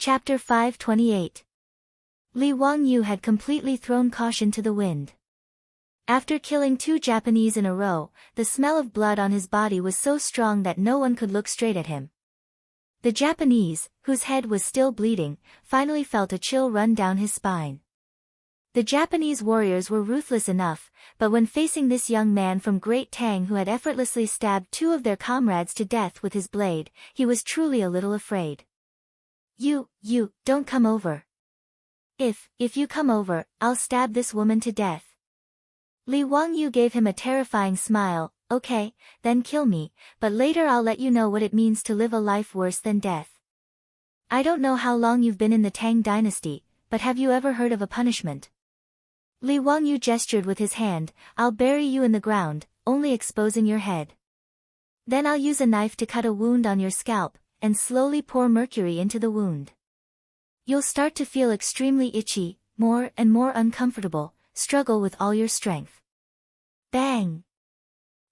Chapter 528. Li Wangyu had completely thrown caution to the wind. After killing 2 Japanese in a row, the smell of blood on his body was so strong that no one could look straight at him. The Japanese, whose head was still bleeding, finally felt a chill run down his spine. The Japanese warriors were ruthless enough, but when facing this young man from Great Tang who had effortlessly stabbed 2 of their comrades to death with his blade, he was truly a little afraid. You, don't come over. If you come over, I'll stab this woman to death. Li Wangyu gave him a terrifying smile. Okay, then kill me, but later I'll let you know what it means to live a life worse than death. I don't know how long you've been in the Tang dynasty, but have you ever heard of a punishment? Li Wangyu gestured with his hand. I'll bury you in the ground, only exposing your head. Then I'll use a knife to cut a wound on your scalp, and slowly pour mercury into the wound. You'll start to feel extremely itchy, more and more uncomfortable, struggle with all your strength. Bang!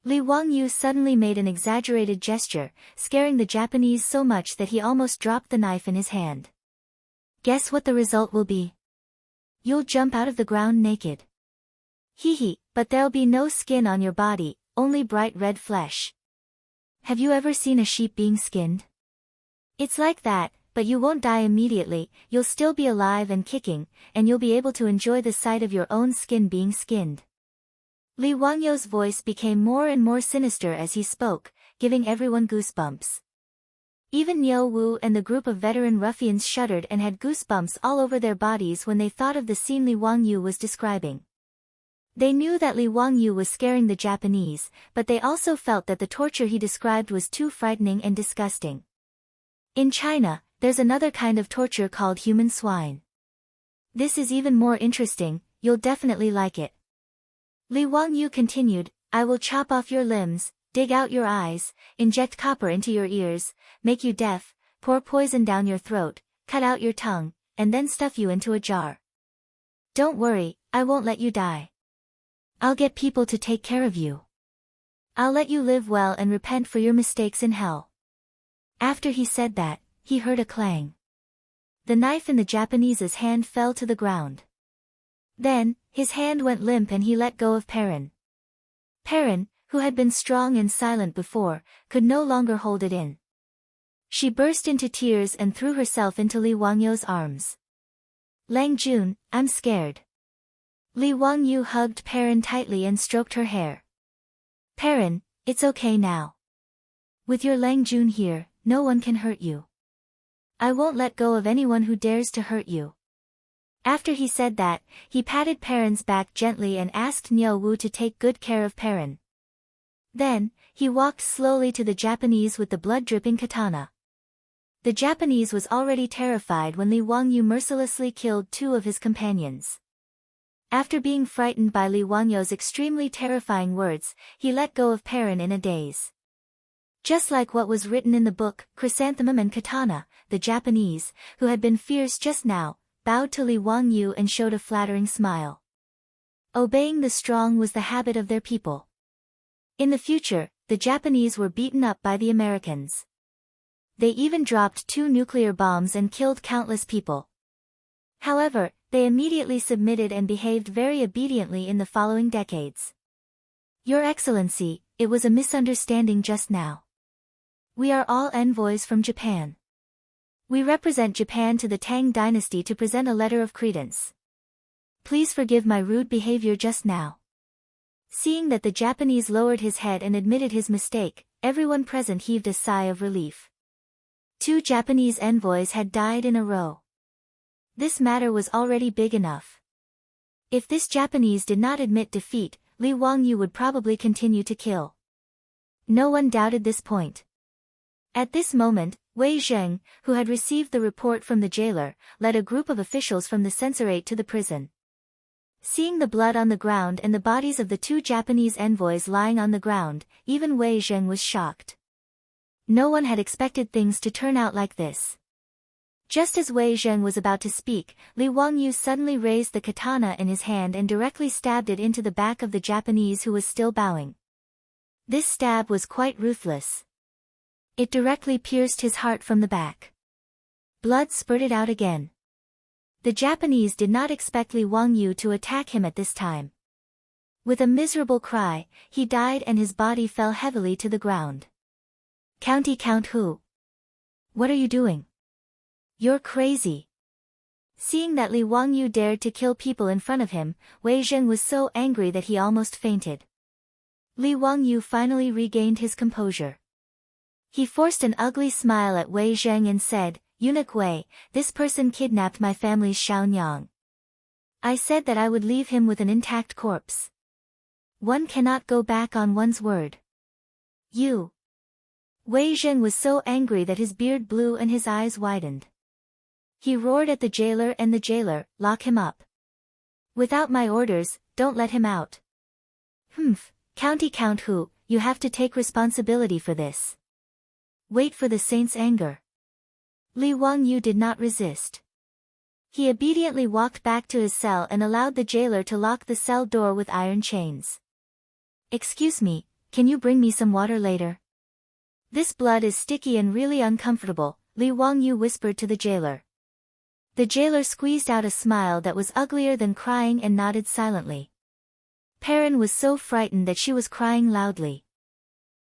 Li Wangyu suddenly made an exaggerated gesture, scaring the Japanese so much that he almost dropped the knife in his hand. Guess what the result will be? You'll jump out of the ground naked. Hee, but there'll be no skin on your body, only bright red flesh. Have you ever seen a sheep being skinned? It's like that, but you won't die immediately, you'll still be alive and kicking, and you'll be able to enjoy the sight of your own skin being skinned. Li Wangyu's voice became more and more sinister as he spoke, giving everyone goosebumps. Even Niu Wu and the group of veteran ruffians shuddered and had goosebumps all over their bodies when they thought of the scene Li Wangyu was describing. They knew that Li Wangyu was scaring the Japanese, but they also felt that the torture he described was too frightening and disgusting. In China, there's another kind of torture called human swine. This is even more interesting, you'll definitely like it. Li Wangyu continued, I will chop off your limbs, dig out your eyes, inject copper into your ears, make you deaf, pour poison down your throat, cut out your tongue, and then stuff you into a jar. Don't worry, I won't let you die. I'll get people to take care of you. I'll let you live well and repent for your mistakes in hell. After he said that, he heard a clang. The knife in the Japanese's hand fell to the ground. Then, his hand went limp and he let go of Perrin. Perrin, who had been strong and silent before, could no longer hold it in. She burst into tears and threw herself into Li Wangyu's arms. Lang Jun, I'm scared. Li Wangyu hugged Perrin tightly and stroked her hair. Perrin, it's okay now. With your Lang Jun here, no one can hurt you. I won't let go of anyone who dares to hurt you. After he said that, he patted Perrin's back gently and asked Niu Wu to take good care of Perrin. Then, he walked slowly to the Japanese with the blood-dripping katana. The Japanese was already terrified when Li Wangyu mercilessly killed 2 of his companions. After being frightened by Li Wangyu's extremely terrifying words, he let go of Perrin in a daze. Just like what was written in the book, Chrysanthemum and Katana, the Japanese, who had been fierce just now, bowed to Li Wangyu and showed a flattering smile. Obeying the strong was the habit of their people. In the future, the Japanese were beaten up by the Americans. They even dropped 2 nuclear bombs and killed countless people. However, they immediately submitted and behaved very obediently in the following decades. Your Excellency, it was a misunderstanding just now. We are all envoys from Japan. We represent Japan to the Tang dynasty to present a letter of credence. Please forgive my rude behavior just now. Seeing that the Japanese lowered his head and admitted his mistake, everyone present heaved a sigh of relief. 2 Japanese envoys had died in a row. This matter was already big enough. If this Japanese did not admit defeat, Li Wangyu would probably continue to kill. No one doubted this point. At this moment, Wei Zheng, who had received the report from the jailer, led a group of officials from the censorate to the prison. Seeing the blood on the ground and the bodies of the 2 Japanese envoys lying on the ground, even Wei Zheng was shocked. No one had expected things to turn out like this. Just as Wei Zheng was about to speak, Li Wangyu suddenly raised the katana in his hand and directly stabbed it into the back of the Japanese who was still bowing. This stab was quite ruthless. It directly pierced his heart from the back. Blood spurted out again. The Japanese did not expect Li Wangyu to attack him at this time. With a miserable cry, he died and his body fell heavily to the ground. County Count Hu. What are you doing? You're crazy. Seeing that Li Wangyu dared to kill people in front of him, Wei Zheng was so angry that he almost fainted. Li Wangyu finally regained his composure. He forced an ugly smile at Wei Zheng and said, Eunuch Wei, this person kidnapped my family's Xiaonyang. I said that I would leave him with an intact corpse. One cannot go back on one's word. You. Wei Zheng was so angry that his beard blew and his eyes widened. He roared at the jailer and the jailer, lock him up. Without my orders, don't let him out. County Count Hu, you have to take responsibility for this. Wait for the saint's anger. Li Wangyu did not resist. He obediently walked back to his cell and allowed the jailer to lock the cell door with iron chains. Excuse me, can you bring me some water later? This blood is sticky and really uncomfortable, Li Wangyu whispered to the jailer. The jailer squeezed out a smile that was uglier than crying and nodded silently. Perrin was so frightened that she was crying loudly.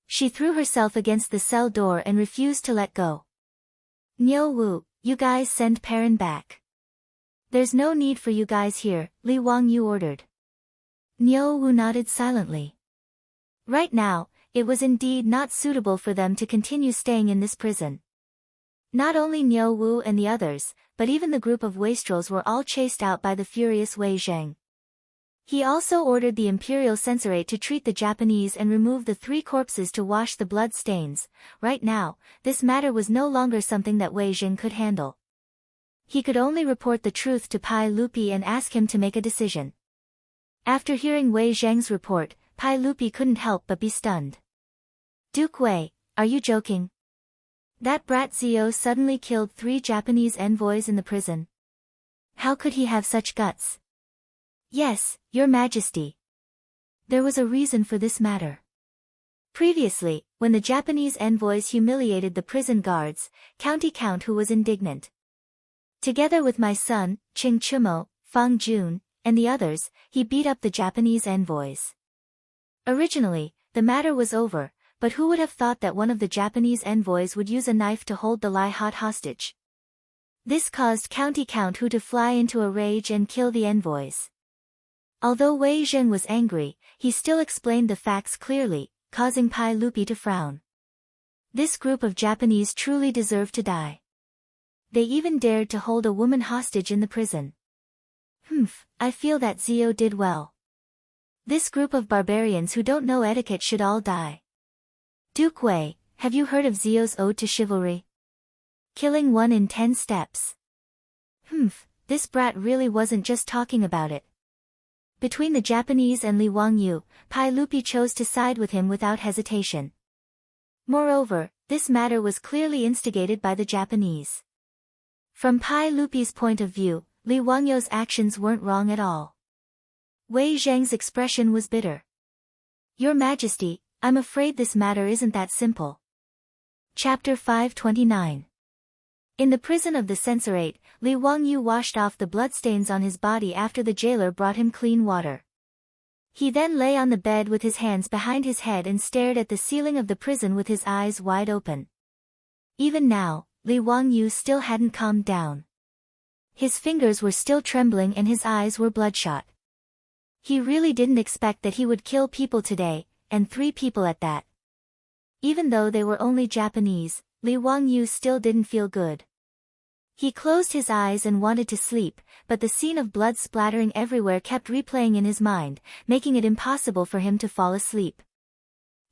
She threw herself against the cell door and refused to let go. Niu Wu, you guys send Perrin back. There's no need for you guys here, Li Wangyu ordered. Niu Wu nodded silently. Right now, it was indeed not suitable for them to continue staying in this prison. Not only Niu Wu and the others, but even the group of wastrels were all chased out by the furious Wei Zheng. He also ordered the Imperial Censorate to treat the Japanese and remove the 3 corpses to wash the blood stains. Right now, this matter was no longer something that Wei Zheng could handle. He could only report the truth to Pai Lupi and ask him to make a decision. After hearing Wei Zheng's report, Pai Lupi couldn't help but be stunned. Duke Wei, are you joking? That brat Zio suddenly killed 3 Japanese envoys in the prison. How could he have such guts? Yes, Your Majesty. There was a reason for this matter. Previously, when the Japanese envoys humiliated the prison guards, County Count Hu was indignant. Together with my son, Qing Chumo, Fang Jun, and the others, he beat up the Japanese envoys. Originally, the matter was over, but who would have thought that one of the Japanese envoys would use a knife to hold the Lai Hot hostage? This caused County Count Hu to fly into a rage and kill the envoys. Although Wei Zheng was angry, he still explained the facts clearly, causing Pai Lupi to frown. This group of Japanese truly deserved to die. They even dared to hold a woman hostage in the prison. I feel that Zio did well. This group of barbarians who don't know etiquette should all die. Duke Wei, have you heard of Zio's ode to chivalry? Killing one in 10 steps. This brat really wasn't just talking about it. Between the Japanese and Li Wangyu, Pai Lupi chose to side with him without hesitation. Moreover, this matter was clearly instigated by the Japanese. From Pai Lupi's point of view, Li Wangyu's actions weren't wrong at all. Wei Zheng's expression was bitter. Your Majesty, I'm afraid this matter isn't that simple. Chapter 529. In the prison of the Censorate, Li Wangyu washed off the bloodstains on his body after the jailer brought him clean water. He then lay on the bed with his hands behind his head and stared at the ceiling of the prison with his eyes wide open. Even now, Li Wangyu still hadn't calmed down. His fingers were still trembling and his eyes were bloodshot. He really didn't expect that he would kill people today, and 3 people at that. Even though they were only Japanese, Li Wangyu still didn't feel good. He closed his eyes and wanted to sleep, but the scene of blood splattering everywhere kept replaying in his mind, making it impossible for him to fall asleep.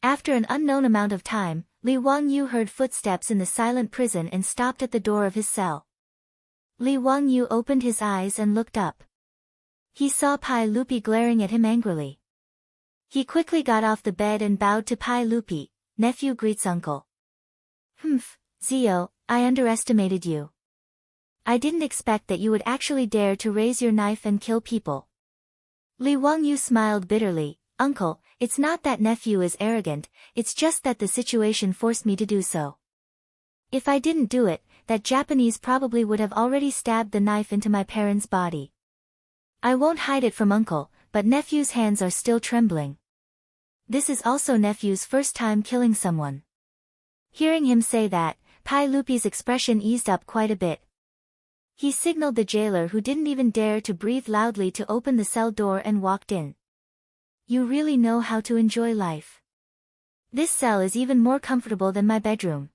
After an unknown amount of time, Li Wangyu heard footsteps in the silent prison and stopped at the door of his cell. Li Wangyu opened his eyes and looked up. He saw Pai Lupi glaring at him angrily. He quickly got off the bed and bowed to Pai Lupi. Nephew greets uncle. Zio, I underestimated you. I didn't expect that you would actually dare to raise your knife and kill people. Li Wangyu smiled bitterly. Uncle, it's not that nephew is arrogant, it's just that the situation forced me to do so. If I didn't do it, that Japanese probably would have already stabbed the knife into my parents' body. I won't hide it from uncle, but nephew's hands are still trembling. This is also nephew's first time killing someone. Hearing him say that, Pai Lupi's expression eased up quite a bit. He signaled the jailer, who didn't even dare to breathe loudly, to open the cell door and walked in. You really know how to enjoy life. This cell is even more comfortable than my bedroom.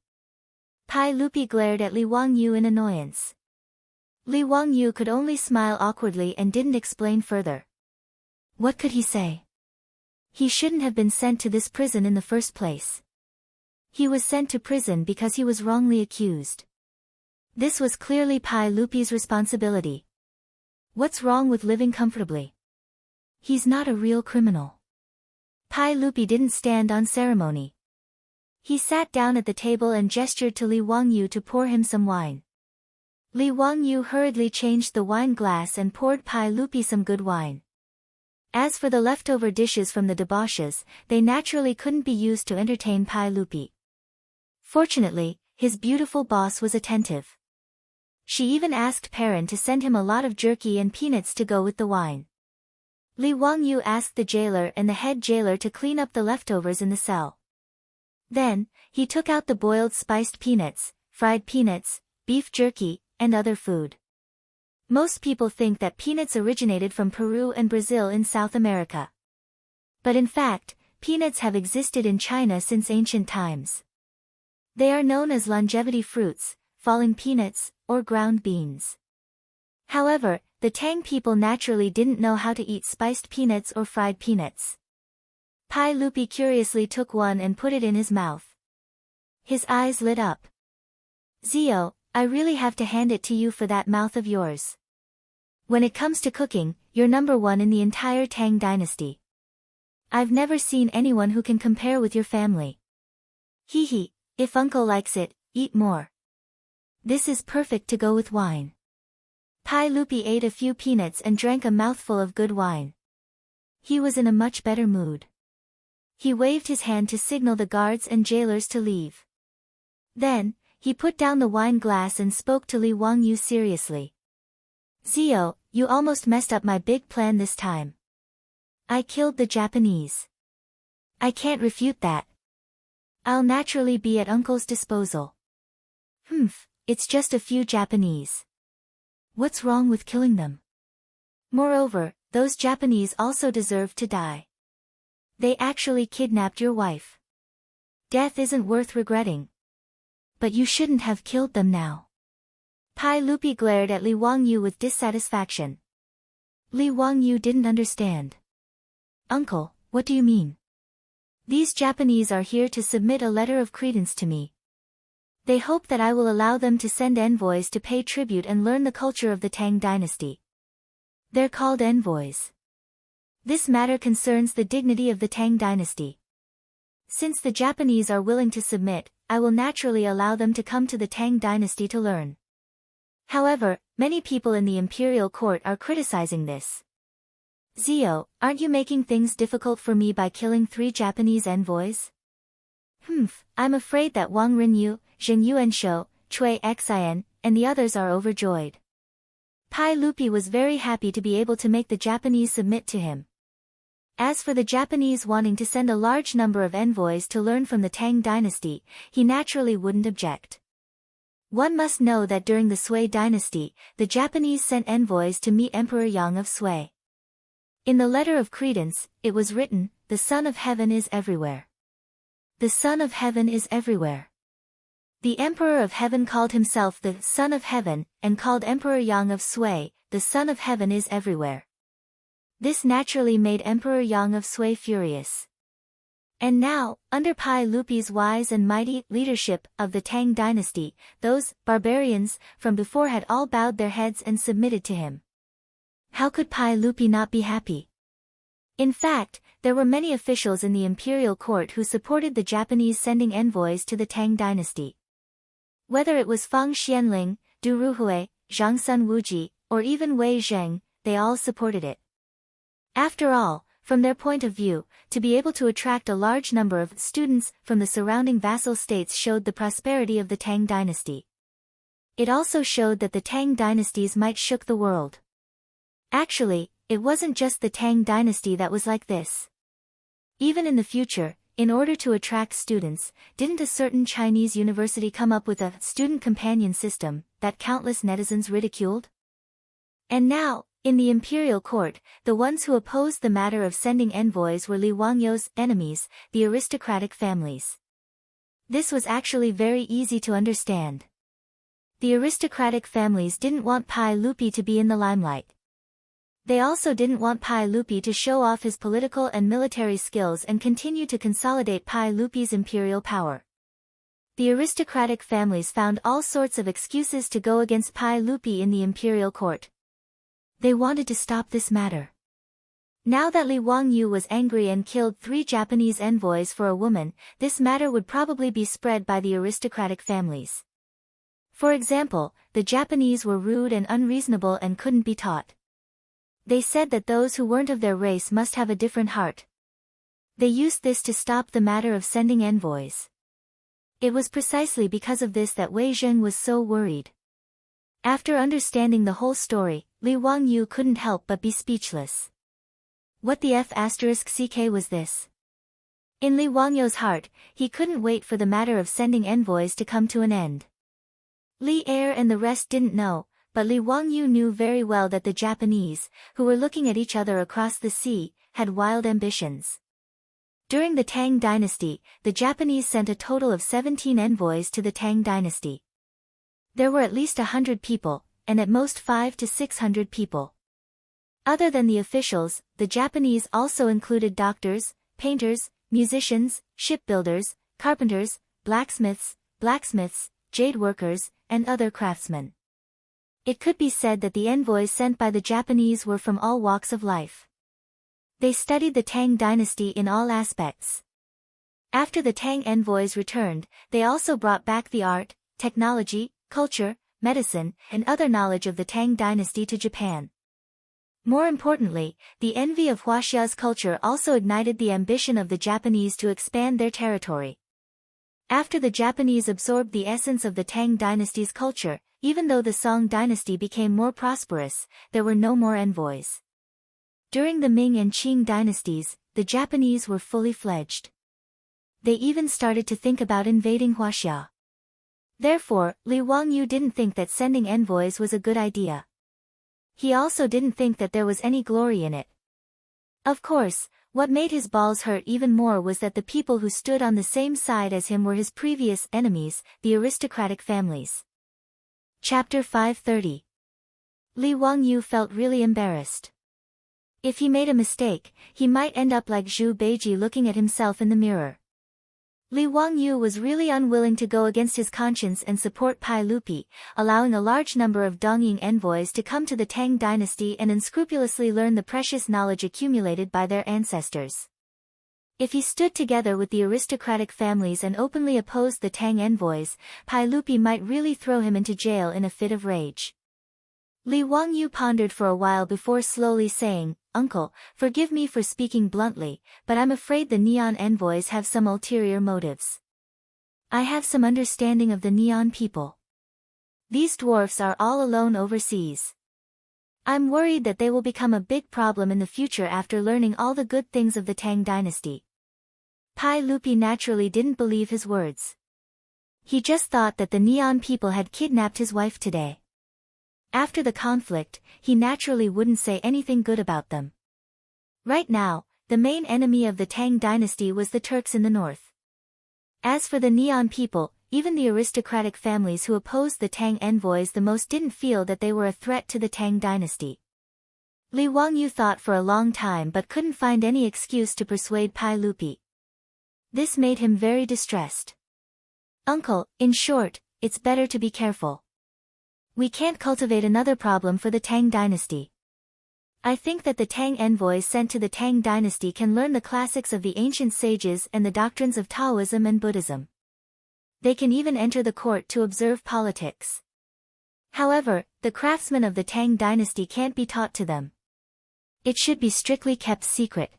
Pai Lupi glared at Li Wangyu in annoyance. Li Wangyu could only smile awkwardly and didn't explain further. What could he say? He shouldn't have been sent to this prison in the first place. He was sent to prison because he was wrongly accused. This was clearly Pai Lupi's responsibility. What's wrong with living comfortably? He's not a real criminal. Pai Lupi didn't stand on ceremony. He sat down at the table and gestured to Li Wangyu to pour him some wine. Li Wangyu hurriedly changed the wine glass and poured Pai Lupi some good wine. As for the leftover dishes from the debauches, they naturally couldn't be used to entertain Pai Lupi. Fortunately, his beautiful boss was attentive. She even asked Perrin to send him a lot of jerky and peanuts to go with the wine. Li Wangyu asked the jailer and the head jailer to clean up the leftovers in the cell. Then, he took out the boiled spiced peanuts, fried peanuts, beef jerky, and other food. Most people think that peanuts originated from Peru and Brazil in South America. But in fact, peanuts have existed in China since ancient times. They are known as longevity fruits, falling peanuts, or ground beans. However, the Tang people naturally didn't know how to eat spiced peanuts or fried peanuts. Pai Lupi curiously took one and put it in his mouth. His eyes lit up. Zio, I really have to hand it to you for that mouth of yours. When it comes to cooking, you're number one in the entire Tang dynasty. I've never seen anyone who can compare with your family. Hee hee, if uncle likes it, eat more. This is perfect to go with wine. Pai Lupi ate a few peanuts and drank a mouthful of good wine. He was in a much better mood. He waved his hand to signal the guards and jailers to leave. Then, he put down the wine glass and spoke to Li Wangyu seriously. Zio, you almost messed up my big plan this time. I killed the Japanese. I can't refute that. I'll naturally be at uncle's disposal. It's just a few Japanese. What's wrong with killing them? Moreover, those Japanese also deserve to die. They actually kidnapped your wife. Death isn't worth regretting. But you shouldn't have killed them now. Pai Lupi glared at Li Wangyu with dissatisfaction. Li Wangyu didn't understand. Uncle, what do you mean? These Japanese are here to submit a letter of credence to me. They hope that I will allow them to send envoys to pay tribute and learn the culture of the Tang dynasty. They're called envoys. This matter concerns the dignity of the Tang dynasty. Since the Japanese are willing to submit, I will naturally allow them to come to the Tang dynasty to learn. However, many people in the imperial court are criticizing this. Zio, aren't you making things difficult for me by killing 3 Japanese envoys? I'm afraid that Wang Rinyu, Zheng Yuanshou, Cui Xin, and the others are overjoyed. Pai Lupi was very happy to be able to make the Japanese submit to him. As for the Japanese wanting to send a large number of envoys to learn from the Tang dynasty, he naturally wouldn't object. One must know that during the Sui dynasty, the Japanese sent envoys to meet Emperor Yang of Sui. In the letter of credence, it was written, "The Son of Heaven is everywhere." The Son of Heaven is everywhere. The Emperor of Heaven called himself the Son of Heaven, and called Emperor Yang of Sui, the Son of Heaven is everywhere. This naturally made Emperor Yang of Sui furious. And now, under Pai Lupi's wise and mighty leadership of the Tang dynasty, those barbarians from before had all bowed their heads and submitted to him. How could Pai Lupi not be happy? In fact, there were many officials in the imperial court who supported the Japanese sending envoys to the Tang dynasty. Whether it was Fang Xianling, Du Ruhui, Zhang Sun Wuji, or even Wei Zheng, they all supported it. After all, from their point of view, to be able to attract a large number of students from the surrounding vassal states showed the prosperity of the Tang dynasty. It also showed that the Tang dynasties might shook the world. Actually, it wasn't just the Tang dynasty that was like this. Even in the future, in order to attract students, didn't a certain Chinese university come up with a student companion system that countless netizens ridiculed? And now, in the imperial court, the ones who opposed the matter of sending envoys were Li Wangyou's enemies, the aristocratic families. This was actually very easy to understand. The aristocratic families didn't want Pai Lupi to be in the limelight. They also didn't want Pai Lupi to show off his political and military skills and continue to consolidate Pai Lupi's imperial power. The aristocratic families found all sorts of excuses to go against Pai Lupi in the imperial court. They wanted to stop this matter. Now that Li Wangyou was angry and killed 3 Japanese envoys for a woman, this matter would probably be spread by the aristocratic families. For example, the Japanese were rude and unreasonable and couldn't be taught. They said that those who weren't of their race must have a different heart. They used this to stop the matter of sending envoys. It was precisely because of this that Wei Zheng was so worried. After understanding the whole story, Li Wangyou couldn't help but be speechless. What the F***ck was this? In Li Wangyou's heart, he couldn't wait for the matter of sending envoys to come to an end. Li Er and the rest didn't know, but Li Wangyou knew very well that the Japanese, who were looking at each other across the sea, had wild ambitions. During the Tang dynasty, the Japanese sent a total of 17 envoys to the Tang dynasty. There were at least 100 people, and at most 500 to 600 people. Other than the officials, the Japanese also included doctors, painters, musicians, shipbuilders, carpenters, blacksmiths, jade workers, and other craftsmen. It could be said that the envoys sent by the Japanese were from all walks of life. They studied the Tang dynasty in all aspects. After the Tang envoys returned, they also brought back the art, technology, culture, medicine, and other knowledge of the Tang dynasty to Japan. More importantly, the envy of Huaxia's culture also ignited the ambition of the Japanese to expand their territory. After the Japanese absorbed the essence of the Tang dynasty's culture, even though the Song dynasty became more prosperous, there were no more envoys. During the Ming and Qing dynasties, the Japanese were fully fledged. They even started to think about invading Huaxia. Therefore, Li Wangyou didn't think that sending envoys was a good idea. He also didn't think that there was any glory in it. Of course, what made his balls hurt even more was that the people who stood on the same side as him were his previous enemies, the aristocratic families. Chapter 530. Li Wangyou felt really embarrassed. If he made a mistake, he might end up like Zhu Beiji looking at himself in the mirror. Li Wangyou was really unwilling to go against his conscience and support Pai Lupi, allowing a large number of Dongying envoys to come to the Tang dynasty and unscrupulously learn the precious knowledge accumulated by their ancestors. If he stood together with the aristocratic families and openly opposed the Tang envoys, Pai Lupi might really throw him into jail in a fit of rage. Li Wangyou pondered for a while before slowly saying, "Uncle, forgive me for speaking bluntly, but I'm afraid the Neon envoys have some ulterior motives. I have some understanding of the Neon people. These dwarfs are all alone overseas. I'm worried that they will become a big problem in the future after learning all the good things of the Tang dynasty." Pai Lupi naturally didn't believe his words. He just thought that the Neon people had kidnapped his wife today. After the conflict, he naturally wouldn't say anything good about them. Right now, the main enemy of the Tang dynasty was the Turks in the north. As for the Neon people, even the aristocratic families who opposed the Tang envoys the most didn't feel that they were a threat to the Tang dynasty. Li Wangyou thought for a long time but couldn't find any excuse to persuade Pai Lupi. This made him very distressed. "Uncle, in short, it's better to be careful. We can't cultivate another problem for the Tang dynasty. I think that the Tang envoys sent to the Tang dynasty can learn the classics of the ancient sages and the doctrines of Taoism and Buddhism. They can even enter the court to observe politics. However, the craftsmen of the Tang dynasty can't be taught to them. It should be strictly kept secret."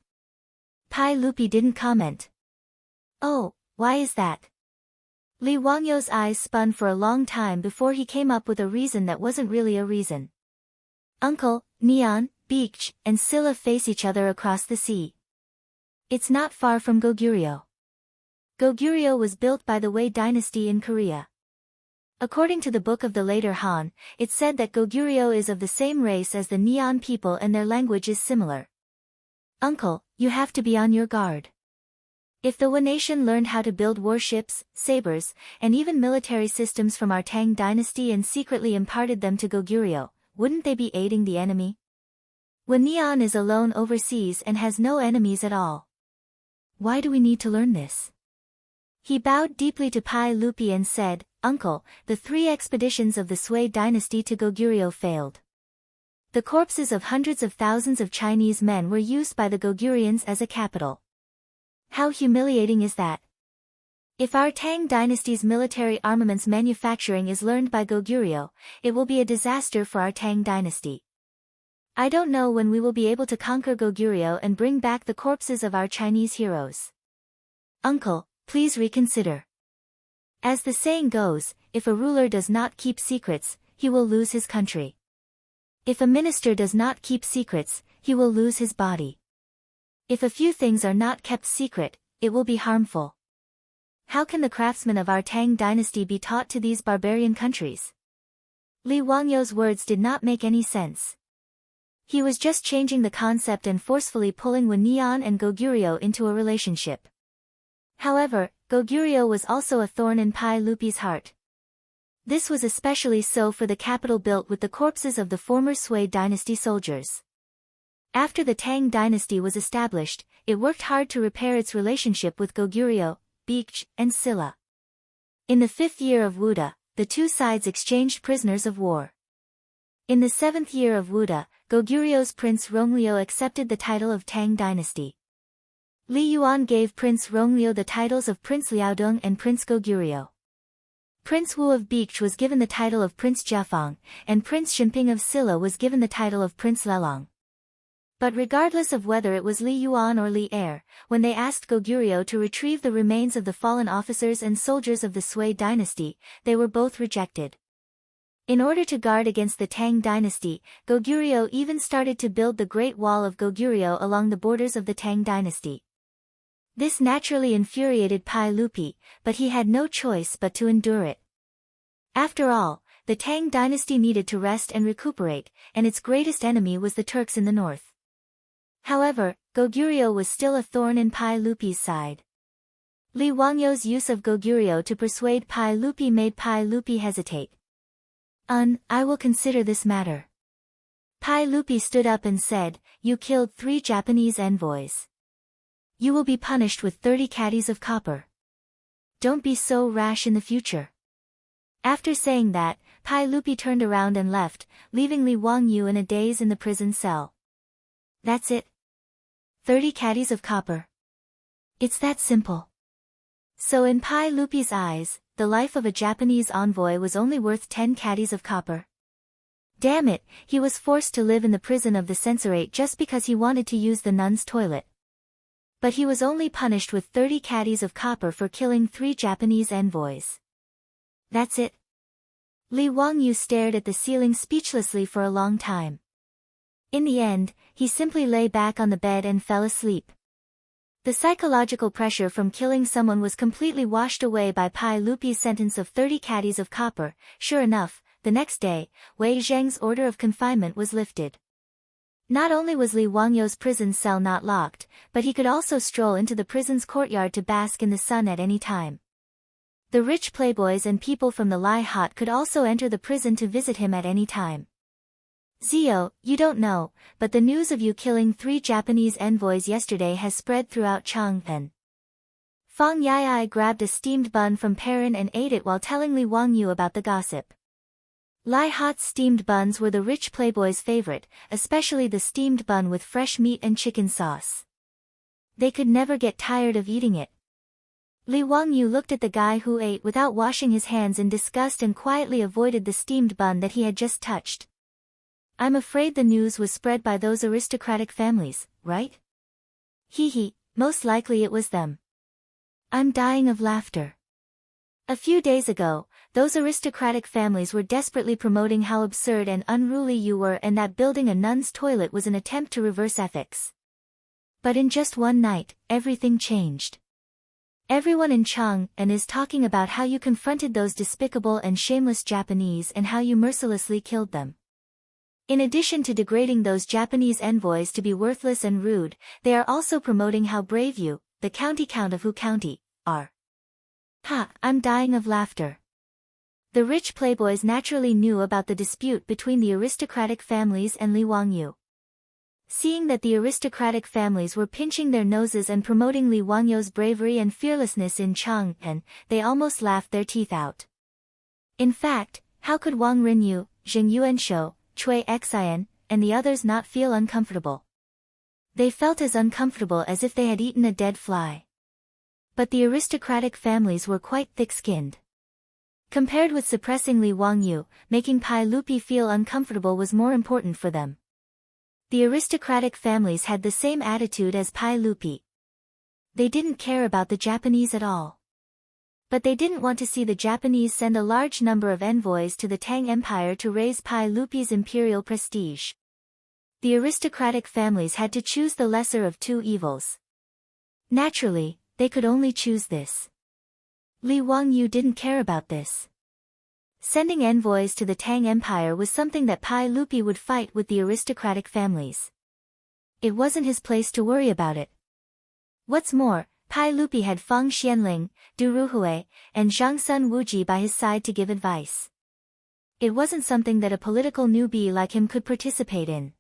Pai Lupi didn't comment. "Oh, why is that?" Li Wangyou's eyes spun for a long time before he came up with a reason that wasn't really a reason. Uncle, Neon, Beach, and Scylla face each other across the sea. It's not far from Goguryeo. Goguryeo was built by the Wei dynasty in Korea. According to the book of the later Han, it said that Goguryeo is of the same race as the Neon people and their language is similar. Uncle, you have to be on your guard. If the Wei nation learned how to build warships, sabers, and even military systems from our Tang dynasty and secretly imparted them to Goguryeo, wouldn't they be aiding the enemy? Wei Neon is alone overseas and has no enemies at all. Why do we need to learn this? He bowed deeply to Pai Lupi and said, Uncle, the 3 expeditions of the Sui dynasty to Goguryeo failed. The corpses of hundreds of thousands of Chinese men were used by the Goguryans as a capital. How humiliating is that? If our Tang dynasty's military armaments manufacturing is learned by Goguryeo, it will be a disaster for our Tang dynasty. I don't know when we will be able to conquer Goguryeo and bring back the corpses of our Chinese heroes. Uncle, please reconsider. As the saying goes, if a ruler does not keep secrets, he will lose his country. If a minister does not keep secrets, he will lose his body. If a few things are not kept secret, it will be harmful. How can the craftsmen of our Tang dynasty be taught to these barbarian countries? Li Wangyou's words did not make any sense. He was just changing the concept and forcefully pulling Wei Neon and Goguryeo into a relationship. However, Goguryeo was also a thorn in Pai Lupi's heart. This was especially so for the capital built with the corpses of the former Sui dynasty soldiers. After the Tang dynasty was established, it worked hard to repair its relationship with Goguryeo, Beach, and Silla. In the 5th year of Wuda, the 2 sides exchanged prisoners of war. In the 7th year of Wuda, Goguryeo's Prince Rongleo accepted the title of Tang dynasty. Li Yuan gave Prince Rongleo the titles of Prince Liaodong and Prince Goguryeo. Prince Wu of Beach was given the title of Prince Jiafang, and Prince Xinping of Silla was given the title of Prince Lelong. But regardless of whether it was Li Yuan or Li Er, when they asked Goguryeo to retrieve the remains of the fallen officers and soldiers of the Sui dynasty, they were both rejected. In order to guard against the Tang dynasty, Goguryeo even started to build the Great Wall of Goguryeo along the borders of the Tang dynasty. This naturally infuriated Pai Lupi, but he had no choice but to endure it. After all, the Tang dynasty needed to rest and recuperate, and its greatest enemy was the Turks in the north. However, Goguryeo was still a thorn in Pai Lupi's side. Li Wangyou's use of Goguryeo to persuade Pai Lupi made Pai Lupi hesitate. I will consider this matter. Pai Lupi stood up and said, You killed 3 Japanese envoys. You will be punished with 30 caddies of copper. Don't be so rash in the future. After saying that, Pai Lupi turned around and left, leaving Li Wangyou in a daze in the prison cell. That's it. 30 caddies of copper. It's that simple. So in Pai Lupi's eyes, the life of a Japanese envoy was only worth 10 caddies of copper. Damn it, he was forced to live in the prison of the censorate just because he wanted to use the nun's toilet. But he was only punished with 30 caddies of copper for killing 3 Japanese envoys. That's it. Li Wangyou stared at the ceiling speechlessly for a long time. In the end, he simply lay back on the bed and fell asleep. The psychological pressure from killing someone was completely washed away by Pai Lupi's sentence of 30 caddies of copper. Sure enough, the next day, Wei Zheng's order of confinement was lifted. Not only was Li Wangyou's prison cell not locked, but he could also stroll into the prison's courtyard to bask in the sun at any time. The rich playboys and people from the Lai Hot could also enter the prison to visit him at any time. Zio, you don't know, but the news of you killing 3 Japanese envoys yesterday has spread throughout Chang'an. Fang Yai grabbed a steamed bun from Perrin and ate it while telling Li Wangyou about the gossip. Lai Hot's steamed buns were the rich playboys' favorite, especially the steamed bun with fresh meat and chicken sauce. They could never get tired of eating it. Li Wangyou looked at the guy who ate without washing his hands in disgust and quietly avoided the steamed bun that he had just touched. I'm afraid the news was spread by those aristocratic families, right? Hee hee, most likely it was them. I'm dying of laughter. A few days ago, those aristocratic families were desperately promoting how absurd and unruly you were and that building a nun's toilet was an attempt to reverse ethics. But in just one night, everything changed. Everyone in Chang'an is talking about how you confronted those despicable and shameless Japanese and how you mercilessly killed them. In addition to degrading those Japanese envoys to be worthless and rude, they are also promoting how brave you, the county count of Hu County, are. Ha, I'm dying of laughter. The rich playboys naturally knew about the dispute between the aristocratic families and Li Wangyu. Seeing that the aristocratic families were pinching their noses and promoting Li Wangyu's bravery and fearlessness in Chang'an, they almost laughed their teeth out. In fact, how could Wang Rinyu, Zheng Yuanshou, Cui Xian, and the others not feel uncomfortable? They felt as uncomfortable as if they had eaten a dead fly. But the aristocratic families were quite thick-skinned. Compared with suppressing Li Wangyu, making Pai Lupi feel uncomfortable was more important for them. The aristocratic families had the same attitude as Pai Lupi. They didn't care about the Japanese at all. But they didn't want to see the Japanese send a large number of envoys to the Tang Empire to raise Pai Lupi's imperial prestige. The aristocratic families had to choose the lesser of two evils. Naturally, they could only choose this. Li Wangyu didn't care about this. Sending envoys to the Tang Empire was something that Pai Lupi would fight with the aristocratic families. It wasn't his place to worry about it. What's more, Pai Lupi had Feng Xianling, Du Ruhui, and Zhang Sun Wuji by his side to give advice. It wasn't something that a political newbie like him could participate in.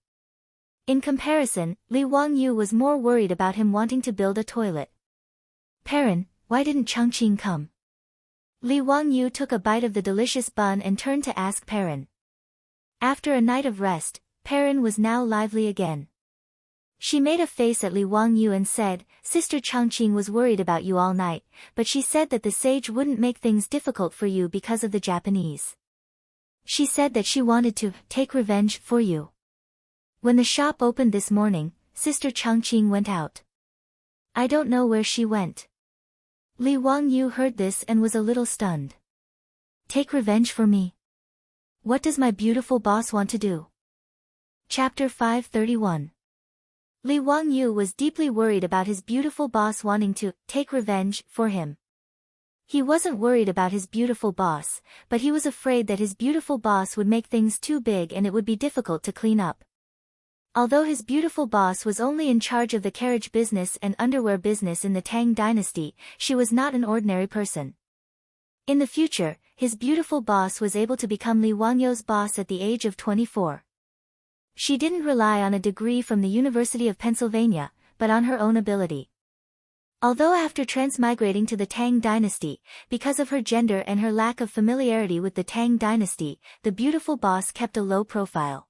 In comparison, Li Wangyu was more worried about him wanting to build a toilet. Perrin, why didn't Changqing come? Li Wangyu took a bite of the delicious bun and turned to ask Perrin. After a night of rest, Perrin was now lively again. She made a face at Li Wangyu and said, Sister Changqing was worried about you all night, but she said that the sage wouldn't make things difficult for you because of the Japanese. She said that she wanted to take revenge for you. When the shop opened this morning, Sister Changqing went out. I don't know where she went. Li Wangyu heard this and was a little stunned. Take revenge for me? What does my beautiful boss want to do? Chapter 531. Li Wangyu was deeply worried about his beautiful boss wanting to take revenge for him. He wasn't worried about his beautiful boss, but he was afraid that his beautiful boss would make things too big and it would be difficult to clean up. Although his beautiful boss was only in charge of the carriage business and underwear business in the Tang dynasty, she was not an ordinary person. In the future, his beautiful boss was able to become Li Wangyu's boss at the age of 24. She didn't rely on a degree from the University of Pennsylvania, but on her own ability. Although after transmigrating to the Tang dynasty, because of her gender and her lack of familiarity with the Tang dynasty, the beautiful boss kept a low profile.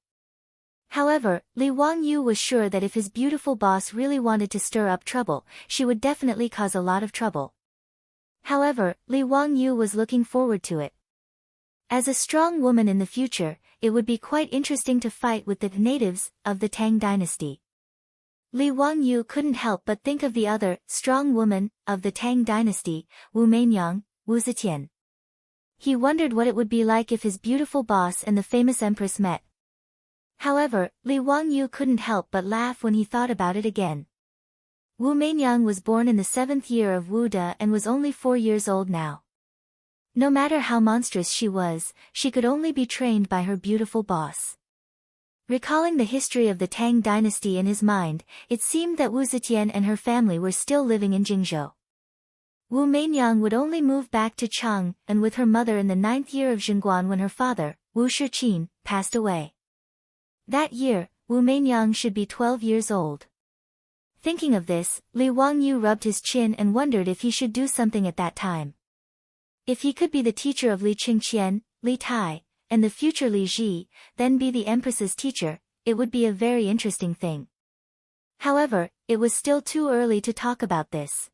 However, Li Wangyu was sure that if his beautiful boss really wanted to stir up trouble, she would definitely cause a lot of trouble. However, Li Wangyu was looking forward to it. As a strong woman in the future, it would be quite interesting to fight with the natives of the Tang dynasty. Li Wangyu couldn't help but think of the other strong woman of the Tang dynasty, Wu Mainyang, Wu Zetian. He wondered what it would be like if his beautiful boss and the famous empress met. However, Li Wangyu couldn't help but laugh when he thought about it again. Wu Mainyang was born in the 7th year of Wu De and was only 4 years old now. No matter how monstrous she was, she could only be trained by her beautiful boss. Recalling the history of the Tang dynasty in his mind, it seemed that Wu Zetian and her family were still living in Jingzhou. Wu Mainyang would only move back to Chang'an with her mother in the 9th year of Zhengguan when her father, Wu Shiqin, passed away. That year, Wu Mainyang should be 12 years old. Thinking of this, Li Wangyu rubbed his chin and wondered if he should do something at that time. If he could be the teacher of Li Qingqian, Li Tai, and the future Li Ji, then be the empress's teacher, it would be a very interesting thing. However, it was still too early to talk about this.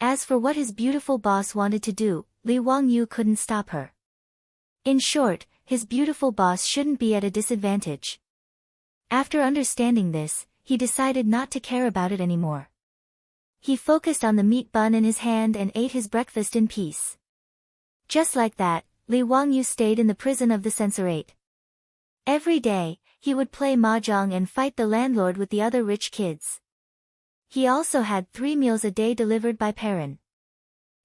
As for what his beautiful boss wanted to do, Li Wangyu couldn't stop her. In short, his beautiful boss shouldn't be at a disadvantage. After understanding this, he decided not to care about it anymore. He focused on the meat bun in his hand and ate his breakfast in peace. Just like that, Li Wangyu stayed in the prison of the censorate. Every day, he would play mahjong and fight the landlord with the other rich kids. He also had 3 meals a day delivered by Perrin.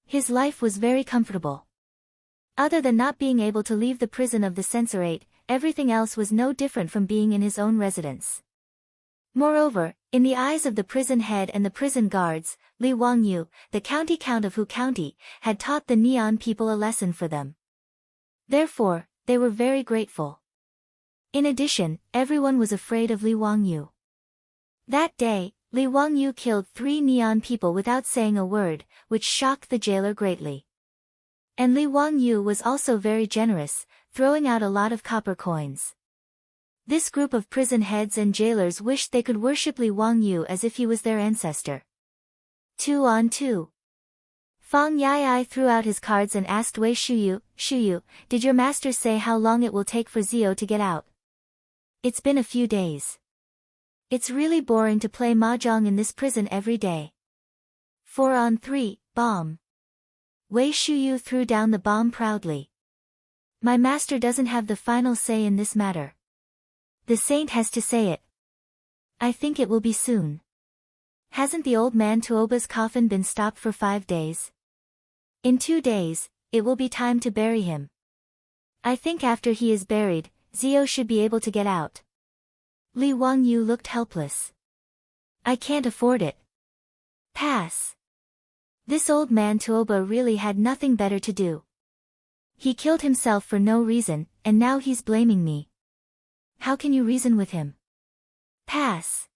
His life was very comfortable. Other than not being able to leave the prison of the censorate, everything else was no different from being in his own residence. Moreover, in the eyes of the prison head and the prison guards, Li Wangyu, the county count of Hu County, had taught the Neon people a lesson for them. Therefore, they were very grateful. In addition, everyone was afraid of Li Wangyu. That day, Li Wangyu killed 3 Neon people without saying a word, which shocked the jailer greatly. And Li Wangyu was also very generous, throwing out a lot of copper coins. This group of prison heads and jailers wished they could worship Li Wangyu as if he was their ancestor. 2 on 2. Fang Yai threw out his cards and asked Wei Shuyu, did your master say how long it will take for Zio to get out? It's been a few days. It's really boring to play mahjong in this prison every day. 4 on 3, bomb. Wei Shuyu threw down the bomb proudly. My master doesn't have the final say in this matter. The saint has to say it. I think it will be soon. Hasn't the old man Tuoba's coffin been stopped for 5 days? In 2 days, it will be time to bury him. I think after he is buried, Zio should be able to get out. Li Wangyu looked helpless. I can't afford it. Pass. This old man Tuoba really had nothing better to do. He killed himself for no reason, and now he's blaming me. How can you reason with him? Pass.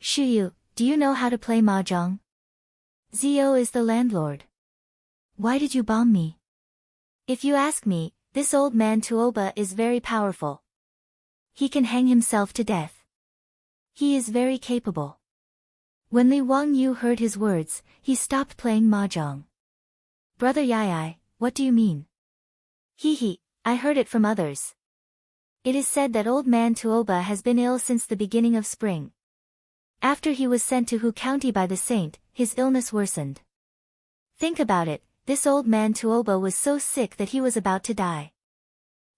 Shuyu, do you know how to play mahjong? Zio is the landlord. Why did you bomb me? If you ask me, this old man Tuoba is very powerful. He can hang himself to death. He is very capable. When Li Wangyu heard his words, he stopped playing mahjong. Brother Yai, what do you mean? He, I heard it from others. It is said that old man Tuoba has been ill since the beginning of spring. After he was sent to Hu County by the saint, his illness worsened. Think about it, this old man Tuoba was so sick that he was about to die.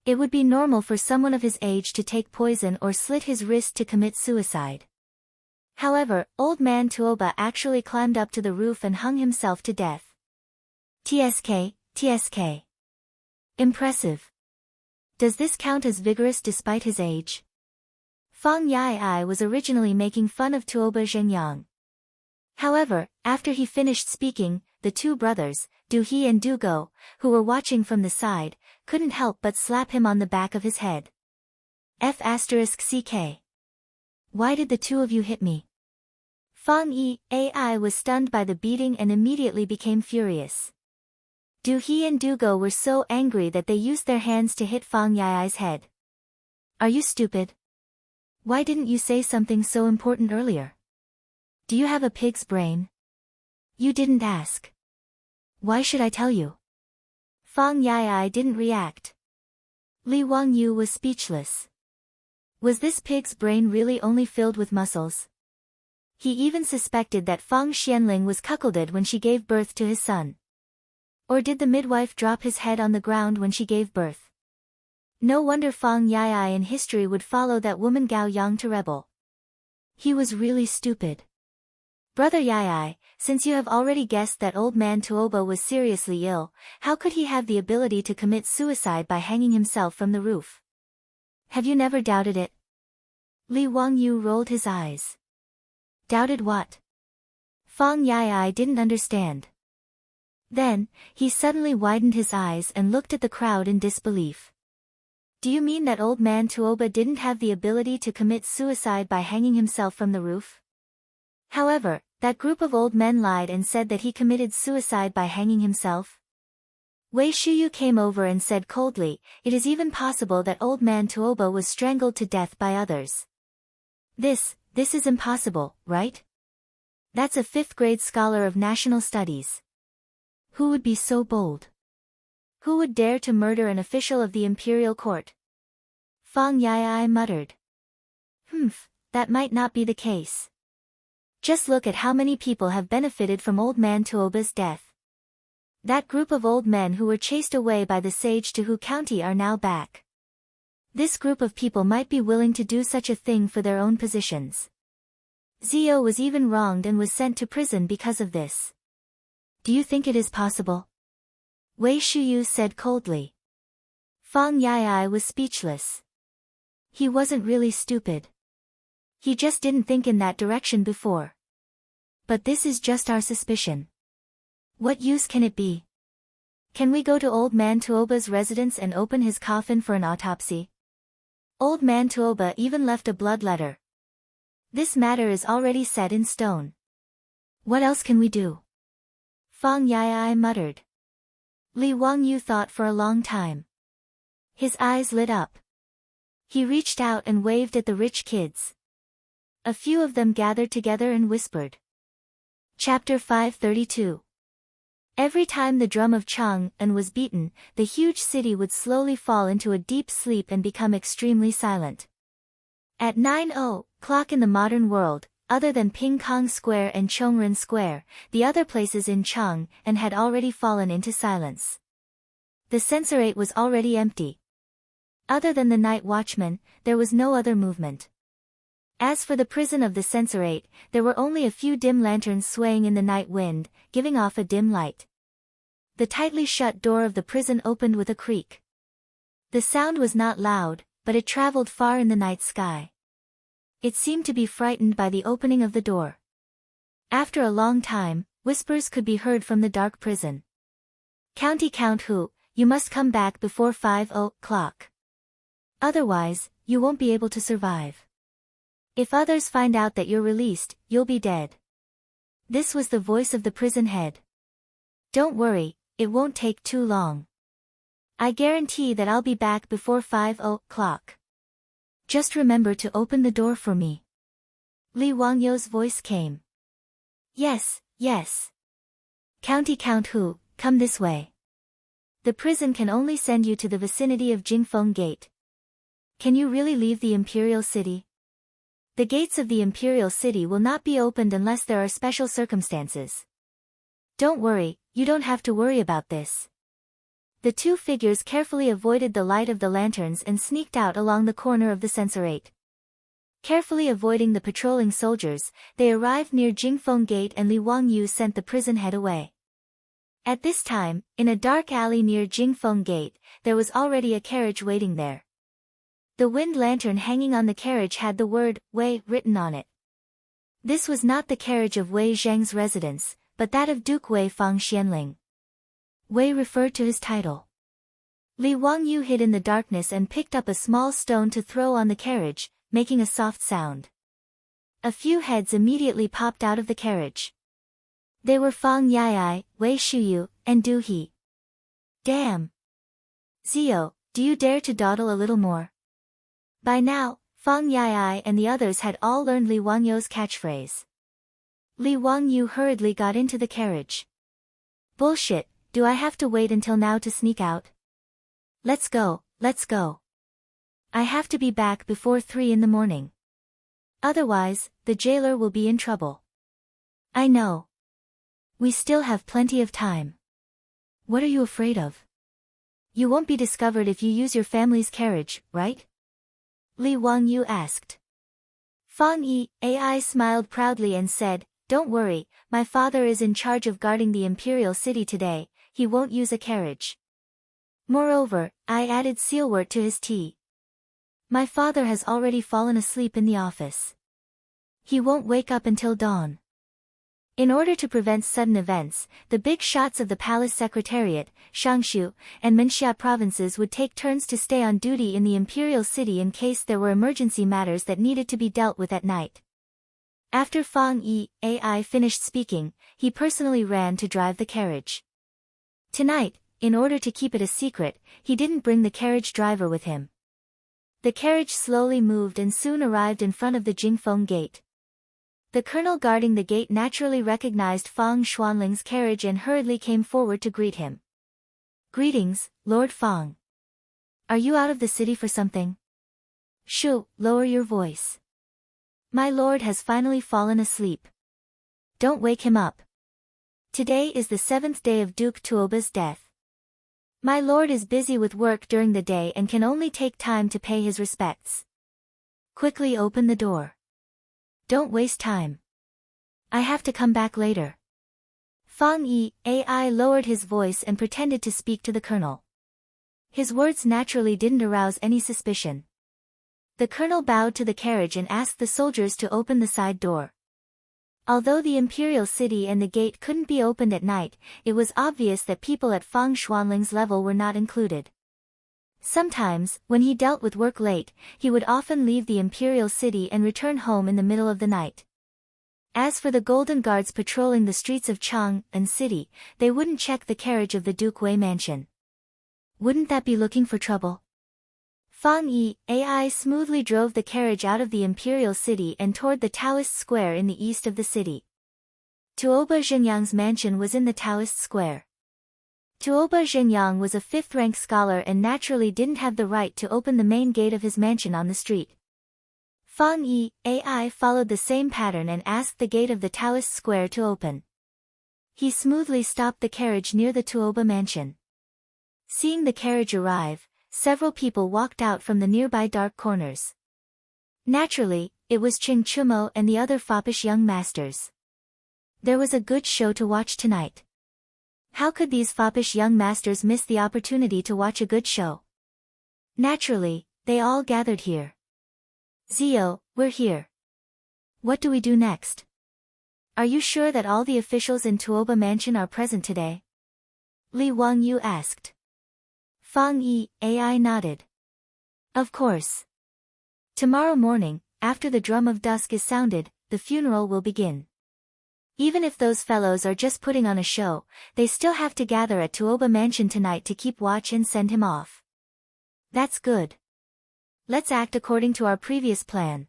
It would be normal for someone of his age to take poison or slit his wrist to commit suicide. However, old man Tuoba actually climbed up to the roof and hung himself to death. TSK. Impressive. Does this count as vigorous despite his age? Fang Yai was originally making fun of Tuoba Zhengyang. However, after he finished speaking, the 2 brothers, Du He and Du Go, who were watching from the side, couldn't help but slap him on the back of his head. F***CK. Why did the 2 of you hit me? Fang Yi was stunned by the beating and immediately became furious. Du He and Du Go were so angry that they used their hands to hit Fang Yai's head. Are you stupid? Why didn't you say something so important earlier? Do you have a pig's brain? You didn't ask. Why should I tell you? Fang Yai didn't react. Li Wangyu was speechless. Was this pig's brain really only filled with muscles? He even suspected that Fang Xianling was cuckolded when she gave birth to his son. Or did the midwife drop his head on the ground when she gave birth? No wonder Fang Yai in history would follow that woman Gao Yang to rebel. He was really stupid. Brother Yai, since you have already guessed that old man Tuoba was seriously ill, how could he have the ability to commit suicide by hanging himself from the roof? Have you never doubted it? Li Wangyu rolled his eyes. Doubted what? Fang Yai didn't understand. Then, he suddenly widened his eyes and looked at the crowd in disbelief. Do you mean that old man Tuoba didn't have the ability to commit suicide by hanging himself from the roof? However, that group of old men lied and said that he committed suicide by hanging himself. Wei Shuyu came over and said coldly, it is even possible that old man Tuoba was strangled to death by others. This is impossible, right? That's a 5th grade scholar of national studies. Who would be so bold? Who would dare to murder an official of the imperial court? Fang Yai muttered. That might not be the case. Just look at how many people have benefited from old man Tuoba's death. That group of old men who were chased away by the sage to Hu County are now back. This group of people might be willing to do such a thing for their own positions. Zio was even wronged and was sent to prison because of this. Do you think it is possible? Wei Shuyu said coldly. Fang Yai was speechless. He wasn't really stupid. He just didn't think in that direction before. But this is just our suspicion. What use can it be? Can we go to Old Man Tuoba's residence and open his coffin for an autopsy? Old Man Tuoba even left a blood letter. This matter is already set in stone. What else can we do? Fang Yai muttered. Li Wangyu thought for a long time. His eyes lit up. He reached out and waved at the rich kids. A few of them gathered together and whispered. Chapter 532. Every time the drum of Chang'an was beaten, the huge city would slowly fall into a deep sleep and become extremely silent. At 9:00 in the modern world, other than Ping Kong Square and Chongren Square, the other places in Chang'an had already fallen into silence. The censorate was already empty. Other than the night watchman, there was no other movement. As for the prison of the censorate, there were only a few dim lanterns swaying in the night wind, giving off a dim light. The tightly shut door of the prison opened with a creak. The sound was not loud, but it traveled far in the night sky. It seemed to be frightened by the opening of the door. After a long time, whispers could be heard from the dark prison. Count Hu, you must come back before 5:00. Otherwise, you won't be able to survive. If others find out that you're released, you'll be dead. This was the voice of the prison head. Don't worry, it won't take too long. I guarantee that I'll be back before 5:00. Just remember to open the door for me. Li Wangyu's voice came. Yes, yes. Count Hu, come this way. The prison can only send you to the vicinity of Jingfeng Gate. Can you really leave the Imperial City? The gates of the Imperial City will not be opened unless there are special circumstances. Don't worry, you don't have to worry about this. The two figures carefully avoided the light of the lanterns and sneaked out along the corner of the censorate. Carefully avoiding the patrolling soldiers, they arrived near Jingfeng Gate and Li Wangyu sent the prison head away. At this time, in a dark alley near Jingfeng Gate, there was already a carriage waiting there. The wind lantern hanging on the carriage had the word, Wei, written on it. This was not the carriage of Wei Zheng's residence, but that of Duke Wei Fang Xianling. Wei referred to his title. Li Wangyu hid in the darkness and picked up a small stone to throw on the carriage, making a soft sound. A few heads immediately popped out of the carriage. They were Fang Yai, Wei Shuyu, and Du He. Damn! Zio, do you dare to dawdle a little more? By now, Fang Yai and the others had all learned Li Wangyu's catchphrase. Li Wangyu hurriedly got into the carriage. Bullshit, do I have to wait until now to sneak out? Let's go, let's go. I have to be back before 3 in the morning. Otherwise, the jailer will be in trouble. I know. We still have plenty of time. What are you afraid of? You won't be discovered if you use your family's carriage, right? Li Wangyu asked. Fang Yai smiled proudly and said, Don't worry, my father is in charge of guarding the Imperial City today, he won't use a carriage. Moreover, I added sealwort to his tea. My father has already fallen asleep in the office. He won't wake up until dawn. In order to prevent sudden events, the big shots of the Palace Secretariat, Shangshu, and Menxia provinces would take turns to stay on duty in the Imperial City in case there were emergency matters that needed to be dealt with at night. After Fang Yai finished speaking, he personally ran to drive the carriage. Tonight, in order to keep it a secret, he didn't bring the carriage driver with him. The carriage slowly moved and soon arrived in front of the Jingfeng Gate. The colonel guarding the gate naturally recognized Fang Xuanling's carriage and hurriedly came forward to greet him. Greetings, Lord Fang. Are you out of the city for something? Shu, lower your voice. My lord has finally fallen asleep. Don't wake him up. Today is the 7th day of Duke Tuoba's death. My lord is busy with work during the day and can only take time to pay his respects. Quickly open the door. Don't waste time. I have to come back later. Fang Yi, AI lowered his voice and pretended to speak to the colonel. His words naturally didn't arouse any suspicion. The colonel bowed to the carriage and asked the soldiers to open the side door. Although the imperial city and the gate couldn't be opened at night, it was obvious that people at Fang Xuanling's level were not included. Sometimes, when he dealt with work late, he would often leave the imperial city and return home in the middle of the night. As for the Golden Guards patrolling the streets of Chang'an City, they wouldn't check the carriage of the Duke Wei mansion. Wouldn't that be looking for trouble? Fang Yi, AI smoothly drove the carriage out of the imperial city and toward the Taoist square in the east of the city. Tuoba Zhenyang's mansion was in the Taoist square. Tuoba Zhenyang was a 5th-rank scholar and naturally didn't have the right to open the main gate of his mansion on the street. Fang Yi, AI followed the same pattern and asked the gate of the Taoist square to open. He smoothly stopped the carriage near the Tuoba mansion. Seeing the carriage arrive, several people walked out from the nearby dark corners. Naturally, it was Ching Chumo and the other foppish young masters. There was a good show to watch tonight. How could these foppish young masters miss the opportunity to watch a good show? Naturally, they all gathered here. Zio, we're here. What do we do next? Are you sure that all the officials in Tuoba Mansion are present today? Li Wangyu asked. Fang Yi, AI nodded. Of course. Tomorrow morning, after the drum of dusk is sounded, the funeral will begin. Even if those fellows are just putting on a show, they still have to gather at Tuoba Mansion tonight to keep watch and send him off. That's good. Let's act according to our previous plan.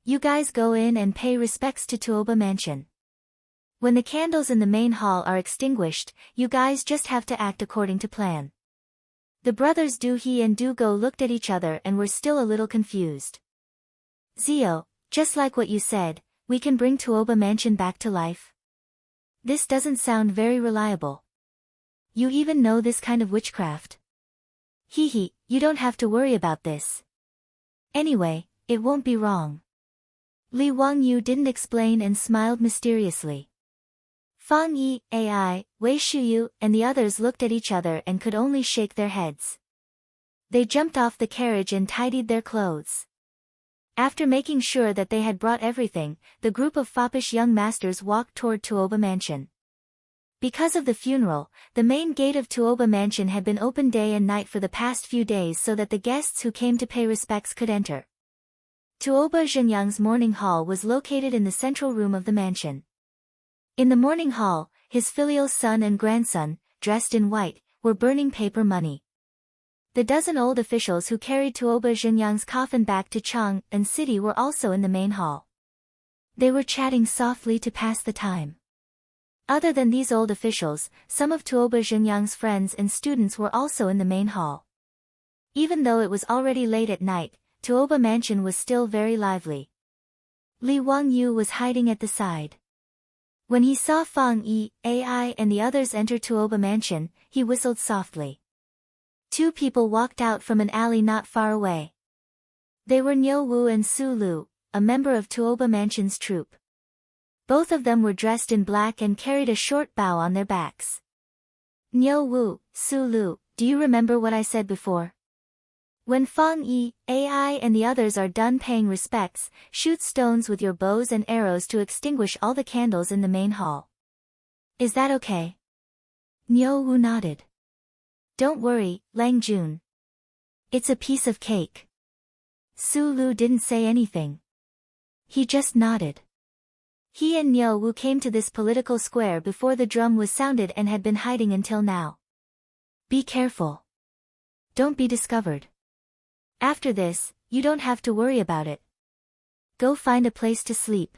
You guys go in and pay respects to Tuoba Mansion. When the candles in the main hall are extinguished, you guys just have to act according to plan. The brothers Du He and Du Go looked at each other and were still a little confused. Zio, just like what you said, we can bring Tuoba Mansion back to life? This doesn't sound very reliable. You even know this kind of witchcraft? Hee, you don't have to worry about this. Anyway, it won't be wrong. Li Wangyu didn't explain and smiled mysteriously. Fang Yi, AI, Wei Shuyu, and the others looked at each other and could only shake their heads. They jumped off the carriage and tidied their clothes. After making sure that they had brought everything, the group of foppish young masters walked toward Tuoba Mansion. Because of the funeral, the main gate of Tuoba Mansion had been open day and night for the past few days so that the guests who came to pay respects could enter. Tuoba Zhenyang's morning hall was located in the central room of the mansion. In the morning hall, his filial son and grandson, dressed in white, were burning paper money. The dozen old officials who carried Tuoba Zhenyang's coffin back to Chang'an City were also in the main hall. They were chatting softly to pass the time. Other than these old officials, some of Tuoba Zhenyang's friends and students were also in the main hall. Even though it was already late at night, Tuoba Mansion was still very lively. Li Wangyu was hiding at the side. When he saw Fang Yi, AI and the others enter Tuoba Mansion, he whistled softly. Two people walked out from an alley not far away. They were Niu Wu and Su Lu, a member of Tuoba Mansion's troupe. Both of them were dressed in black and carried a short bow on their backs. Niu Wu, Su Lu, do you remember what I said before? When Fang Yi, AI and the others are done paying respects, shoot stones with your bows and arrows to extinguish all the candles in the main hall. Is that okay? Niu Wu nodded. Don't worry, Lang Jun. It's a piece of cake. Su Lu didn't say anything. He just nodded. He and Niu Wu came to this political square before the drum was sounded and had been hiding until now. Be careful. Don't be discovered. After this, you don't have to worry about it. Go find a place to sleep.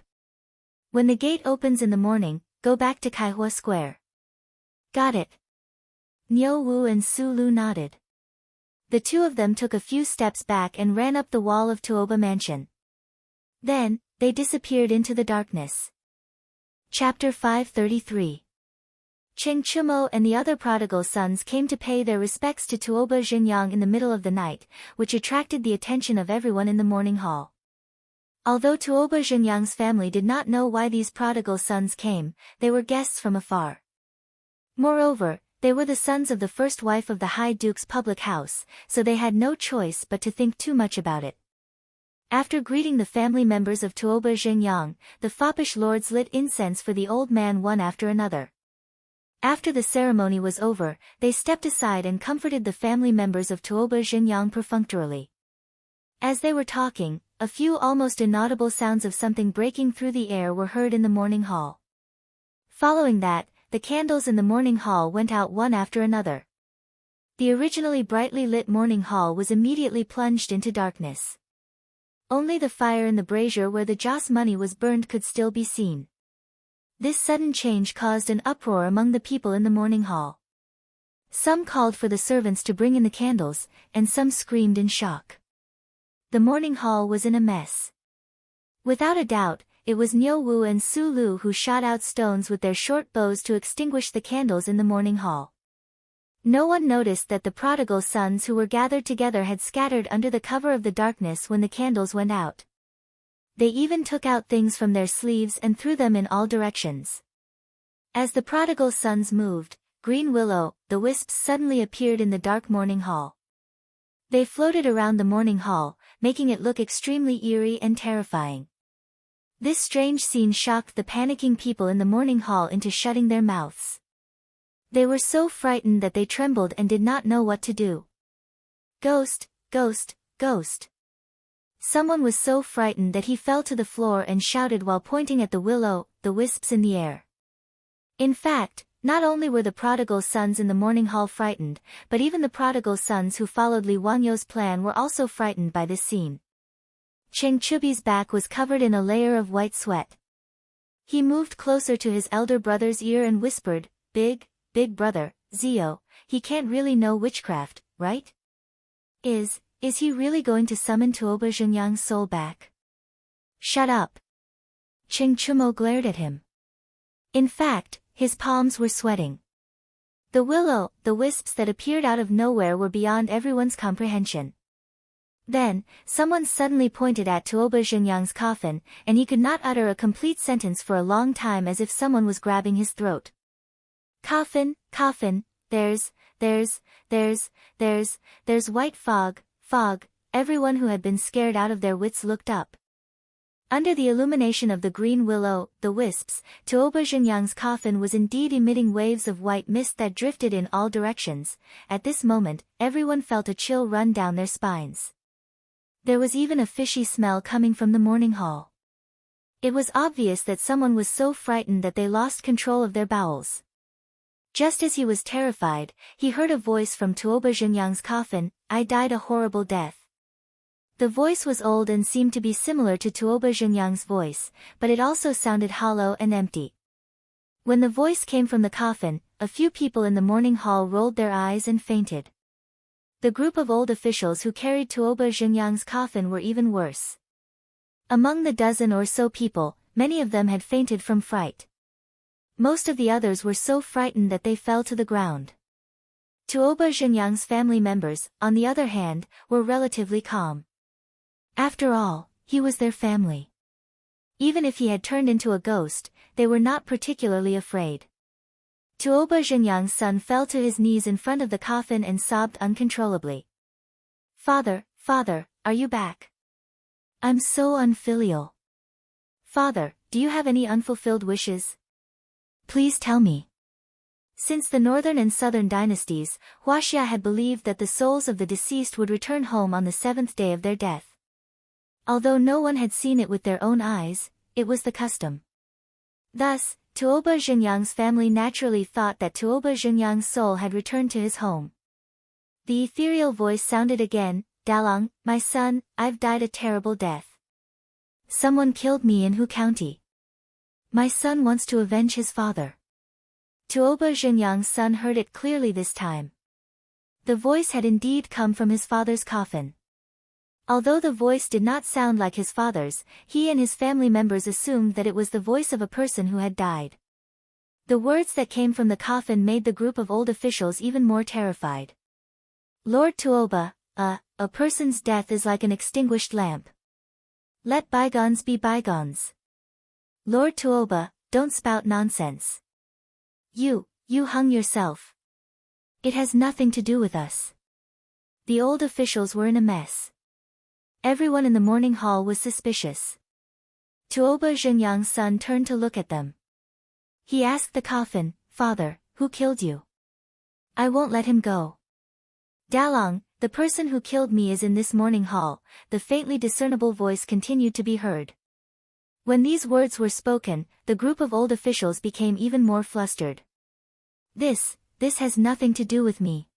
When the gate opens in the morning, go back to Kaihua Square. Got it. Niu Wu and Su Lu nodded. The two of them took a few steps back and ran up the wall of Tuoba Mansion. Then, they disappeared into the darkness. Chapter 533. Cheng Chumo and the other prodigal sons came to pay their respects to Tuoba Xingyang in the middle of the night, which attracted the attention of everyone in the morning hall. Although Tuoba Xingyang's family did not know why these prodigal sons came, they were guests from afar. Moreover, they were the sons of the first wife of the High Duke's public house, so they had no choice but to think too much about it. After greeting the family members of Tuoba Xingyang, the foppish lords lit incense for the old man one after another. After the ceremony was over, they stepped aside and comforted the family members of Tuoba Xingyang perfunctorily. As they were talking, a few almost inaudible sounds of something breaking through the air were heard in the morning hall. Following that, the candles in the morning hall went out one after another. The originally brightly lit morning hall was immediately plunged into darkness. Only the fire in the brazier where the joss money was burned could still be seen. This sudden change caused an uproar among the people in the morning hall. Some called for the servants to bring in the candles, and some screamed in shock. The morning hall was in a mess. Without a doubt, it was Niu Wu and Su Lu who shot out stones with their short bows to extinguish the candles in the morning hall. No one noticed that the prodigal sons who were gathered together had scattered under the cover of the darkness when the candles went out. They even took out things from their sleeves and threw them in all directions. As the prodigal sons moved, Green Willow, the wisps suddenly appeared in the dark morning hall. They floated around the morning hall, making it look extremely eerie and terrifying. This strange scene shocked the panicking people in the morning hall into shutting their mouths. They were so frightened that they trembled and did not know what to do. Ghost, ghost, ghost. Someone was so frightened that he fell to the floor and shouted while pointing at the willow, the wisps in the air. In fact, not only were the prodigal sons in the morning hall frightened, but even the prodigal sons who followed Li Wangyou's plan were also frightened by this scene. Cheng Chubi's back was covered in a layer of white sweat. He moved closer to his elder brother's ear and whispered, Big brother, Zio, he can't really know witchcraft, right? Is he really going to summon Tuoba Xingyang's soul back? Shut up. Cheng Chumo glared at him. In fact, his palms were sweating. The wisps that appeared out of nowhere were beyond everyone's comprehension. Then, someone suddenly pointed at Tuoba Xingyang's coffin, and he could not utter a complete sentence for a long time as if someone was grabbing his throat. Coffin, there's white fog, everyone who had been scared out of their wits looked up. Under the illumination of the green willow, the wisps, Tuoba Xingyang's coffin was indeed emitting waves of white mist that drifted in all directions. At this moment, everyone felt a chill run down their spines. There was even a fishy smell coming from the morning hall. It was obvious that someone was so frightened that they lost control of their bowels. Just as he was terrified, he heard a voice from Tuoba Xingyang's coffin, I died a horrible death. The voice was old and seemed to be similar to Tuoba Xingyang's voice, but it also sounded hollow and empty. When the voice came from the coffin, a few people in the morning hall rolled their eyes and fainted. The group of old officials who carried Tuoba Xingyang's coffin were even worse. Among the dozen or so people, many of them had fainted from fright. Most of the others were so frightened that they fell to the ground. Tuoba Xingyang's family members, on the other hand, were relatively calm. After all, he was their family. Even if he had turned into a ghost, they were not particularly afraid. Tuoba Xingyang's son fell to his knees in front of the coffin and sobbed uncontrollably. Father, are you back? I'm so unfilial. Father, do you have any unfulfilled wishes? Please tell me. Since the northern and southern dynasties, Huaxia had believed that the souls of the deceased would return home on the 7th day of their death. Although no one had seen it with their own eyes, it was the custom. Thus, Tuoba Xingyang's family naturally thought that Tuoba Xingyang's soul had returned to his home. The ethereal voice sounded again, Dalong, my son, I've died a terrible death. Someone killed me in Hu County. My son wants to avenge his father. Tuoba Xingyang's son heard it clearly this time. The voice had indeed come from his father's coffin. Although the voice did not sound like his father's, he and his family members assumed that it was the voice of a person who had died. The words that came from the coffin made the group of old officials even more terrified. Lord Tuoba, a person's death is like an extinguished lamp. Let bygones be bygones. Lord Tuoba, don't spout nonsense. You hung yourself. It has nothing to do with us. The old officials were in a mess. Everyone in the mourning hall was suspicious. Tuoba Zhengyang's son turned to look at them. He asked the coffin, Father, who killed you? I won't let him go. Dalong, the person who killed me is in this mourning hall, the faintly discernible voice continued to be heard. When these words were spoken, the group of old officials became even more flustered. This has nothing to do with me.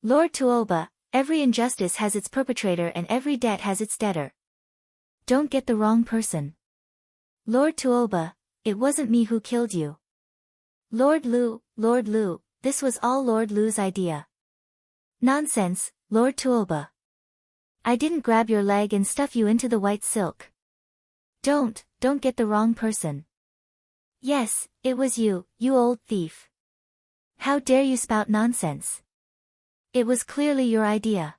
Lord Tuoba, every injustice has its perpetrator and every debt has its debtor. Don't get the wrong person. Lord Tuoba, it wasn't me who killed you. Lord Lu, this was all Lord Lu's idea. Nonsense, Lord Tuoba. I didn't grab your leg and stuff you into the white silk. Don't get the wrong person. Yes, it was you, you old thief. How dare you spout nonsense? It was clearly your idea.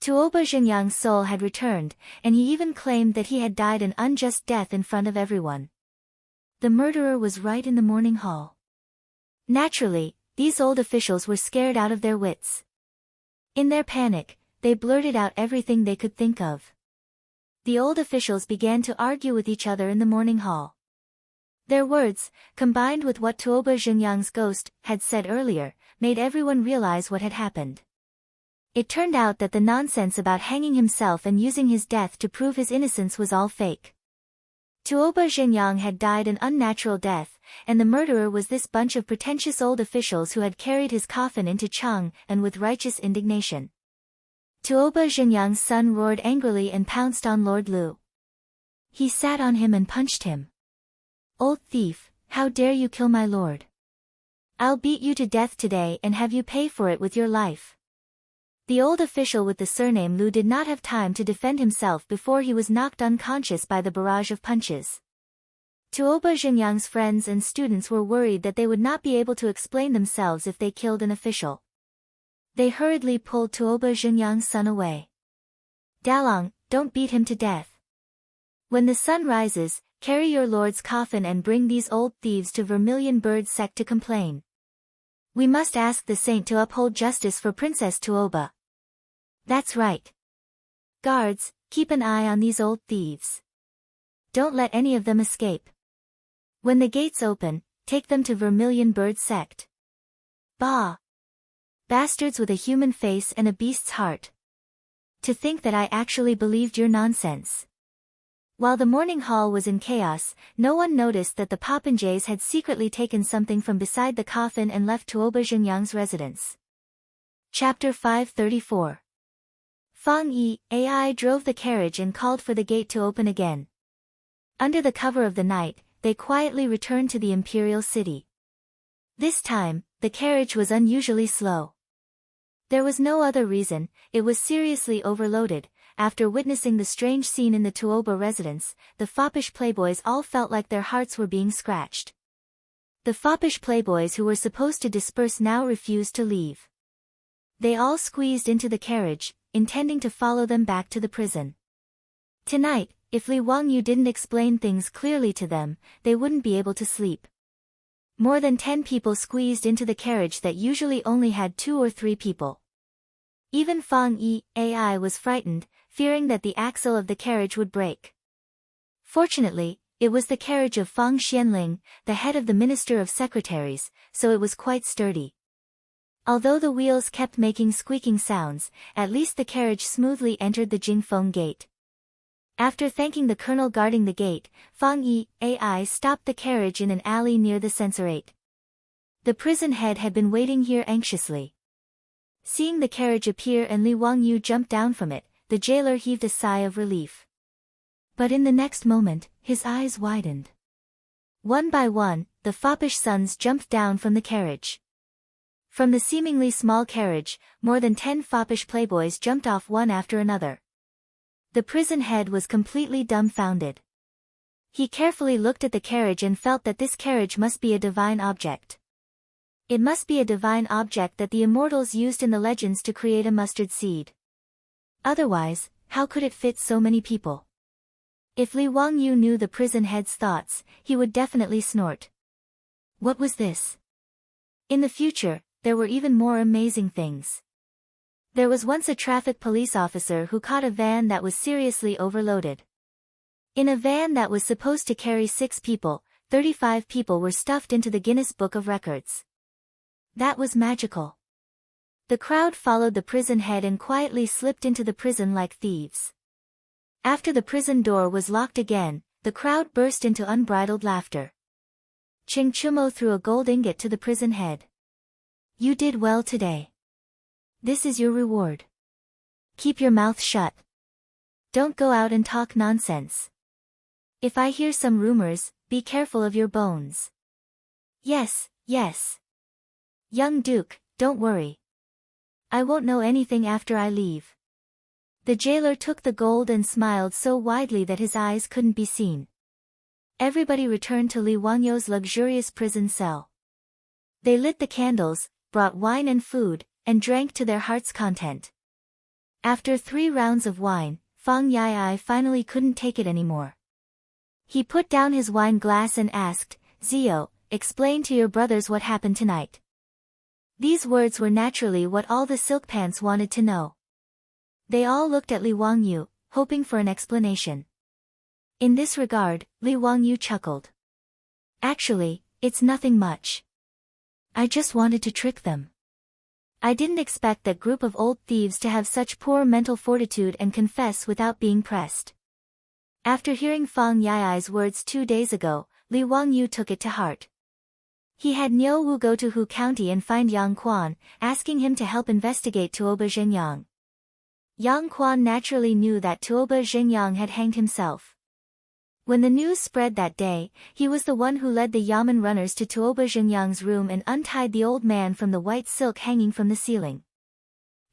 Tuoba Zhengyang's soul had returned, and he even claimed that he had died an unjust death in front of everyone. The murderer was right in the mourning hall. Naturally, these old officials were scared out of their wits. In their panic, they blurted out everything they could think of. The old officials began to argue with each other in the mourning hall. Their words, combined with what Tuoba Zhengyang's ghost had said earlier, made everyone realize what had happened. It turned out that the nonsense about hanging himself and using his death to prove his innocence was all fake. Tuoba Zhengyang had died an unnatural death, and the murderer was this bunch of pretentious old officials who had carried his coffin into Chang, and with righteous indignation. Tuoba Zhengyang's son roared angrily and pounced on Lord Lu. He sat on him and punched him. Old thief, how dare you kill my lord? I'll beat you to death today and have you pay for it with your life. The old official with the surname Lu did not have time to defend himself before he was knocked unconscious by the barrage of punches. Tuoba Zhengyang's friends and students were worried that they would not be able to explain themselves if they killed an official. They hurriedly pulled Tuoba Zhengyang's son away. Dalong, don't beat him to death. When the sun rises, carry your lord's coffin and bring these old thieves to Vermilion Bird Sect to complain. We must ask the saint to uphold justice for Princess Tuoba. That's right. Guards, keep an eye on these old thieves. Don't let any of them escape. When the gates open, take them to Vermilion Bird Sect. Bah! Bastards with a human face and a beast's heart. To think that I actually believed your nonsense. While the mourning hall was in chaos, no one noticed that the popinjays had secretly taken something from beside the coffin and left Tuoba Zhengyang's residence. Chapter 534. Fang Yi, AI drove the carriage and called for the gate to open again. Under the cover of the night, they quietly returned to the imperial city. This time, the carriage was unusually slow. There was no other reason, it was seriously overloaded. After witnessing the strange scene in the Tuoba residence, the foppish playboys all felt like their hearts were being scratched. The foppish playboys who were supposed to disperse now refused to leave. They all squeezed into the carriage, intending to follow them back to the prison. Tonight, if Li Wangyu didn't explain things clearly to them, they wouldn't be able to sleep. More than 10 people squeezed into the carriage that usually only had 2 or 3 people. Even Fang Yi, AI was frightened, fearing that the axle of the carriage would break. Fortunately, it was the carriage of Fang Xianling, the head of the Minister of Secretaries, so it was quite sturdy. Although the wheels kept making squeaking sounds, at least the carriage smoothly entered the Jingfeng gate. After thanking the colonel guarding the gate, Fang Yi, AI stopped the carriage in an alley near the censorate. The prison head had been waiting here anxiously. Seeing the carriage appear and Li Wangyu jumped down from it, the jailer heaved a sigh of relief. But in the next moment, his eyes widened. One by one, the foppish sons jumped down from the carriage. From the seemingly small carriage, more than 10 foppish playboys jumped off one after another. The prison head was completely dumbfounded. He carefully looked at the carriage and felt that this carriage must be a divine object. It must be a divine object that the immortals used in the legends to create a mustard seed. Otherwise, how could it fit so many people? If Li Wangyu knew the prison head's thoughts, he would definitely snort. What was this? In the future, there were even more amazing things. There was once a traffic police officer who caught a van that was seriously overloaded. In a van that was supposed to carry 6 people, 35 people were stuffed into the Guinness Book of Records. That was magical. The crowd followed the prison head and quietly slipped into the prison like thieves. After the prison door was locked again, the crowd burst into unbridled laughter. Ching Chumo threw a gold ingot to the prison head. You did well today. This is your reward. Keep your mouth shut. Don't go out and talk nonsense. If I hear some rumors, be careful of your bones. Yes, yes. Young Duke, don't worry. I won't know anything after I leave. The jailer took the gold and smiled so widely that his eyes couldn't be seen. Everybody returned to Li Wangyu's luxurious prison cell. They lit the candles, brought wine and food, and drank to their heart's content. After 3 rounds of wine, Fang Yai finally couldn't take it anymore. He put down his wine glass and asked, Zio, explain to your brothers what happened tonight. These words were naturally what all the silk pants wanted to know. They all looked at Li Wangyu, hoping for an explanation. In this regard, Li Wangyu chuckled. Actually, it's nothing much. I just wanted to trick them. I didn't expect that group of old thieves to have such poor mental fortitude and confess without being pressed. After hearing Fang Yai's words 2 days ago, Li Wangyu took it to heart. He had Niu Wu go to Hu County and find Yang Quan, asking him to help investigate Tuoba Zhenyang. Yang Quan naturally knew that Tuoba Zhenyang had hanged himself. When the news spread that day, he was the one who led the Yamen runners to Tuoba Zhenyang's room and untied the old man from the white silk hanging from the ceiling.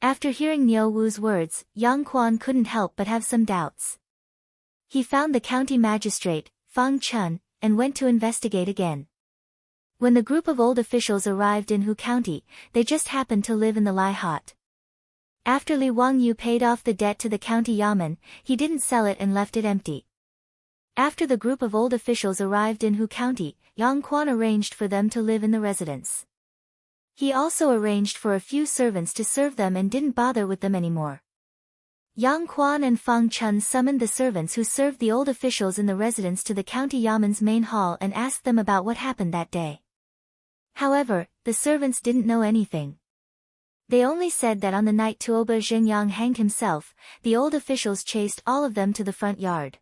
After hearing Niu Wu's words, Yang Quan couldn't help but have some doubts. He found the county magistrate, Fang Chun, and went to investigate again. When the group of old officials arrived in Hu County, they just happened to live in the Lai Hot. After Li Wangyu paid off the debt to the county yamen, he didn't sell it and left it empty. After the group of old officials arrived in Hu County, Yang Quan arranged for them to live in the residence. He also arranged for a few servants to serve them and didn't bother with them anymore. Yang Quan and Fang Chun summoned the servants who served the old officials in the residence to the county yamen's main hall and asked them about what happened that day. However, the servants didn't know anything. They only said that on the night Tuoba Zhenyang hanged himself, the old officials chased all of them to the front yard.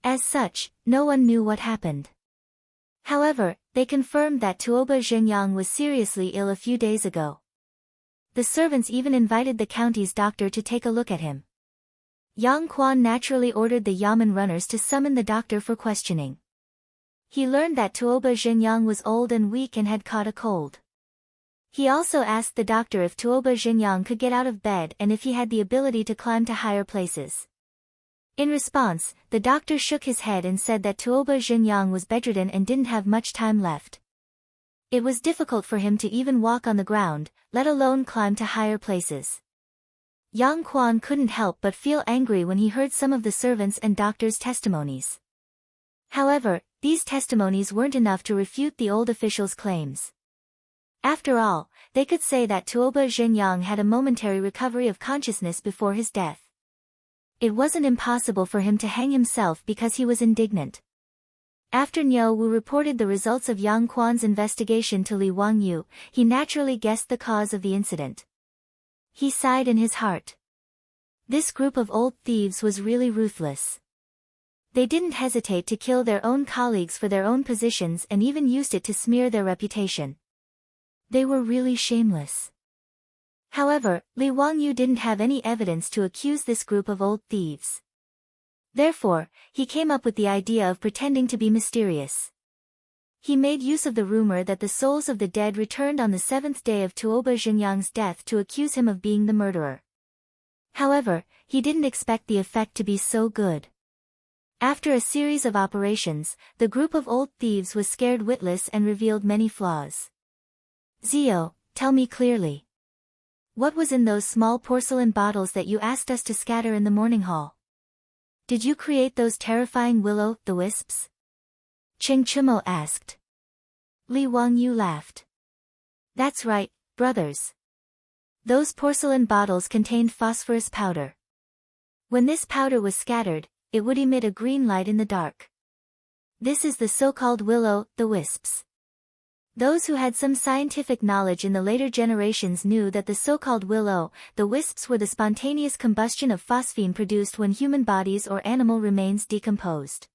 As such, no one knew what happened. However, they confirmed that Tuoba Zhenyang was seriously ill a few days ago. The servants even invited the county's doctor to take a look at him. Yang Quan naturally ordered the yamen runners to summon the doctor for questioning. He learned that Tuoba Zhenyang was old and weak and had caught a cold. He also asked the doctor if Tuoba Zhenyang could get out of bed and if he had the ability to climb to higher places. In response, the doctor shook his head and said that Tuoba Zhenyang was bedridden and didn't have much time left. It was difficult for him to even walk on the ground, let alone climb to higher places. Yang Quan couldn't help but feel angry when he heard some of the servants' and doctors' testimonies. However, these testimonies weren't enough to refute the old officials' claims. After all, they could say that Tuoba Zhenyang had a momentary recovery of consciousness before his death. It wasn't impossible for him to hang himself because he was indignant. After Niu Wu reported the results of Yang Quan's investigation to Li Wangyu, he naturally guessed the cause of the incident. He sighed in his heart. This group of old thieves was really ruthless. They didn't hesitate to kill their own colleagues for their own positions and even used it to smear their reputation. They were really shameless. However, Li Wangyu didn't have any evidence to accuse this group of old thieves. Therefore, he came up with the idea of pretending to be mysterious. He made use of the rumor that the souls of the dead returned on the 7th day of Tuoba Zhenyang's death to accuse him of being the murderer. However, he didn't expect the effect to be so good. After a series of operations, the group of old thieves was scared witless and revealed many flaws. Zio, tell me clearly. What was in those small porcelain bottles that you asked us to scatter in the morning hall? Did you create those terrifying will-o'-the-wisps? Ching Chumo asked. Li Wangyu laughed. That's right, brothers. Those porcelain bottles contained phosphorus powder. When this powder was scattered, it would emit a green light in the dark. This is the so-called will-o'-the-wisps. Those who had some scientific knowledge in the later generations knew that the so-called will-o'-the-wisps were the spontaneous combustion of phosphine produced when human bodies or animal remains decomposed.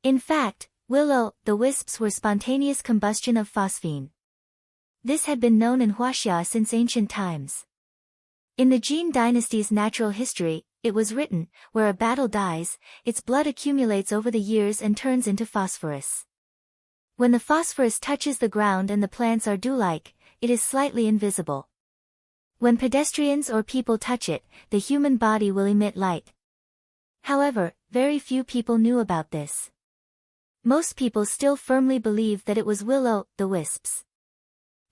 In fact, will-o'-the-wisps were spontaneous combustion of phosphine. This had been known in Huaxia since ancient times. In the Jin dynasty's natural history, it was written, where a battle dies, its blood accumulates over the years and turns into phosphorus. When the phosphorus touches the ground and the plants are dew-like, it is slightly invisible. When pedestrians or people touch it, the human body will emit light. However, very few people knew about this. Most people still firmly believed that it was will-o'-the-wisps.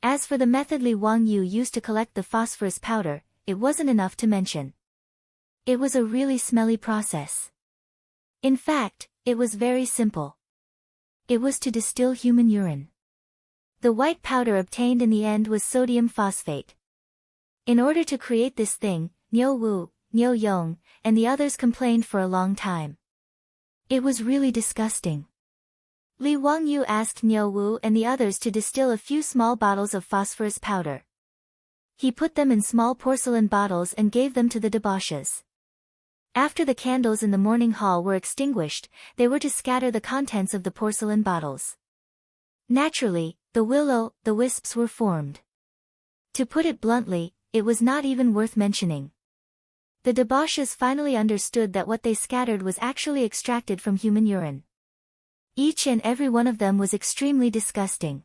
As for the method Li Wangyu used to collect the phosphorus powder, it wasn't enough to mention. It was a really smelly process. In fact, it was very simple. It was to distill human urine. The white powder obtained in the end was sodium phosphate. In order to create this thing, Niu Wu, Niu Yong, and the others complained for a long time. It was really disgusting. Li Wangyu asked Niu Wu and the others to distill a few small bottles of phosphorus powder. He put them in small porcelain bottles and gave them to the debauches. After the candles in the morning hall were extinguished, they were to scatter the contents of the porcelain bottles. Naturally, the will-o'-the-wisps were formed. To put it bluntly, it was not even worth mentioning. The debauches finally understood that what they scattered was actually extracted from human urine. Each and every one of them was extremely disgusting.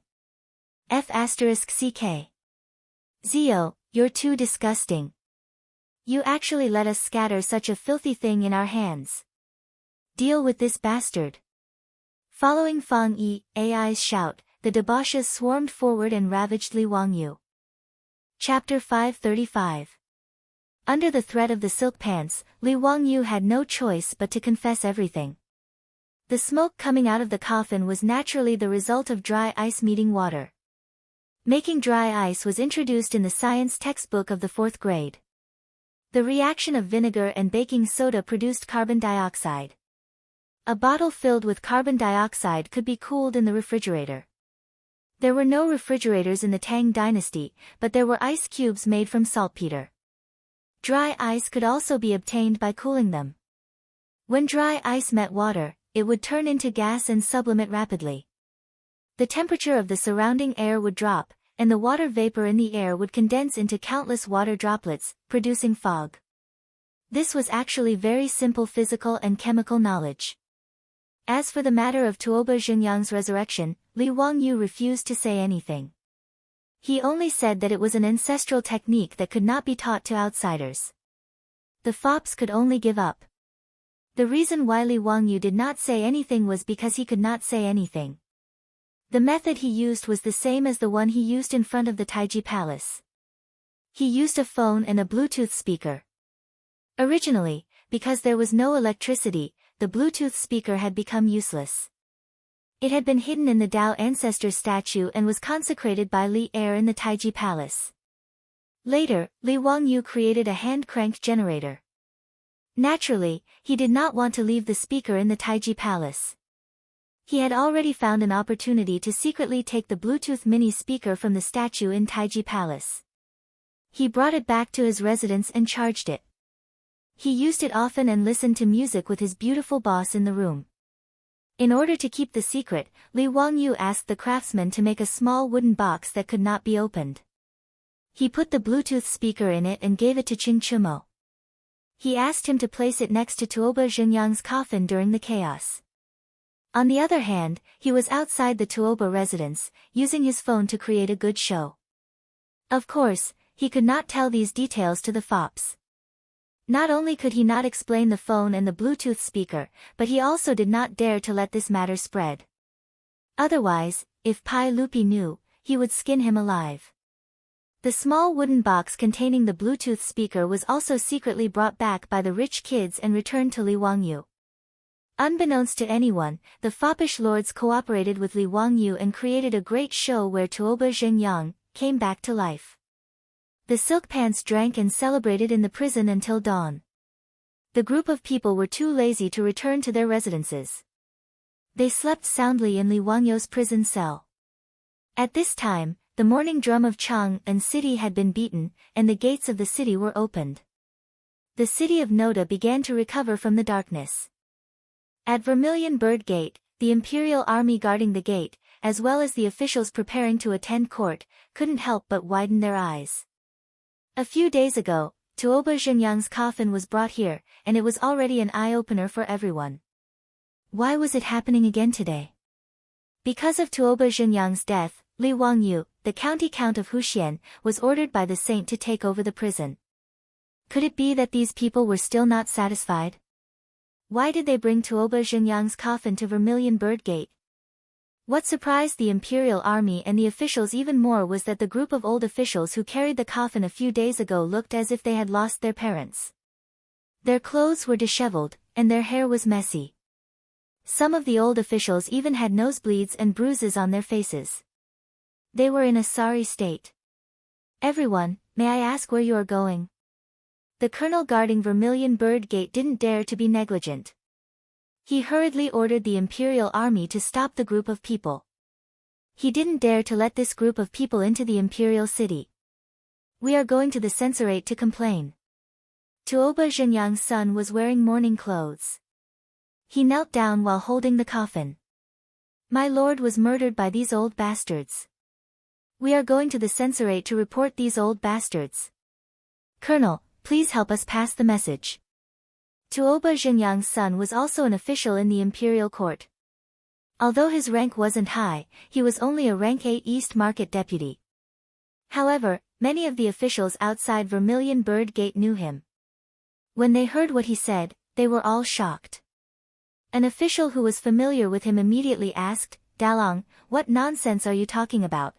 F***ck. Zio, you're too disgusting. You actually let us scatter such a filthy thing in our hands. Deal with this bastard. Following Fang Yi's shout, the debauches swarmed forward and ravaged Li Wangyu. Chapter 535. Under the threat of the silk pants, Li Wangyu had no choice but to confess everything. The smoke coming out of the coffin was naturally the result of dry ice meeting water. Making dry ice was introduced in the science textbook of the 4th grade. The reaction of vinegar and baking soda produced carbon dioxide. A bottle filled with carbon dioxide could be cooled in the refrigerator. There were no refrigerators in the Tang dynasty, but there were ice cubes made from saltpeter. Dry ice could also be obtained by cooling them. When dry ice met water, it would turn into gas and sublimate rapidly. The temperature of the surrounding air would drop, and the water vapor in the air would condense into countless water droplets, producing fog. This was actually very simple physical and chemical knowledge. As for the matter of Tuoba Xingyang's resurrection, Li Wangyu refused to say anything. He only said that it was an ancestral technique that could not be taught to outsiders. The fops could only give up. The reason why Li Wangyu did not say anything was because he could not say anything. The method he used was the same as the one he used in front of the Taiji Palace. He used a phone and a Bluetooth speaker. Originally, because there was no electricity, the Bluetooth speaker had become useless. It had been hidden in the Tao Ancestors statue and was consecrated by Li Er in the Taiji Palace. Later, Li Wangyu created a hand-cranked generator. Naturally, he did not want to leave the speaker in the Taiji Palace. He had already found an opportunity to secretly take the Bluetooth mini speaker from the statue in Taiji Palace. He brought it back to his residence and charged it. He used it often and listened to music with his beautiful boss in the room. In order to keep the secret, Li Wangyu asked the craftsman to make a small wooden box that could not be opened. He put the Bluetooth speaker in it and gave it to Qing Chumo. He asked him to place it next to Tuoba Xingyang's coffin during the chaos. On the other hand, he was outside the Tuoba residence, using his phone to create a good show. Of course, he could not tell these details to the fops. Not only could he not explain the phone and the Bluetooth speaker, but he also did not dare to let this matter spread. Otherwise, if Pai Lupi knew, he would skin him alive. The small wooden box containing the Bluetooth speaker was also secretly brought back by the rich kids and returned to Li Wangyu. Unbeknownst to anyone, the foppish lords cooperated with Li Wangyu and created a great show where Tuoba Xingyang came back to life. The silk pants drank and celebrated in the prison until dawn. The group of people were too lazy to return to their residences. They slept soundly in Li Wangyu's prison cell. At this time, the morning drum of Chang'an city had been beaten, and the gates of the city were opened. The city of Noda began to recover from the darkness. At Vermilion Bird Gate, the imperial army guarding the gate, as well as the officials preparing to attend court, couldn't help but widen their eyes. A few days ago, Tuoba Xingyang's coffin was brought here, and it was already an eye-opener for everyone. Why was it happening again today? Because of Tuoba Xingyang's death, Li Wangyu, the county count of Huxian, was ordered by the saint to take over the prison. Could it be that these people were still not satisfied? Why did they bring Tuoba Xingyang's coffin to Vermilion Bird Gate? What surprised the imperial army and the officials even more was that the group of old officials who carried the coffin a few days ago looked as if they had lost their parents. Their clothes were disheveled, and their hair was messy. Some of the old officials even had nosebleeds and bruises on their faces. They were in a sorry state. "Everyone, may I ask where you are going?" The colonel guarding Vermilion Bird Gate didn't dare to be negligent. He hurriedly ordered the imperial army to stop the group of people. He didn't dare to let this group of people into the imperial city. "We are going to the censorate to complain." Tuoba Xingyang's son was wearing mourning clothes. He knelt down while holding the coffin. "My lord was murdered by these old bastards. We are going to the censorate to report these old bastards. Colonel, please help us pass the message." Tuoba Xingyang's son was also an official in the imperial court. Although his rank wasn't high, he was only a rank 8 East Market deputy. However, many of the officials outside Vermilion Bird Gate knew him. When they heard what he said, they were all shocked. An official who was familiar with him immediately asked, "Dalong, what nonsense are you talking about?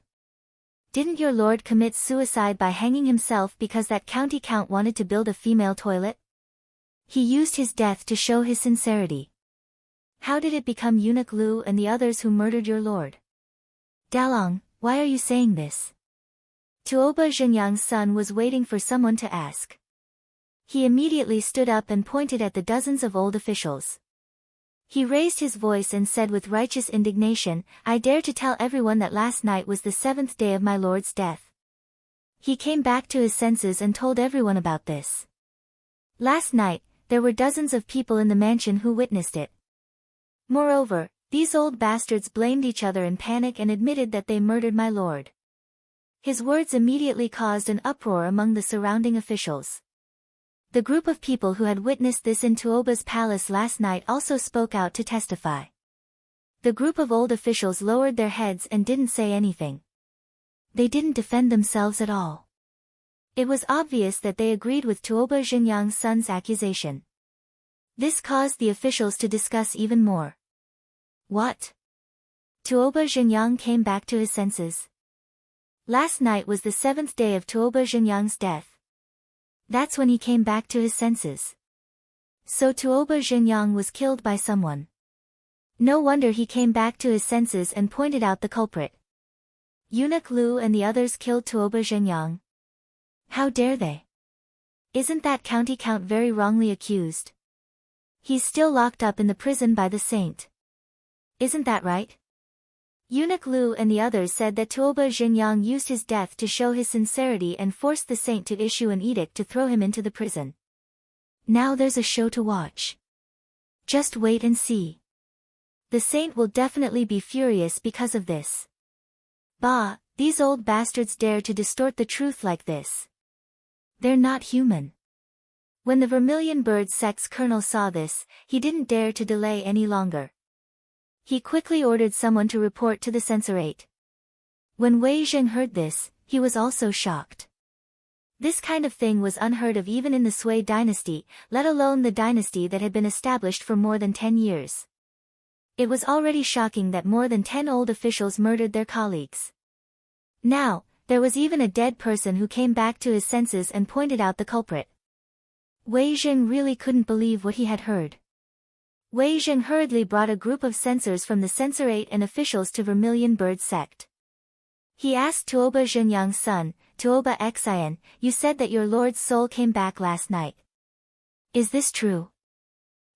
Didn't your lord commit suicide by hanging himself because that county count wanted to build a female toilet? He used his death to show his sincerity. How did it become Eunuch Lu and the others who murdered your lord? Dalong, why are you saying this?" Tuoba Xingyang's son was waiting for someone to ask. He immediately stood up and pointed at the dozens of old officials. He raised his voice and said with righteous indignation, "I dare to tell everyone that last night was the 7th day of my lord's death." He came back to his senses and told everyone about this. Last night, there were dozens of people in the mansion who witnessed it. Moreover, these old bastards blamed each other in panic and admitted that they murdered my lord. His words immediately caused an uproar among the surrounding officials. The group of people who had witnessed this in Tuoba's palace last night also spoke out to testify. The group of old officials lowered their heads and didn't say anything. They didn't defend themselves at all. It was obvious that they agreed with Tuoba Xingyang's son's accusation. This caused the officials to discuss even more. What? Tuoba Xingyang came back to his senses. Last night was the 7th day of Tuoba Xingyang's death. That's when he came back to his senses. So Tuoba Xingyang was killed by someone. No wonder he came back to his senses and pointed out the culprit. Eunuch Lu and the others killed Tuoba Xingyang. How dare they? Isn't that county count very wrongly accused? He's still locked up in the prison by the saint. Isn't that right? Eunuch Lu and the others said that Tuoba Xingyang used his death to show his sincerity and forced the saint to issue an edict to throw him into the prison. Now there's a show to watch. Just wait and see. The saint will definitely be furious because of this. Bah, these old bastards dare to distort the truth like this. They're not human. When the Vermilion Bird sect's colonel saw this, he didn't dare to delay any longer. He quickly ordered someone to report to the censorate. When Wei Zheng heard this, he was also shocked. This kind of thing was unheard of even in the Sui dynasty, let alone the dynasty that had been established for more than 10 years. It was already shocking that more than 10 old officials murdered their colleagues. Now, there was even a dead person who came back to his senses and pointed out the culprit. Wei Zheng really couldn't believe what he had heard. Wei Zheng hurriedly brought a group of censors from the censorate and officials to Vermilion Bird sect. He asked Tuoba Zhenyang's son, Tuoba Xian, "You said that your lord's soul came back last night. Is this true?"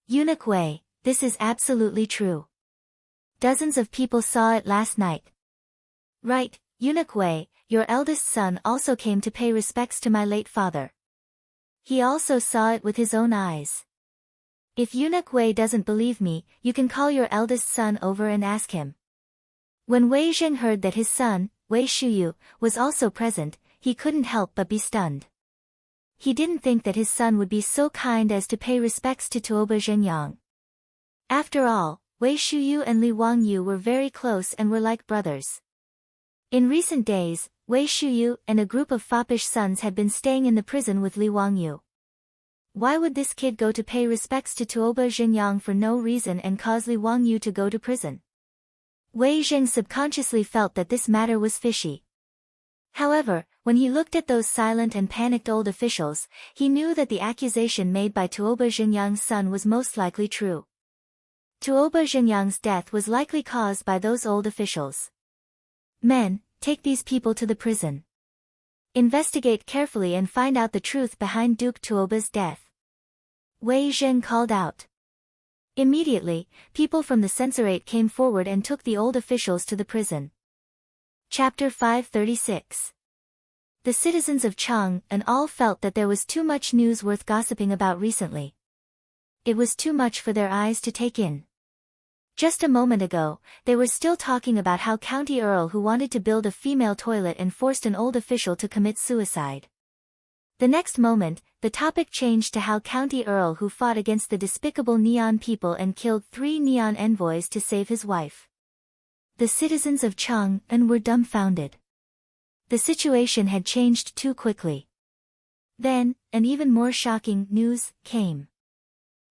Eunuch Wei, "This is absolutely true. Dozens of people saw it last night." "Right, Eunuch Wei, your eldest son also came to pay respects to my late father. He also saw it with his own eyes. If Eunuch Wei doesn't believe me, you can call your eldest son over and ask him." When Wei Zheng heard that his son, Wei Shuyu, was also present, he couldn't help but be stunned. He didn't think that his son would be so kind as to pay respects to Tuoba Zhenyang. After all, Wei Shuyu and Li Wangyu were very close and were like brothers. In recent days, Wei Shuyu and a group of foppish sons had been staying in the prison with Li Wangyu. Why would this kid go to pay respects to Tuoba Zhenyang for no reason and cause Li Wangyu to go to prison? Wei Zheng subconsciously felt that this matter was fishy. However, when he looked at those silent and panicked old officials, he knew that the accusation made by Tuoba Zhenyang's son was most likely true. Tuoba Zhenyang's death was likely caused by those old officials. "Men, take these people to the prison. Investigate carefully and find out the truth behind Duke Tuoba's death," Wei Zheng called out. Immediately, people from the censorate came forward and took the old officials to the prison. Chapter 536. The citizens of Chang and all felt that there was too much news worth gossiping about recently. It was too much for their eyes to take in. Just a moment ago, they were still talking about how County Earl who wanted to build a female toilet and forced an old official to commit suicide. The next moment, the topic changed to how County Earl who fought against the despicable Neon people and killed 3 Neon envoys to save his wife. The citizens of Chang'an were dumbfounded. The situation had changed too quickly. Then, an even more shocking news came.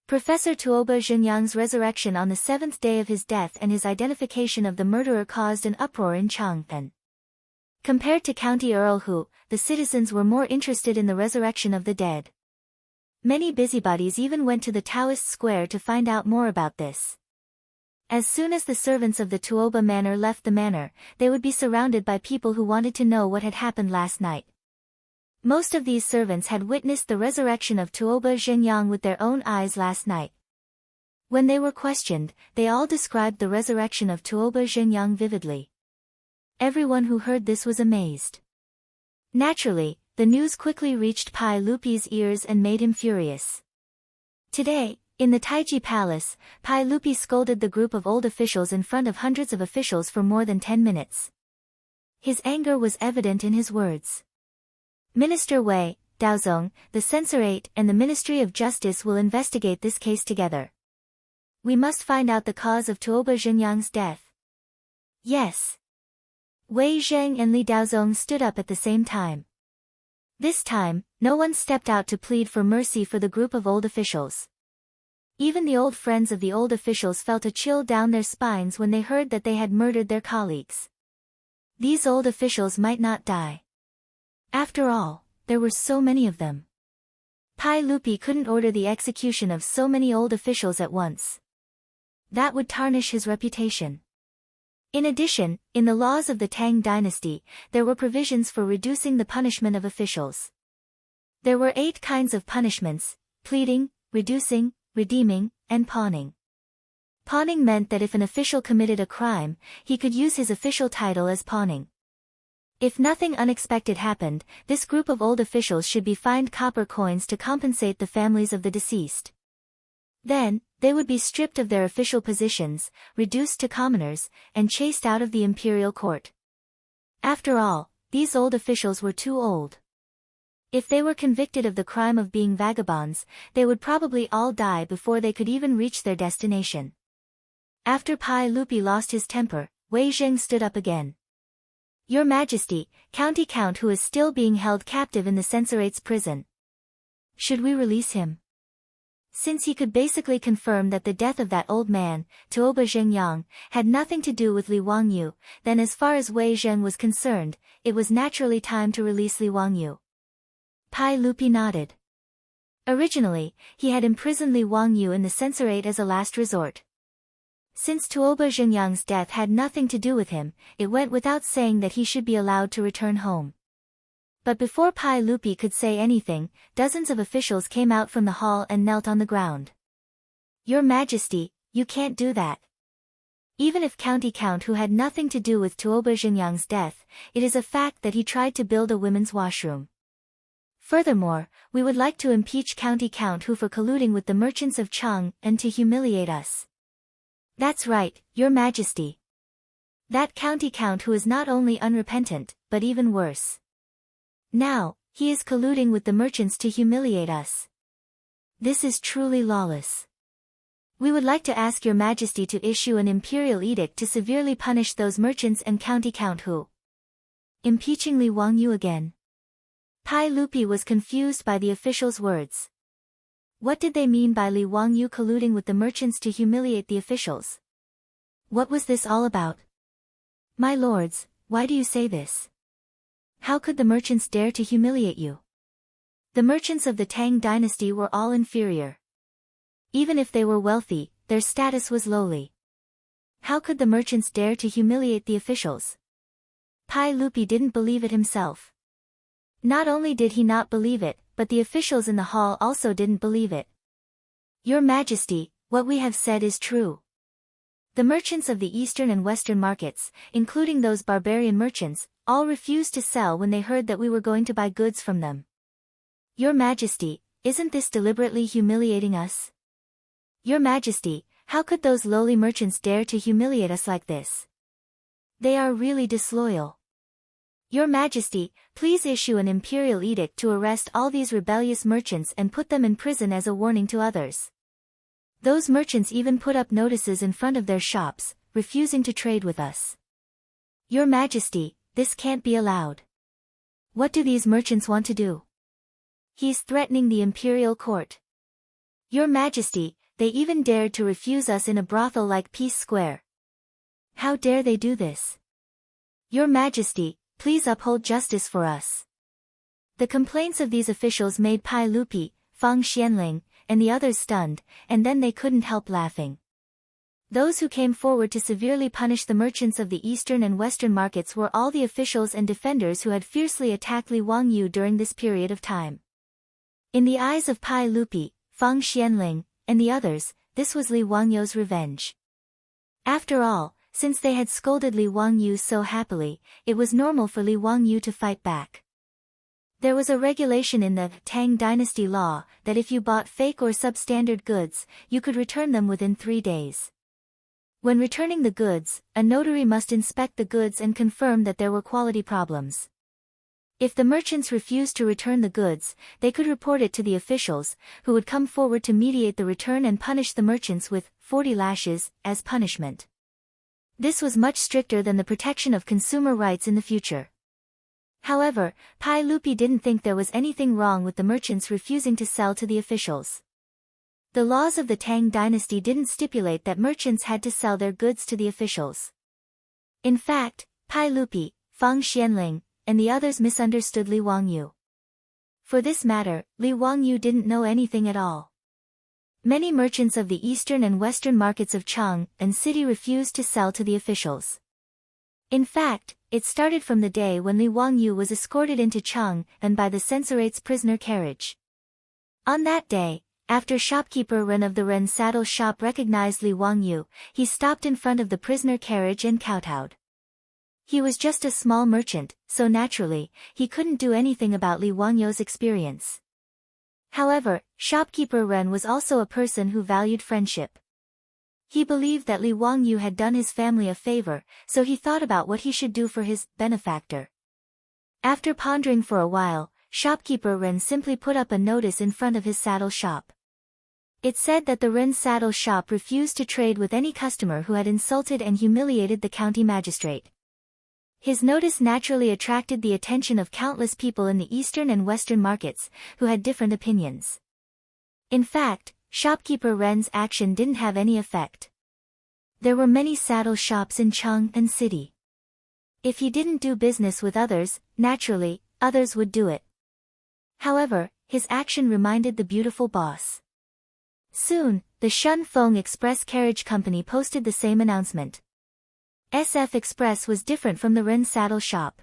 Professor Tuoba Zhenyang's resurrection on the 7th day of his death and his identification of the murderer caused an uproar in Chang'an. Compared to County Earl Hu, the citizens were more interested in the resurrection of the dead. Many busybodies even went to the Taoist square to find out more about this. As soon as the servants of the Tuoba manor left the manor, they would be surrounded by people who wanted to know what had happened last night. Most of these servants had witnessed the resurrection of Tuoba Zhenyang with their own eyes last night. When they were questioned, they all described the resurrection of Tuoba Zhenyang vividly. Everyone who heard this was amazed. Naturally, the news quickly reached Pai Lupi's ears and made him furious. Today, in the Taiji Palace, Pai Lupi scolded the group of old officials in front of hundreds of officials for more than 10 minutes. His anger was evident in his words. Minister Wei, Daozong, the Censorate and the Ministry of Justice will investigate this case together. We must find out the cause of Tuoba Zhenyang's death. Yes. Wei Zheng and Li Daozong stood up at the same time. This time, no one stepped out to plead for mercy for the group of old officials. Even the old friends of the old officials felt a chill down their spines when they heard that they had murdered their colleagues. These old officials might not die. After all, there were so many of them. Pai Lupi couldn't order the execution of so many old officials at once. That would tarnish his reputation. In addition, in the laws of the Tang dynasty, there were provisions for reducing the punishment of officials. There were 8 kinds of punishments: pleading, reducing, redeeming, and pawning. Pawning meant that if an official committed a crime, he could use his official title as pawning. If nothing unexpected happened, this group of old officials should be fined copper coins to compensate the families of the deceased. Then, they would be stripped of their official positions, reduced to commoners, and chased out of the imperial court. After all, these old officials were too old. If they were convicted of the crime of being vagabonds, they would probably all die before they could even reach their destination. After Pai Lupi lost his temper, Wei Zheng stood up again. Your Majesty, County Count who is still being held captive in the censorate's prison. Should we release him? Since he could basically confirm that the death of that old man, Tuoba Zhengyang, had nothing to do with Li Wangyu, then as far as Wei Zhen was concerned, it was naturally time to release Li Wangyu. Pai Lupi nodded. Originally, he had imprisoned Li Wangyu in the censorate as a last resort. Since Tuoba Zhengyang's death had nothing to do with him, it went without saying that he should be allowed to return home. But before Pai Lupi could say anything, dozens of officials came out from the hall and knelt on the ground. Your Majesty, you can't do that. Even if County Count who had nothing to do with Tuoba Zhengyang's death, it is a fact that he tried to build a women's washroom. Furthermore, we would like to impeach County Count who for colluding with the merchants of Cheng and to humiliate us. That's right, Your Majesty. That County Count who is not only unrepentant, but even worse. Now, he is colluding with the merchants to humiliate us. This is truly lawless. We would like to ask Your Majesty to issue an imperial edict to severely punish those merchants and County Count who. Impeaching Li Wangyu again. Pai Lupi was confused by the officials' words. What did they mean by Li Wangyu colluding with the merchants to humiliate the officials? What was this all about? My lords, why do you say this? How could the merchants dare to humiliate you? The merchants of the Tang dynasty were all inferior. Even if they were wealthy, their status was lowly. How could the merchants dare to humiliate the officials? Pai Lupi didn't believe it himself. Not only did he not believe it, but the officials in the hall also didn't believe it. Your Majesty, what we have said is true. The merchants of the eastern and western markets, including those barbarian merchants, all refused to sell when they heard that we were going to buy goods from them. Your Majesty, isn't this deliberately humiliating us? Your Majesty, how could those lowly merchants dare to humiliate us like this? They are really disloyal. Your Majesty, please issue an imperial edict to arrest all these rebellious merchants and put them in prison as a warning to others. Those merchants even put up notices in front of their shops, refusing to trade with us. Your Majesty, this can't be allowed. What do these merchants want to do? He's threatening the imperial court. Your Majesty, they even dared to refuse us in a brothel like Peace Square. How dare they do this? Your Majesty, please uphold justice for us. The complaints of these officials made Pai Lupi, Fang Xianling, and the others stunned, and then they couldn't help laughing. Those who came forward to severely punish the merchants of the eastern and western markets were all the officials and defenders who had fiercely attacked Li Wangyu during this period of time. In the eyes of Pai Lupi, Fang Xianling, and the others, this was Li Wangyu's revenge. After all, since they had scolded Li Wangyu so happily, it was normal for Li Wangyu to fight back. There was a regulation in the Tang dynasty law that if you bought fake or substandard goods, you could return them within 3 days. When returning the goods, a notary must inspect the goods and confirm that there were quality problems. If the merchants refused to return the goods, they could report it to the officials, who would come forward to mediate the return and punish the merchants with 40 lashes as punishment. This was much stricter than the protection of consumer rights in the future. However, Pai Lupi didn't think there was anything wrong with the merchants refusing to sell to the officials. The laws of the Tang dynasty didn't stipulate that merchants had to sell their goods to the officials. In fact, Pai Lupi, Fang Xianling, and the others misunderstood Li Wangyu. For this matter, Li Wangyu didn't know anything at all. Many merchants of the eastern and western markets of Cheng and city refused to sell to the officials. In fact, it started from the day when Li Wangyu was escorted into Cheng and by the censorate's prisoner carriage. On that day, after shopkeeper Ren of the Ren saddle shop recognized Li Wangyu, he stopped in front of the prisoner carriage and kowtowed. He was just a small merchant, so naturally, he couldn't do anything about Li Wangyu's experience. However, shopkeeper Ren was also a person who valued friendship. He believed that Li Wangyu had done his family a favor, so he thought about what he should do for his benefactor. After pondering for a while, shopkeeper Ren simply put up a notice in front of his saddle shop. It said that the Ren saddle shop refused to trade with any customer who had insulted and humiliated the county magistrate. His notice naturally attracted the attention of countless people in the eastern and western markets, who had different opinions. In fact, shopkeeper Ren's action didn't have any effect. There were many saddle shops in Chang'an City. If he didn't do business with others, naturally, others would do it. However, his action reminded the beautiful boss. Soon, the Shunfeng Express Carriage Company posted the same announcement. SF Express was different from the Ren saddle shop.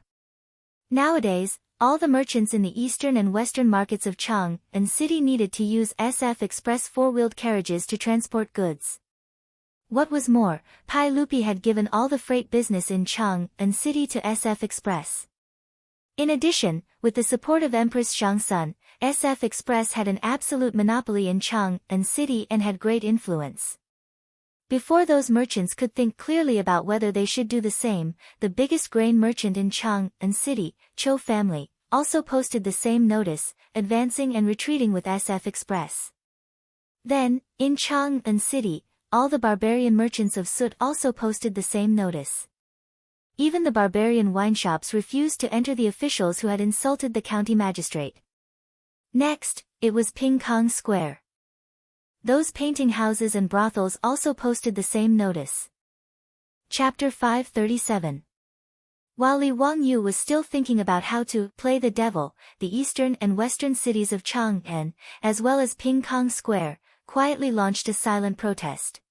Nowadays, all the merchants in the eastern and western markets of Chang'an City needed to use SF Express four-wheeled carriages to transport goods. What was more, Pai Lupi had given all the freight business in Chang'an City to SF Express. In addition, with the support of Empress Shangsun, SF Express had an absolute monopoly in Chang'an City and had great influence. Before those merchants could think clearly about whether they should do the same, the biggest grain merchant in Chang'an City, Cho family, also posted the same notice, advancing and retreating with SF Express. Then, in Chang'an City, all the barbarian merchants of Sut also posted the same notice. Even the barbarian wineshops refused to enter the officials who had insulted the county magistrate. Next, it was Ping Kong Square. Those painting houses and brothels also posted the same notice. Chapter 537. While Li Wangyu was still thinking about how to play the devil, the eastern and western cities of Chang'an, as well as Ping Kong Square, quietly launched a silent protest.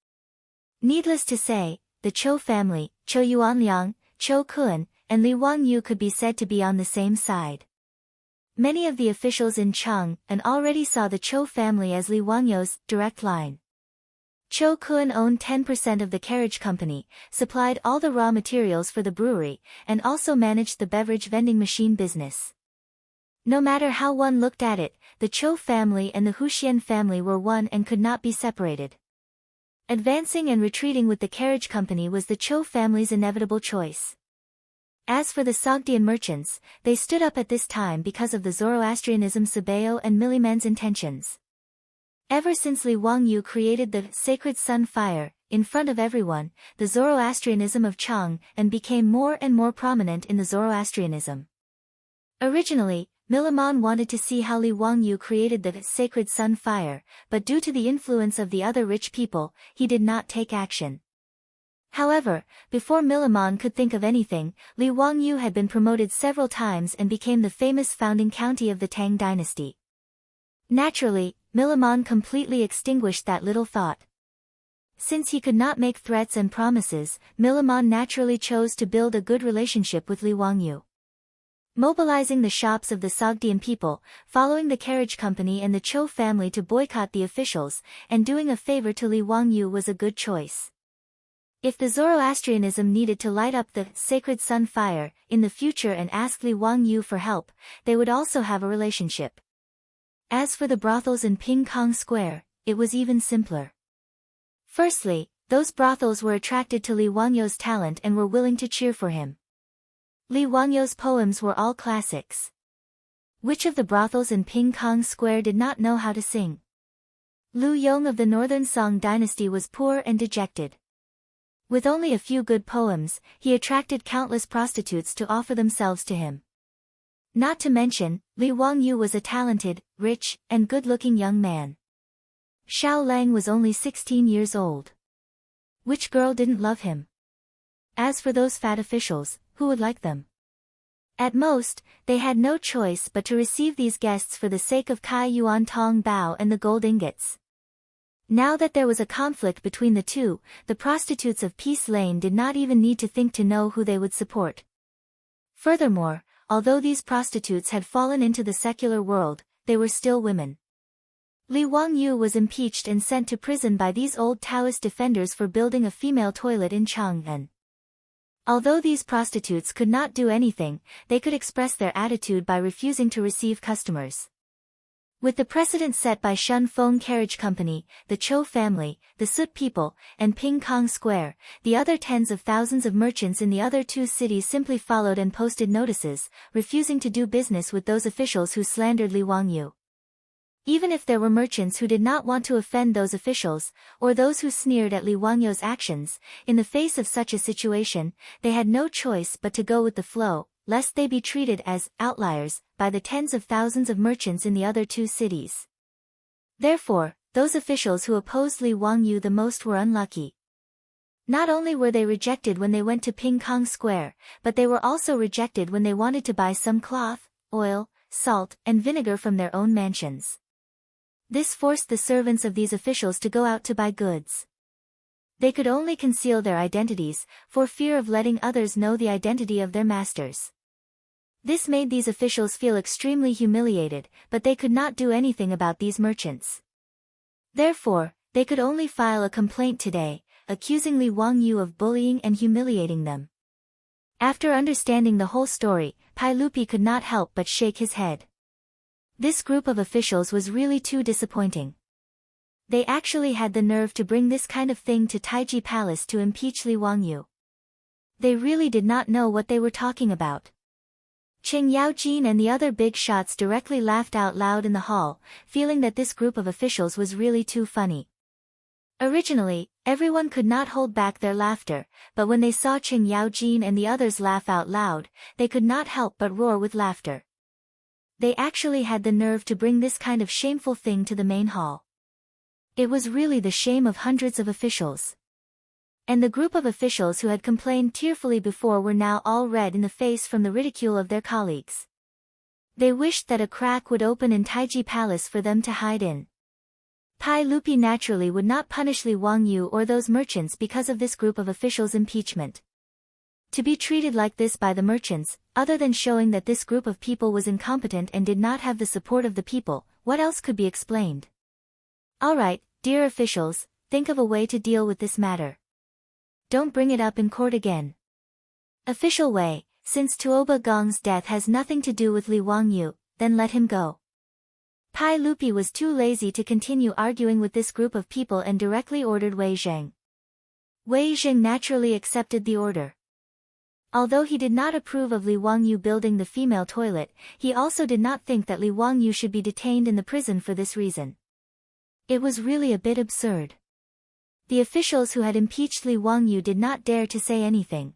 Needless to say, the Cho family, Cho Yuanliang, Cho Kun, and Li Wangyu could be said to be on the same side. Many of the officials in Chang'an already saw the Cho family as Li Wangyu's direct line. Cho Kun owned 10% of the carriage company, supplied all the raw materials for the brewery, and also managed the beverage vending machine business. No matter how one looked at it, the Cho family and the Huxian family were one and could not be separated. Advancing and retreating with the carriage company was the Cho family's inevitable choice. As for the Sogdian merchants, they stood up at this time because of the Zoroastrianism Sabeo and Milliman's intentions. Ever since Li Wangyu created the sacred sun fire, in front of everyone, the Zoroastrianism of Chang'an became more and more prominent in the Zoroastrianism. Originally, Milliman wanted to see how Li Wangyu created the sacred sun fire, but due to the influence of the other rich people, he did not take action. However, before Milliman could think of anything, Li Wangyu had been promoted several times and became the famous founding county of the Tang dynasty. Naturally, Milliman completely extinguished that little thought. Since he could not make threats and promises, Milliman naturally chose to build a good relationship with Li Wangyu. Mobilizing the shops of the Sogdian people, following the carriage company and the Cho family to boycott the officials, and doing a favor to Li Wangyu was a good choice. If the Zoroastrianism needed to light up the sacred sun fire in the future and ask Li Wangyu for help, they would also have a relationship. As for the brothels in Ping Kong Square, it was even simpler. Firstly, those brothels were attracted to Li Wangyu's talent and were willing to cheer for him. Li Wangyu's poems were all classics. Which of the brothels in Ping Kong Square did not know how to sing? Lu Yong of the Northern Song dynasty was poor and dejected. With only a few good poems, he attracted countless prostitutes to offer themselves to him. Not to mention, Li Wangyu was a talented, rich, and good-looking young man. Xiao Lang was only 16 years old. Which girl didn't love him? As for those fat officials, who would like them? At most, they had no choice but to receive these guests for the sake of Kai Yuan Tong Bao and the gold ingots. Now that there was a conflict between the two, the prostitutes of Peace Lane did not even need to think to know who they would support. Furthermore, although these prostitutes had fallen into the secular world, they were still women. Li Wangyu was impeached and sent to prison by these old Taoist defenders for building a female toilet in Chang'an. Although these prostitutes could not do anything, they could express their attitude by refusing to receive customers. With the precedent set by Shun Feng Carriage Company, the Cho family, the Sut people, and Ping Kong Square, the other tens of thousands of merchants in the other two cities simply followed and posted notices, refusing to do business with those officials who slandered Li Wangyu. Even if there were merchants who did not want to offend those officials, or those who sneered at Li Wangyu's actions, in the face of such a situation, they had no choice but to go with the flow, lest they be treated as outliers by the tens of thousands of merchants in the other two cities. Therefore, those officials who opposed Li Wangyu the most were unlucky. Not only were they rejected when they went to Ping Kong Square, but they were also rejected when they wanted to buy some cloth, oil, salt, and vinegar from their own mansions. This forced the servants of these officials to go out to buy goods. They could only conceal their identities, for fear of letting others know the identity of their masters. This made these officials feel extremely humiliated, but they could not do anything about these merchants. Therefore, they could only file a complaint today, accusing Li Wangyu of bullying and humiliating them. After understanding the whole story, Pai Lupi could not help but shake his head. This group of officials was really too disappointing. They actually had the nerve to bring this kind of thing to Taiji Palace to impeach Li Wangyu. They really did not know what they were talking about. Qing Yaojin and the other big shots directly laughed out loud in the hall, feeling that this group of officials was really too funny. Originally, everyone could not hold back their laughter, but when they saw Qing Yaojin and the others laugh out loud, they could not help but roar with laughter. They actually had the nerve to bring this kind of shameful thing to the main hall. It was really the shame of hundreds of officials. And the group of officials who had complained tearfully before were now all red in the face from the ridicule of their colleagues. They wished that a crack would open in Taiji Palace for them to hide in. Pai Lupi naturally would not punish Li Wangyu or those merchants because of this group of officials' impeachment. To be treated like this by the merchants, other than showing that this group of people was incompetent and did not have the support of the people, what else could be explained? Alright, dear officials, think of a way to deal with this matter. Don't bring it up in court again. Official way, since Tuoba Gong's death has nothing to do with Li Wangyu, then let him go. Pai Lupi was too lazy to continue arguing with this group of people and directly ordered Wei Zheng. Wei Zheng naturally accepted the order. Although he did not approve of Li Wangyu building the female toilet, he also did not think that Li Wangyu should be detained in the prison for this reason. It was really a bit absurd. The officials who had impeached Li Wangyu did not dare to say anything.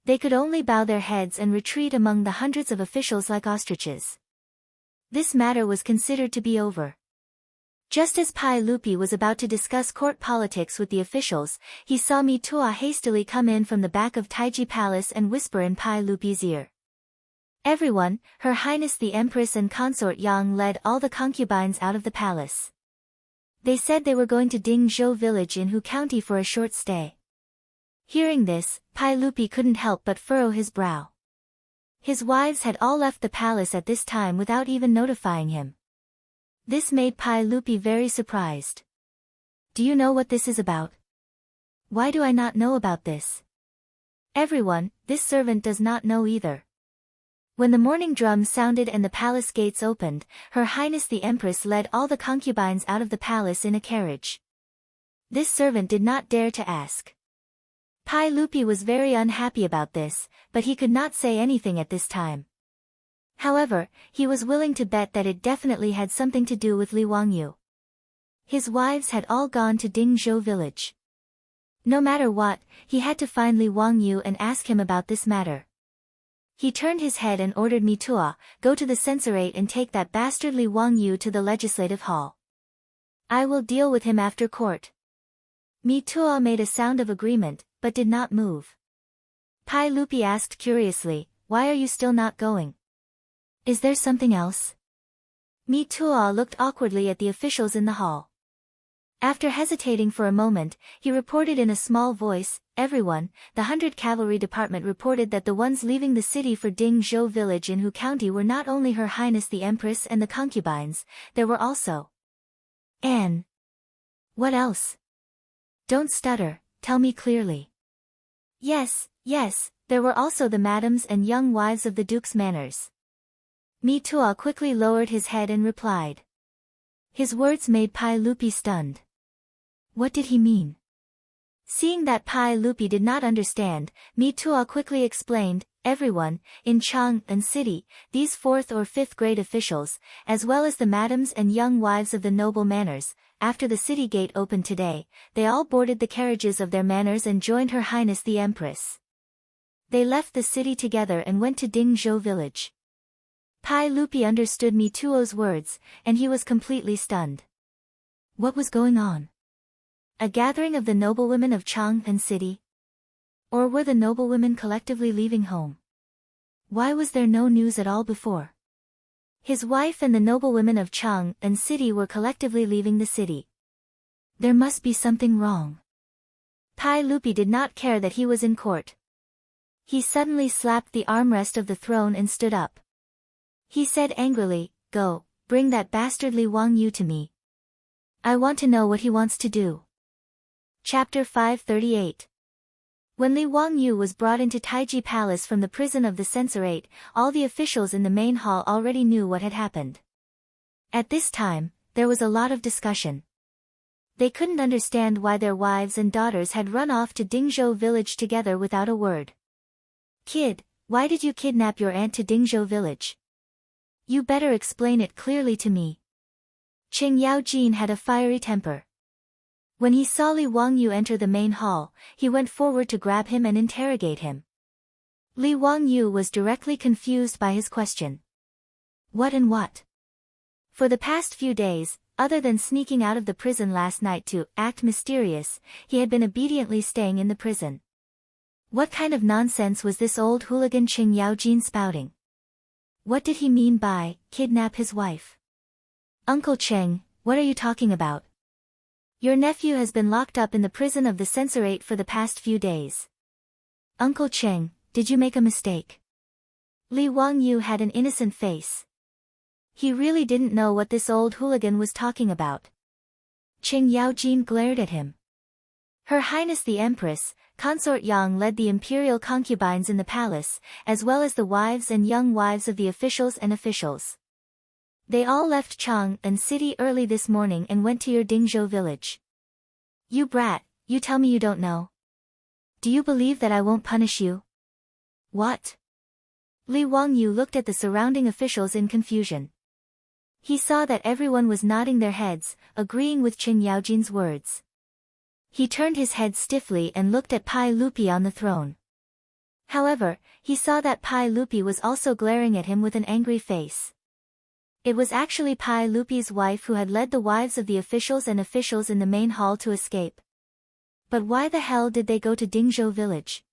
They could only bow their heads and retreat among the hundreds of officials like ostriches. This matter was considered to be over. Just as Pai Lupi was about to discuss court politics with the officials, he saw Mi Tua hastily come in from the back of Taiji Palace and whisper in Pai Lupi's ear. Everyone, Her Highness the Empress and Consort Yang led all the concubines out of the palace. They said they were going to Dingzhou village in Hu County for a short stay. Hearing this, Pai Lupi couldn't help but furrow his brow. His wives had all left the palace at this time without even notifying him. This made Pai Lupi very surprised. Do you know what this is about? Why do I not know about this? Everyone, this servant does not know either. When the morning drum sounded and the palace gates opened, Her Highness the Empress led all the concubines out of the palace in a carriage. This servant did not dare to ask. Pai Lupi was very unhappy about this, but he could not say anything at this time. However, he was willing to bet that it definitely had something to do with Li Wangyu. His wives had all gone to Dingzhou village. No matter what, he had to find Li Wangyu and ask him about this matter. He turned his head and ordered Mi Tua, go to the censorate and take that bastard Li Wangyu to the legislative hall. I will deal with him after court. Mi Tua made a sound of agreement, but did not move. Pai Lupi asked curiously, why are you still not going? Is there something else? Mi Tua looked awkwardly at the officials in the hall. After hesitating for a moment, he reported in a small voice, everyone, the 100 Cavalry Department reported that the ones leaving the city for Dingzhou village in Hu County were not only Her Highness the Empress and the concubines, there were also Anne. What else? Don't stutter, tell me clearly. Yes, there were also the madams and young wives of the Duke's manors. Mi Tua quickly lowered his head and replied. His words made Pai Lupi stunned. What did he mean? Seeing that Pai Lupi did not understand, Mi Tua quickly explained, Everyone, in Chang'an City, these 4th or 5th grade officials, as well as the madams and young wives of the noble manors, after the city gate opened today, they all boarded the carriages of their manors and joined Her Highness the Empress. They left the city together and went to Dingzhou village. Pai Lupi understood Mi Tuo's words, and he was completely stunned. What was going on? A gathering of the noblewomen of Chang'an City? Or were the noblewomen collectively leaving home? Why was there no news at all before? His wife and the noblewomen of Chang'an City were collectively leaving the city. There must be something wrong. Pai Lupi did not care that he was in court. He suddenly slapped the armrest of the throne and stood up. He said angrily, "Go, bring that bastard Li Wangyu to me. I want to know what he wants to do." Chapter 538. When Li Wangyu was brought into Taiji Palace from the prison of the censorate, all the officials in the main hall already knew what had happened. At this time, there was a lot of discussion. They couldn't understand why their wives and daughters had run off to Dingzhou village together without a word. "Kid, why did you kidnap your aunt to Dingzhou village? You better explain it clearly to me." Qing Yaojin had a fiery temper. When he saw Li Wangyu enter the main hall, he went forward to grab him and interrogate him. Li Wangyu was directly confused by his question. What and what? For the past few days, other than sneaking out of the prison last night to act mysterious, he had been obediently staying in the prison. What kind of nonsense was this old hooligan Qing Yaojin spouting? What did he mean by kidnap his wife? "Uncle Qing, what are you talking about? Your nephew has been locked up in the prison of the censorate for the past few days. Uncle Qing, did you make a mistake?" Li Wangyu had an innocent face. He really didn't know what this old hooligan was talking about. Qing Yaojin glared at him. Her Highness the Empress, Consort Yang led the imperial concubines in the palace, as well as the wives and young wives of the officials and officials. They all left Chang'an City early this morning and went to your Dingzhou village. You brat, you tell me you don't know? Do you believe that I won't punish you? What? Li Wangyu looked at the surrounding officials in confusion. He saw that everyone was nodding their heads, agreeing with Qing Yaojin's words. He turned his head stiffly and looked at Pai Lupi on the throne. However, he saw that Pai Lupi was also glaring at him with an angry face. It was actually Pai Lupi's wife who had led the wives of the officials and officials in the main hall to escape. But why the hell did they go to Dingzhou village?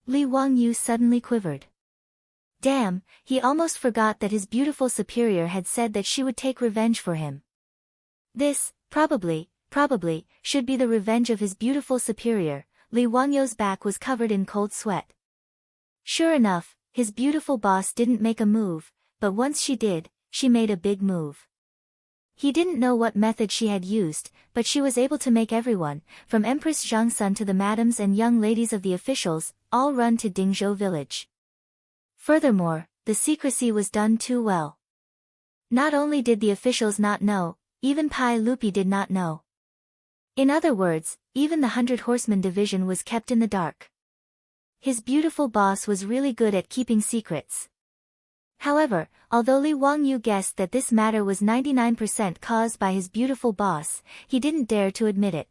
Li Wangyu suddenly quivered. Damn, he almost forgot that his beautiful superior had said that she would take revenge for him. This, probably, should be the revenge of his beautiful superior. Li Wangyu's back was covered in cold sweat. Sure enough, his beautiful boss didn't make a move, but once she did, she made a big move. He didn't know what method she had used, but she was able to make everyone, from Empress Zhangsun to the madams and young ladies of the officials, all run to Dingzhou village. Furthermore, the secrecy was done too well. Not only did the officials not know, even Pai Lupi did not know. In other words, even the 100 Horsemen division was kept in the dark. His beautiful boss was really good at keeping secrets. However, although Li Wangyu guessed that this matter was 99% caused by his beautiful boss, he didn't dare to admit it.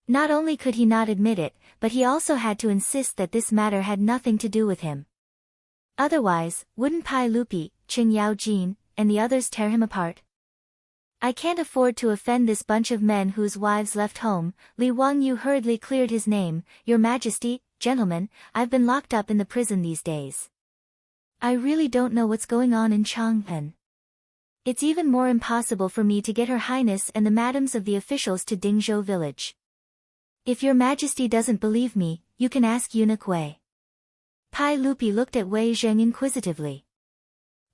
Not only could he not admit it, but he also had to insist that this matter had nothing to do with him. Otherwise, wouldn't Pai Lupi, Qing Yaojin, and the others tear him apart? I can't afford to offend this bunch of men whose wives left home. Li Wangyu hurriedly cleared his name. Your Majesty, gentlemen, I've been locked up in the prison these days. I really don't know what's going on in Chang'an. It's even more impossible for me to get Her Highness and the madams of the officials to Dingzhou village. If your Majesty doesn't believe me, you can ask eunuch Wei. Pai Lupi looked at Wei Zheng inquisitively.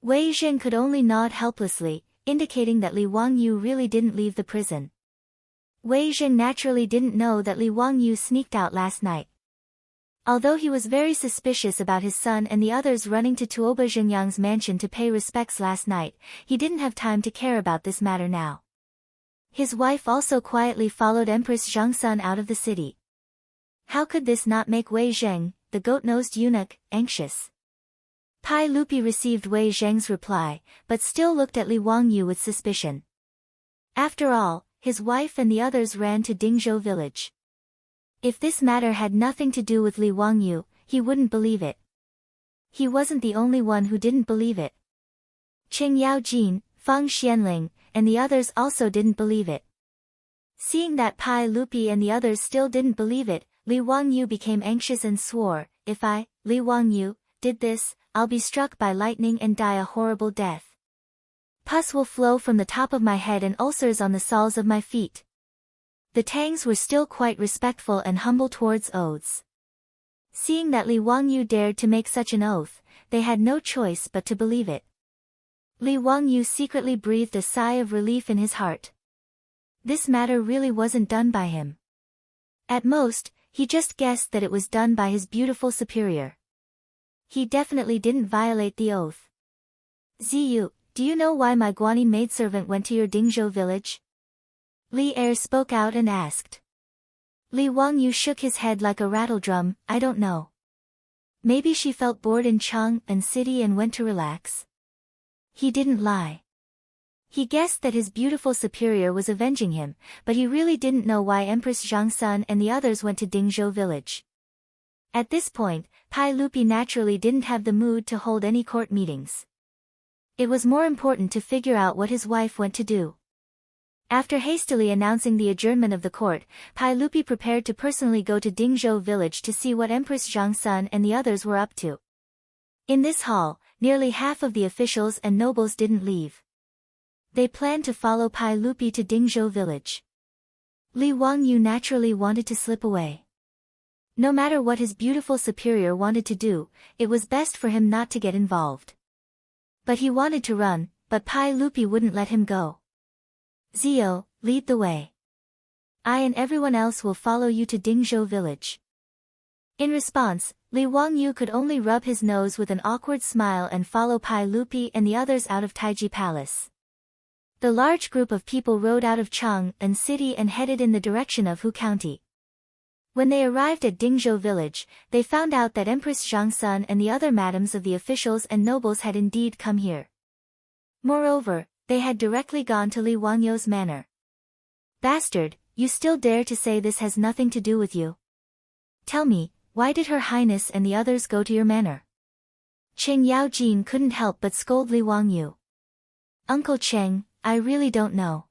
Wei Zheng could only nod helplessly, indicating that Li Wangyu really didn't leave the prison. Wei Zheng naturally didn't know that Li Wangyu sneaked out last night. Although he was very suspicious about his son and the others running to Tuoba Zhengyang's mansion to pay respects last night, he didn't have time to care about this matter now. His wife also quietly followed Empress Zhangsun out of the city. How could this not make Wei Zheng, the goat-nosed eunuch, anxious. Pai Lupi received Wei Zheng's reply, but still looked at Li Wangyu with suspicion. After all, his wife and the others ran to Dingzhou village. If this matter had nothing to do with Li Wangyu, he wouldn't believe it. He wasn't the only one who didn't believe it. Qing Yaojin, Feng Xianling, and the others also didn't believe it. Seeing that Pai Lupi and the others still didn't believe it, Li Wangyu became anxious and swore, "If I, Li Wangyu, did this, I'll be struck by lightning and die a horrible death. Pus will flow from the top of my head and ulcers on the soles of my feet." The Tangs were still quite respectful and humble towards oaths. Seeing that Li Wangyu dared to make such an oath, they had no choice but to believe it. Li Wangyu secretly breathed a sigh of relief in his heart. This matter really wasn't done by him. At most, he just guessed that it was done by his beautiful superior. He definitely didn't violate the oath. "Ziyu, do you know why my Guanyin maidservant went to your Dingzhou village?" Li Er spoke out and asked. Li Wangyu shook his head like a rattledrum, "I don't know. Maybe she felt bored in Chang'an City and went to relax." He didn't lie. He guessed that his beautiful superior was avenging him, but he really didn't know why Empress Zhangsun and the others went to Dingzhou village. At this point, Pai Lupi naturally didn't have the mood to hold any court meetings. It was more important to figure out what his wife went to do. After hastily announcing the adjournment of the court, Pai Lupi prepared to personally go to Dingzhou village to see what Empress Zhangsun and the others were up to. In this hall, nearly half of the officials and nobles didn't leave. They planned to follow Pai Lupi to Dingzhou village. Li Wangyu naturally wanted to slip away. No matter what his beautiful superior wanted to do, it was best for him not to get involved. But he wanted to run, but Pai Lupi wouldn't let him go. "Zio, lead the way. I and everyone else will follow you to Dingzhou village." In response, Li Wangyu could only rub his nose with an awkward smile and follow Pai Lupi and the others out of Taiji Palace. The large group of people rode out of Chang'an City and headed in the direction of Hu County. When they arrived at Dingzhou village, they found out that Empress Zhangsun and the other madams of the officials and nobles had indeed come here. Moreover, they had directly gone to Li Wangyu's manor. "Bastard, you still dare to say this has nothing to do with you? Tell me, why did Her Highness and the others go to your manor?" Qing Yaojin couldn't help but scold Li Wangyu. "Uncle Cheng, I really don't know.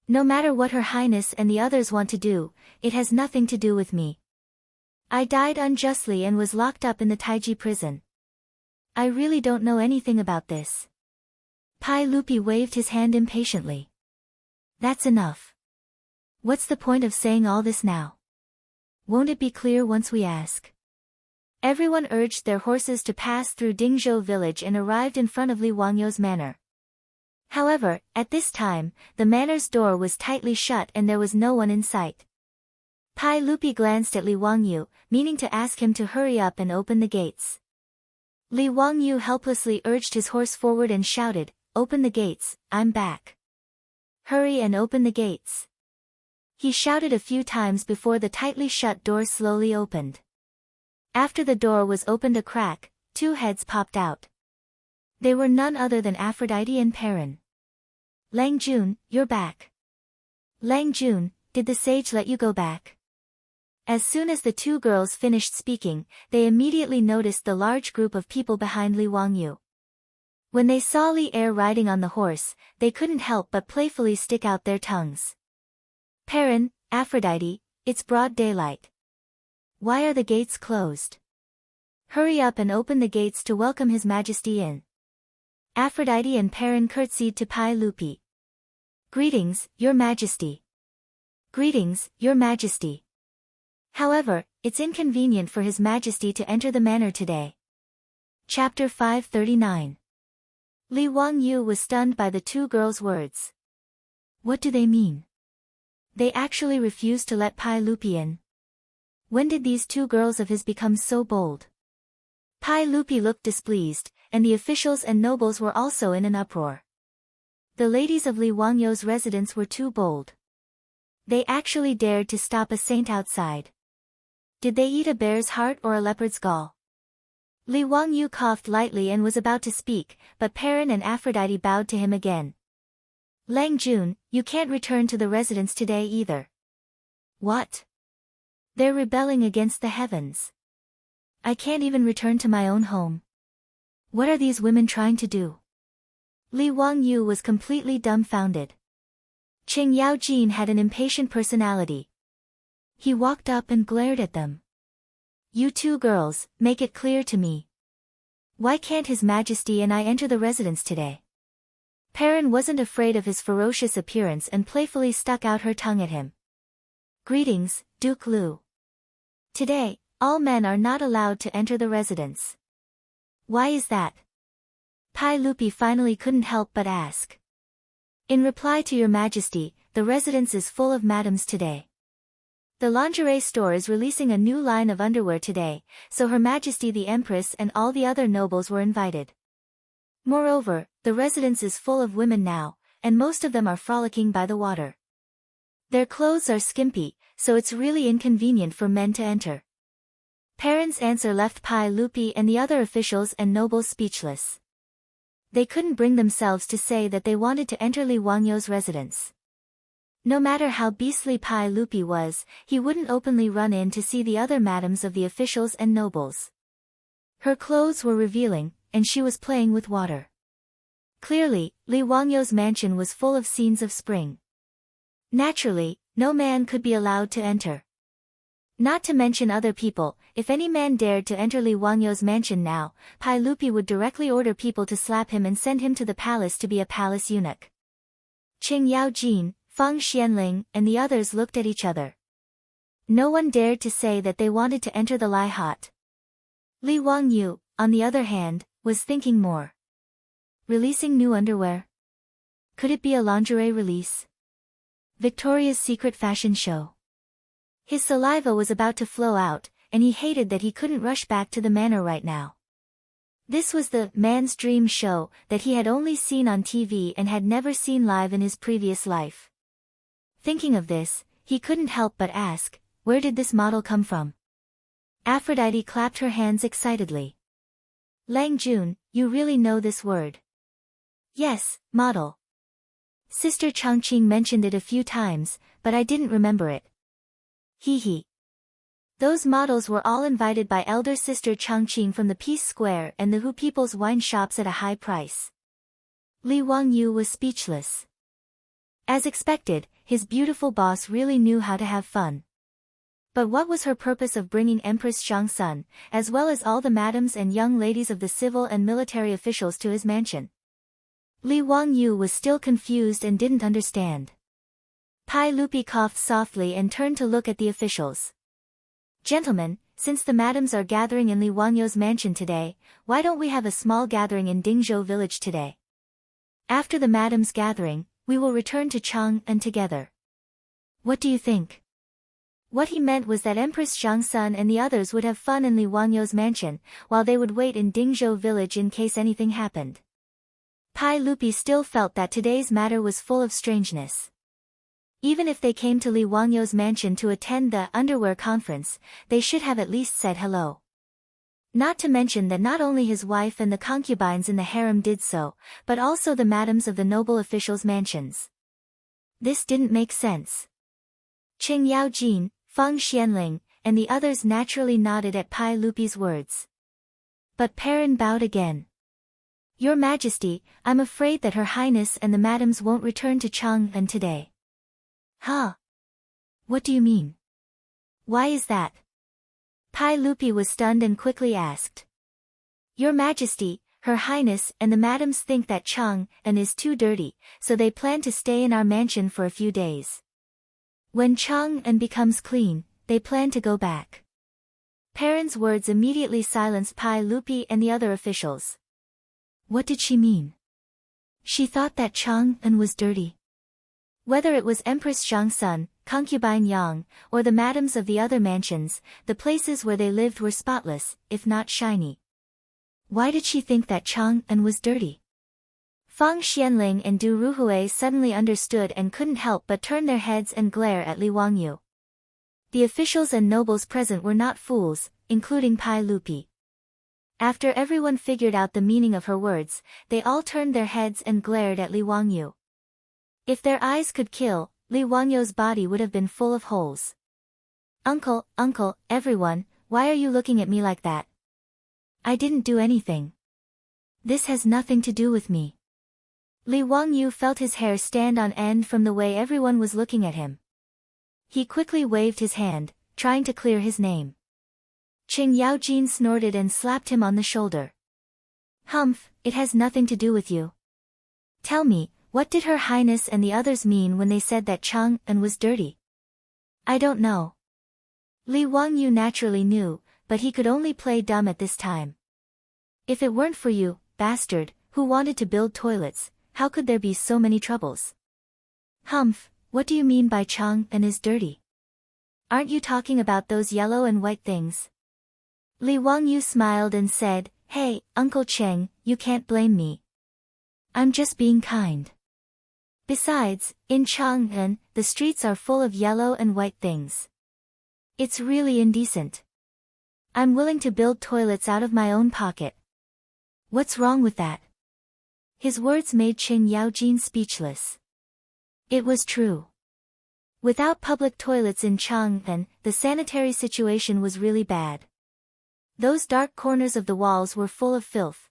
No matter what Her Highness and the others want to do, it has nothing to do with me. I died unjustly and was locked up in the Taiji prison. I really don't know anything about this." Pai Lupi waved his hand impatiently. "That's enough. What's the point of saying all this now? Won't it be clear once we ask?" Everyone urged their horses to pass through Dingzhou village and arrived in front of Li Wangyu's manor. However, at this time, the manor's door was tightly shut and there was no one in sight. Pai Lupi glanced at Li Wangyu, meaning to ask him to hurry up and open the gates. Li Wangyu helplessly urged his horse forward and shouted, "Open the gates, I'm back. Hurry and open the gates." He shouted a few times before the tightly shut door slowly opened. After the door was opened a crack, two heads popped out. They were none other than Aphrodite and Perrin. "Lang Jun, you're back. Lang Jun, did the sage let you go back?" As soon as the two girls finished speaking, they immediately noticed the large group of people behind Li Wangyu. When they saw Li Er riding on the horse, they couldn't help but playfully stick out their tongues. "Perrin, Aphrodite, it's broad daylight. Why are the gates closed? Hurry up and open the gates to welcome His Majesty in." Aphrodite and Perrin curtsied to Pai Lupi. "Greetings, Your Majesty. Greetings, Your Majesty. However, it's inconvenient for His Majesty to enter the manor today." Chapter 539. Li Wangyu was stunned by the two girls' words. What do they mean? They actually refused to let Pai Lupi in. When did these two girls of his become so bold? Pai Lupi looked displeased, and the officials and nobles were also in an uproar. The ladies of Li Wangyu's residence were too bold. They actually dared to stop a saint outside. Did they eat a bear's heart or a leopard's gall? Li Wangyu coughed lightly and was about to speak, but Perrin and Aphrodite bowed to him again. Lang Jun, you can't return to the residence today either. What? They're rebelling against the heavens. I can't even return to my own home. What are these women trying to do? Li Wangyu was completely dumbfounded. Qing Yaojin had an impatient personality. He walked up and glared at them. You two girls, make it clear to me. Why can't His Majesty and I enter the residence today? Perrin wasn't afraid of his ferocious appearance and playfully stuck out her tongue at him. Greetings, Duke Lu. Today, all men are not allowed to enter the residence. Why is that? Pai Lupi finally couldn't help but ask. In reply to Your Majesty, the residence is full of madams today. The lingerie store is releasing a new line of underwear today, so Her Majesty the Empress and all the other nobles were invited. Moreover, the residence is full of women now, and most of them are frolicking by the water. Their clothes are skimpy, so it's really inconvenient for men to enter. Perrin's answer left Pai Lupi and the other officials and nobles speechless. They couldn't bring themselves to say that they wanted to enter Li Wangyu's residence. No matter how beastly Pai Lupi was, he wouldn't openly run in to see the other madams of the officials and nobles. Her clothes were revealing, and she was playing with water. Clearly, Li Wangyu's mansion was full of scenes of spring. Naturally, no man could be allowed to enter. Not to mention other people, if any man dared to enter Li Wangyu's mansion now, Pai Lupi would directly order people to slap him and send him to the palace to be a palace eunuch. Qing Yaojin, Feng Xianling, and the others looked at each other. No one dared to say that they wanted to enter the Lai Hot. Li Wangyu, on the other hand, was thinking more. Releasing new underwear? Could it be a lingerie release? Victoria's Secret fashion show. His saliva was about to flow out, and he hated that he couldn't rush back to the manor right now. This was the man's dream show that he had only seen on TV and had never seen live in his previous life. Thinking of this, he couldn't help but ask, where did this model come from? Aphrodite clapped her hands excitedly. Lang Jun, you really know this word? Yes, model. Sister Changqing mentioned it a few times, but I didn't remember it. Hee hee. Those models were all invited by elder sister Changqing from the Peace Square and the Hu People's wine shops at a high price. Li Wangyu was speechless. As expected, his beautiful boss really knew how to have fun. But what was her purpose of bringing Empress Xiangsun, as well as all the madams and young ladies of the civil and military officials to his mansion? Li Wangyu was still confused and didn't understand. Pai Lupi coughed softly and turned to look at the officials. Gentlemen, since the madams are gathering in Li Wangyu's mansion today, why don't we have a small gathering in Dingzhou village today? After the madams' gathering, we will return to Chang'an together. What do you think? What he meant was that Empress Xiangsun and the others would have fun in Li Wangyu's mansion, while they would wait in Dingzhou village in case anything happened. Pai Lupi still felt that today's matter was full of strangeness. Even if they came to Li Wangyu's mansion to attend the underwear conference, they should have at least said hello. Not to mention that not only his wife and the concubines in the harem did so, but also the madams of the noble officials' mansions. This didn't make sense. Qing Yaojin, Feng Xianling, and the others naturally nodded at Pai Lupi's words. But Perrin bowed again. Your Majesty, I'm afraid that Her Highness and the madams won't return to Chang'an today. Huh? What do you mean? Why is that? Pai Lupi was stunned and quickly asked. Your Majesty, Her Highness and the madams think that Chang'an is too dirty, so they plan to stay in our mansion for a few days. When Chang'an becomes clean, they plan to go back. Perrin's words immediately silenced Pai Lupi and the other officials. What did she mean? She thought that Chang'an was dirty. Whether it was Empress Xiangsun, concubine Yang, or the madams of the other mansions, the places where they lived were spotless, if not shiny. Why did she think that Chang'an was dirty? Feng Xianling and Du Ruhui suddenly understood and couldn't help but turn their heads and glare at Li Wangyu. The officials and nobles present were not fools, including Pai Lupi. After everyone figured out the meaning of her words, they all turned their heads and glared at Li Wangyu. If their eyes could kill, Li Wangyu's body would have been full of holes. Uncle, everyone, why are you looking at me like that? I didn't do anything. This has nothing to do with me. Li Wangyu felt his hair stand on end from the way everyone was looking at him. He quickly waved his hand, trying to clear his name. Qing Yaojin snorted and slapped him on the shoulder. Humph, it has nothing to do with you. Tell me, what did Her Highness and the others mean when they said that Chang'an was dirty? I don't know. Li Wangyu naturally knew, but he could only play dumb at this time. If it weren't for you, bastard, who wanted to build toilets, how could there be so many troubles? Humph, what do you mean by Chang'an is dirty? Aren't you talking about those yellow and white things? Li Wangyu smiled and said, Hey, Uncle Cheng, you can't blame me. I'm just being kind. Besides, in Chang'an, the streets are full of yellow and white things. It's really indecent. I'm willing to build toilets out of my own pocket. What's wrong with that? His words made Qing Yaojin speechless. It was true. Without public toilets in Chang'an, the sanitary situation was really bad. Those dark corners of the walls were full of filth.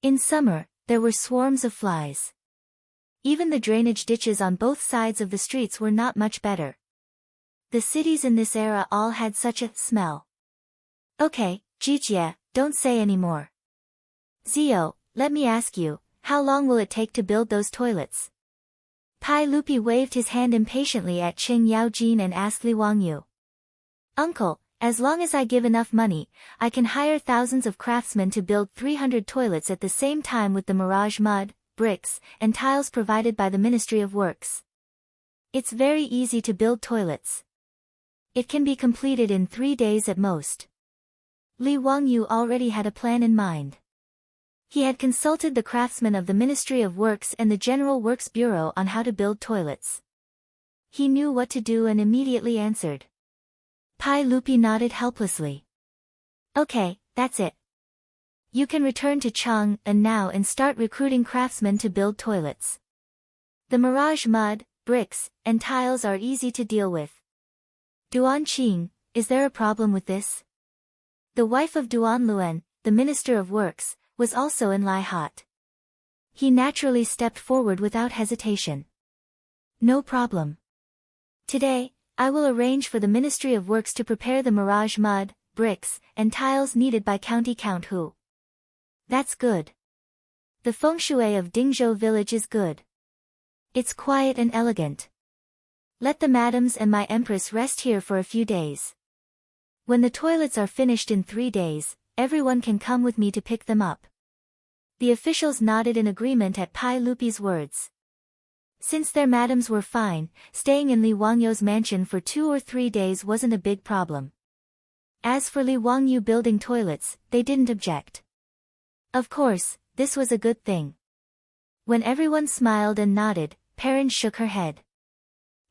In summer, there were swarms of flies. Even the drainage ditches on both sides of the streets were not much better. The cities in this era all had such a smell. Okay, Jijie, don't say any more. Zio, let me ask you, how long will it take to build those toilets? Pai Lupi waved his hand impatiently at Qing Yaojin and asked Li Wangyu. Uncle, as long as I give enough money, I can hire thousands of craftsmen to build 300 toilets at the same time with the mirage mud, bricks, and tiles provided by the Ministry of Works. It's very easy to build toilets. It can be completed in 3 days at most. Li Wangyu already had a plan in mind. He had consulted the craftsmen of the Ministry of Works and the General Works Bureau on how to build toilets. He knew what to do and immediately answered. Pai Lupi nodded helplessly. Okay, that's it. You can return to Chang'an now and start recruiting craftsmen to build toilets. The mirage mud, bricks, and tiles are easy to deal with. Duan Qing, is there a problem with this? The wife of Duan Luen, the Minister of Works, was also in Lai Hot. He naturally stepped forward without hesitation. No problem. Today, I will arrange for the Ministry of Works to prepare the mirage mud, bricks, and tiles needed by County Count Hu. That's good. The feng shui of Dingzhou village is good. It's quiet and elegant. Let the madams and my empress rest here for a few days. When the toilets are finished in 3 days, everyone can come with me to pick them up. The officials nodded in agreement at Pai Lupi's words. Since their madams were fine, staying in Li Wangyu's mansion for 2 or 3 days wasn't a big problem. As for Li Wangyu building toilets, they didn't object. Of course, this was a good thing. When everyone smiled and nodded, Perrin shook her head.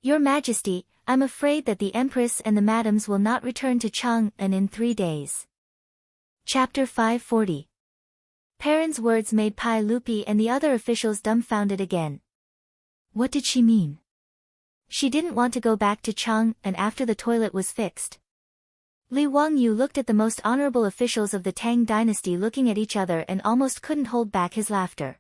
Your Majesty, I'm afraid that the Empress and the madams will not return to Chang'an in 3 days. Chapter 540. Perrin's words made Pai Lupi and the other officials dumbfounded again. What did she mean? She didn't want to go back to Chang'an after the toilet was fixed. Li Wangyu looked at the most honorable officials of the Tang dynasty looking at each other and almost couldn't hold back his laughter.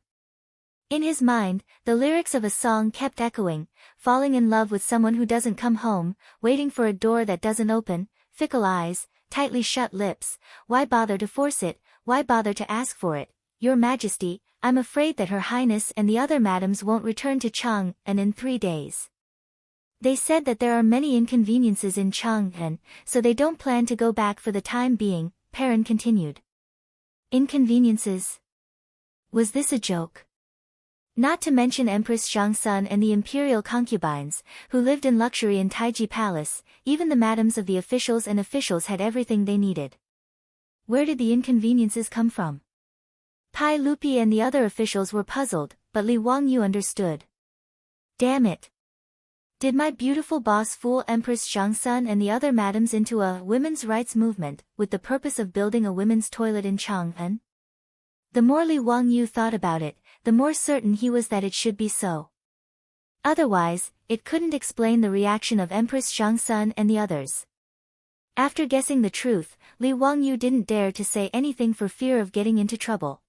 In his mind, the lyrics of a song kept echoing, falling in love with someone who doesn't come home, waiting for a door that doesn't open, fickle eyes, tightly shut lips, why bother to force it, why bother to ask for it? Your Majesty, I'm afraid that Her Highness and the other madams won't return to Chang'an in 3 days. They said that there are many inconveniences in Chang'an, so they don't plan to go back for the time being, Perrin continued. Inconveniences? Was this a joke? Not to mention Empress Zhangsun and the imperial concubines, who lived in luxury in Taiji Palace, even the madams of the officials and officials had everything they needed. Where did the inconveniences come from? Pai Lupi and the other officials were puzzled, but Li Wangyu understood. Damn it! Did my beautiful boss fool Empress Zhangsun and the other madams into a women's rights movement with the purpose of building a women's toilet in Chang'an? The more Li Wangyu thought about it, the more certain he was that it should be so. Otherwise, it couldn't explain the reaction of Empress Zhangsun and the others. After guessing the truth, Li Wangyu didn't dare to say anything for fear of getting into trouble.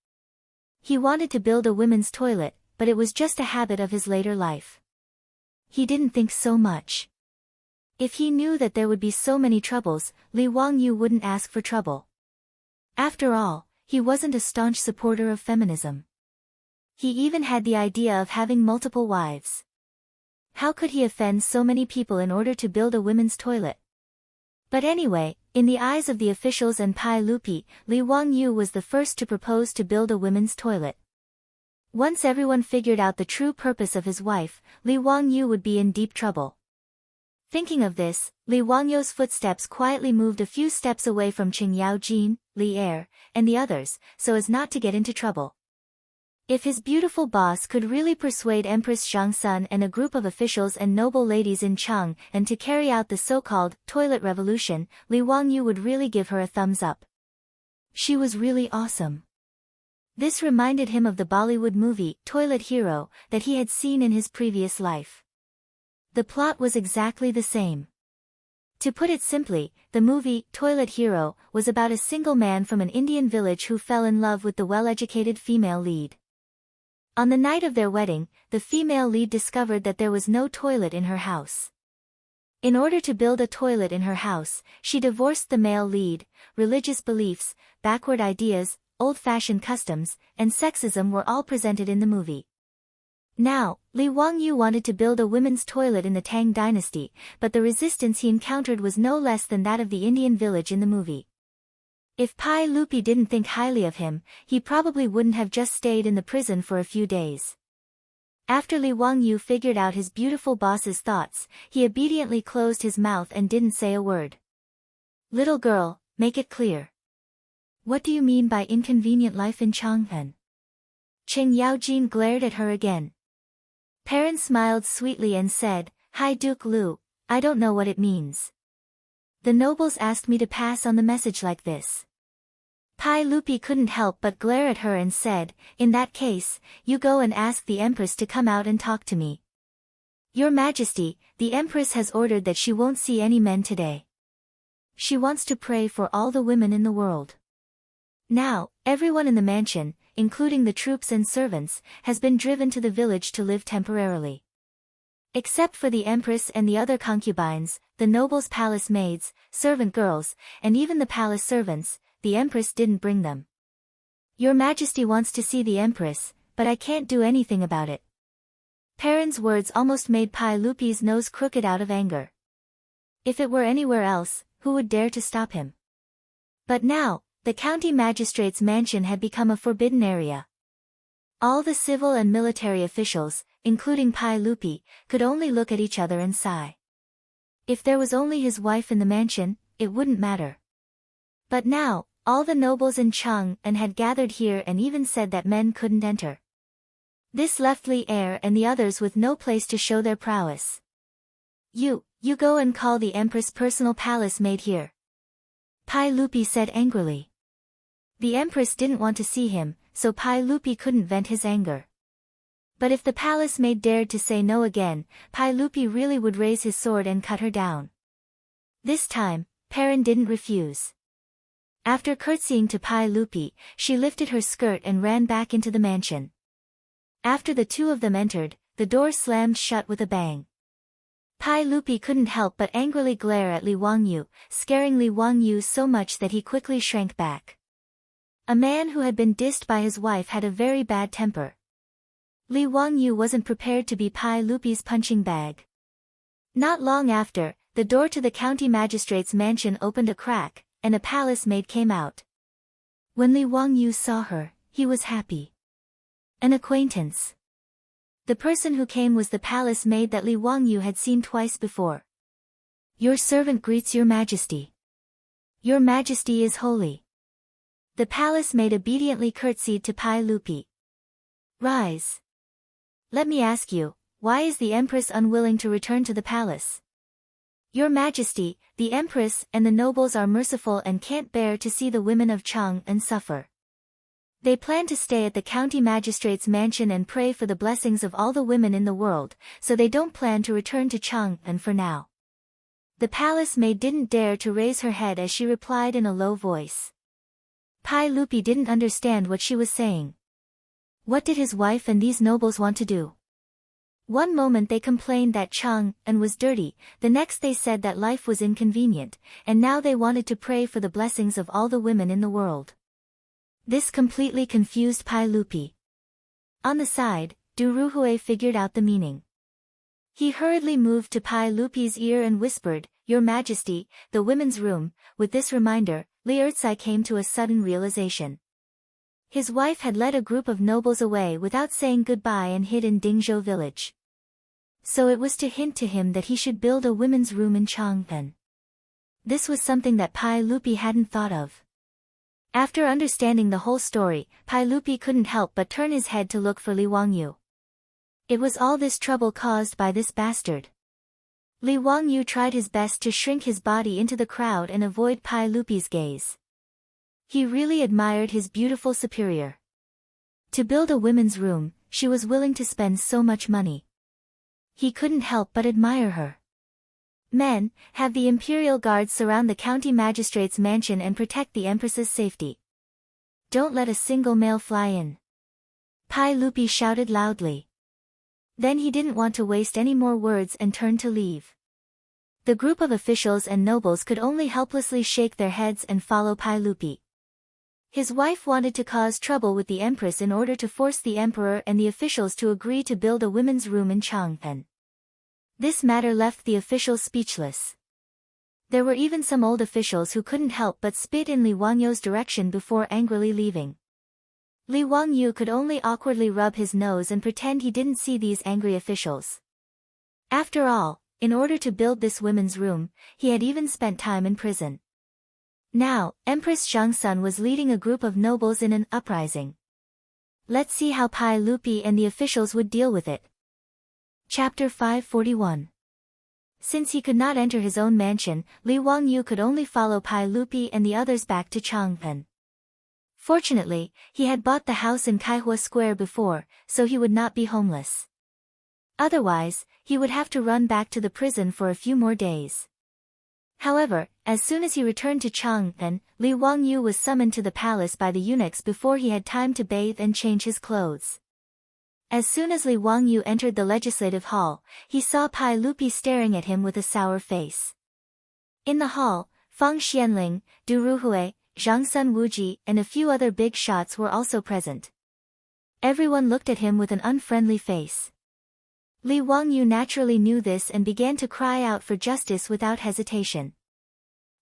He wanted to build a women's toilet, but it was just a habit of his later life. He didn't think so much. If he knew that there would be so many troubles, Li Wangyu wouldn't ask for trouble. After all, he wasn't a staunch supporter of feminism. He even had the idea of having multiple wives. How could he offend so many people in order to build a women's toilet? But anyway, in the eyes of the officials and Pai Lupi, Li Wangyu was the first to propose to build a women's toilet. Once everyone figured out the true purpose of his wife, Li Wangyu would be in deep trouble. Thinking of this, Li Wangyu's footsteps quietly moved a few steps away from Qing Yaojin, Li Er, and the others, so as not to get into trouble. If his beautiful boss could really persuade Empress Zhangsun and a group of officials and noble ladies in Chang'an to carry out the so-called toilet revolution, Li Wangyu would really give her a thumbs up. She was really awesome. This reminded him of the Bollywood movie, Toilet Hero, that he had seen in his previous life. The plot was exactly the same. To put it simply, the movie, Toilet Hero, was about a single man from an Indian village who fell in love with the well-educated female lead. On the night of their wedding, the female lead discovered that there was no toilet in her house. In order to build a toilet in her house, she divorced the male lead. Religious beliefs, backward ideas, old-fashioned customs, and sexism were all presented in the movie. Now, Li Wangyu wanted to build a women's toilet in the Tang dynasty, but the resistance he encountered was no less than that of the Indian village in the movie. If Pai Lupi didn't think highly of him, he probably wouldn't have just stayed in the prison for a few days. After Li Wangyu figured out his beautiful boss's thoughts, he obediently closed his mouth and didn't say a word. Little girl, make it clear. What do you mean by inconvenient life in Chang'an? Qing Yaojin glared at her again. Perrin smiled sweetly and said, Hi Duke Lu, I don't know what it means. The nobles asked me to pass on the message like this. Pai Lupi couldn't help but glare at her and said, In that case, you go and ask the Empress to come out and talk to me. Your Majesty, the Empress has ordered that she won't see any men today. She wants to pray for all the women in the world. Now, everyone in the mansion, including the troops and servants, has been driven to the village to live temporarily. Except for the Empress and the other concubines, the nobles' palace maids, servant girls, and even the palace servants, the Empress didn't bring them. Your Majesty wants to see the Empress, but I can't do anything about it. Perrin's words almost made Pai Lupi's nose crooked out of anger. If it were anywhere else, who would dare to stop him? But now, the county magistrate's mansion had become a forbidden area. All the civil and military officials, including Pai Lupi, could only look at each other and sigh. If there was only his wife in the mansion, it wouldn't matter. But now, all the nobles in Chang'an had gathered here and even said that men couldn't enter. This left Li Er and the others with no place to show their prowess. You go and call the Empress' personal palace maid here. Pai Lupi said angrily. The Empress didn't want to see him, so Pai Lupi couldn't vent his anger. But if the palace maid dared to say no again, Pai Lupi really would raise his sword and cut her down. This time, Perrin didn't refuse. After curtsying to Pai Lupi, she lifted her skirt and ran back into the mansion. After the two of them entered, the door slammed shut with a bang. Pai Lupi couldn't help but angrily glare at Li Wangyu, scaring Li Wangyu so much that he quickly shrank back. A man who had been dissed by his wife had a very bad temper. Li Wangyu wasn't prepared to be Pai Lupi's punching bag. Not long after, the door to the county magistrate's mansion opened a crack, and a palace maid came out. When Li Wangyu saw her, he was happy. An acquaintance. The person who came was the palace maid that Li Wangyu had seen twice before. Your servant greets your majesty. Your majesty is holy. The palace maid obediently curtsied to Pai Lupi. Rise. Let me ask you, why is the Empress unwilling to return to the palace? Your Majesty, the Empress and the nobles are merciful and can't bear to see the women of Chang'an suffer. They plan to stay at the county magistrate's mansion and pray for the blessings of all the women in the world, so they don't plan to return to Chang'an for now. The palace maid didn't dare to raise her head as she replied in a low voice. Pai Lupi didn't understand what she was saying. What did his wife and these nobles want to do? One moment they complained that Chang'an was dirty, the next they said that life was inconvenient, and now they wanted to pray for the blessings of all the women in the world. This completely confused Pai Lupi. On the side, Duruhue figured out the meaning. He hurriedly moved to Pai Lupi's ear and whispered, Your Majesty, the women's room. With this reminder, Li Ertsai came to a sudden realization. His wife had led a group of nobles away without saying goodbye and hid in Dingzhou village. So it was to hint to him that he should build a women's room in Chang'an. This was something that Pai Lupi hadn't thought of. After understanding the whole story, Pai Lupi couldn't help but turn his head to look for Li Wangyu. It was all this trouble caused by this bastard. Li Wangyu tried his best to shrink his body into the crowd and avoid Pai Lupi's gaze. He really admired his beautiful superior. To build a women's room, she was willing to spend so much money. He couldn't help but admire her. Men, have the imperial guards surround the county magistrate's mansion and protect the Empress's safety. Don't let a single male fly in. Pai Lupi shouted loudly. Then he didn't want to waste any more words and turned to leave. The group of officials and nobles could only helplessly shake their heads and follow Pai Lupi. His wife wanted to cause trouble with the Empress in order to force the Emperor and the officials to agree to build a women's room in Chang'an. This matter left the officials speechless. There were even some old officials who couldn't help but spit in Li Wangyu's direction before angrily leaving. Li Wangyu could only awkwardly rub his nose and pretend he didn't see these angry officials. After all, in order to build this women's room, he had even spent time in prison. Now, Empress Zhangsun was leading a group of nobles in an uprising. Let's see how Pai Lupi and the officials would deal with it. Chapter 541. Since he could not enter his own mansion, Li Wangyu could only follow Pai Lupi and the others back to Chang'an. Fortunately, he had bought the house in Kaihua Square before, so he would not be homeless. Otherwise, he would have to run back to the prison for a few more days. However, as soon as he returned to Chang'an, Li Wangyu was summoned to the palace by the eunuchs before he had time to bathe and change his clothes. As soon as Li Wangyu entered the legislative hall, he saw Pai Lupi staring at him with a sour face. In the hall, Fang Xianling, Du Ruhui, Zhangsun Wuji and a few other big shots were also present. Everyone looked at him with an unfriendly face. Li Wangyu naturally knew this and began to cry out for justice without hesitation.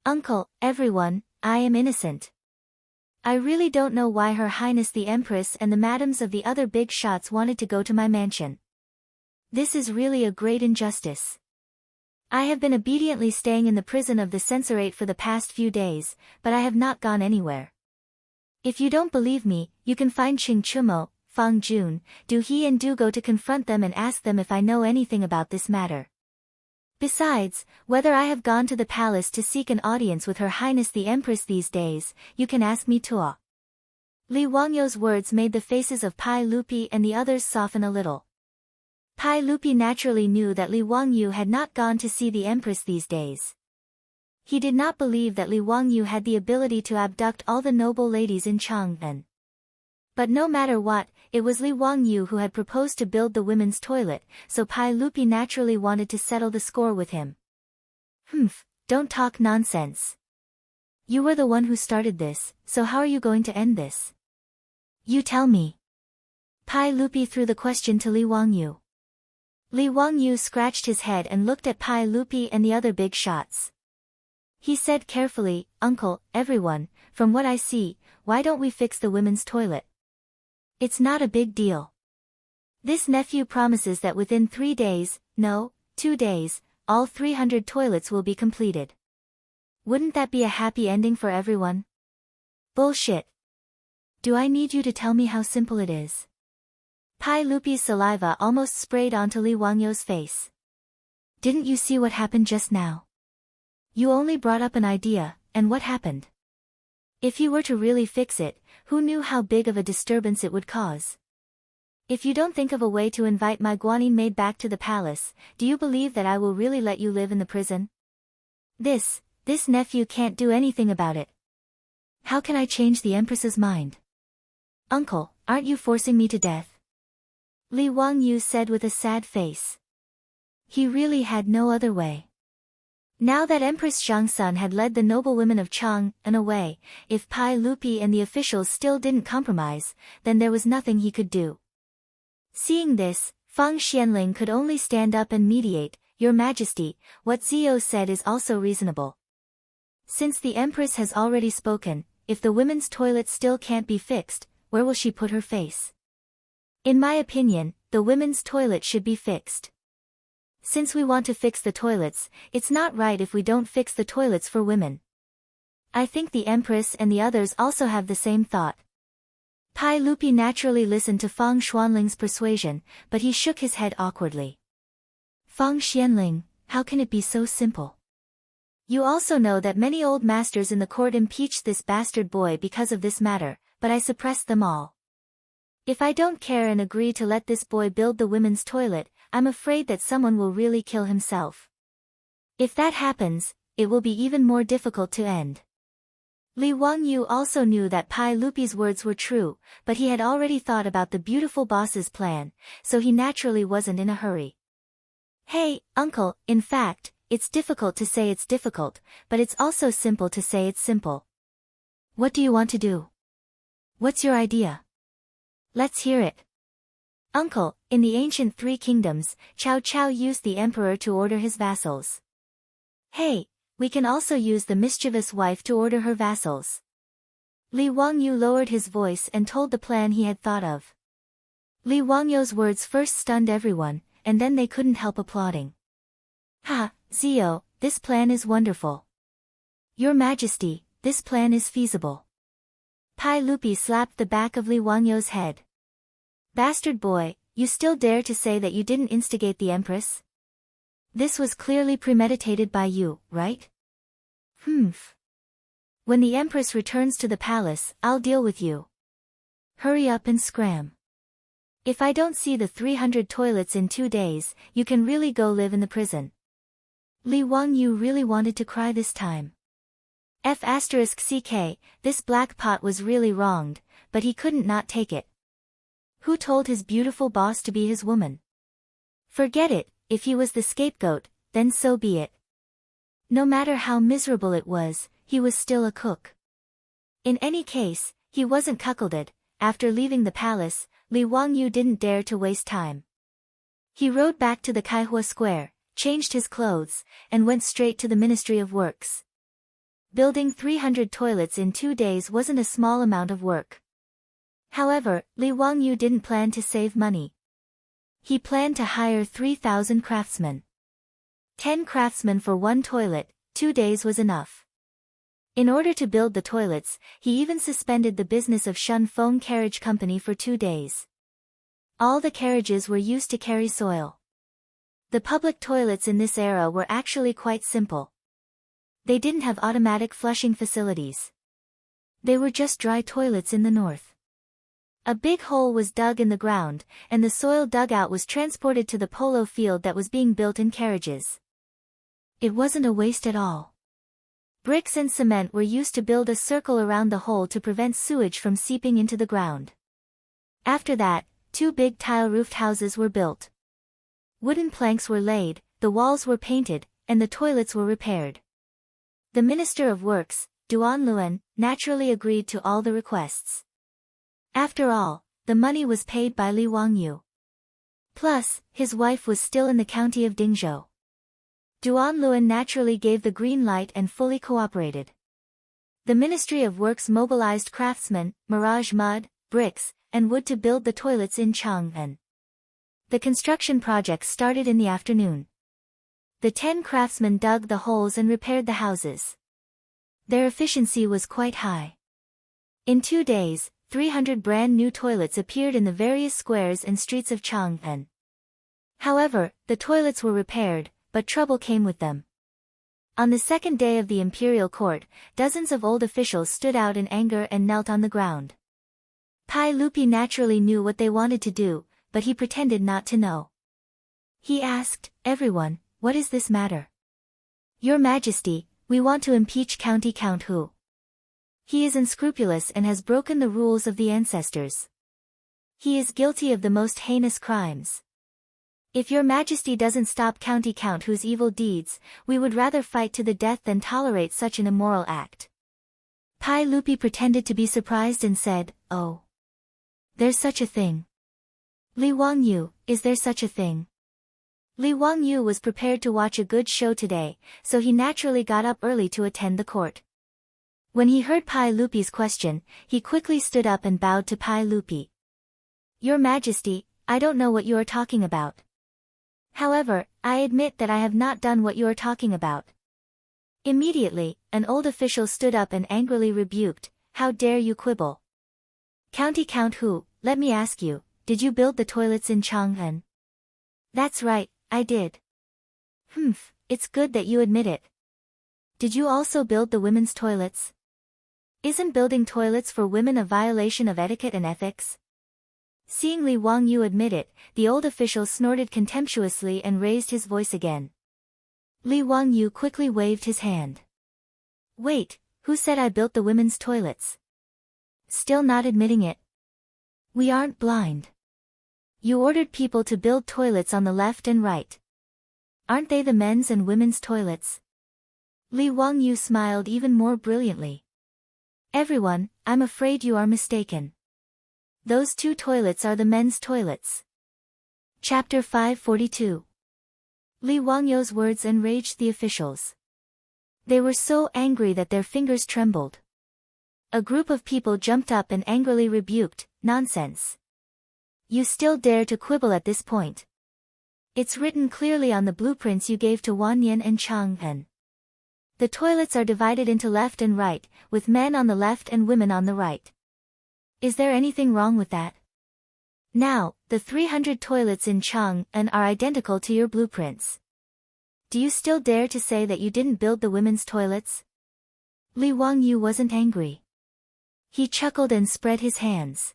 Uncle, everyone, I am innocent. I really don't know why Her Highness the Empress and the madams of the other big shots wanted to go to my mansion. This is really a great injustice. I have been obediently staying in the prison of the censorate for the past few days, but I have not gone anywhere. If you don't believe me, you can find Qing Chumo, Fang Jun, Du He and Du Go to confront them and ask them if I know anything about this matter. Besides, whether I have gone to the palace to seek an audience with Her Highness the Empress these days, you can ask me too. Li Wangyu's words made the faces of Pai Lupi and the others soften a little. Pai Lupi naturally knew that Li Wangyu had not gone to see the Empress these days. He did not believe that Li Wangyu had the ability to abduct all the noble ladies in Chang'an. But no matter what, it was Li Wangyu who had proposed to build the women's toilet, so Pai Lupi naturally wanted to settle the score with him. Don't talk nonsense. You were the one who started this, so how are you going to end this? You tell me. Pai Lupi threw the question to Li Wangyu. Li Wangyu scratched his head and looked at Pai Lupi and the other big shots. He said carefully, Uncle, everyone, from what I see, why don't we fix the women's toilet? It's not a big deal. This nephew promises that within 3 days, no, 2 days, all 300 toilets will be completed. Wouldn't that be a happy ending for everyone? Bullshit. Do I need you to tell me how simple it is? Pai Lupi's saliva almost sprayed onto Li Wangyou's face. Didn't you see what happened just now? You only brought up an idea, and what happened? If you were to really fix it, who knew how big of a disturbance it would cause? If you don't think of a way to invite my Guanyin maid back to the palace, do you believe that I will really let you live in the prison? This nephew can't do anything about it. How can I change the Empress's mind? Uncle, aren't you forcing me to death? Li Wangyou said with a sad face. He really had no other way. Now that Empress Zhangsun had led the noblewomen of Chang'an away, if Pai Lupi and the officials still didn't compromise, then there was nothing he could do. Seeing this, Feng Xianling could only stand up and mediate. Your Majesty, what Zio said is also reasonable. Since the Empress has already spoken, if the women's toilet still can't be fixed, where will she put her face? In my opinion, the women's toilet should be fixed. Since we want to fix the toilets, it's not right if we don't fix the toilets for women. I think the Empress and the others also have the same thought. Pai Lupi naturally listened to Feng Xuanling's persuasion, but he shook his head awkwardly. Feng Xianling, how can it be so simple? You also know that many old masters in the court impeached this bastard boy because of this matter, but I suppressed them all. If I don't care and agree to let this boy build the women's toilet, I'm afraid that someone will really kill himself. If that happens, it will be even more difficult to end. Li Wangyou also knew that Pai Lupi's words were true, but he had already thought about the beautiful boss's plan, so he naturally wasn't in a hurry. Hey, uncle, in fact, it's difficult to say it's difficult, but it's also simple to say it's simple. What do you want to do? What's your idea? Let's hear it. Uncle, in the ancient Three Kingdoms, Cao Cao used the emperor to order his vassals. Hey, we can also use the mischievous wife to order her vassals. Li Wangyou lowered his voice and told the plan he had thought of. Li Wangyou's words first stunned everyone, and then they couldn't help applauding. Ha, Zio, this plan is wonderful. Your Majesty, this plan is feasible. Pai Lupi slapped the back of Li Wangyou's head. Bastard boy, you still dare to say that you didn't instigate the Empress? This was clearly premeditated by you, right? Humph. When the Empress returns to the palace, I'll deal with you. Hurry up and scram. If I don't see the 300 toilets in 2 days, you can really go live in the prison. Li Wangyou really wanted to cry this time. F***ck, this black pot was really wronged, but he couldn't not take it. Who told his beautiful boss to be his woman? Forget it, if he was the scapegoat, then so be it. No matter how miserable it was, he was still a cook. In any case, he wasn't cuckolded. After leaving the palace, Li Wangyou didn't dare to waste time. He rode back to the Kaihua Square, changed his clothes, and went straight to the Ministry of Works. Building 300 toilets in 2 days wasn't a small amount of work. However, Li Wangyou didn't plan to save money. He planned to hire 3,000 craftsmen. 10 craftsmen for 1 toilet, 2 days was enough. In order to build the toilets, he even suspended the business of Shun Feng Carriage Company for 2 days. All the carriages were used to carry soil. The public toilets in this era were actually quite simple. They didn't have automatic flushing facilities. They were just dry toilets in the north. A big hole was dug in the ground, and the soil dug out was transported to the polo field that was being built in carriages. It wasn't a waste at all. Bricks and cement were used to build a circle around the hole to prevent sewage from seeping into the ground. After that, 2 big tile-roofed houses were built. Wooden planks were laid, the walls were painted, and the toilets were repaired. The Minister of Works, Duan Luan, naturally agreed to all the requests. After all, the money was paid by Li Wangyou. Plus, his wife was still in the county of Dingzhou. Duan Luan naturally gave the green light and fully cooperated. The Ministry of Works mobilized craftsmen, mirage mud, bricks, and wood to build the toilets in Chang'an. The construction project started in the afternoon. The 10 craftsmen dug the holes and repaired the houses. Their efficiency was quite high. In 2 days, 300 brand new toilets appeared in the various squares and streets of Chang'an. However, the toilets were repaired, but trouble came with them. On the second day of the imperial court, dozens of old officials stood out in anger and knelt on the ground. Pai Lupi naturally knew what they wanted to do, but he pretended not to know. He asked, "Everyone, what is this matter?" "Your Majesty, we want to impeach County Count Hu. He is unscrupulous and has broken the rules of the ancestors. He is guilty of the most heinous crimes. If your Majesty doesn't stop County Count Hu's evil deeds, we would rather fight to the death than tolerate such an immoral act." Pai Lupi pretended to be surprised and said, "Oh. There's such a thing. Li Wangyu, is there such a thing?" Li Wangyu was prepared to watch a good show today, so he naturally got up early to attend the court. When he heard Pai Lupi's question, he quickly stood up and bowed to Pai Lupi. "Your Majesty, I don't know what you are talking about. However, I admit that I have not done what you are talking about." Immediately, an old official stood up and angrily rebuked, "How dare you quibble? County Count Hu, let me ask you, did you build the toilets in Chang'an?" "That's right, I did." "Humph, it's good that you admit it. Did you also build the women's toilets? Isn't building toilets for women a violation of etiquette and ethics?" Seeing Li Wangyu admit it, the old official snorted contemptuously and raised his voice again. Li Wangyu quickly waved his hand. "Wait, who said I built the women's toilets?" Still not admitting it. "We aren't blind. You ordered people to build toilets on the left and right. Aren't they the men's and women's toilets?" Li Wangyu smiled even more brilliantly. "Everyone, I'm afraid you are mistaken. Those two toilets are the men's toilets." Chapter 542. Li Wangyu's words enraged the officials. They were so angry that their fingers trembled. A group of people jumped up and angrily rebuked, "Nonsense. You still dare to quibble at this point? It's written clearly on the blueprints you gave to Wanyan and Chang'an. The toilets are divided into left and right, with men on the left and women on the right. Is there anything wrong with that? Now, the 300 toilets in Chang'an are identical to your blueprints. Do you still dare to say that you didn't build the women's toilets?" Li Wangyu wasn't angry. He chuckled and spread his hands.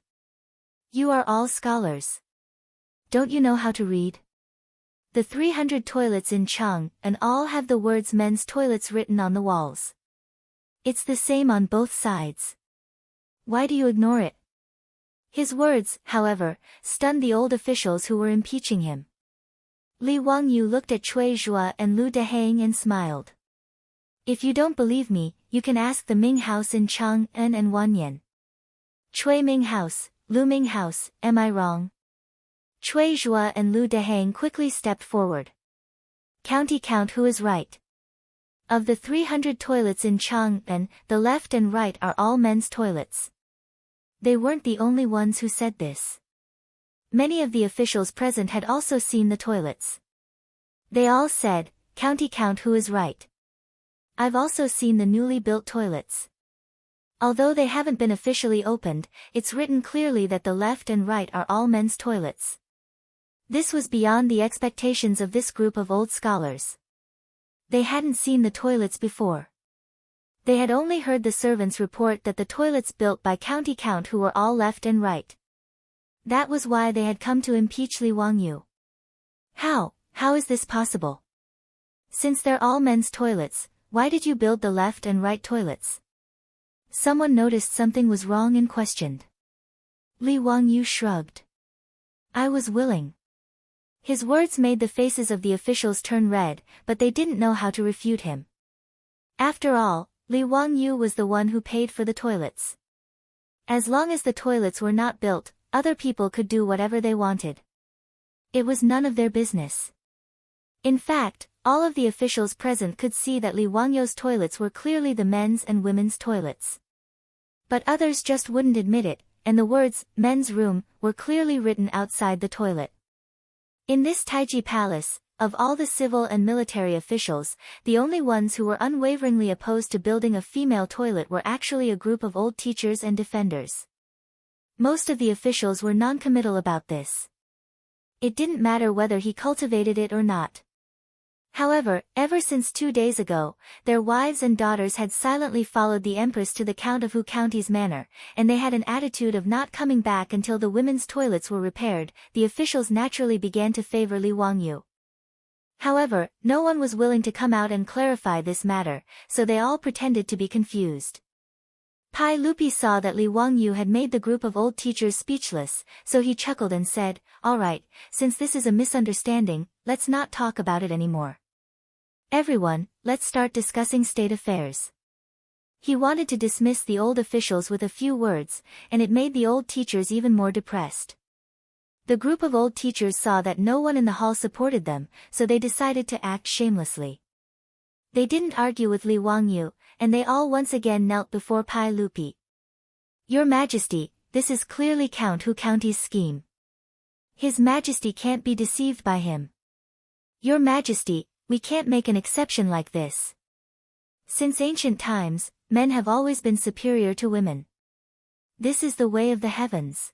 "You are all scholars. Don't you know how to read? The 300 toilets in Chang'an all have the words men's toilets written on the walls. It's the same on both sides. Why do you ignore it?" His words, however, stunned the old officials who were impeaching him. Li Wangyu looked at Cui Zhua and Lu Dehang and smiled. "If you don't believe me, you can ask the Ming House in Chang'an and Wanyan." "Cui Ming House, Lu Ming House, am I wrong?" Cui Zhua and Lu Dehang quickly stepped forward. "County Count Hu is right. Of the 300 toilets in Chang'an, the left and right are all men's toilets." They weren't the only ones who said this. Many of the officials present had also seen the toilets. They all said, "County Count Hu is right. I've also seen the newly built toilets. Although they haven't been officially opened, it's written clearly that the left and right are all men's toilets." This was beyond the expectations of this group of old scholars. They hadn't seen the toilets before. They had only heard the servants report that the toilets built by County Count Hu were all left and right. That was why they had come to impeach Li Wangyu. How is this possible? Since they're all men's toilets, why did you build the left and right toilets? Someone noticed something was wrong and questioned. Li Wangyu shrugged. "I was willing." His words made the faces of the officials turn red, but they didn't know how to refute him. After all, Li Wangyu was the one who paid for the toilets. As long as the toilets were not built, other people could do whatever they wanted. It was none of their business. In fact, all of the officials present could see that Li Wangyu's toilets were clearly the men's and women's toilets. But others just wouldn't admit it, and the words, "men's room," were clearly written outside the toilet. In this Taiji palace, of all the civil and military officials, the only ones who were unwaveringly opposed to building a female toilet were actually a group of old teachers and defenders. Most of the officials were non-committal about this. It didn't matter whether he cultivated it or not. However, ever since 2 days ago, their wives and daughters had silently followed the Empress to the Count of Hu County's manor, and they had an attitude of not coming back until the women's toilets were repaired. The officials naturally began to favor Li Wangyu. However, no one was willing to come out and clarify this matter, so they all pretended to be confused. Pai Lupi saw that Li Wangyu had made the group of old teachers speechless, so he chuckled and said, "All right, since this is a misunderstanding, let's not talk about it anymore. Everyone, let's start discussing state affairs." He wanted to dismiss the old officials with a few words, and it made the old teachers even more depressed. The group of old teachers saw that no one in the hall supported them, so they decided to act shamelessly. They didn't argue with Li Wangyu, and they all once again knelt before Pai Lupi. "Your Majesty, this is clearly Count Hu County's scheme. His Majesty can't be deceived by him. Your Majesty, we can't make an exception like this. Since ancient times, men have always been superior to women. This is the way of the heavens.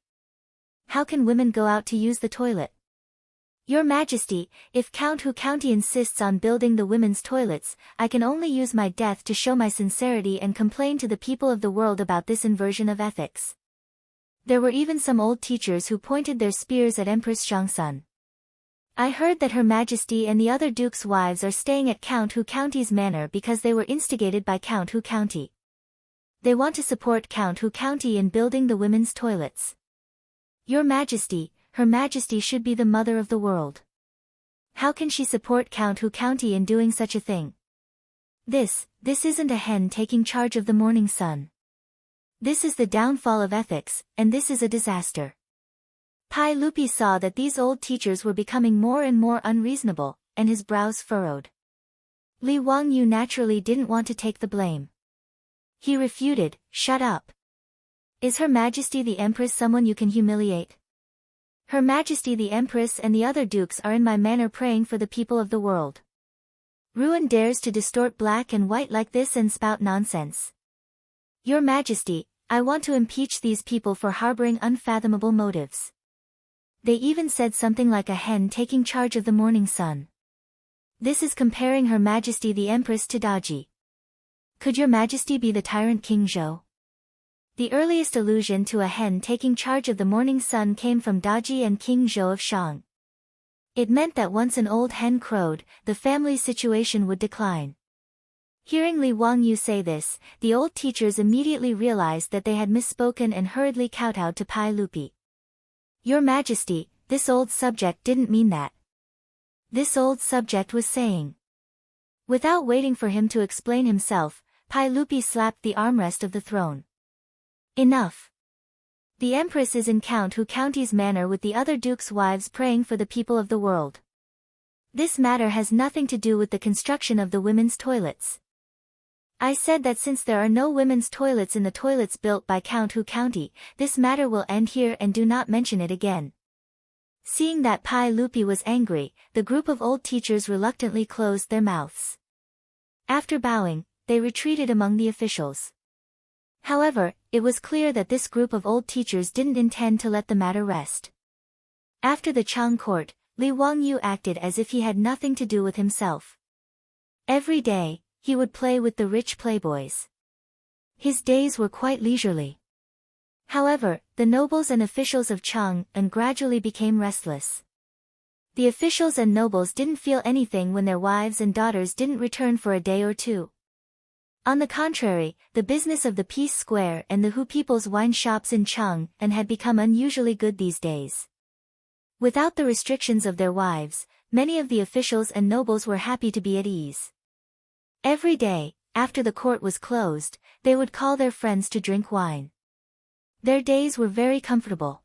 How can women go out to use the toilet? Your Majesty, if Count Hu County insists on building the women's toilets, I can only use my death to show my sincerity and complain to the people of the world about this inversion of ethics." There were even some old teachers who pointed their spears at Empress Zhangsun. "I heard that Her Majesty and the other dukes' wives are staying at Count Hu County's manor because they were instigated by Count Hu County. They want to support Count Hu County in building the women's toilets. Your Majesty, Her Majesty should be the mother of the world. How can she support Count Hu County in doing such a thing? This isn't a hen taking charge of the morning sun. This is the downfall of ethics, and this is a disaster." Pai Lupi saw that these old teachers were becoming more and more unreasonable, and his brows furrowed. Li Wangyu naturally didn't want to take the blame. He refuted, "Shut up. Is Her Majesty the Empress someone you can humiliate? Her Majesty the Empress and the other dukes are in my manor praying for the people of the world. Ruin dares to distort black and white like this and spout nonsense. Your Majesty, I want to impeach these people for harboring unfathomable motives. They even said something like a hen taking charge of the morning sun. This is comparing Her Majesty the Empress to Daji. Could Your Majesty be the tyrant King Zhou?" The earliest allusion to a hen taking charge of the morning sun came from Daji and King Zhou of Shang. It meant that once an old hen crowed, the family's situation would decline. Hearing Li Wangyu say this, the old teachers immediately realized that they had misspoken and hurriedly kowtowed to Pai Lupi. "Your Majesty, this old subject didn't mean that. This old subject was saying." Without waiting for him to explain himself, Pai Lupi slapped the armrest of the throne. "Enough. The Empress is in Count Hu County's manor with the other dukes' wives praying for the people of the world. This matter has nothing to do with the construction of the women's toilets. I said that since there are no women's toilets in the toilets built by Count Hu County, this matter will end here and do not mention it again." Seeing that Pai Lupi was angry, the group of old teachers reluctantly closed their mouths. After bowing, they retreated among the officials. However, it was clear that this group of old teachers didn't intend to let the matter rest. After the Chang court, Li Wangyu acted as if he had nothing to do with himself. Every day, he would play with the rich playboys. His days were quite leisurely. However, the nobles and officials of Chang'an gradually became restless. The officials and nobles didn't feel anything when their wives and daughters didn't return for a day or two. On the contrary, the business of the Peace Square and the Hu people's wine shops in Chang'an had become unusually good these days. Without the restrictions of their wives, many of the officials and nobles were happy to be at ease. Every day, after the court was closed, they would call their friends to drink wine. Their days were very comfortable.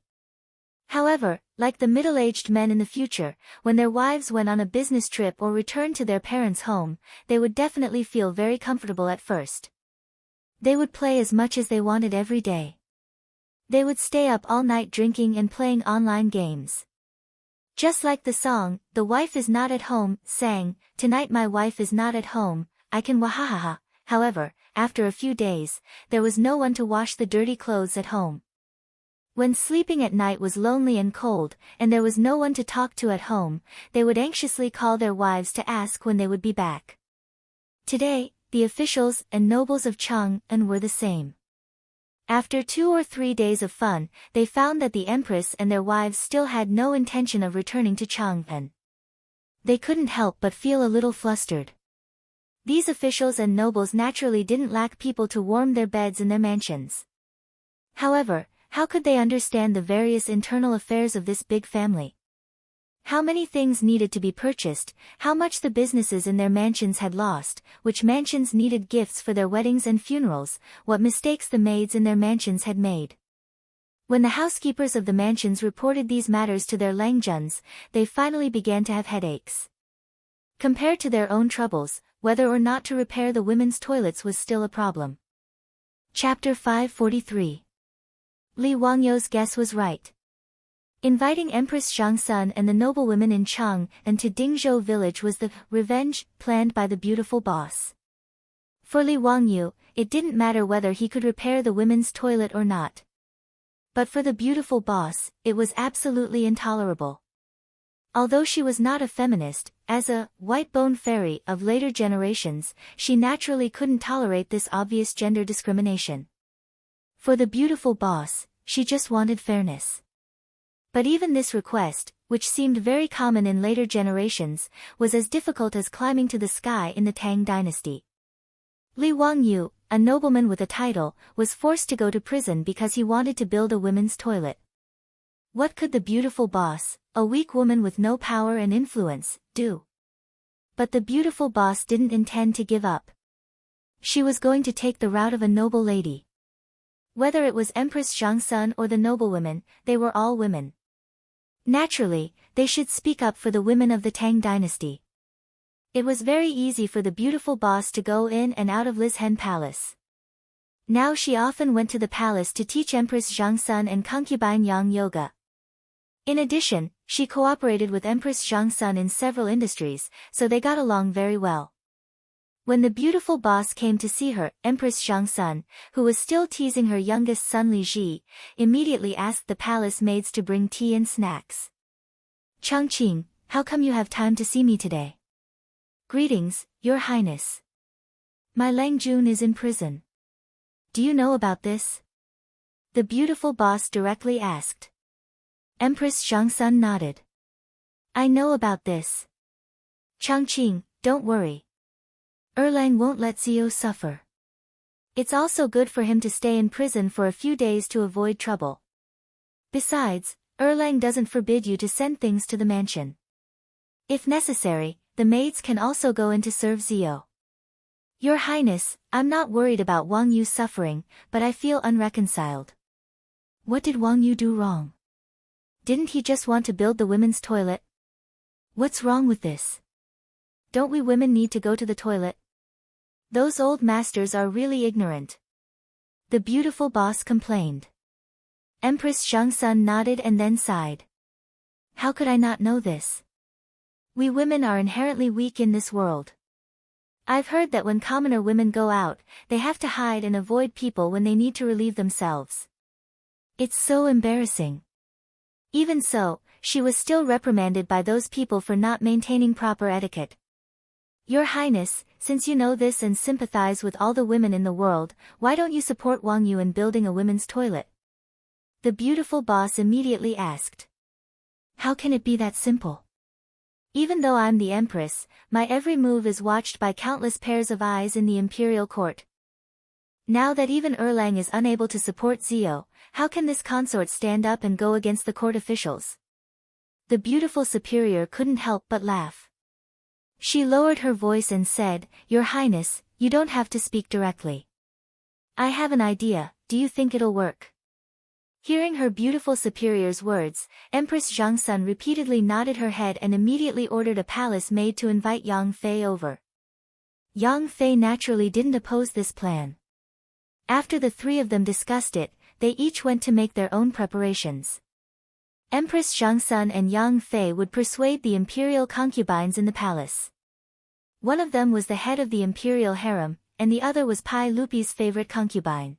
However, like the middle-aged men in the future, when their wives went on a business trip or returned to their parents' home, they would definitely feel very comfortable at first. They would play as much as they wanted every day. They would stay up all night drinking and playing online games. Just like the song, "The Wife Is Not at Home," sang, "Tonight my wife is not at home, I can wahahaha." However, after a few days, there was no one to wash the dirty clothes at home. When sleeping at night was lonely and cold, and there was no one to talk to at home, they would anxiously call their wives to ask when they would be back. Today, the officials and nobles of Chang'an were the same. After 2 or 3 days of fun, they found that the empress and their wives still had no intention of returning to Chang'an. They couldn't help but feel a little flustered. These officials and nobles naturally didn't lack people to warm their beds in their mansions. However, how could they understand the various internal affairs of this big family? How many things needed to be purchased, how much the businesses in their mansions had lost, which mansions needed gifts for their weddings and funerals, what mistakes the maids in their mansions had made. When the housekeepers of the mansions reported these matters to their Langjuns, they finally began to have headaches. Compared to their own troubles, whether or not to repair the women's toilets was still a problem. Chapter 543. Li Wangyou's guess was right. Inviting Empress Zhangsun and the noblewomen in Chang'an to Dingzhou village was the revenge planned by the beautiful boss. For Li Wangyou, it didn't matter whether he could repair the women's toilet or not. But for the beautiful boss, it was absolutely intolerable. Although she was not a feminist, as a white-bone fairy of later generations, she naturally couldn't tolerate this obvious gender discrimination. For the beautiful boss, she just wanted fairness. But even this request, which seemed very common in later generations, was as difficult as climbing to the sky in the Tang dynasty. Li Wangyou, a nobleman with a title, was forced to go to prison because he wanted to build a women's toilet. What could the beautiful boss, a weak woman with no power and influence, do? But the beautiful boss didn't intend to give up. She was going to take the route of a noble lady. Whether it was Empress Zhangsun or the noblewomen, they were all women. Naturally, they should speak up for the women of the Tang dynasty. It was very easy for the beautiful boss to go in and out of Lizhen Palace. Now she often went to the palace to teach Empress Zhangsun and concubine Yang yoga. In addition, she cooperated with Empress Zhangsun in several industries, so they got along very well. When the beautiful boss came to see her, Empress Zhangsun, who was still teasing her youngest son Li Ji, immediately asked the palace maids to bring tea and snacks. "Changqing, how come you have time to see me today?" "Greetings, Your Highness. My Langjun is in prison. Do you know about this?" the beautiful boss directly asked. Empress Zhangsun nodded. "I know about this. Changqing, don't worry. Erlang won't let Zio suffer. It's also good for him to stay in prison for a few days to avoid trouble. Besides, Erlang doesn't forbid you to send things to the mansion. If necessary, the maids can also go in to serve Zio. Your Highness, I'm not worried about Wang Yu suffering, but I feel unreconciled. What did Wang Yu do wrong? Didn't he just want to build the women's toilet? What's wrong with this? Don't we women need to go to the toilet? Those old masters are really ignorant," the beautiful boss complained. Empress Zhangsun nodded and then sighed. "How could I not know this? We women are inherently weak in this world. I've heard that when commoner women go out, they have to hide and avoid people when they need to relieve themselves. It's so embarrassing." Even so, she was still reprimanded by those people for not maintaining proper etiquette. "Your Highness, since you know this and sympathize with all the women in the world, why don't you support Wang Yu in building a women's toilet?" the beautiful boss immediately asked. "How can it be that simple? Even though I'm the empress, my every move is watched by countless pairs of eyes in the imperial court. Now that even Erlang is unable to support Zio, how can this consort stand up and go against the court officials?" The beautiful superior couldn't help but laugh. She lowered her voice and said, "Your Highness, you don't have to speak directly. I have an idea, do you think it'll work?" Hearing her beautiful superior's words, Empress Zhangsun repeatedly nodded her head and immediately ordered a palace maid to invite Yang Fei over. Yang Fei naturally didn't oppose this plan. After the three of them discussed it, they each went to make their own preparations. Empress Zhangsun and Yang Fei would persuade the imperial concubines in the palace. One of them was the head of the imperial harem, and the other was Pai Lupi's favorite concubine.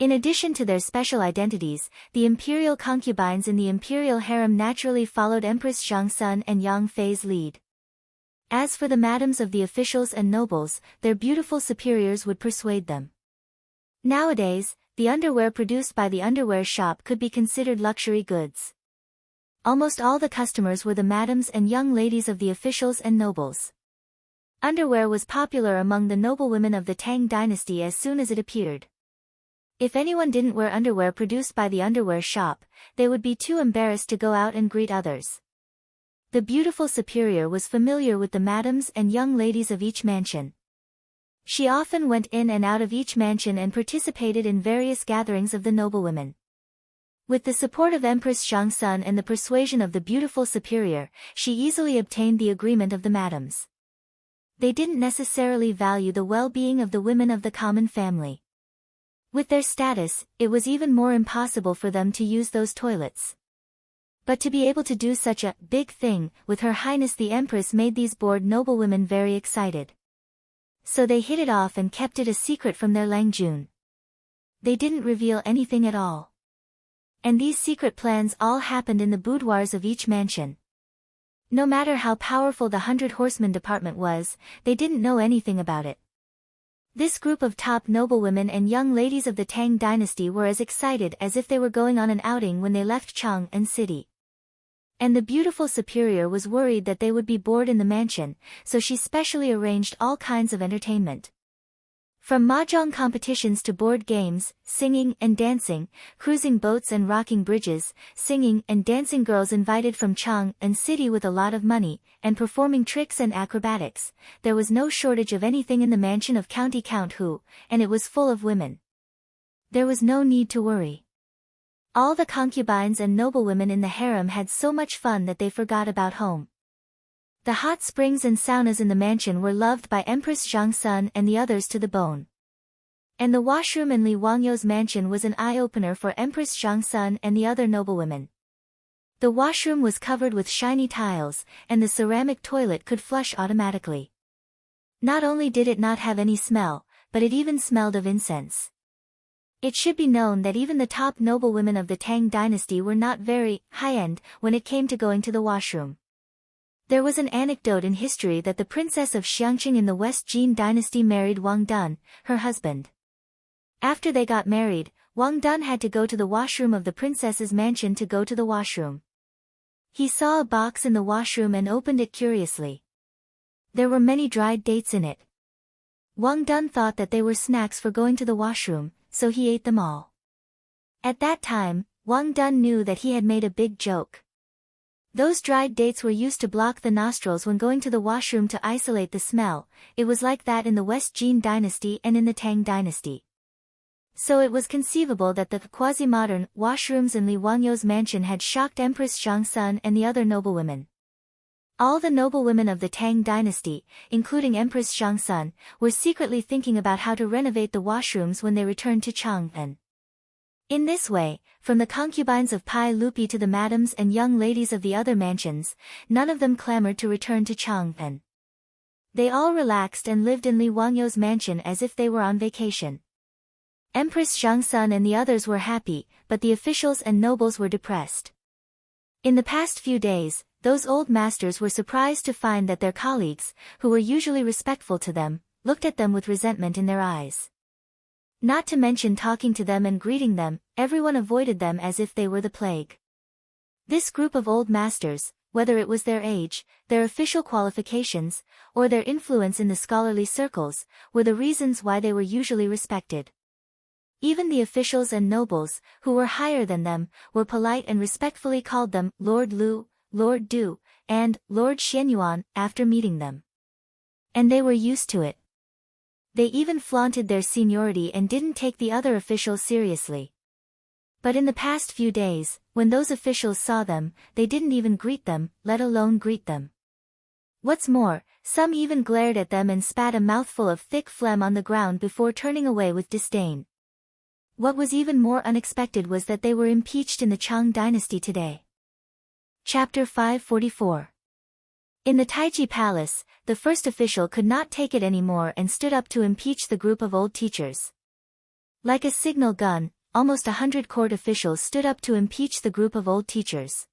In addition to their special identities, the imperial concubines in the imperial harem naturally followed Empress Zhang Sun and Yang Fei's lead. As for the madams of the officials and nobles, their beautiful superiors would persuade them. Nowadays, the underwear produced by the underwear shop could be considered luxury goods. Almost all the customers were the madams and young ladies of the officials and nobles. Underwear was popular among the noblewomen of the Tang dynasty as soon as it appeared. If anyone didn't wear underwear produced by the underwear shop, they would be too embarrassed to go out and greet others. The beautiful superior was familiar with the madams and young ladies of each mansion. She often went in and out of each mansion and participated in various gatherings of the noblewomen. With the support of Empress Zhang Sun and the persuasion of the beautiful superior, she easily obtained the agreement of the madams. They didn't necessarily value the well-being of the women of the common family. With their status, it was even more impossible for them to use those toilets. But to be able to do such a big thing with Her Highness the Empress made these bored noblewomen very excited. So they hit it off and kept it a secret from their Langjun. They didn't reveal anything at all. And these secret plans all happened in the boudoirs of each mansion. No matter how powerful the 100 Horsemen department was, they didn't know anything about it. This group of top noblewomen and young ladies of the Tang dynasty were as excited as if they were going on an outing when they left Chang'an City. And the beautiful superior was worried that they would be bored in the mansion, so she specially arranged all kinds of entertainment. From mahjong competitions to board games, singing and dancing, cruising boats and rocking bridges, singing and dancing girls invited from Chang'an City with a lot of money, and performing tricks and acrobatics, there was no shortage of anything in the mansion of County Count Hu, and it was full of women. There was no need to worry. All the concubines and noblewomen in the harem had so much fun that they forgot about home. The hot springs and saunas in the mansion were loved by Empress Zhang Sun and the others to the bone. And the washroom in Li Wangyo's mansion was an eye-opener for Empress Zhang Sun and the other noblewomen. The washroom was covered with shiny tiles, and the ceramic toilet could flush automatically. Not only did it not have any smell, but it even smelled of incense. It should be known that even the top noblewomen of the Tang dynasty were not very high-end when it came to going to the washroom. There was an anecdote in history that the princess of Xiangqing in the West Jin dynasty married Wang Dun, her husband. After they got married, Wang Dun had to go to the washroom of the princess's mansion to go to the washroom. He saw a box in the washroom and opened it curiously. There were many dried dates in it. Wang Dun thought that they were snacks for going to the washroom, so he ate them all. At that time, Wang Dun knew that he had made a big joke. Those dried dates were used to block the nostrils when going to the washroom to isolate the smell. It was like that in the West Jin dynasty and in the Tang dynasty. So it was conceivable that the quasi-modern washrooms in Li Wangyo's mansion had shocked Empress Zhang Sun and the other noblewomen. All the noblewomen of the Tang dynasty, including Empress Zhang Sun, were secretly thinking about how to renovate the washrooms when they returned to Chang'an. In this way, from the concubines of Pai Lupi to the madams and young ladies of the other mansions, none of them clamored to return to Chang'an. They all relaxed and lived in Li Wangyo's mansion as if they were on vacation. Empress Zhang Sun and the others were happy, but the officials and nobles were depressed. In the past few days, those old masters were surprised to find that their colleagues, who were usually respectful to them, looked at them with resentment in their eyes. Not to mention talking to them and greeting them, everyone avoided them as if they were the plague. This group of old masters, whether it was their age, their official qualifications, or their influence in the scholarly circles, were the reasons why they were usually respected. Even the officials and nobles, who were higher than them, were polite and respectfully called them Lord Lu, Lord Du, and Lord Xianyuan after meeting them. And they were used to it. They even flaunted their seniority and didn't take the other officials seriously. But in the past few days, when those officials saw them, they didn't even greet them, let alone greet them. What's more, some even glared at them and spat a mouthful of thick phlegm on the ground before turning away with disdain. What was even more unexpected was that they were impeached in the Chang dynasty today. Chapter 544. In the Taiji Palace, the first official could not take it anymore and stood up to impeach the group of old teachers. Like a signal gun, almost 100 court officials stood up to impeach the group of old teachers.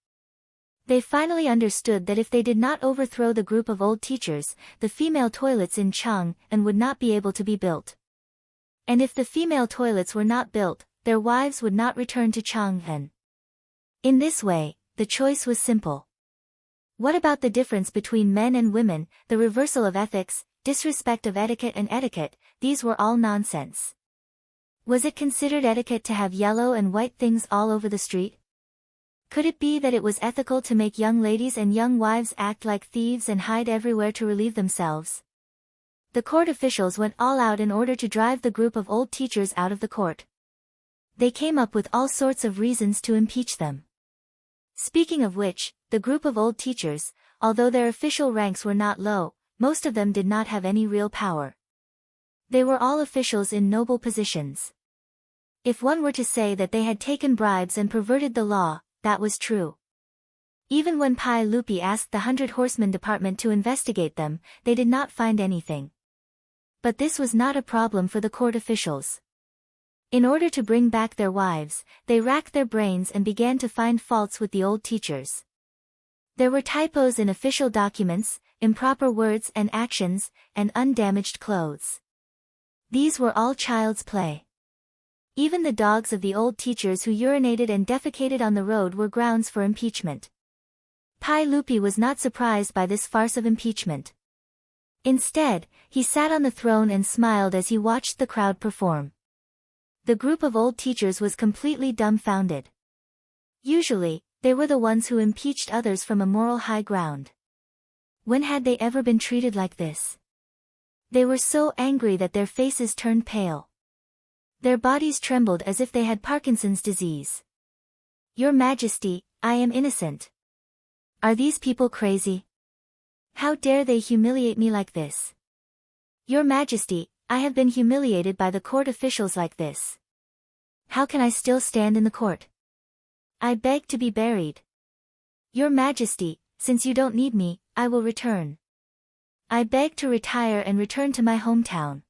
They finally understood that if they did not overthrow the group of old teachers, the female toilets in Chang'an would not be able to be built. And if the female toilets were not built, their wives would not return to Chang'an. In this way, the choice was simple. What about the difference between men and women, the reversal of ethics, disrespect of etiquette and etiquette? These were all nonsense. Was it considered etiquette to have yellow and white things all over the street? Could it be that it was ethical to make young ladies and young wives act like thieves and hide everywhere to relieve themselves? The court officials went all out in order to drive the group of old teachers out of the court. They came up with all sorts of reasons to impeach them. Speaking of which, the group of old teachers, although their official ranks were not low, most of them did not have any real power. They were all officials in noble positions. If one were to say that they had taken bribes and perverted the law, that was true. Even when Pai Lupi asked the 100 Horsemen Department to investigate them, they did not find anything. But this was not a problem for the court officials. In order to bring back their wives, they racked their brains and began to find faults with the old teachers. There were typos in official documents, improper words and actions, and undamaged clothes. These were all child's play. Even the dogs of the old teachers who urinated and defecated on the road were grounds for impeachment. Pai Lupi was not surprised by this farce of impeachment. Instead, he sat on the throne and smiled as he watched the crowd perform. The group of old teachers was completely dumbfounded. Usually, they were the ones who impeached others from a moral high ground. When had they ever been treated like this? They were so angry that their faces turned pale. Their bodies trembled as if they had Parkinson's disease. Your Majesty, I am innocent. Are these people crazy? How dare they humiliate me like this? Your Majesty, I have been humiliated by the court officials like this. How can I still stand in the court? I beg to be buried. Your Majesty, since you don't need me, I will return. I beg to retire and return to my hometown.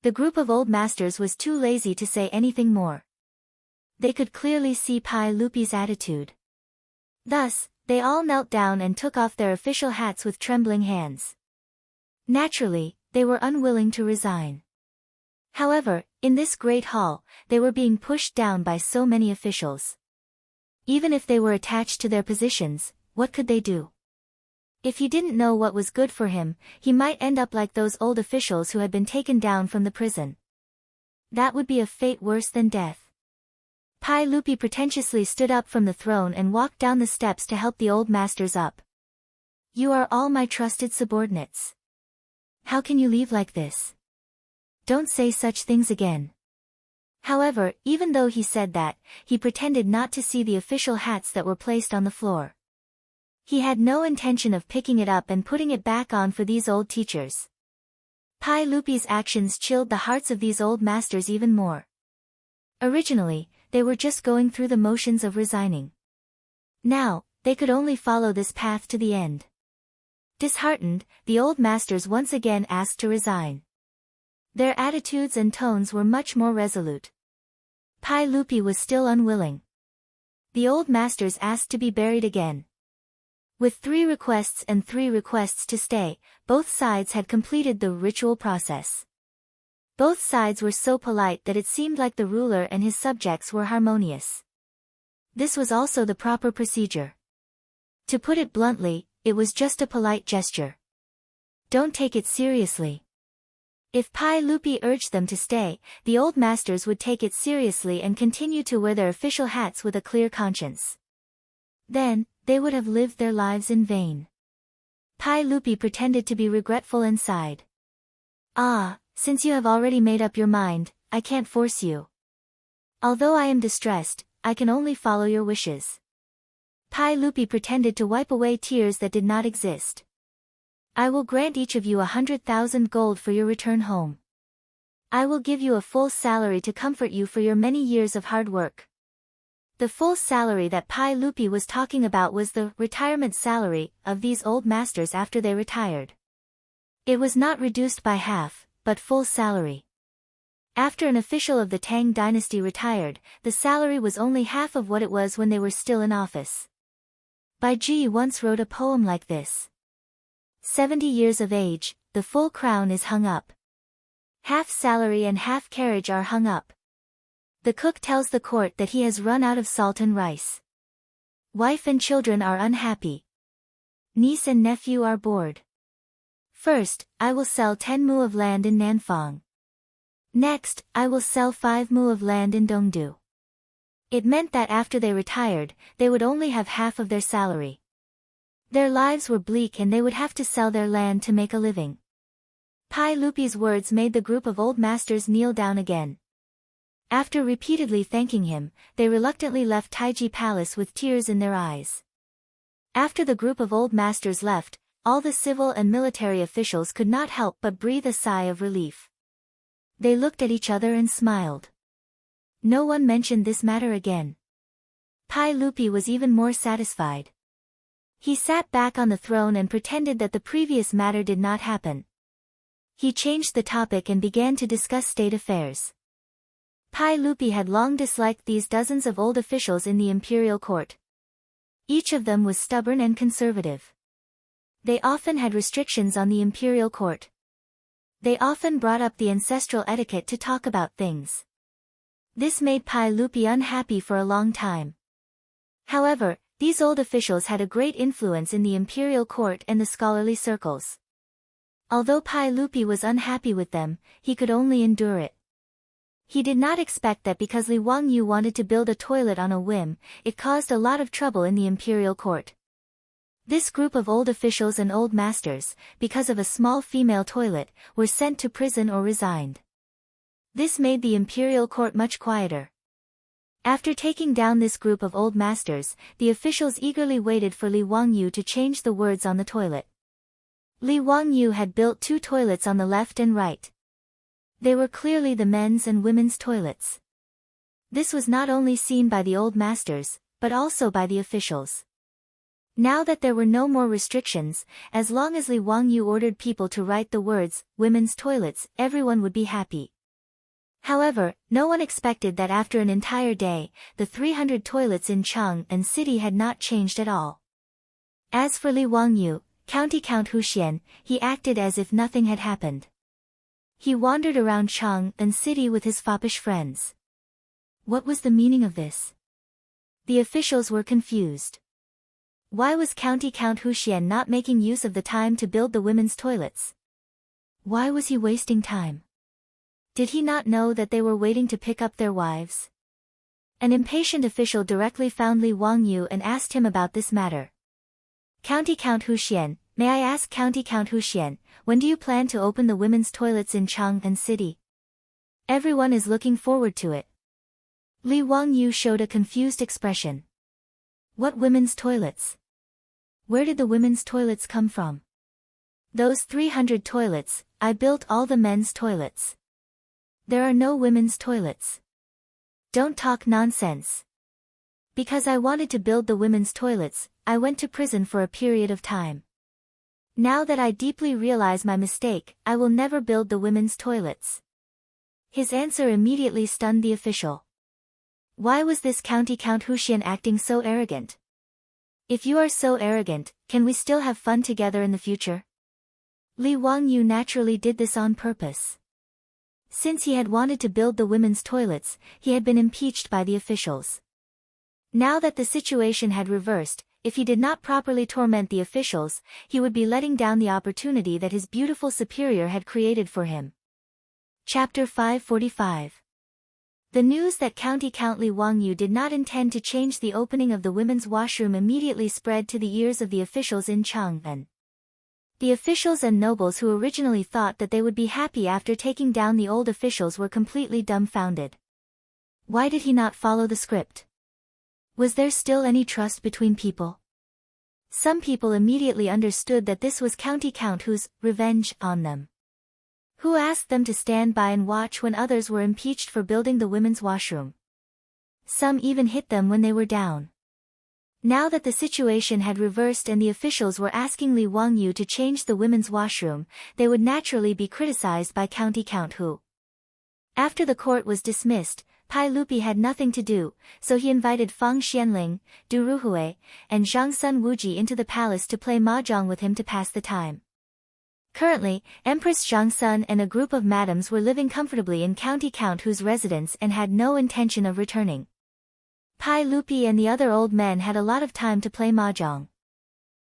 The group of old masters was too lazy to say anything more. They could clearly see Pai Lupi's attitude. Thus, they all knelt down and took off their official hats with trembling hands. Naturally, they were unwilling to resign. However, in this great hall, they were being pushed down by so many officials. Even if they were attached to their positions, what could they do? If he didn't know what was good for him, he might end up like those old officials who had been taken down from the prison. That would be a fate worse than death. Pai Lupi pretentiously stood up from the throne and walked down the steps to help the old masters up. You are all my trusted subordinates. How can you leave like this? Don't say such things again. However, even though he said that, he pretended not to see the official hats that were placed on the floor. He had no intention of picking it up and putting it back on for these old teachers. Pai Lupi's actions chilled the hearts of these old masters even more. Originally, they were just going through the motions of resigning. Now, they could only follow this path to the end. Disheartened, the old masters once again asked to resign. Their attitudes and tones were much more resolute. Pai Lupi was still unwilling. The old masters asked to be buried again. With 3 requests and 3 requests to stay, both sides had completed the ritual process. Both sides were so polite that it seemed like the ruler and his subjects were harmonious. This was also the proper procedure. To put it bluntly, it was just a polite gesture. Don't take it seriously. If Pai Lupi urged them to stay, the old masters would take it seriously and continue to wear their official hats with a clear conscience. Then, they would have lived their lives in vain. Pai Lupi pretended to be regretful and sighed. Ah, since you have already made up your mind, I can't force you. Although I am distressed, I can only follow your wishes. Pai Lupi pretended to wipe away tears that did not exist. I will grant each of you 100,000 gold for your return home. I will give you a full salary to comfort you for your many years of hard work. The full salary that Pai Lupi was talking about was the retirement salary of these old masters after they retired. It was not reduced by half, but full salary. After an official of the Tang dynasty retired, the salary was only half of what it was when they were still in office. Bai Ji once wrote a poem like this. 70 years of age, the full crown is hung up. Half salary and half carriage are hung up. The cook tells the court that he has run out of salt and rice. Wife and children are unhappy. Niece and nephew are bored. First, I will sell 10 mu of land in Nanfang. Next, I will sell 5 mu of land in Dongdu. It meant that after they retired, they would only have half of their salary. Their lives were bleak and they would have to sell their land to make a living. Pai Lupi's words made the group of old masters kneel down again. After repeatedly thanking him, they reluctantly left Taiji Palace with tears in their eyes. After the group of old masters left, all the civil and military officials could not help but breathe a sigh of relief. They looked at each other and smiled. No one mentioned this matter again. Pai Lupi was even more satisfied. He sat back on the throne and pretended that the previous matter did not happen. He changed the topic and began to discuss state affairs. Pai Lupi had long disliked these dozens of old officials in the imperial court. Each of them was stubborn and conservative. They often had restrictions on the imperial court. They often brought up the ancestral etiquette to talk about things. This made Pai Lupi unhappy for a long time. However, these old officials had a great influence in the imperial court and the scholarly circles. Although Pai Lupi was unhappy with them, he could only endure it. He did not expect that because Li Wangyu wanted to build a toilet on a whim, it caused a lot of trouble in the imperial court. This group of old officials and old masters, because of a small female toilet, were sent to prison or resigned. This made the imperial court much quieter. After taking down this group of old masters, the officials eagerly waited for Li Wangyu to change the words on the toilet. Li Wangyu had built 2 toilets on the left and right. They were clearly the men's and women's toilets. This was not only seen by the old masters, but also by the officials. Now that there were no more restrictions, as long as Li Wangyu ordered people to write the words, women's toilets, everyone would be happy. However, no one expected that after an entire day, the 300 toilets in Cheng and city had not changed at all. As for Li Wangyu, County Count Huxian, he acted as if nothing had happened. He wandered around Cheng and city with his foppish friends. What was the meaning of this? The officials were confused. Why was County Count Huxian not making use of the time to build the women's toilets? Why was he wasting time? Did he not know that they were waiting to pick up their wives? An impatient official directly found Li Wangyu and asked him about this matter. County Count Huxian, may I ask County Count Huxian, when do you plan to open the women's toilets in Cheng and city? Everyone is looking forward to it. Li Wangyu showed a confused expression. What women's toilets? Where did the women's toilets come from? Those 300 toilets, I built all the men's toilets. There are no women's toilets. Don't talk nonsense. Because I wanted to build the women's toilets, I went to prison for a period of time. Now that I deeply realize my mistake, I will never build the women's toilets. His answer immediately stunned the official. Why was this County Count Huxian acting so arrogant? If you are so arrogant, can we still have fun together in the future? Li Wangyu naturally did this on purpose. Since he had wanted to build the women's toilets, he had been impeached by the officials. Now that the situation had reversed, if he did not properly torment the officials, he would be letting down the opportunity that his beautiful superior had created for him. Chapter 545. The news that County Count Li Wangyu did not intend to change the opening of the women's washroom immediately spread to the ears of the officials in Chang'an. The officials and nobles who originally thought that they would be happy after taking down the old officials were completely dumbfounded. Why did he not follow the script? Was there still any trust between people? Some people immediately understood that this was County Count whose revenge on them. Who asked them to stand by and watch when others were impeached for building the women's washroom. Some even hit them when they were down. Now that the situation had reversed and the officials were asking Li Wangyu to change the women's washroom, they would naturally be criticized by County Count Hu. After the court was dismissed, Pai Lupi had nothing to do, so he invited Feng Xianling, Du Ruhui, and Zhang Sun Wuji into the palace to play mahjong with him to pass the time. Currently, Empress Zhang Sun and a group of madams were living comfortably in County Count Hu's residence and had no intention of returning. Pai Lupi and the other old men had a lot of time to play mahjong.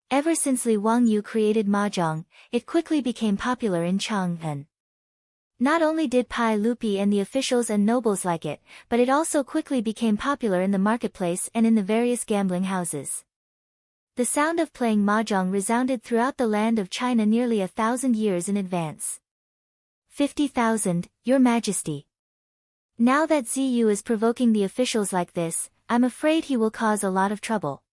Ever since Li Wangyu created mahjong, it quickly became popular in Chang'an. Not only did Pai Lupi and the officials and nobles like it, but it also quickly became popular in the marketplace and in the various gambling houses. The sound of playing mahjong resounded throughout the land of China nearly 1,000 years in advance. 50,000, Your Majesty. Now that Ziyu is provoking the officials like this, I'm afraid he will cause a lot of trouble.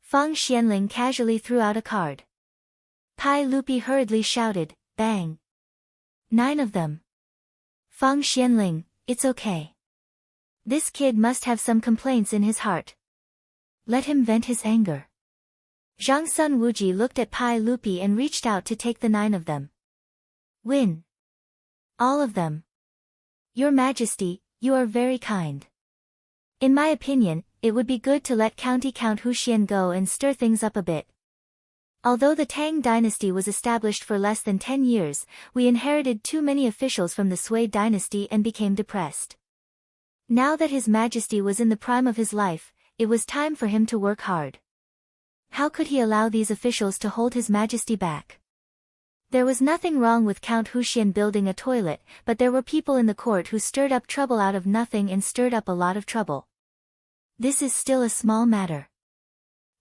Feng Xianling casually threw out a card. Pai Lupi hurriedly shouted, bang. 9 of them. Feng Xianling, it's okay. This kid must have some complaints in his heart. Let him vent his anger. Zhang Sun Wuji looked at Pai Lupi and reached out to take the 9 of them. Win. All of them. Your Majesty, you are very kind. In my opinion, it would be good to let County Count Huxian go and stir things up a bit. Although the Tang dynasty was established for less than 10 years, we inherited too many officials from the Sui dynasty and became depressed. Now that His Majesty was in the prime of his life, it was time for him to work hard. How could he allow these officials to hold His Majesty back? There was nothing wrong with Count Huxian building a toilet, but there were people in the court who stirred up trouble out of nothing and stirred up a lot of trouble. This is still a small matter.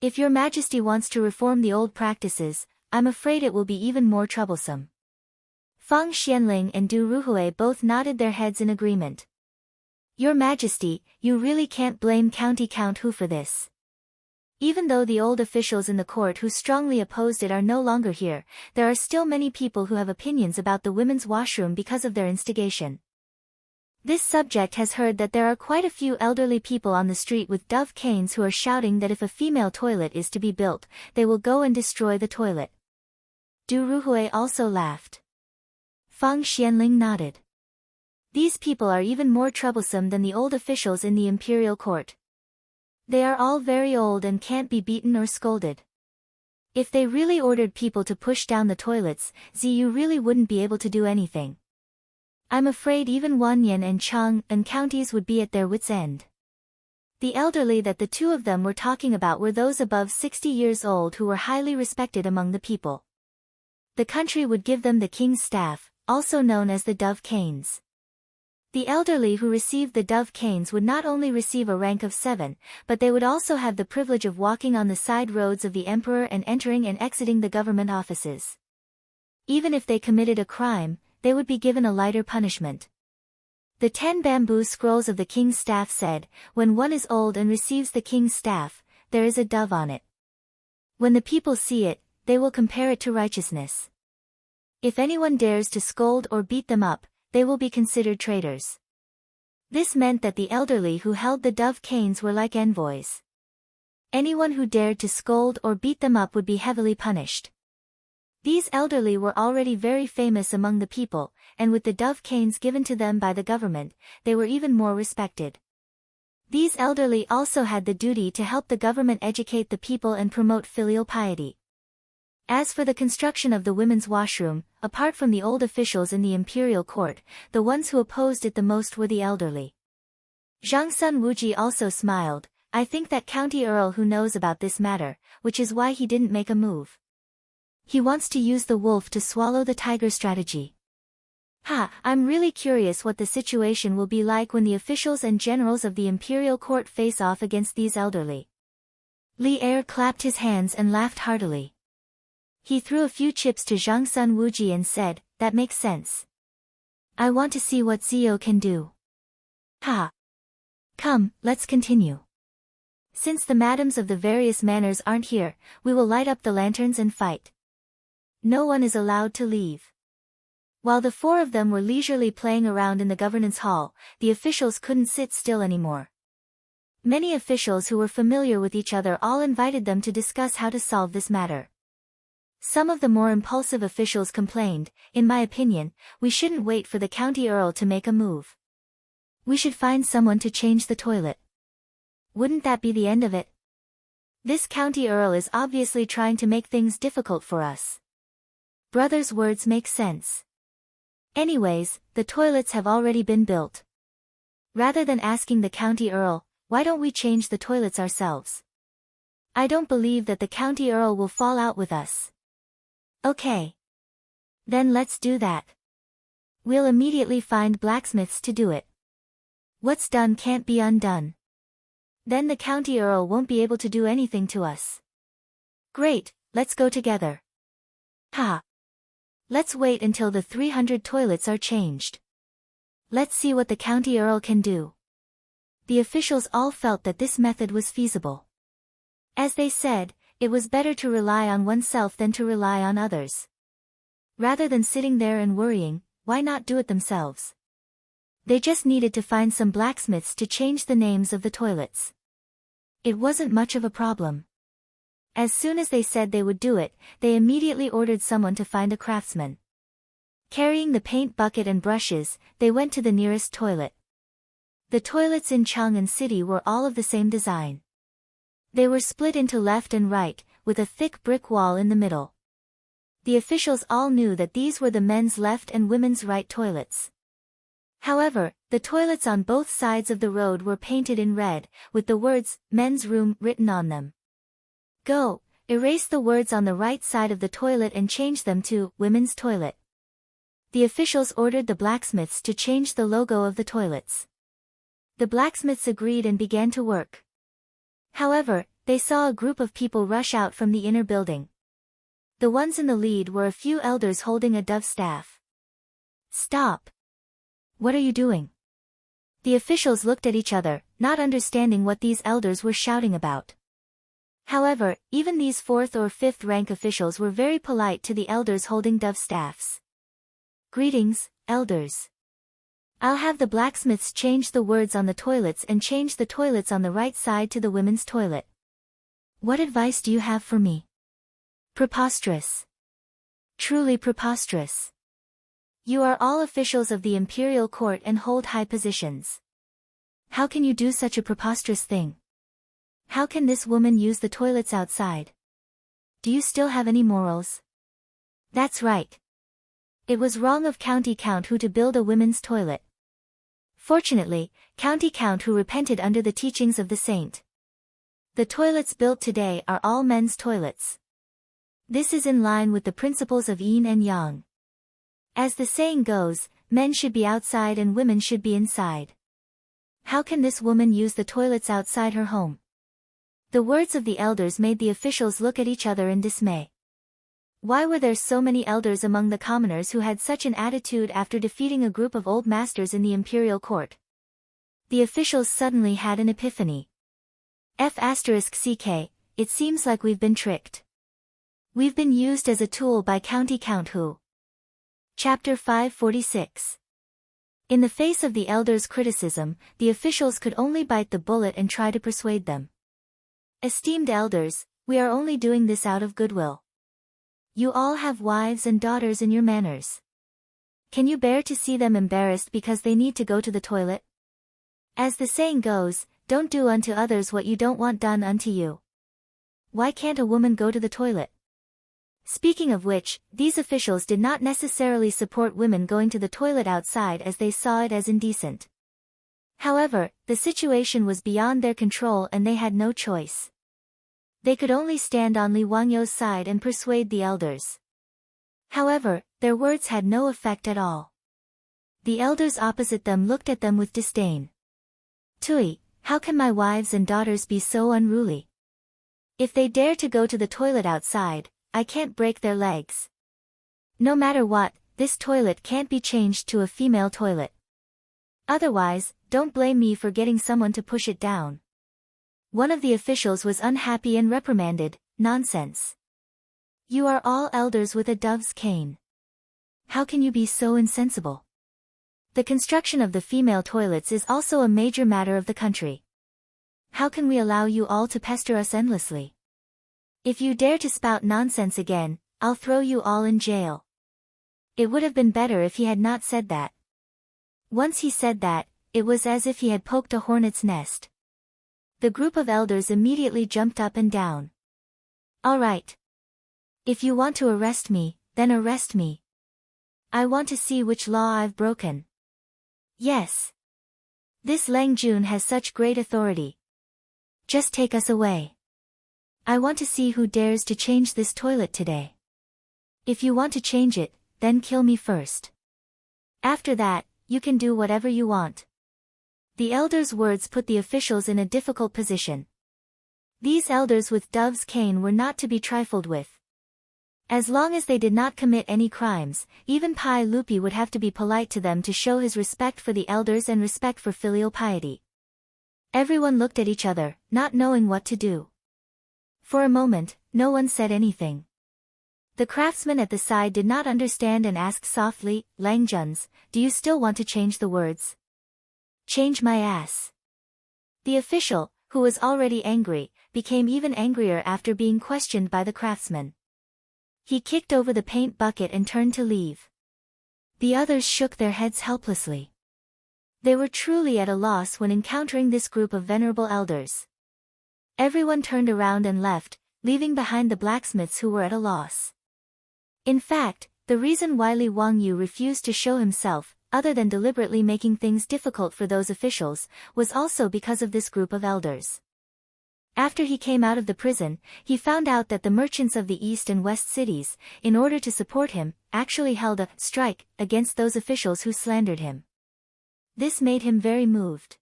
If Your Majesty wants to reform the old practices, I'm afraid it will be even more troublesome. Feng Xianling and Du Ruhui both nodded their heads in agreement. Your Majesty, you really can't blame County Count Hu for this. Even though the old officials in the court who strongly opposed it are no longer here, there are still many people who have opinions about the women's washroom because of their instigation. This subject has heard that there are quite a few elderly people on the street with dove canes who are shouting that if a female toilet is to be built, they will go and destroy the toilet. Du Ruhui also laughed. Feng Xianling nodded. These people are even more troublesome than the old officials in the imperial court. They are all very old and can't be beaten or scolded. If they really ordered people to push down the toilets, Ziyu really wouldn't be able to do anything. I'm afraid even Wanyan and Chang'an counties would be at their wits' end. The elderly that the two of them were talking about were those above 60 years old who were highly respected among the people. The country would give them the king's staff, also known as the dove canes. The elderly who received the dove canes would not only receive a rank of 7, but they would also have the privilege of walking on the side roads of the emperor and entering and exiting the government offices. Even if they committed a crime, they would be given a lighter punishment. The 10 bamboo scrolls of the king's staff said, when one is old and receives the king's staff, there is a dove on it. When the people see it, they will compare it to righteousness. If anyone dares to scold or beat them up, they will be considered traitors. This meant that the elderly who held the dove canes were like envoys. Anyone who dared to scold or beat them up would be heavily punished. These elderly were already very famous among the people, and with the dove canes given to them by the government, they were even more respected. These elderly also had the duty to help the government educate the people and promote filial piety. As for the construction of the women's washroom, apart from the old officials in the imperial court, the ones who opposed it the most were the elderly. Zhang Sun Wuji also smiled. I think that county earl who knows about this matter, which is why he didn't make a move. He wants to use the wolf to swallow the tiger strategy. I'm really curious what the situation will be like when the officials and generals of the imperial court face off against these elderly. Li Er clapped his hands and laughed heartily. He threw a few chips to Zhang Sun Wuji and said, that makes sense. I want to see what Zio can do. Come, let's continue. Since the madams of the various manors aren't here, we will light up the lanterns and fight. No one is allowed to leave. While the 4 of them were leisurely playing around in the governance hall, the officials couldn't sit still anymore. Many officials who were familiar with each other all invited them to discuss how to solve this matter. Some of the more impulsive officials complained, "In my opinion, we shouldn't wait for the county earl to make a move. We should find someone to change the toilet. Wouldn't that be the end of it? This county earl is obviously trying to make things difficult for us." Brother's words make sense. Anyways, the toilets have already been built. Rather than asking the county earl, why don't we change the toilets ourselves? I don't believe that the county earl will fall out with us. Okay. Then let's do that. We'll immediately find blacksmiths to do it. What's done can't be undone. Then the county earl won't be able to do anything to us. Great, let's go together. Ha! Let's wait until the 300 toilets are changed. Let's see what the county earl can do. The officials all felt that this method was feasible. As they said, it was better to rely on oneself than to rely on others. Rather than sitting there and worrying, why not do it themselves? They just needed to find some blacksmiths to change the names of the toilets. It wasn't much of a problem. As soon as they said they would do it, they immediately ordered someone to find a craftsman. Carrying the paint bucket and brushes, they went to the nearest toilet. The toilets in Chang'an City were all of the same design. They were split into left and right, with a thick brick wall in the middle. The officials all knew that these were the men's left and women's right toilets. However, the toilets on both sides of the road were painted in red, with the words, "Men's Room," written on them. Go, erase the words on the right side of the toilet and change them to, "Women's Toilet." The officials ordered the blacksmiths to change the logo of the toilets. The blacksmiths agreed and began to work. However, they saw a group of people rush out from the inner building. The ones in the lead were a few elders holding a dove staff. Stop! What are you doing? The officials looked at each other, not understanding what these elders were shouting about. However, even these 4th or 5th rank officials were very polite to the elders holding dove staffs. Greetings, elders. I'll have the blacksmiths change the words on the toilets and change the toilets on the right side to the women's toilet. What advice do you have for me? Preposterous. Truly preposterous. You are all officials of the imperial court and hold high positions. How can you do such a preposterous thing? How can this woman use the toilets outside? Do you still have any morals? That's right. It was wrong of County Count Hu to build a women's toilet. Fortunately, County Count Hu repented under the teachings of the saint. The toilets built today are all men's toilets. This is in line with the principles of yin and yang. As the saying goes, men should be outside and women should be inside. How can this woman use the toilets outside her home? The words of the elders made the officials look at each other in dismay. Why were there so many elders among the commoners who had such an attitude after defeating a group of old masters in the imperial court? The officials suddenly had an epiphany. F***ck, it seems like we've been tricked. We've been used as a tool by County Count Hu. Chapter 546. In the face of the elders' criticism, the officials could only bite the bullet and try to persuade them. Esteemed elders, we are only doing this out of goodwill. You all have wives and daughters in your manors. Can you bear to see them embarrassed because they need to go to the toilet? As the saying goes, don't do unto others what you don't want done unto you. Why can't a woman go to the toilet? Speaking of which, these officials did not necessarily support women going to the toilet outside as they saw it as indecent. However, the situation was beyond their control and they had no choice. They could only stand on Li Wangyou's side and persuade the elders. However, their words had no effect at all. The elders opposite them looked at them with disdain. Tui, how can my wives and daughters be so unruly? If they dare to go to the toilet outside, I can't break their legs. No matter what, this toilet can't be changed to a female toilet. Otherwise, don't blame me for getting someone to push it down. One of the officials was unhappy and reprimanded, "Nonsense. You are all elders with a dove's cane. How can you be so insensible? The construction of the female toilets is also a major matter of the country. How can we allow you all to pester us endlessly? If you dare to spout nonsense again, I'll throw you all in jail." It would have been better if he had not said that. Once he said that, it was as if he had poked a hornet's nest. The group of elders immediately jumped up and down. "All right. If you want to arrest me, then arrest me. I want to see which law I've broken." "Yes. This Lang Jun has such great authority. Just take us away. I want to see who dares to change this toilet today. If you want to change it, then kill me first. After that, you can do whatever you want." The elders' words put the officials in a difficult position. These elders with dove's cane were not to be trifled with. As long as they did not commit any crimes, even Pai Lupi would have to be polite to them to show his respect for the elders and respect for filial piety. Everyone looked at each other, not knowing what to do. For a moment, no one said anything. The craftsman at the side did not understand and asked softly, "Lang Juns, do you still want to change the words?" "Change my ass." The official, who was already angry, became even angrier after being questioned by the craftsman. He kicked over the paint bucket and turned to leave. The others shook their heads helplessly. They were truly at a loss when encountering this group of venerable elders. Everyone turned around and left, leaving behind the blacksmiths who were at a loss. In fact, the reason why Li Wangyu refused to show himself, other than deliberately making things difficult for those officials, was also because of this group of elders. After he came out of the prison, he found out that the merchants of the east and west cities, in order to support him, actually held a strike against those officials who slandered him. This made him very moved.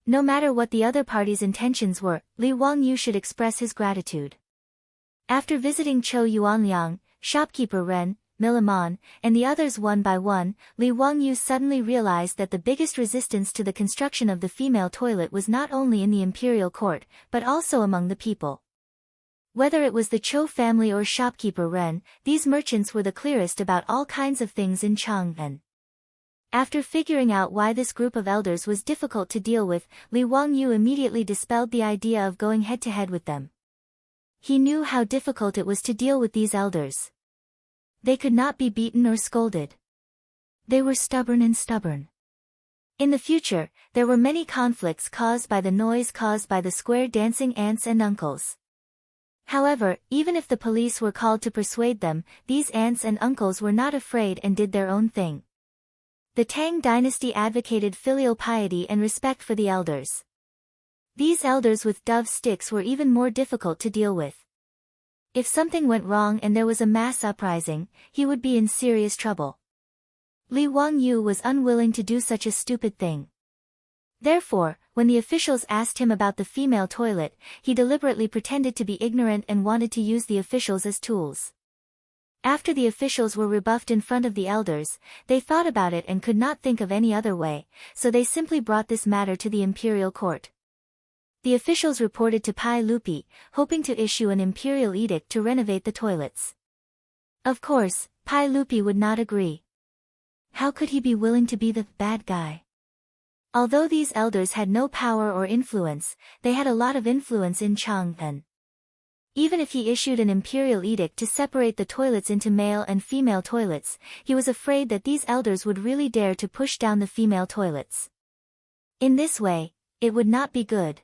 No matter what the other party's intentions were, Li Wangyu should express his gratitude. After visiting Chou Yuanliang, shopkeeper Ren, Milamon, and the others one by one, Li Wangyu suddenly realized that the biggest resistance to the construction of the female toilet was not only in the imperial court, but also among the people. Whether it was the Chou family or shopkeeper Ren, these merchants were the clearest about all kinds of things in Chang'an. After figuring out why this group of elders was difficult to deal with, Li Wangyu immediately dispelled the idea of going head-to-head with them. He knew how difficult it was to deal with these elders. They could not be beaten or scolded. They were stubborn. In the future, there were many conflicts caused by the noise caused by the square dancing aunts and uncles. However, even if the police were called to persuade them, these aunts and uncles were not afraid and did their own thing. The Tang dynasty advocated filial piety and respect for the elders. These elders with dove sticks were even more difficult to deal with. If something went wrong and there was a mass uprising, he would be in serious trouble. Li Wangyu was unwilling to do such a stupid thing. Therefore, when the officials asked him about the female toilet, he deliberately pretended to be ignorant and wanted to use the officials as tools. After the officials were rebuffed in front of the elders, they thought about it and could not think of any other way, so they simply brought this matter to the imperial court. The officials reported to Pai Lupi, hoping to issue an imperial edict to renovate the toilets. Of course, Pai Lupi would not agree. How could he be willing to be the bad guy? Although these elders had no power or influence, they had a lot of influence in Chang'an. Even if he issued an imperial edict to separate the toilets into male and female toilets, he was afraid that these elders would really dare to push down the female toilets. In this way, it would not be good.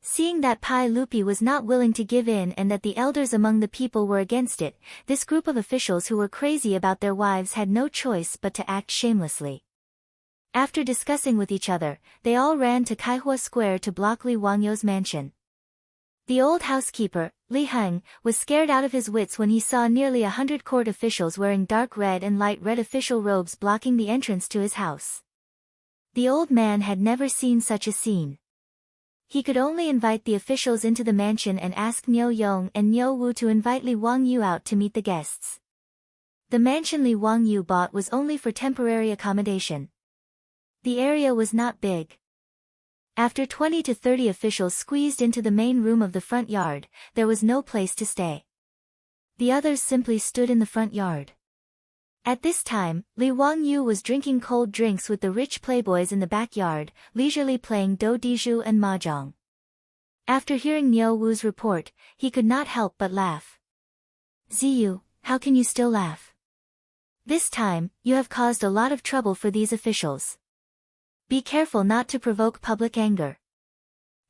Seeing that Pai Lupi was not willing to give in and that the elders among the people were against it, this group of officials who were crazy about their wives had no choice but to act shamelessly. After discussing with each other, they all ran to Kaihua Square to block Li Wangyu's mansion. The old housekeeper, Li Heng, was scared out of his wits when he saw nearly 100 court officials wearing dark red and light red official robes blocking the entrance to his house. The old man had never seen such a scene. He could only invite the officials into the mansion and ask Niu Yong and Niu Wu to invite Li Wangyu out to meet the guests. The mansion Li Wangyu bought was only for temporary accommodation. The area was not big. After 20 to 30 officials squeezed into the main room of the front yard, there was no place to stay. The others simply stood in the front yard. At this time, Li Wangyu was drinking cold drinks with the rich playboys in the backyard, leisurely playing do diju and mahjong. After hearing Niu Wu's report, he could not help but laugh. Ziyu, how can you still laugh? This time, you have caused a lot of trouble for these officials. Be careful not to provoke public anger.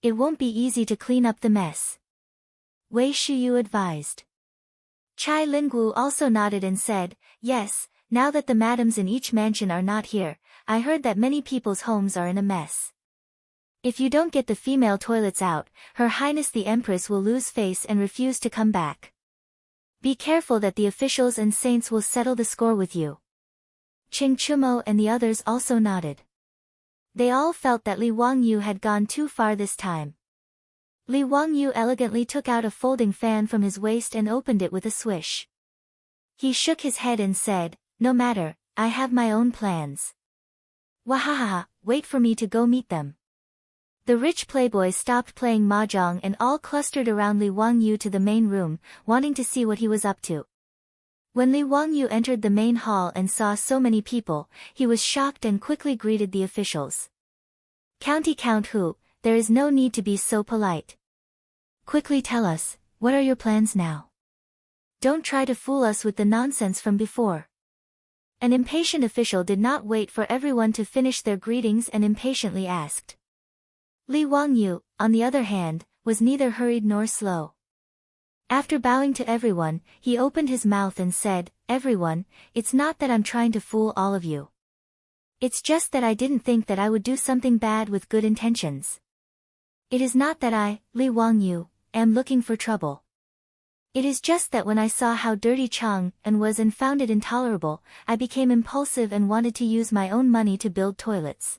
It won't be easy to clean up the mess. Wei Shuyu advised. Chai Lingguo also nodded and said, yes, now that the madams in each mansion are not here, I heard that many people's homes are in a mess. If you don't get the female toilets out, Her Highness the Empress will lose face and refuse to come back. Be careful that the officials and saints will settle the score with you. Ching Chumo and the others also nodded. They all felt that Li Wangyu had gone too far this time. Li Wangyu elegantly took out a folding fan from his waist and opened it with a swish. He shook his head and said, no matter, I have my own plans. Wahahaha, wait for me to go meet them. The rich playboy stopped playing mahjong and all clustered around Li Wangyu to the main room, wanting to see what he was up to. When Li Wangyu entered the main hall and saw so many people, he was shocked and quickly greeted the officials. County Count Hu, there is no need to be so polite. Quickly tell us, what are your plans now? Don't try to fool us with the nonsense from before. An impatient official did not wait for everyone to finish their greetings and impatiently asked. Li Wangyu, on the other hand, was neither hurried nor slow. After bowing to everyone, he opened his mouth and said, everyone, it's not that I'm trying to fool all of you. It's just that I didn't think that I would do something bad with good intentions. It is not that I, Li Wangyu, am looking for trouble. It is just that when I saw how dirty Chang and was and found it intolerable, I became impulsive and wanted to use my own money to build toilets.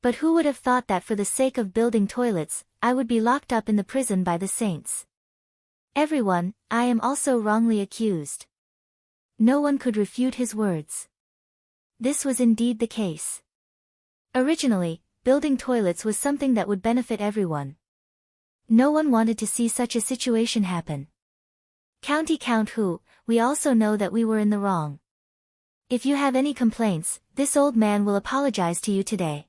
But who would have thought that for the sake of building toilets, I would be locked up in the prison by the saints? Everyone, I am also wrongly accused. No one could refute his words. This was indeed the case. Originally, building toilets was something that would benefit everyone. No one wanted to see such a situation happen. County Count Hu, we also know that we were in the wrong. If you have any complaints, this old man will apologize to you today.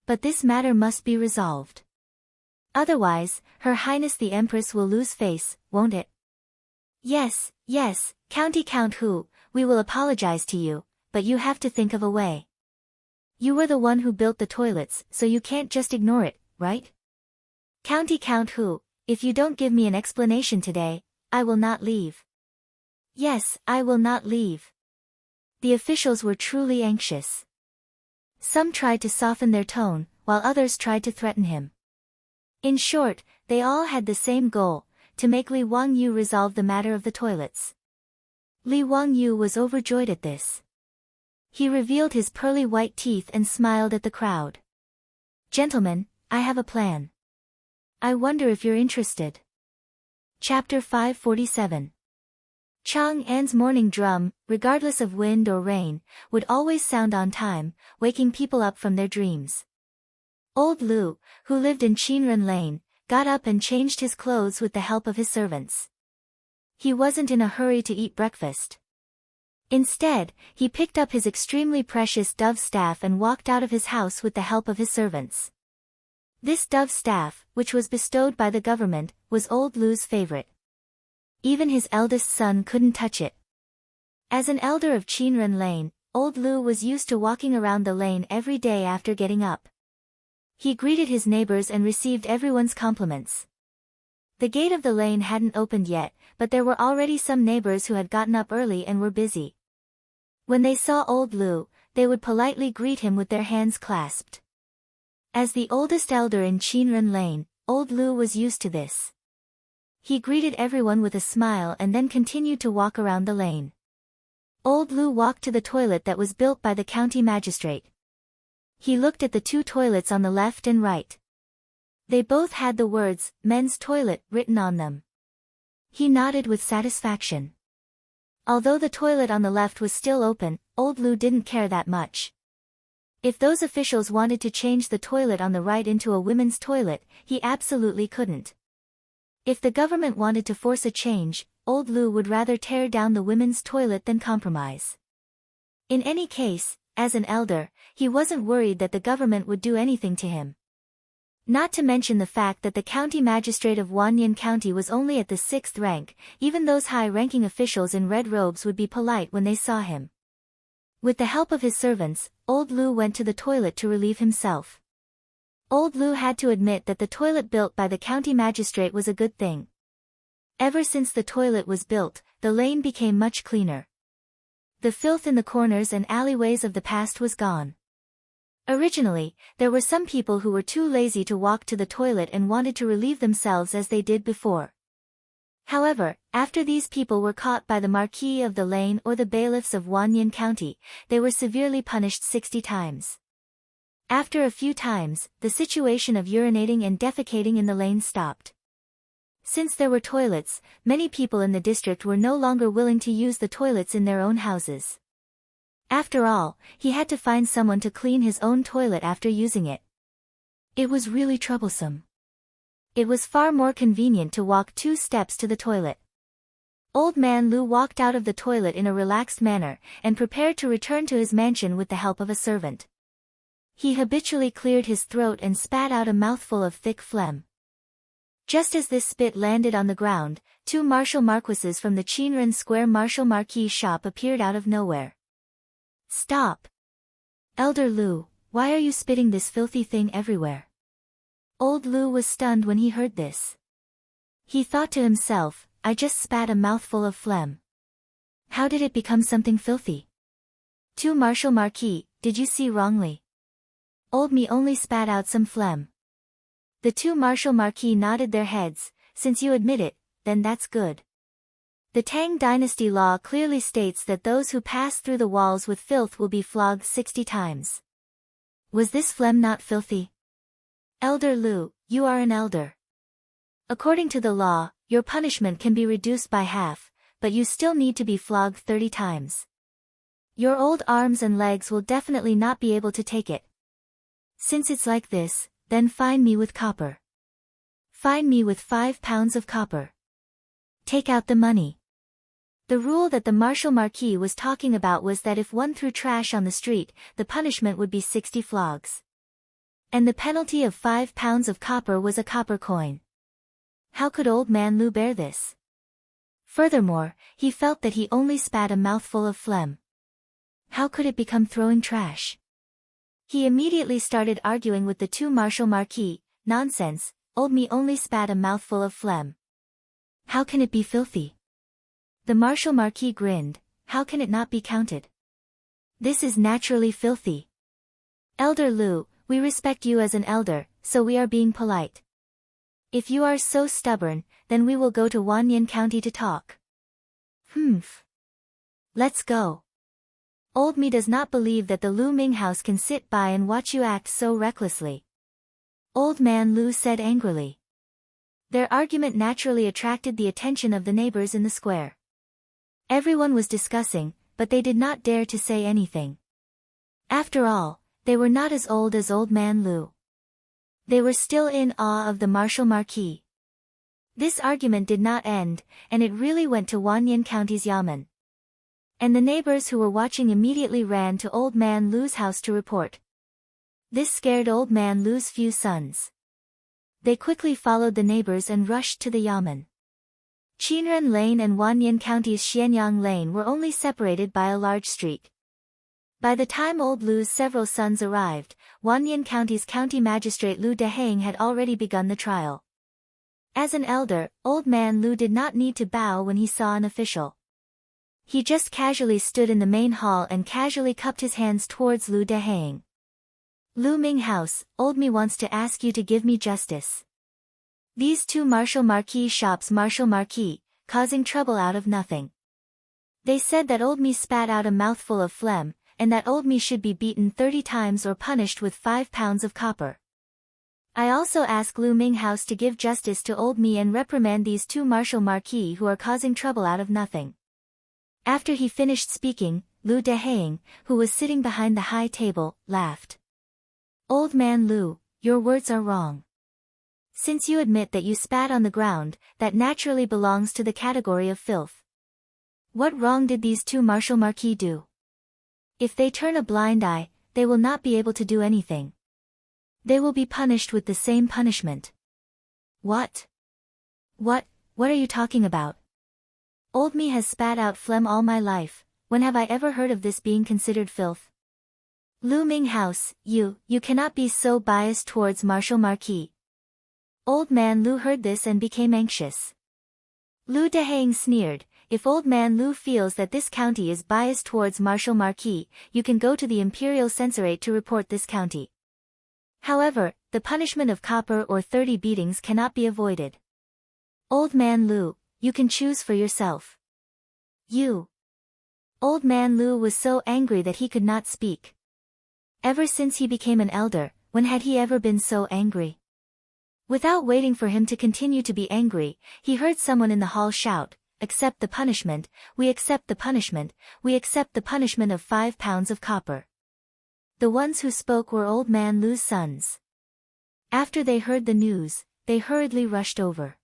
But this matter must be resolved. Otherwise, Her Highness the Empress will lose face, won't it? Yes, County Count Hu, we will apologize to you, but you have to think of a way. You were the one who built the toilets, so you can't just ignore it, right? County Count Hu, if you don't give me an explanation today, I will not leave. Yes, I will not leave. The officials were truly anxious. Some tried to soften their tone, while others tried to threaten him. In short, they all had the same goal, to make Li Wangyu resolve the matter of the toilets. Li Wangyu was overjoyed at this. He revealed his pearly white teeth and smiled at the crowd. Gentlemen, I have a plan. I wonder if you're interested. Chapter 547. Chang An's morning drum, regardless of wind or rain, would always sound on time, waking people up from their dreams. Old Lu, who lived in Qinren Lane, got up and changed his clothes with the help of his servants. He wasn't in a hurry to eat breakfast. Instead, he picked up his extremely precious dove staff and walked out of his house with the help of his servants. This dove staff, which was bestowed by the government, was old Lu's favorite. Even his eldest son couldn't touch it. As an elder of Qinren Lane, old Lu was used to walking around the lane every day after getting up. He greeted his neighbors and received everyone's compliments. The gate of the lane hadn't opened yet, but there were already some neighbors who had gotten up early and were busy. When they saw old Lu, they would politely greet him with their hands clasped. As the oldest elder in Qinren Lane, old Lu was used to this. He greeted everyone with a smile and then continued to walk around the lane. Old Lu walked to the toilet that was built by the county magistrate. He looked at the two toilets on the left and right. They both had the words, men's toilet, written on them. He nodded with satisfaction. Although the toilet on the left was still open, old Lu didn't care that much. If those officials wanted to change the toilet on the right into a women's toilet, he absolutely couldn't. If the government wanted to force a change, old Lu would rather tear down the women's toilet than compromise. In any case, as an elder, he wasn't worried that the government would do anything to him. Not to mention the fact that the county magistrate of Wanyan County was only at the 6th rank, even those high-ranking officials in red robes would be polite when they saw him. With the help of his servants, old Lu went to the toilet to relieve himself. Old Lu had to admit that the toilet built by the county magistrate was a good thing. Ever since the toilet was built, the lane became much cleaner. The filth in the corners and alleyways of the past was gone. Originally, there were some people who were too lazy to walk to the toilet and wanted to relieve themselves as they did before. However, after these people were caught by the Marquis of the Lane or the bailiffs of Wanyan County, they were severely punished 60 times. After a few times, the situation of urinating and defecating in the lane stopped. Since there were toilets, many people in the district were no longer willing to use the toilets in their own houses. After all, he had to find someone to clean his own toilet after using it. It was really troublesome. It was far more convenient to walk 2 steps to the toilet. Old Man Lu walked out of the toilet in a relaxed manner, and prepared to return to his mansion with the help of a servant. He habitually cleared his throat and spat out a mouthful of thick phlegm. Just as this spit landed on the ground, 2 martial marquises from the Chinran Square martial marquis shop appeared out of nowhere. "Stop! Elder Lu, why are you spitting this filthy thing everywhere?" Old Lu was stunned when he heard this. He thought to himself, I just spat a mouthful of phlegm. How did it become something filthy? 2 martial marquis, did you see wrongly? Old me only spat out some phlegm. The 2 martial marquis nodded their heads. Since you admit it, then that's good. The Tang dynasty law clearly states that those who pass through the walls with filth will be flogged 60 times. Was this phlegm not filthy? Elder Lu, you are an elder. According to the law, your punishment can be reduced by half, but you still need to be flogged 30 times. Your old arms and legs will definitely not be able to take it. Since it's like this, then fine me with copper. Fine me with 5 pounds of copper. Take out the money. The rule that the martial marquis was talking about was that if one threw trash on the street, the punishment would be 60 flogs. And the penalty of 5 pounds of copper was a copper coin. How could old man Lu bear this? Furthermore, he felt that he only spat a mouthful of phlegm. How could it become throwing trash? He immediately started arguing with the 2 martial marquis. Nonsense, old me only spat a mouthful of phlegm. How can it be filthy? The martial marquis grinned. How can it not be counted? This is naturally filthy. Elder Lu, we respect you as an elder, so we are being polite. If you are so stubborn, then we will go to Wanyan County to talk. Humph. Let's go. Old me does not believe that the Lu Ming house can sit by and watch you act so recklessly. Old man Lu said angrily. Their argument naturally attracted the attention of the neighbors in the square. Everyone was discussing, but they did not dare to say anything. After all, they were not as old as old man Lu. They were still in awe of the martial marquis. This argument did not end, and it really went to Wanyan County's Yamen. And the neighbors who were watching immediately ran to old man Lu's house to report. This scared old man Lu's few sons. They quickly followed the neighbors and rushed to the Yamen. Chinran Lane and Wanyan County's Xianyang Lane were only separated by a large street. By the time old Lu's several sons arrived, Wanyan County's county magistrate Lu Dehang had already begun the trial. As an elder, old man Lu did not need to bow when he saw an official. He just casually stood in the main hall and casually cupped his hands towards Lu Dehang. Lu Ming House, old me wants to ask you to give me justice. These 2 martial marquis shops martial marquis, causing trouble out of nothing. They said that old me spat out a mouthful of phlegm, and that old me should be beaten 30 times or punished with 5 pounds of copper. I also ask Lu Ming House to give justice to old me and reprimand these 2 martial marquis who are causing trouble out of nothing. After he finished speaking, Lu Dehang, who was sitting behind the high table, laughed. Old man Lu, your words are wrong. Since you admit that you spat on the ground, that naturally belongs to the category of filth. What wrong did these 2 martial marquis do? If they turn a blind eye, they will not be able to do anything. They will be punished with the same punishment. What? What are you talking about? Old me has spat out phlegm all my life, when have I ever heard of this being considered filth? Lu Ming House, you cannot be so biased towards Marshal Marquis. Old man Lu heard this and became anxious. Lu Dehang sneered, if old man Lu feels that this county is biased towards Marshal Marquis, you can go to the Imperial Censorate to report this county. However, the punishment of copper or 30 beatings cannot be avoided. Old man Lu, you can choose for yourself. Old man Lu was so angry that he could not speak. Ever since he became an elder, when had he ever been so angry? Without waiting for him to continue to be angry, he heard someone in the hall shout, accept the punishment, we accept the punishment, we accept the punishment of 5 pounds of copper. The ones who spoke were old man Lu's sons. After they heard the news, they hurriedly rushed over.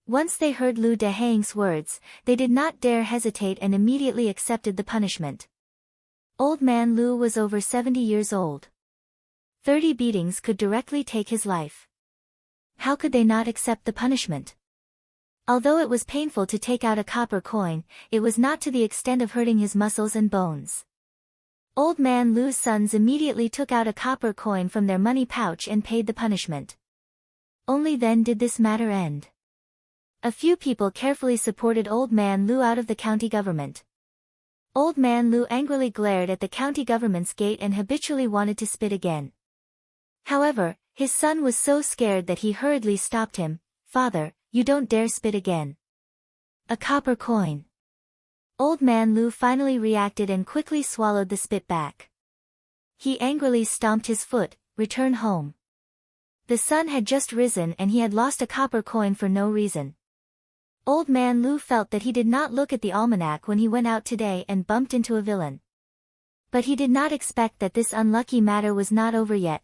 Once they heard Lu Dehang's words, they did not dare hesitate and immediately accepted the punishment. Old man Lu was over 70 years old. 30 beatings could directly take his life. How could they not accept the punishment? Although it was painful to take out a copper coin, it was not to the extent of hurting his muscles and bones. Old man Lu's sons immediately took out a copper coin from their money pouch and paid the punishment. Only then did this matter end. A few people carefully supported old man Lu out of the county government. Old man Lu angrily glared at the county government's gate and habitually wanted to spit again. However, his son was so scared that he hurriedly stopped him. Father, you don't dare spit again. A copper coin. Old man Lu finally reacted and quickly swallowed the spit back. He angrily stomped his foot, return home. The sun had just risen and he had lost a copper coin for no reason. Old man Lu felt that he did not look at the almanac when he went out today and bumped into a villain. But he did not expect that this unlucky matter was not over yet.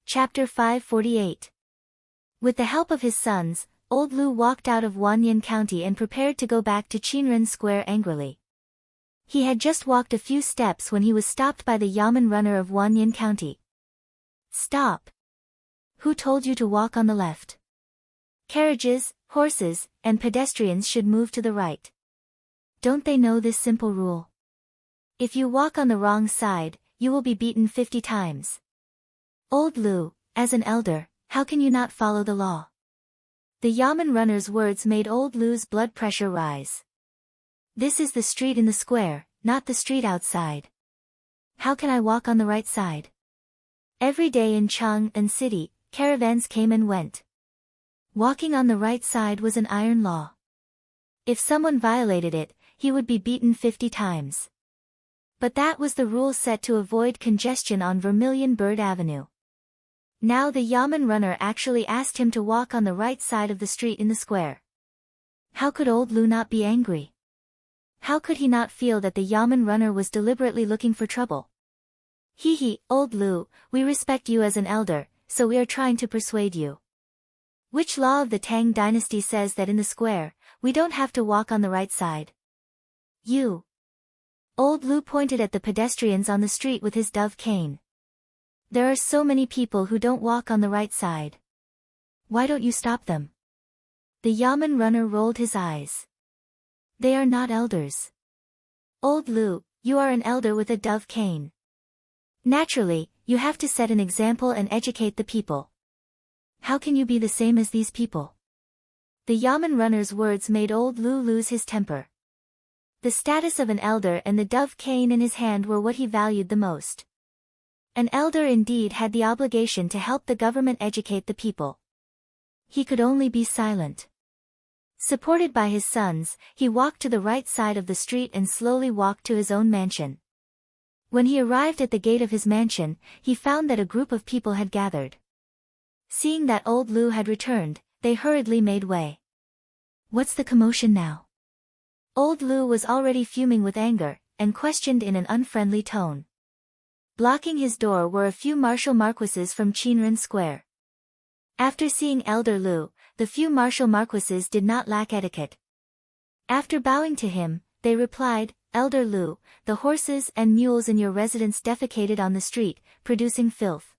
Chapter 548. With the help of his sons, old Lu walked out of Wanyan County and prepared to go back to Qinren Square angrily. He had just walked a few steps when he was stopped by the Yamen runner of Wanyan County. Stop! Who told you to walk on the left? Carriages, horses, and pedestrians should move to the right. Don't they know this simple rule? If you walk on the wrong side, you will be beaten 50 times. Old Lu, as an elder, how can you not follow the law? The Yamen runner's words made old Lu's blood pressure rise. This is the street in the square, not the street outside. How can I walk on the right side? Every day in Chang'an City, caravans came and went. Walking on the right side was an iron law. If someone violated it, he would be beaten 50 times. But that was the rule set to avoid congestion on Vermilion Bird Avenue. Now the Yamen runner actually asked him to walk on the right side of the street in the square. How could old Lu not be angry? How could he not feel that the Yamen runner was deliberately looking for trouble? Hee, old Lu, we respect you as an elder, so we are trying to persuade you. Which law of the Tang dynasty says that in the square, we don't have to walk on the right side? You. Old Lu pointed at the pedestrians on the street with his dove cane. There are so many people who don't walk on the right side. Why don't you stop them? The Yamen runner rolled his eyes. They are not elders. Old Lu, you are an elder with a dove cane. Naturally, you have to set an example and educate the people. How can you be the same as these people? The Yamen runner's words made old Lu lose his temper. The status of an elder and the dove cane in his hand were what he valued the most. An elder indeed had the obligation to help the government educate the people. He could only be silent. Supported by his sons, he walked to the right side of the street and slowly walked to his own mansion. When he arrived at the gate of his mansion, he found that a group of people had gathered. Seeing that old Lu had returned, they hurriedly made way. What's the commotion now? Old Lu was already fuming with anger, and questioned in an unfriendly tone. Blocking his door were a few martial marquises from Qinren Square. After seeing Elder Lu, the few martial marquises did not lack etiquette. After bowing to him, they replied, Elder Lu, the horses and mules in your residence defecated on the street, producing filth.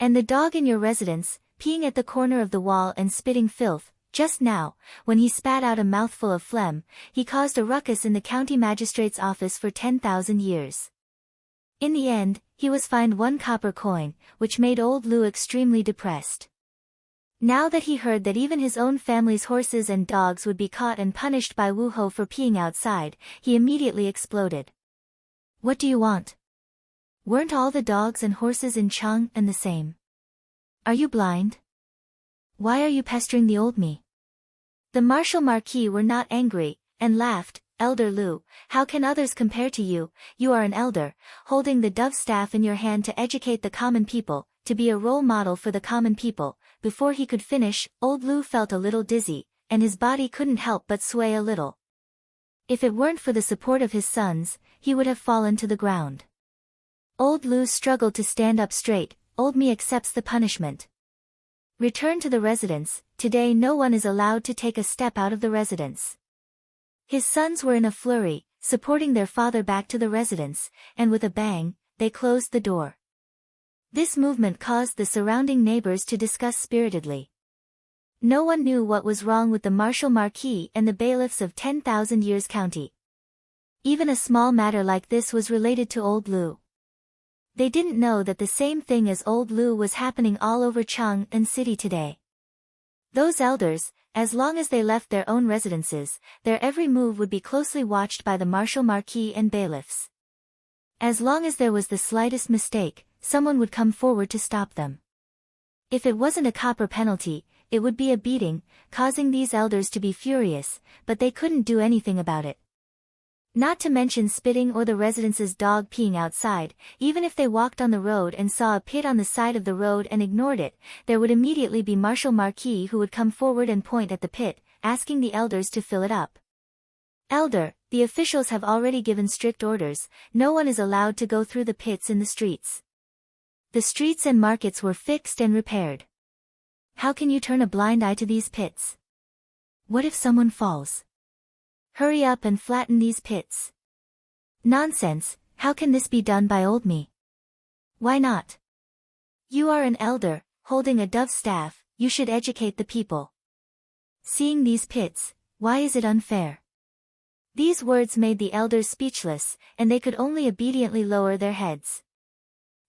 And the dog in your residence, peeing at the corner of the wall and spitting filth. Just now, when he spat out a mouthful of phlegm, he caused a ruckus in the county magistrate's office for 10,000 years. In the end, he was fined 1 copper coin, which made old Lou extremely depressed. Now that he heard that even his own family's horses and dogs would be caught and punished by Wu Ho for peeing outside, he immediately exploded. What do you want? Weren't all the dogs and horses in Chang'an the same? Are you blind? Why are you pestering the old me? The Marshal Marquis were not angry, and laughed. Elder Lu, how can others compare to you? You are an elder, holding the dove staff in your hand to educate the common people, to be a role model for the common people. Before he could finish, old Lu felt a little dizzy, and his body couldn't help but sway a little. If it weren't for the support of his sons, he would have fallen to the ground. Old Lu struggled to stand up straight. Old me accepts the punishment. Return to the residence. Today no one is allowed to take a step out of the residence. His sons were in a flurry, supporting their father back to the residence, and with a bang, they closed the door. This movement caused the surrounding neighbors to discuss spiritedly. No one knew what was wrong with the Marshal Marquis and the bailiffs of 10,000 Years County. Even a small matter like this was related to old Lu. They didn't know that the same thing as old Lu was happening all over Chang'an City today. Those elders, as long as they left their own residences, their every move would be closely watched by the Marshal Marquis and bailiffs. As long as there was the slightest mistake, someone would come forward to stop them. If it wasn't a copper penalty, it would be a beating, causing these elders to be furious, but they couldn't do anything about it. Not to mention spitting or the residents' dog peeing outside. Even if they walked on the road and saw a pit on the side of the road and ignored it, there would immediately be Marshal Marquis who would come forward and point at the pit, asking the elders to fill it up. Elder, the officials have already given strict orders. No one is allowed to go through the pits in the streets. The streets and markets were fixed and repaired. How can you turn a blind eye to these pits? What if someone falls? Hurry up and flatten these pits. Nonsense, how can this be done by old me? Why not? You are an elder, holding a dove staff, you should educate the people. Seeing these pits, why is it unfair? These words made the elders speechless, and they could only obediently lower their heads.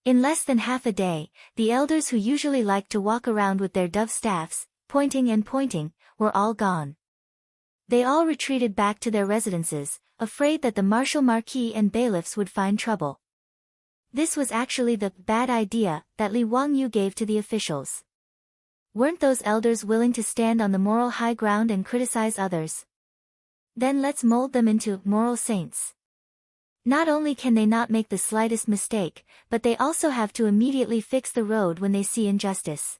In less than half a day, the elders who usually liked to walk around with their dove staffs, pointing and pointing, were all gone. They all retreated back to their residences, afraid that the Marshal Marquis and bailiffs would find trouble. This was actually the bad idea that Li Wangyu gave to the officials. Weren't those elders willing to stand on the moral high ground and criticize others? Then let's mold them into moral saints. Not only can they not make the slightest mistake, but they also have to immediately fix the road when they see injustice.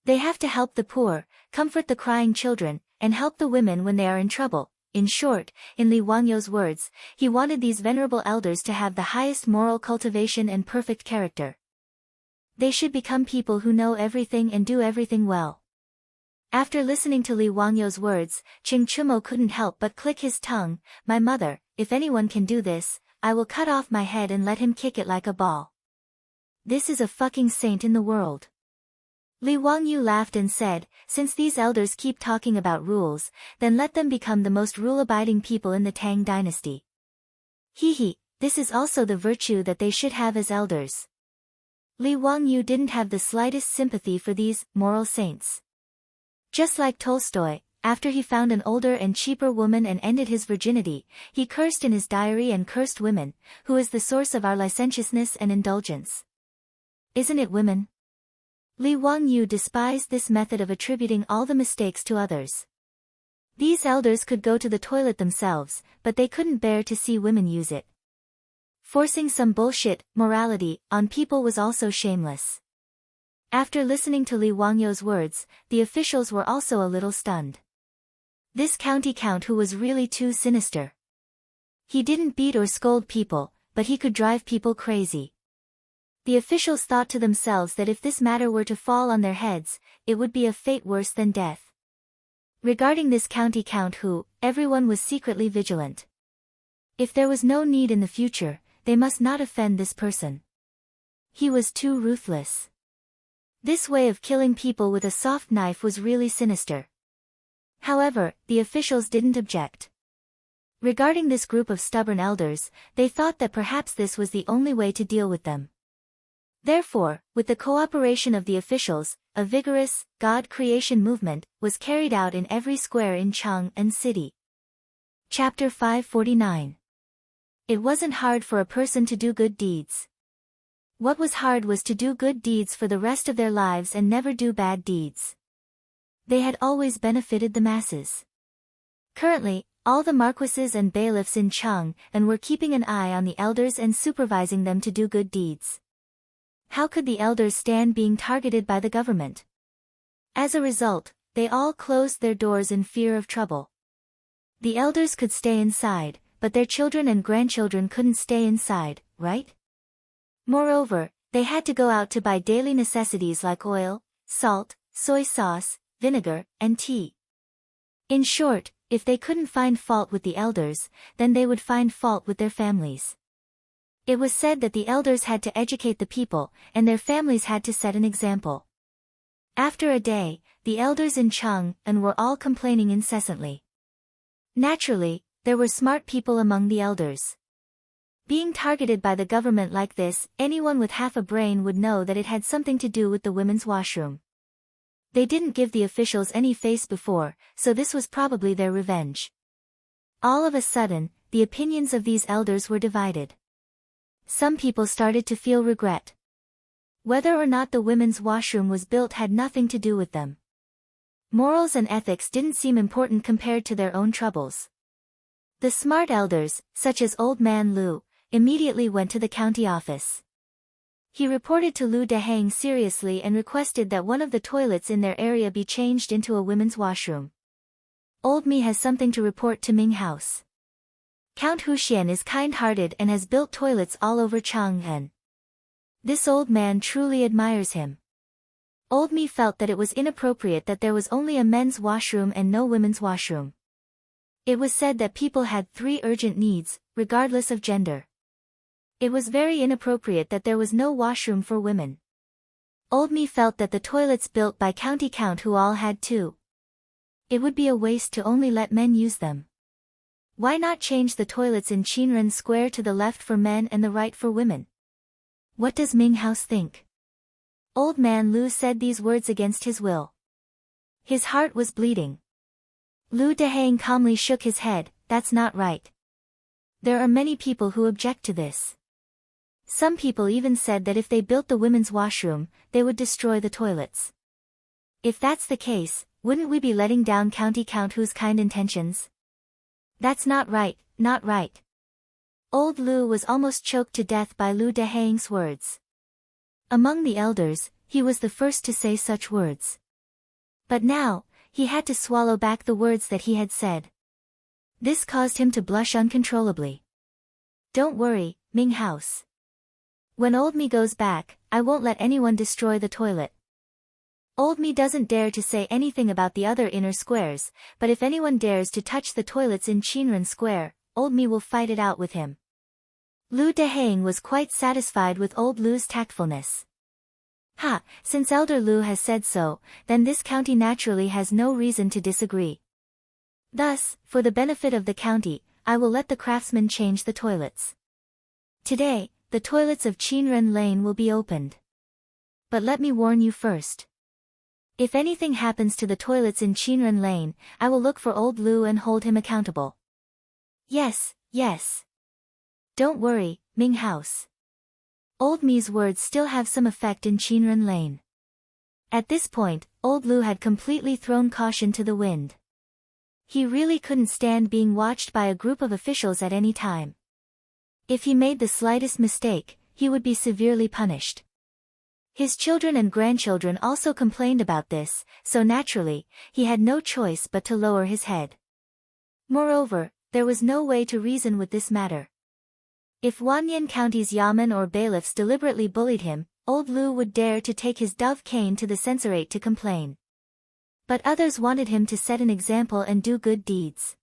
They have to help the poor, comfort the crying children, and help the women when they are in trouble. In short, in Li Wangyu's words, he wanted these venerable elders to have the highest moral cultivation and perfect character. They should become people who know everything and do everything well. After listening to Li Wangyu's words, Ching Chumo couldn't help but click his tongue. My mother, if anyone can do this, I will cut off my head and let him kick it like a ball. This is a fucking saint in the world. Li Wangyu laughed and said, since these elders keep talking about rules, then let them become the most rule-abiding people in the Tang dynasty. He, this is also the virtue that they should have as elders. Li Wangyu didn't have the slightest sympathy for these moral saints. Just like Tolstoy, after he found an older and cheaper woman and ended his virginity, he cursed in his diary and cursed women, who is the source of our licentiousness and indulgence. Isn't it women? Li Wangyu despised this method of attributing all the mistakes to others. These elders could go to the toilet themselves, but they couldn't bear to see women use it. Forcing some bullshit morality on people was also shameless. After listening to Li Wangyu's words, the officials were also a little stunned. This county count who was really too sinister. He didn't beat or scold people, but he could drive people crazy. The officials thought to themselves that if this matter were to fall on their heads, it would be a fate worse than death. Regarding this county count who, everyone was secretly vigilant. If there was no need in the future, they must not offend this person. He was too ruthless. This way of killing people with a soft knife was really sinister. However, the officials didn't object. Regarding this group of stubborn elders, they thought that perhaps this was the only way to deal with them. Therefore, with the cooperation of the officials, a vigorous, God creation movement was carried out in every square in Chang'an City. Chapter 549. It wasn't hard for a person to do good deeds. What was hard was to do good deeds for the rest of their lives and never do bad deeds. They had always benefited the masses. Currently, all the marquises and bailiffs in Chang'an were keeping an eye on the elders and supervising them to do good deeds. How could the elders stand being targeted by the government? As a result, they all closed their doors in fear of trouble. The elders could stay inside, but their children and grandchildren couldn't stay inside, right? Moreover, they had to go out to buy daily necessities like oil, salt, soy sauce, vinegar, and tea. In short, if they couldn't find fault with the elders, then they would find fault with their families. It was said that the elders had to educate the people, and their families had to set an example. After a day, the elders in Chang'an were all complaining incessantly. Naturally, there were smart people among the elders. Being targeted by the government like this, anyone with half a brain would know that it had something to do with the women's washroom. They didn't give the officials any face before, so this was probably their revenge. All of a sudden, the opinions of these elders were divided. Some people started to feel regret. Whether or not the women's washroom was built had nothing to do with them. Morals and ethics didn't seem important compared to their own troubles. The smart elders, such as Old Man Lu, immediately went to the county office. He reported to Lu Dehang seriously and requested that one of the toilets in their area be changed into a women's washroom. Old Me has something to report to Ming House. Count Huxian is kind-hearted and has built toilets all over Chang'an. This old man truly admires him. Old Me felt that it was inappropriate that there was only a men's washroom and no women's washroom. It was said that people had 3 urgent needs, regardless of gender. It was very inappropriate that there was no washroom for women. Old Me felt that the toilets built by County Count Hu all had 2. It would be a waste to only let men use them. Why not change the toilets in Qinren Square to the left for men and the right for women? What does Ming House think? Old Man Lu said these words against his will. His heart was bleeding. Lu Dehang calmly shook his head, that's not right. There are many people who object to this. Some people even said that if they built the women's washroom, they would destroy the toilets. If that's the case, wouldn't we be letting down County Count Hu's kind intentions? That's not right, not right. Old Lu was almost choked to death by Lu Dehang's words. Among the elders, he was the first to say such words. But now, he had to swallow back the words that he had said. This caused him to blush uncontrollably. Don't worry, Ming House. When Old Me goes back, I won't let anyone destroy the toilet. Old Me doesn't dare to say anything about the other inner squares, but if anyone dares to touch the toilets in Qinren Square, Old Me will fight it out with him. Lu Dehang was quite satisfied with Old Lu's tactfulness. Since Elder Lu has said so, then this county naturally has no reason to disagree. Thus, for the benefit of the county, I will let the craftsmen change the toilets. Today, the toilets of Qinren Lane will be opened. But let me warn you first. If anything happens to the toilets in Qinren Lane, I will look for Old Lu and hold him accountable. Yes, yes. Don't worry, Ming House. Old Me's words still have some effect in Qinren Lane. At this point, Old Lu had completely thrown caution to the wind. He really couldn't stand being watched by a group of officials at any time. If he made the slightest mistake, he would be severely punished. His children and grandchildren also complained about this, so naturally, he had no choice but to lower his head. Moreover, there was no way to reason with this matter. If Wanyan County's yamen or bailiffs deliberately bullied him, Old Lu would dare to take his dove cane to the censorate to complain. But others wanted him to set an example and do good deeds.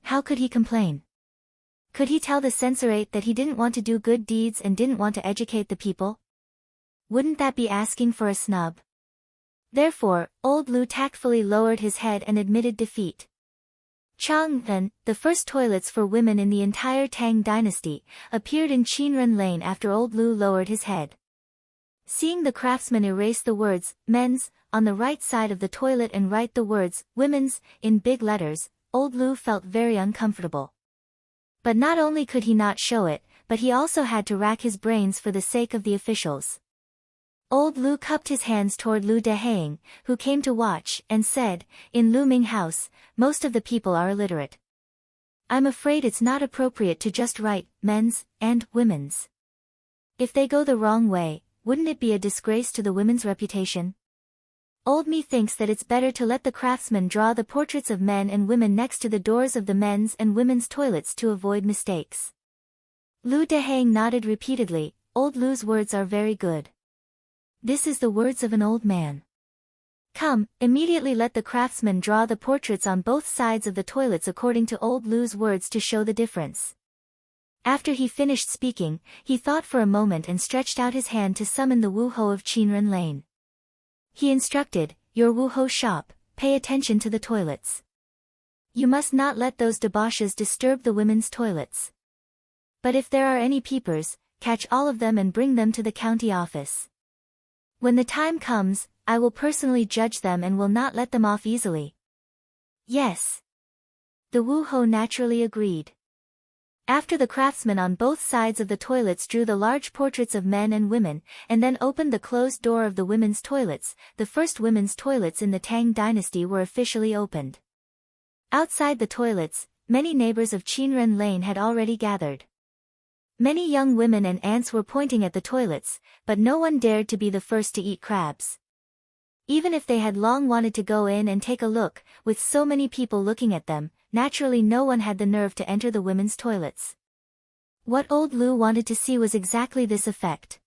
How could he complain? Could he tell the censorate that he didn't want to do good deeds and didn't want to educate the people? Wouldn't that be asking for a snub? Therefore, old Lu tactfully lowered his head and admitted defeat. Chang'an, the first toilets for women in the entire Tang dynasty, appeared in Qinren Lane after old Lu lowered his head. Seeing the craftsman erase the words, men's, on the right side of the toilet and write the words, women's, in big letters, old Lu felt very uncomfortable. But not only could he not show it, but he also had to rack his brains for the sake of the officials. Old Lu cupped his hands toward Lu Dehang, who came to watch, and said, in Lu Ming House, most of the people are illiterate. I'm afraid it's not appropriate to just write, men's, and women's. If they go the wrong way, wouldn't it be a disgrace to the women's reputation? Old me thinks that it's better to let the craftsman draw the portraits of men and women next to the doors of the men's and women's toilets to avoid mistakes. Lu Dehang nodded repeatedly. Old Lu's words are very good. This is the words of an old man. Come, immediately let the craftsman draw the portraits on both sides of the toilets according to old Lu's words to show the difference. After he finished speaking, he thought for a moment and stretched out his hand to summon the Wuho of Qinren Lane. He instructed, your Wuho shop, pay attention to the toilets. You must not let those debauches disturb the women's toilets. But if there are any peepers, catch all of them and bring them to the county office. When the time comes, I will personally judge them and will not let them off easily. Yes. The Wuho naturally agreed. After the craftsmen on both sides of the toilets drew the large portraits of men and women, and then opened the closed door of the women's toilets, the first women's toilets in the Tang dynasty were officially opened. Outside the toilets, many neighbors of Qinren Lane had already gathered. Many young women and aunts were pointing at the toilets, but no one dared to be the first to eat crabs. Even if they had long wanted to go in and take a look, with so many people looking at them, naturally no one had the nerve to enter the women's toilets. What old Lu wanted to see was exactly this effect.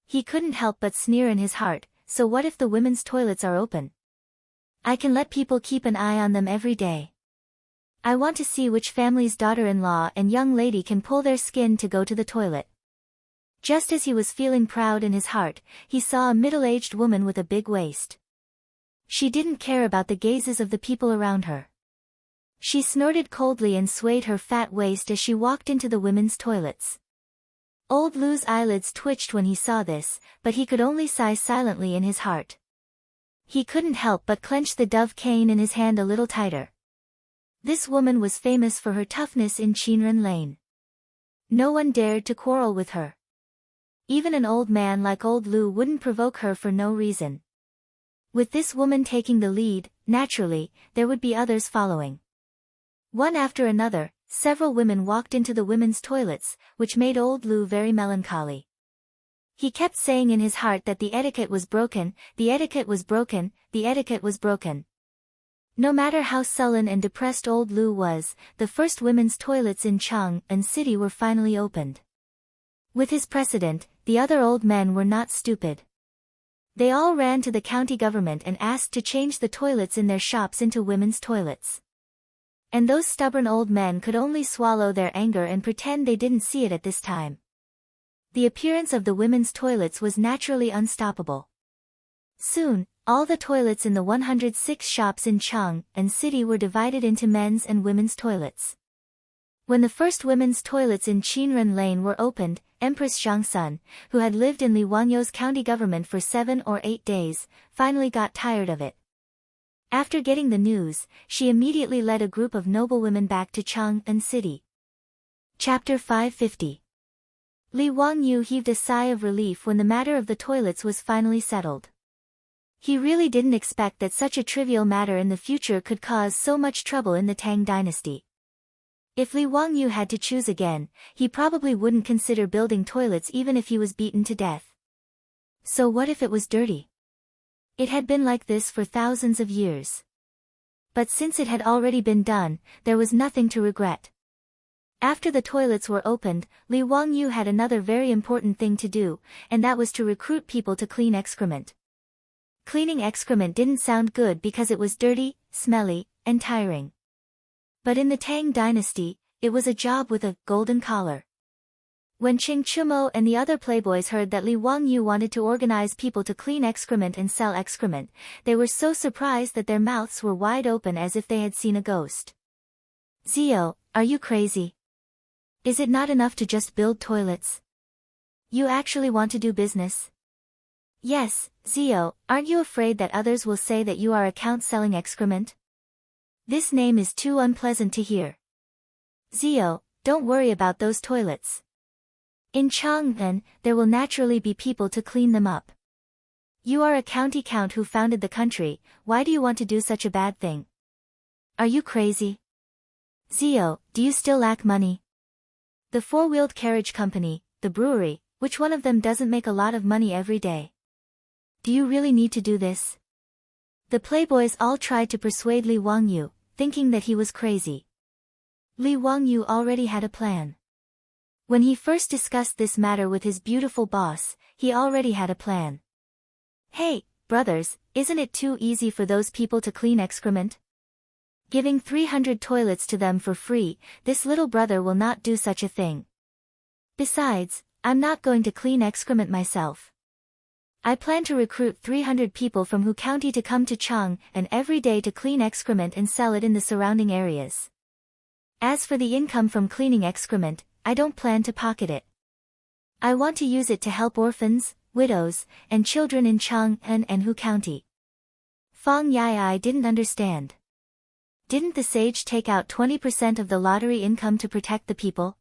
He couldn't help but sneer in his heart, so what if the women's toilets are open? I can let people keep an eye on them every day. I want to see which family's daughter-in-law and young lady can pull their skin to go to the toilet. Just as he was feeling proud in his heart, he saw a middle-aged woman with a big waist. She didn't care about the gazes of the people around her. She snorted coldly and swayed her fat waist as she walked into the women's toilets. Old Lu's eyelids twitched when he saw this, but he could only sigh silently in his heart. He couldn't help but clench the dove cane in his hand a little tighter. This woman was famous for her toughness in Qinren Lane. No one dared to quarrel with her. Even an old man like old Lu wouldn't provoke her for no reason. With this woman taking the lead, naturally, there would be others following. One after another, several women walked into the women's toilets, which made old Lu very melancholy. He kept saying in his heart that the etiquette was broken, the etiquette was broken, the etiquette was broken. No matter how sullen and depressed old Lu was, the first women's toilets in Chang'an City were finally opened. With his precedent, the other old men were not stupid. They all ran to the county government and asked to change the toilets in their shops into women's toilets. And those stubborn old men could only swallow their anger and pretend they didn't see it at this time. The appearance of the women's toilets was naturally unstoppable. Soon, all the toilets in the 106 shops in Chang'an City were divided into men's and women's toilets. When the first women's toilets in Qinren Lane were opened, Empress Zhangsun, who had lived in Li Wanyo's county government for 7 or 8 days, finally got tired of it. After getting the news, she immediately led a group of noblewomen back to Chang'an City. Chapter 550. Li Wangyu heaved a sigh of relief when the matter of the toilets was finally settled. He really didn't expect that such a trivial matter in the future could cause so much trouble in the Tang dynasty. If Li Wangyu had to choose again, he probably wouldn't consider building toilets even if he was beaten to death. So what if it was dirty? It had been like this for thousands of years. But since it had already been done, there was nothing to regret. After the toilets were opened, Li Wangyu had another very important thing to do, and that was to recruit people to clean excrement. Cleaning excrement didn't sound good because it was dirty, smelly, and tiring. But in the Tang dynasty, it was a job with a golden collar. When Ching Chumo and the other playboys heard that Li Wangyu wanted to organize people to clean excrement and sell excrement, they were so surprised that their mouths were wide open as if they had seen a ghost. Zio, are you crazy? Is it not enough to just build toilets? You actually want to do business? Yes, Zio, aren't you afraid that others will say that you are a count selling excrement? This name is too unpleasant to hear. Zio, don't worry about those toilets. In Chang'an, there will naturally be people to clean them up. You are a county count who founded the country, why do you want to do such a bad thing? Are you crazy? Zio, do you still lack money? The four-wheeled carriage company, the brewery, which one of them doesn't make a lot of money every day? Do you really need to do this? The playboys all tried to persuade Li Wangyu, thinking that he was crazy. Li Wangyu already had a plan. When he first discussed this matter with his beautiful boss, he already had a plan. Hey, brothers, isn't it too easy for those people to clean excrement? Giving 300 toilets to them for free, this little brother will not do such a thing. Besides, I'm not going to clean excrement myself. I plan to recruit 300 people from Hu County to come to Chang'an every day to clean excrement and sell it in the surrounding areas. As for the income from cleaning excrement, I don't plan to pocket it. I want to use it to help orphans, widows, and children in Chang'an and Hu County. Fang Yai didn't understand. Didn't the sage take out 20% of the lottery income to protect the people?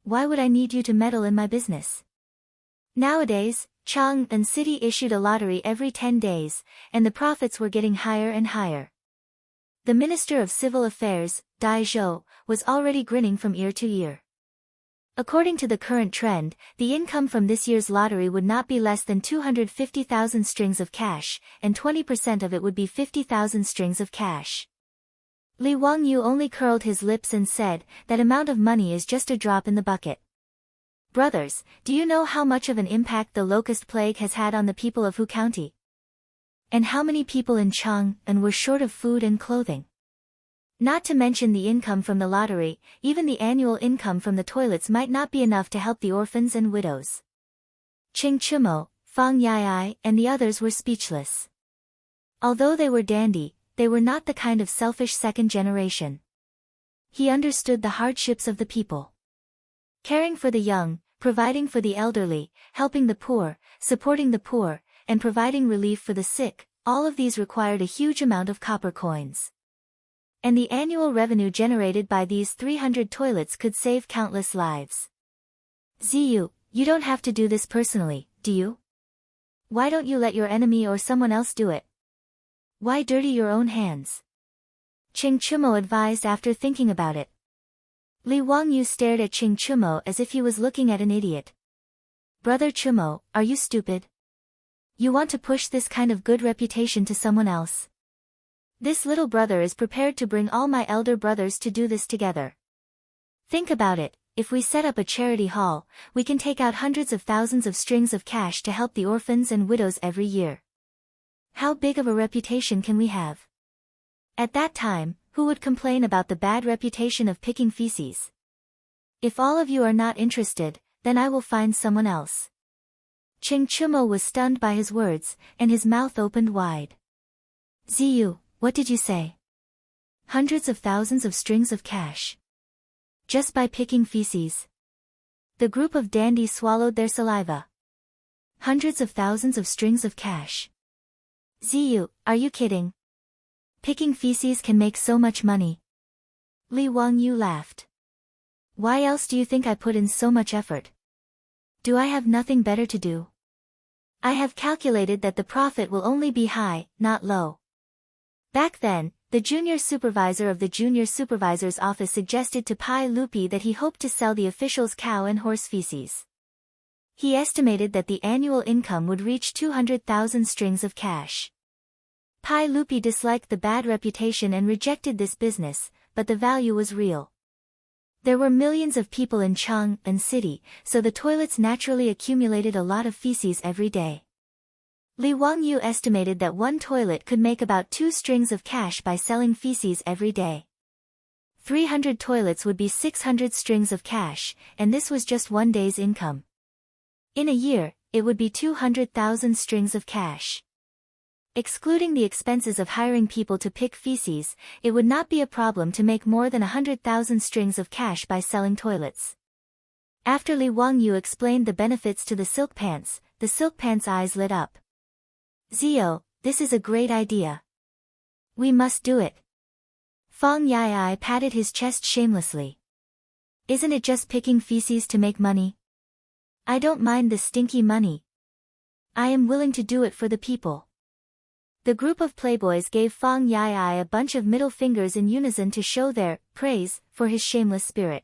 Why would I need you to meddle in my business? Nowadays, Chang'an City issued a lottery every 10 days, and the profits were getting higher and higher. The Minister of Civil Affairs, Dai Zhou, was already grinning from ear to ear. According to the current trend, the income from this year's lottery would not be less than 250,000 strings of cash, and 20% of it would be 50,000 strings of cash. Li Wangyu only curled his lips and said, that amount of money is just a drop in the bucket. Brothers, do you know how much of an impact the locust plague has had on the people of Hu County? And how many people in Chang'an were short of food and clothing? Not to mention the income from the lottery, even the annual income from the toilets might not be enough to help the orphans and widows. Ching Chumo, Fang Yai, and the others were speechless. Although they were dandy, they were not the kind of selfish second generation. He understood the hardships of the people. Caring for the young, providing for the elderly, helping the poor, supporting the poor, and providing relief for the sick, all of these required a huge amount of copper coins. And the annual revenue generated by these 300 toilets could save countless lives. Ziyu, you don't have to do this personally, do you? Why don't you let your enemy or someone else do it? Why dirty your own hands? Ching Chumo advised after thinking about it. Li Wangyu stared at Ching Chumo as if he was looking at an idiot. Brother Chumo, are you stupid? You want to push this kind of good reputation to someone else? This little brother is prepared to bring all my elder brothers to do this together. Think about it, if we set up a charity hall, we can take out hundreds of thousands of strings of cash to help the orphans and widows every year. How big of a reputation can we have? At that time, who would complain about the bad reputation of picking feces? If all of you are not interested, then I will find someone else. Ching Chumo was stunned by his words, and his mouth opened wide. Ziyu, what did you say? Hundreds of thousands of strings of cash. Just by picking feces. The group of dandies swallowed their saliva. Hundreds of thousands of strings of cash. Ziyu, are you kidding? Picking feces can make so much money. Li Wangyu laughed. Why else do you think I put in so much effort? Do I have nothing better to do? I have calculated that the profit will only be high, not low. Back then, the junior supervisor of the junior supervisor's office suggested to Pai Lupi that he hoped to sell the officials' cow and horse feces. He estimated that the annual income would reach 200,000 strings of cash. Pai Lupi disliked the bad reputation and rejected this business, but the value was real. There were millions of people in Chang'an City, so the toilets naturally accumulated a lot of feces every day. Li Wangyu estimated that one toilet could make about 2 strings of cash by selling feces every day. 300 toilets would be 600 strings of cash, and this was just one day's income. In a year, it would be 200,000 strings of cash. Excluding the expenses of hiring people to pick feces, it would not be a problem to make more than 100,000 strings of cash by selling toilets. After Li Wangyu explained the benefits to the silk pants eyes lit up. Zio, this is a great idea. We must do it. Fang Yai patted his chest shamelessly. Isn't it just picking feces to make money? I don't mind the stinky money. I am willing to do it for the people. The group of playboys gave Fang Yai a bunch of middle fingers in unison to show their praise for his shameless spirit.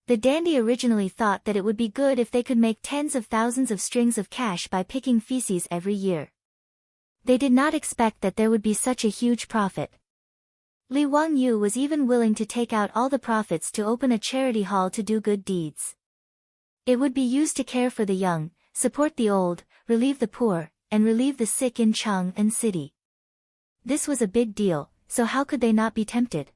The dandy originally thought that it would be good if they could make tens of thousands of strings of cash by picking feces every year. They did not expect that there would be such a huge profit. Li Wangyu was even willing to take out all the profits to open a charity hall to do good deeds. It would be used to care for the young, support the old, relieve the poor, and relieve the sick in Chang'an City. This was a big deal, so how could they not be tempted?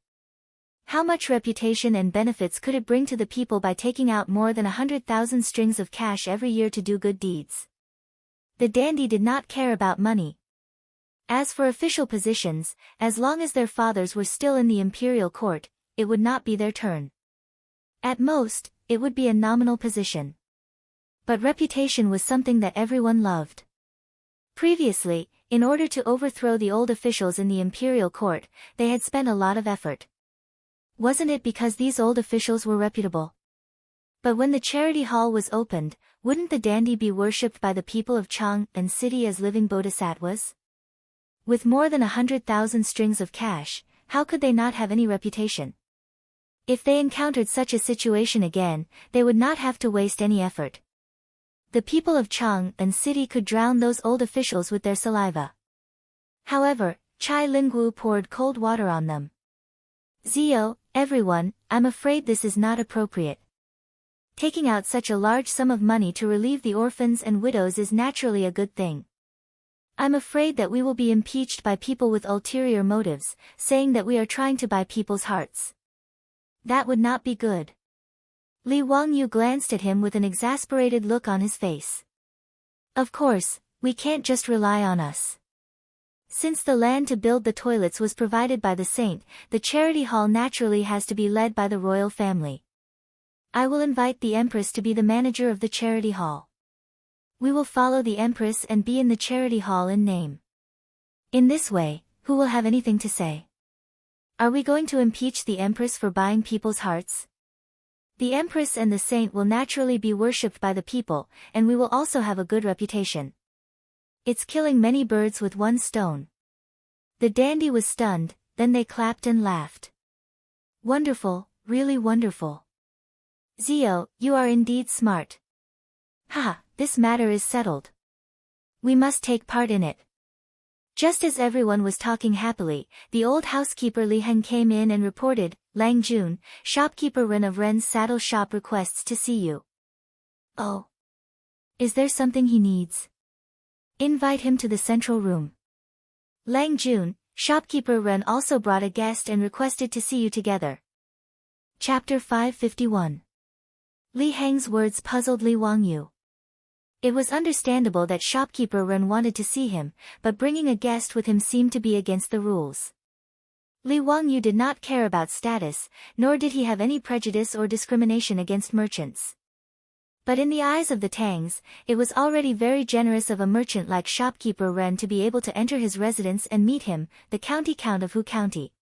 How much reputation and benefits could it bring to the people by taking out more than 100,000 strings of cash every year to do good deeds? The dandy did not care about money. As for official positions, as long as their fathers were still in the imperial court, it would not be their turn. At most, it would be a nominal position. But reputation was something that everyone loved. Previously, in order to overthrow the old officials in the imperial court, they had spent a lot of effort. Wasn't it because these old officials were reputable? But when the charity hall was opened, wouldn't the dandy be worshipped by the people of Chang'an City as living bodhisattvas? With more than 100,000 strings of cash, how could they not have any reputation? If they encountered such a situation again, they would not have to waste any effort. The people of Chang'an City could drown those old officials with their saliva. However, Chai Lingwu poured cold water on them. Zio, everyone, I'm afraid this is not appropriate. Taking out such a large sum of money to relieve the orphans and widows is naturally a good thing. I'm afraid that we will be impeached by people with ulterior motives, saying that we are trying to buy people's hearts. That would not be good. Li Wangyu glanced at him with an exasperated look on his face. Of course, we can't just rely on us. Since the land to build the toilets was provided by the saint, the charity hall naturally has to be led by the royal family. I will invite the Empress to be the manager of the charity hall. We will follow the Empress and be in the charity hall in name. In this way, who will have anything to say? Are we going to impeach the Empress for buying people's hearts? The Empress and the saint will naturally be worshipped by the people, and we will also have a good reputation. It's killing many birds with one stone. The dandy was stunned, then they clapped and laughed. Wonderful, really wonderful. Zio, you are indeed smart. Haha, this matter is settled. We must take part in it. Just as everyone was talking happily, the old housekeeper Li Heng came in and reported, Lang Jun, shopkeeper Ren of Ren's saddle shop requests to see you. Oh. Is there something he needs? Invite him to the central room. Lang Jun, shopkeeper Ren also brought a guest and requested to see you together. Chapter 551. Li Heng's words puzzled Li Wangyu. It was understandable that shopkeeper Ren wanted to see him, but bringing a guest with him seemed to be against the rules. Li Wangyu did not care about status, nor did he have any prejudice or discrimination against merchants. But in the eyes of the Tangs, it was already very generous of a merchant like shopkeeper Ren to be able to enter his residence and meet him, the county count of Hu County.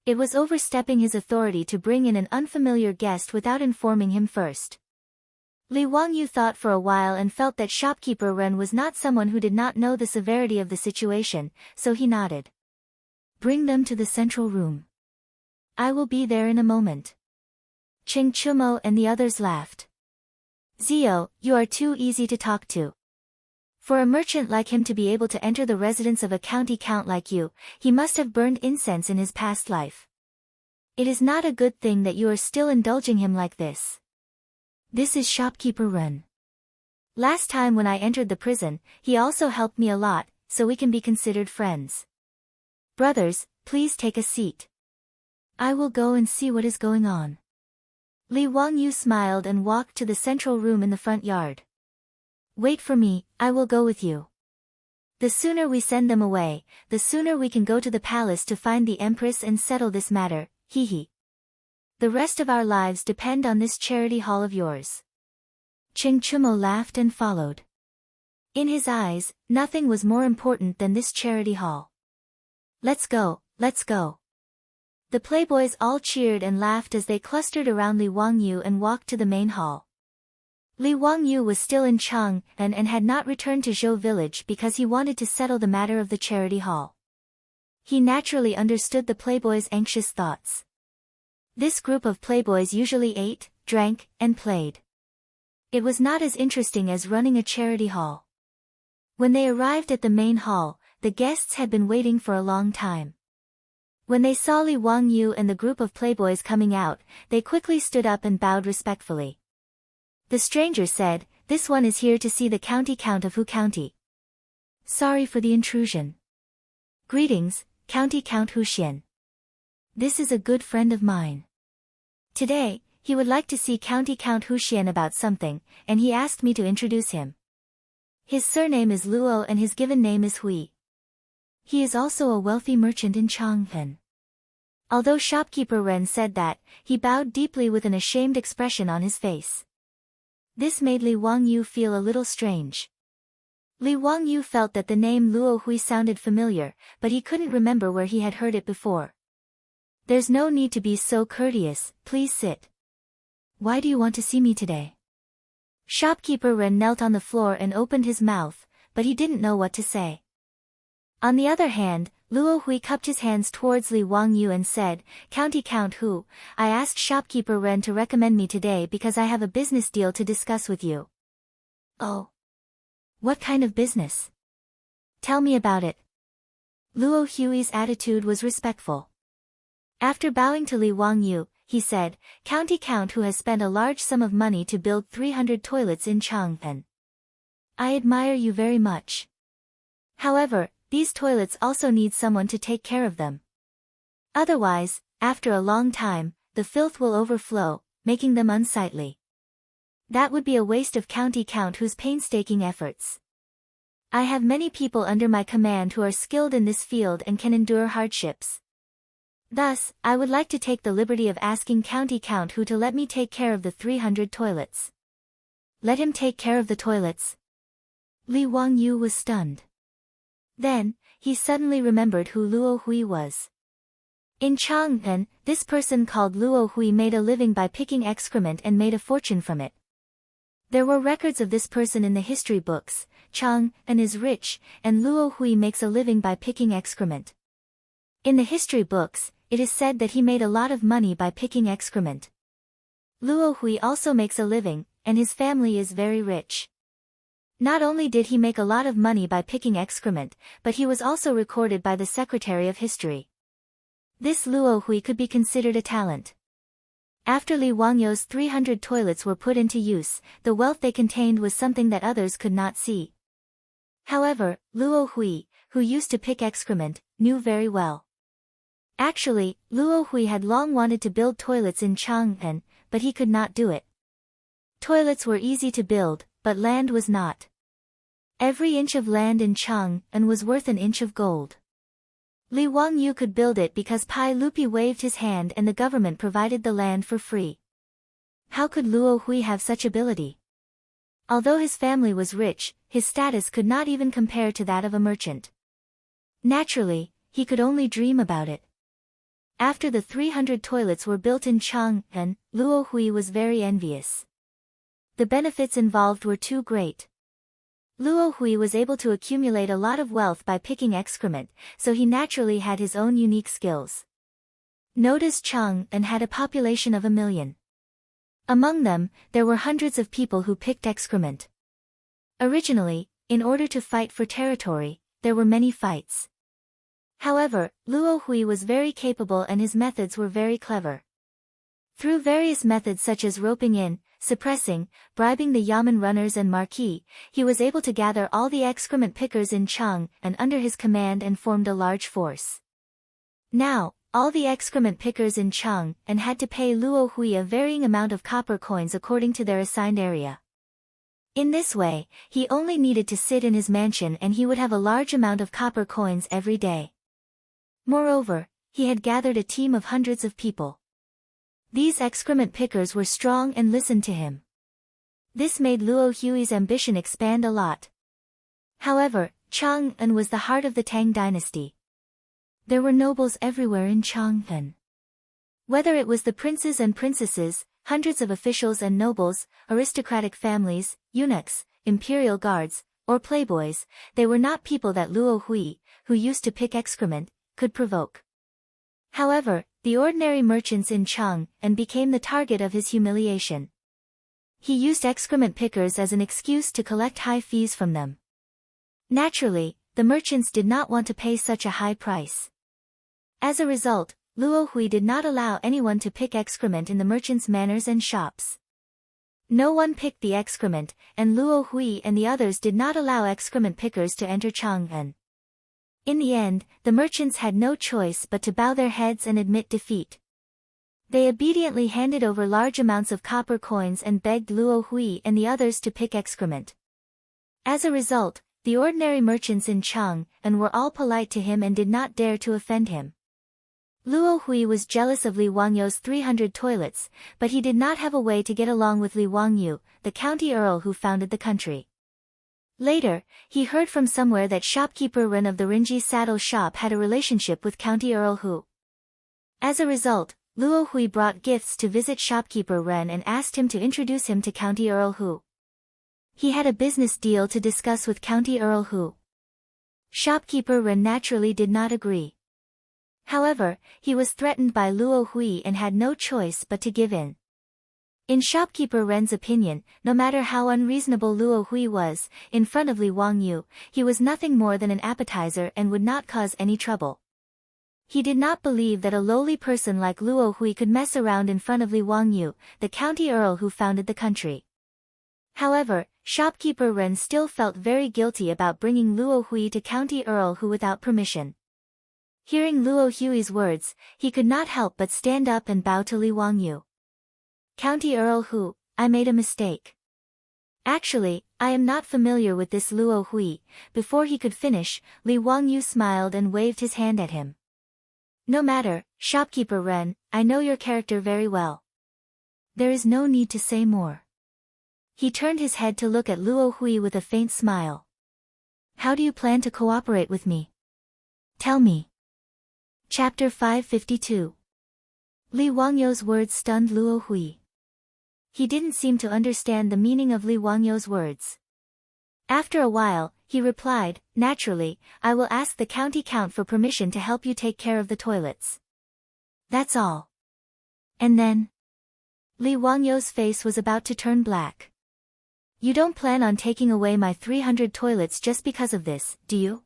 It was overstepping his authority to bring in an unfamiliar guest without informing him first. Li Wangyu thought for a while and felt that shopkeeper Ren was not someone who did not know the severity of the situation, so he nodded. Bring them to the central room. I will be there in a moment. Cheng Chumo and the others laughed. Zio, you are too easy to talk to. For a merchant like him to be able to enter the residence of a county count like you, he must have burned incense in his past life. It is not a good thing that you are still indulging him like this. This is shopkeeper Ren. Last time when I entered the prison, he also helped me a lot, so we can be considered friends. Brothers, please take a seat. I will go and see what is going on. Li Wangyu smiled and walked to the central room in the front yard. Wait for me, I will go with you. The sooner we send them away, the sooner we can go to the palace to find the empress and settle this matter, hee hee. The rest of our lives depend on this charity hall of yours. Cheng Chumo laughed and followed. In his eyes, nothing was more important than this charity hall. Let's go, let's go. The playboys all cheered and laughed as they clustered around Li Wangyu and walked to the main hall. Li Wangyu was still in Chang'an and had not returned to Zhou village because he wanted to settle the matter of the charity hall. He naturally understood the playboys' anxious thoughts. This group of playboys usually ate, drank, and played. It was not as interesting as running a charity hall. When they arrived at the main hall, the guests had been waiting for a long time. When they saw Li Wangyu and the group of playboys coming out, they quickly stood up and bowed respectfully. The stranger said, "This one is here to see the county count of Hu County." "Sorry for the intrusion." "Greetings, County Count Hu Xian. This is a good friend of mine. Today, he would like to see County Count Hu Xian about something, and he asked me to introduce him. His surname is Luo and his given name is Hui. He is also a wealthy merchant in Chang'an." Although shopkeeper Ren said that, he bowed deeply with an ashamed expression on his face. This made Li Wangyu feel a little strange. Li Wangyu felt that the name Luo Hui sounded familiar, but he couldn't remember where he had heard it before. "There's no need to be so courteous, please sit." "Why do you want to see me today?" Shopkeeper Ren knelt on the floor and opened his mouth, but he didn't know what to say. On the other hand, Luo Hui cupped his hands towards Li Wangyu and said, "County Count Hu, I asked shopkeeper Ren to recommend me today because I have a business deal to discuss with you." "Oh. What kind of business? Tell me about it." Luo Hui's attitude was respectful. After bowing to Li Wangyu, he said, "County Count Hu has spent a large sum of money to build 300 toilets in Chang'an. I admire you very much. However, these toilets also need someone to take care of them. Otherwise, after a long time, the filth will overflow, making them unsightly. That would be a waste of County Count Hu's painstaking efforts. I have many people under my command who are skilled in this field and can endure hardships. Thus, I would like to take the liberty of asking County Count Hu to let me take care of the 300 toilets." "Let him take care of the toilets?" Li Wangyu was stunned. Then, he suddenly remembered who Luo Hui was. In Chang'an, this person called Luo Hui made a living by picking excrement and made a fortune from it. There were records of this person in the history books. Chang'an is rich, and Luo Hui makes a living by picking excrement. In the history books, it is said that he made a lot of money by picking excrement. Luo Hui also makes a living, and his family is very rich. Not only did he make a lot of money by picking excrement, but he was also recorded by the Secretary of History. This Luo Hui could be considered a talent. After Li Wangyu's 300 toilets were put into use, the wealth they contained was something that others could not see. However, Luo Hui, who used to pick excrement, knew very well. Actually, Luo Hui had long wanted to build toilets in Chang'an, but he could not do it. Toilets were easy to build, but land was not. Every inch of land in Chang'an was worth an inch of gold. Li Wangyu could build it because Pai Lupi waved his hand and the government provided the land for free. How could Luo Hui have such ability? Although his family was rich, his status could not even compare to that of a merchant. Naturally, he could only dream about it. After the 300 toilets were built in Chang'an, Luo Hui was very envious. The benefits involved were too great. Luo Hui was able to accumulate a lot of wealth by picking excrement, so he naturally had his own unique skills. Notice Chang'an had a population of 1 million. Among them, there were hundreds of people who picked excrement. Originally, in order to fight for territory, there were many fights. However, Luo Hui was very capable and his methods were very clever. Through various methods such as roping in, suppressing, bribing the yamen runners and marquis, he was able to gather all the excrement pickers in Chang'an under his command and formed a large force. Now, all the excrement pickers in Cheng and had to pay Luo Hui a varying amount of copper coins according to their assigned area. In this way, he only needed to sit in his mansion and he would have a large amount of copper coins every day. Moreover, he had gathered a team of hundreds of people. These excrement pickers were strong and listened to him. This made Luo Hui's ambition expand a lot. However, Chang'an was the heart of the Tang dynasty. There were nobles everywhere in Chang'an. Whether it was the princes and princesses, hundreds of officials and nobles, aristocratic families, eunuchs, imperial guards, or playboys, they were not people that Luo Hui, who used to pick excrement, could provoke. However, the ordinary merchants in Chang'an became the target of his humiliation. He used excrement pickers as an excuse to collect high fees from them. Naturally, the merchants did not want to pay such a high price. As a result, Luo Hui did not allow anyone to pick excrement in the merchants' manors and shops. No one picked the excrement, and Luo Hui and the others did not allow excrement pickers to enter Chang'an. In the end, the merchants had no choice but to bow their heads and admit defeat. They obediently handed over large amounts of copper coins and begged Luo Hui and the others to pick excrement. As a result, the ordinary merchants in Chang'an were all polite to him and did not dare to offend him. Luo Hui was jealous of Li Wangyu's 300 toilets, but he did not have a way to get along with Li Wangyu, the county earl who founded the country. Later, he heard from somewhere that shopkeeper Ren of the Rinji saddle shop had a relationship with County Earl Hu. As a result, Luo Hui brought gifts to visit shopkeeper Ren and asked him to introduce him to County Earl Hu. He had a business deal to discuss with County Earl Hu. Shopkeeper Ren naturally did not agree. However, he was threatened by Luo Hui and had no choice but to give in. In shopkeeper Ren's opinion, no matter how unreasonable Luo Hui was, in front of Li Wangyu, he was nothing more than an appetizer and would not cause any trouble. He did not believe that a lowly person like Luo Hui could mess around in front of Li Wangyu, the county earl who founded the country. However, shopkeeper Ren still felt very guilty about bringing Luo Hui to County Earl Hu without permission. Hearing Luo Hui's words, he could not help but stand up and bow to Li Wangyu. County Earl Hu, I made a mistake. Actually, I am not familiar with this Luo Hui. Before he could finish, Li Wangyu smiled and waved his hand at him. No matter, shopkeeper Ren, I know your character very well. There is no need to say more. He turned his head to look at Luo Hui with a faint smile. How do you plan to cooperate with me? Tell me. Chapter 552. Li Wangyu's words stunned Luo Hui. He didn't seem to understand the meaning of Li Wangyu's words. After a while, he replied, naturally, I will ask the county count for permission to help you take care of the toilets. That's all. And then? Li Wangyu's face was about to turn black. You don't plan on taking away my 300 toilets just because of this, do you?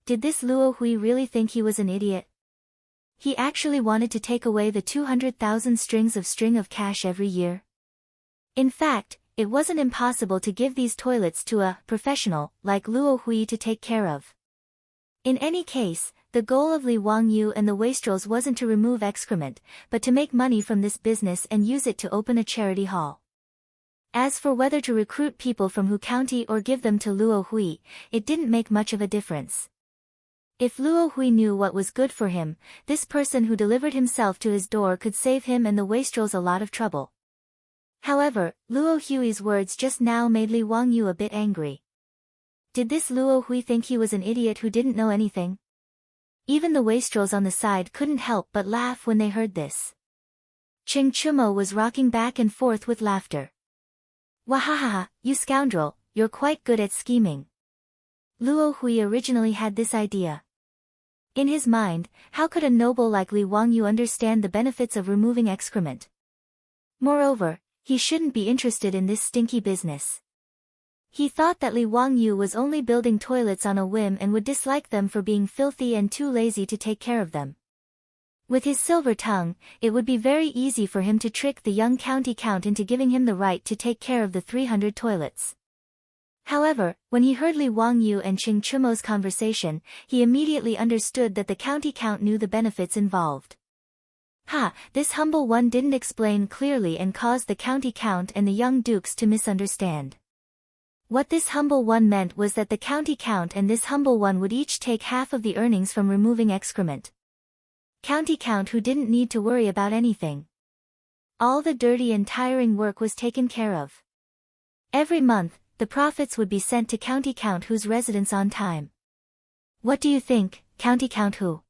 Did this Luo Hui really think he was an idiot? He actually wanted to take away the 200,000 string of cash every year. In fact, it wasn't impossible to give these toilets to a professional like Luo Hui to take care of. In any case, the goal of Li Wangyu and the wastrels wasn't to remove excrement, but to make money from this business and use it to open a charity hall. As for whether to recruit people from Hu County or give them to Luo Hui, it didn't make much of a difference. If Luo Hui knew what was good for him, this person who delivered himself to his door could save him and the wastrels a lot of trouble. However, Luo Hui's words just now made Li Wangyu a bit angry. Did this Luo Hui think he was an idiot who didn't know anything? Even the wastrels on the side couldn't help but laugh when they heard this. Ching Chumo was rocking back and forth with laughter. Wahahaha, you scoundrel, you're quite good at scheming. Luo Hui originally had this idea. In his mind, how could a noble like Li Wangyu understand the benefits of removing excrement? Moreover, he shouldn't be interested in this stinky business. He thought that Li Wangyu was only building toilets on a whim and would dislike them for being filthy and too lazy to take care of them. With his silver tongue, it would be very easy for him to trick the young county count into giving him the right to take care of the 300 toilets. However, when he heard Li Wangyu and Qing Chumo's conversation, he immediately understood that the county count knew the benefits involved. This humble one didn't explain clearly and caused the county count and the young dukes to misunderstand. What this humble one meant was that the county count and this humble one would each take half of the earnings from removing excrement. County count who didn't need to worry about anything. All the dirty and tiring work was taken care of. Every month, the profits would be sent to county count who's residence on time. What do you think, county count who?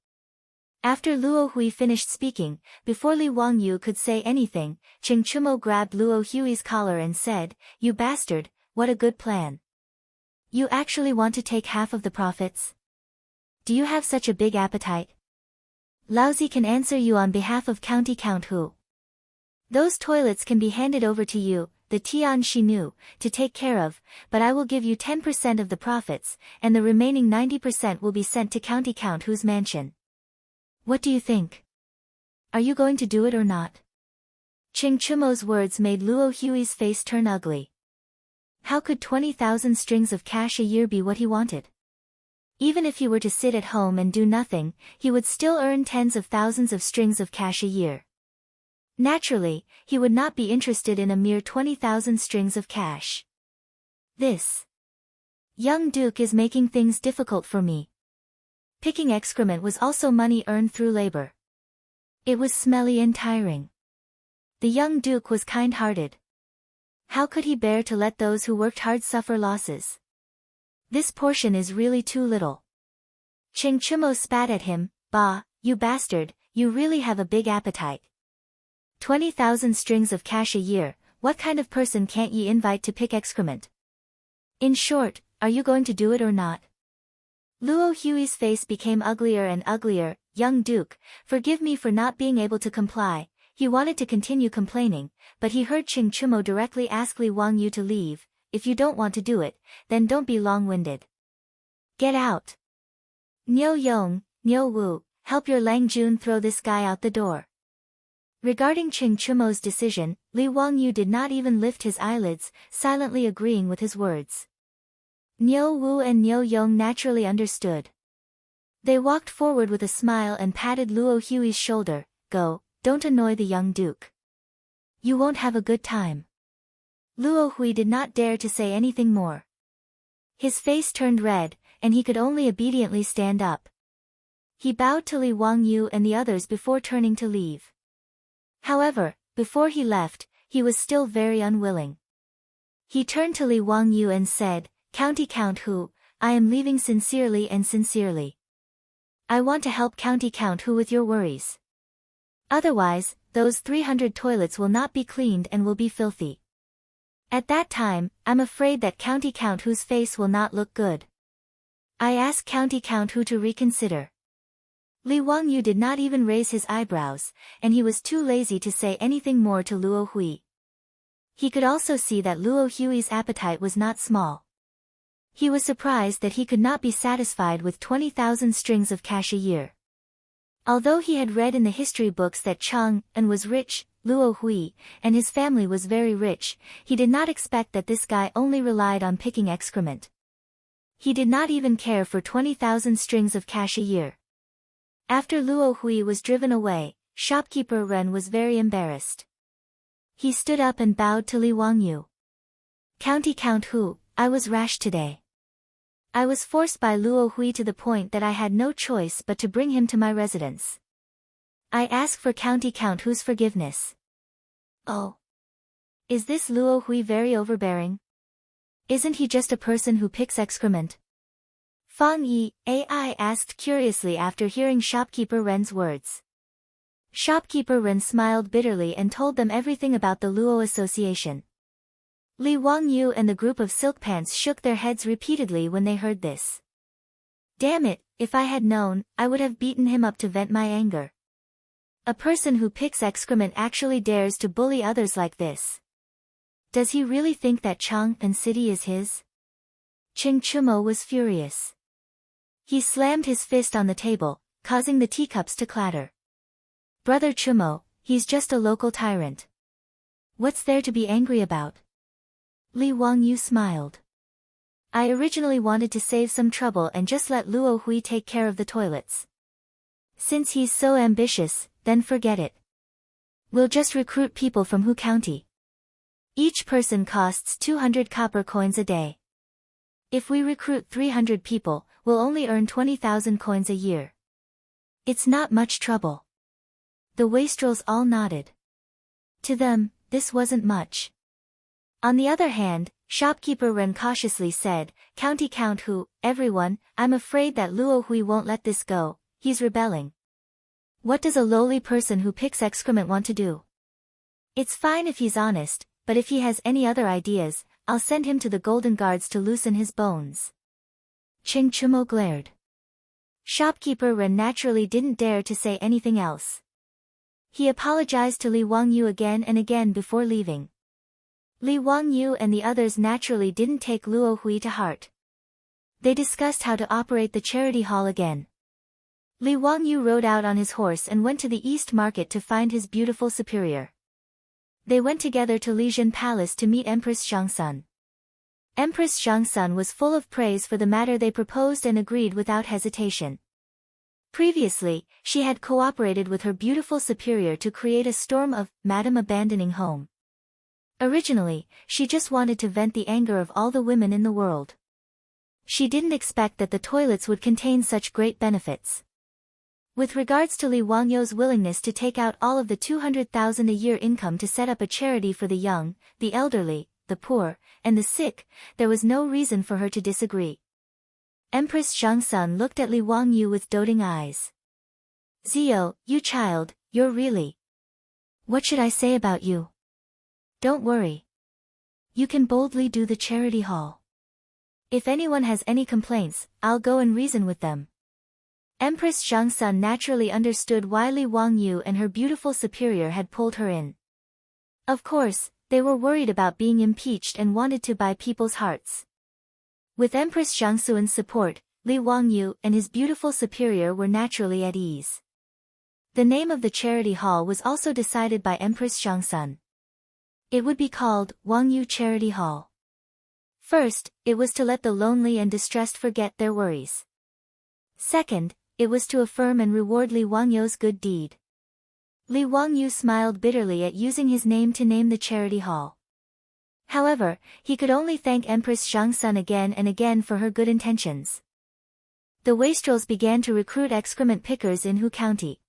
After Luo Hui finished speaking, before Li Wangyu could say anything, Qing Chumo grabbed Luo Hui's collar and said, "You bastard, what a good plan. You actually want to take half of the profits? Do you have such a big appetite? Laozi can answer you on behalf of county count who. Those toilets can be handed over to you, the Tian Shinu, to take care of, but I will give you 10% of the profits, and the remaining 90% will be sent to county count who's mansion. What do you think? Are you going to do it or not?" Qing Chumo's words made Luo Hui's face turn ugly. How could 20,000 strings of cash a year be what he wanted? Even if he were to sit at home and do nothing, he would still earn tens of thousands of strings of cash a year. Naturally, he would not be interested in a mere 20,000 strings of cash. This young duke is making things difficult for me. Picking excrement was also money earned through labor. It was smelly and tiring. The young duke was kind-hearted. How could he bear to let those who worked hard suffer losses? This portion is really too little. Qing Chumo spat at him, "Bah, you bastard, you really have a big appetite. 20,000 strings of cash a year, what kind of person can't ye invite to pick excrement? In short, are you going to do it or not?" Luo Hui's face became uglier and uglier. "Young duke, forgive me for not being able to comply." He wanted to continue complaining, but he heard Qing Chumo directly ask Li Wangyu to leave. "If you don't want to do it, then don't be long-winded. Get out. Niu Yong, Niu Wu, help your Lang Jun throw this guy out the door." Regarding Qing Chumo's decision, Li Wangyu did not even lift his eyelids, silently agreeing with his words. Niu Wu and Niu Yong naturally understood. They walked forward with a smile and patted Luo Hui's shoulder. "Go, don't annoy the young duke. You won't have a good time." Luo Hui did not dare to say anything more. His face turned red, and he could only obediently stand up. He bowed to Li Wangyu and the others before turning to leave. However, before he left, he was still very unwilling. He turned to Li Wangyu and said, "County Count Hu, I am leaving sincerely and sincerely. I want to help County Count Hu with your worries. Otherwise, those 300 toilets will not be cleaned and will be filthy. At that time, I'm afraid that County Count Hu's face will not look good. I ask County Count Hu to reconsider." Li Wangyu did not even raise his eyebrows, and he was too lazy to say anything more to Luo Hui. He could also see that Luo Hui's appetite was not small. He was surprised that he could not be satisfied with 20,000 strings of cash a year. Although he had read in the history books that Chang An was rich, Luo Hui, and his family was very rich, he did not expect that this guy only relied on picking excrement. He did not even care for 20,000 strings of cash a year. After Luo Hui was driven away, shopkeeper Ren was very embarrassed. He stood up and bowed to Li Wangyu. "County Count Hu, I was rash today. I was forced by Luo Hui to the point that I had no choice but to bring him to my residence. I ask for County Count Hu's forgiveness." "Oh. Is this Luo Hui very overbearing? Isn't he just a person who picks excrement?" Fang Yi, AI asked curiously after hearing shopkeeper Ren's words. Shopkeeper Ren smiled bitterly and told them everything about the Luo Association. Li Wangyu and the group of silk pants shook their heads repeatedly when they heard this. "Damn it, if I had known, I would have beaten him up to vent my anger. A person who picks excrement actually dares to bully others like this. Does he really think that Chang An City is his?" Qing Chumo was furious. He slammed his fist on the table, causing the teacups to clatter. "Brother Chumo, he's just a local tyrant. What's there to be angry about?" Li Wangyu smiled. I originally wanted to save some trouble and just let Luo Hui take care of the toilets. Since he's so ambitious, then forget it. We'll just recruit people from Hu County. Each person costs 200 copper coins a day. If we recruit 300 people, we'll only earn 20,000 coins a year. It's not much trouble. The wastrels all nodded. To them, this wasn't much. On the other hand, shopkeeper Ren cautiously said, County Count Hu, everyone, I'm afraid that Luo Hui won't let this go, he's rebelling. What does a lowly person who picks excrement want to do? It's fine if he's honest, but if he has any other ideas, I'll send him to the Golden Guards to loosen his bones. Ching Chumo glared. Shopkeeper Ren naturally didn't dare to say anything else. He apologized to Li Wangyu again and again before leaving. Li Wangyu and the others naturally didn't take Luo Hui to heart. They discussed how to operate the charity hall again. Li Wangyu rode out on his horse and went to the East Market to find his beautiful superior. They went together to Lijian Palace to meet Empress Xiangsun. Empress Xiangsun was full of praise for the matter they proposed and agreed without hesitation. Previously, she had cooperated with her beautiful superior to create a storm of Madam Abandoning Home. Originally, she just wanted to vent the anger of all the women in the world. She didn't expect that the toilets would contain such great benefits. With regards to Li Wangyu's willingness to take out all of the 200,000 a year income to set up a charity for the young, the elderly, the poor, and the sick, there was no reason for her to disagree. Empress Xiangsun looked at Li Wangyu with doting eyes. Zio, you child, you're really... What should I say about you? Don't worry. You can boldly do the charity hall. If anyone has any complaints, I'll go and reason with them. Empress Xiangsun naturally understood why Li Wangyu and her beautiful superior had pulled her in. Of course, they were worried about being impeached and wanted to buy people's hearts. With Empress Xiangsun's support, Li Wangyu and his beautiful superior were naturally at ease. The name of the charity hall was also decided by Empress Xiangsun. It would be called Wangyu Charity Hall. First, it was to let the lonely and distressed forget their worries. Second, it was to affirm and reward Li Wangyu's good deed. Li Wangyu smiled bitterly at using his name to name the charity hall. However, he could only thank Empress Xiangsun again and again for her good intentions. The wastrels began to recruit excrement pickers in Hu County.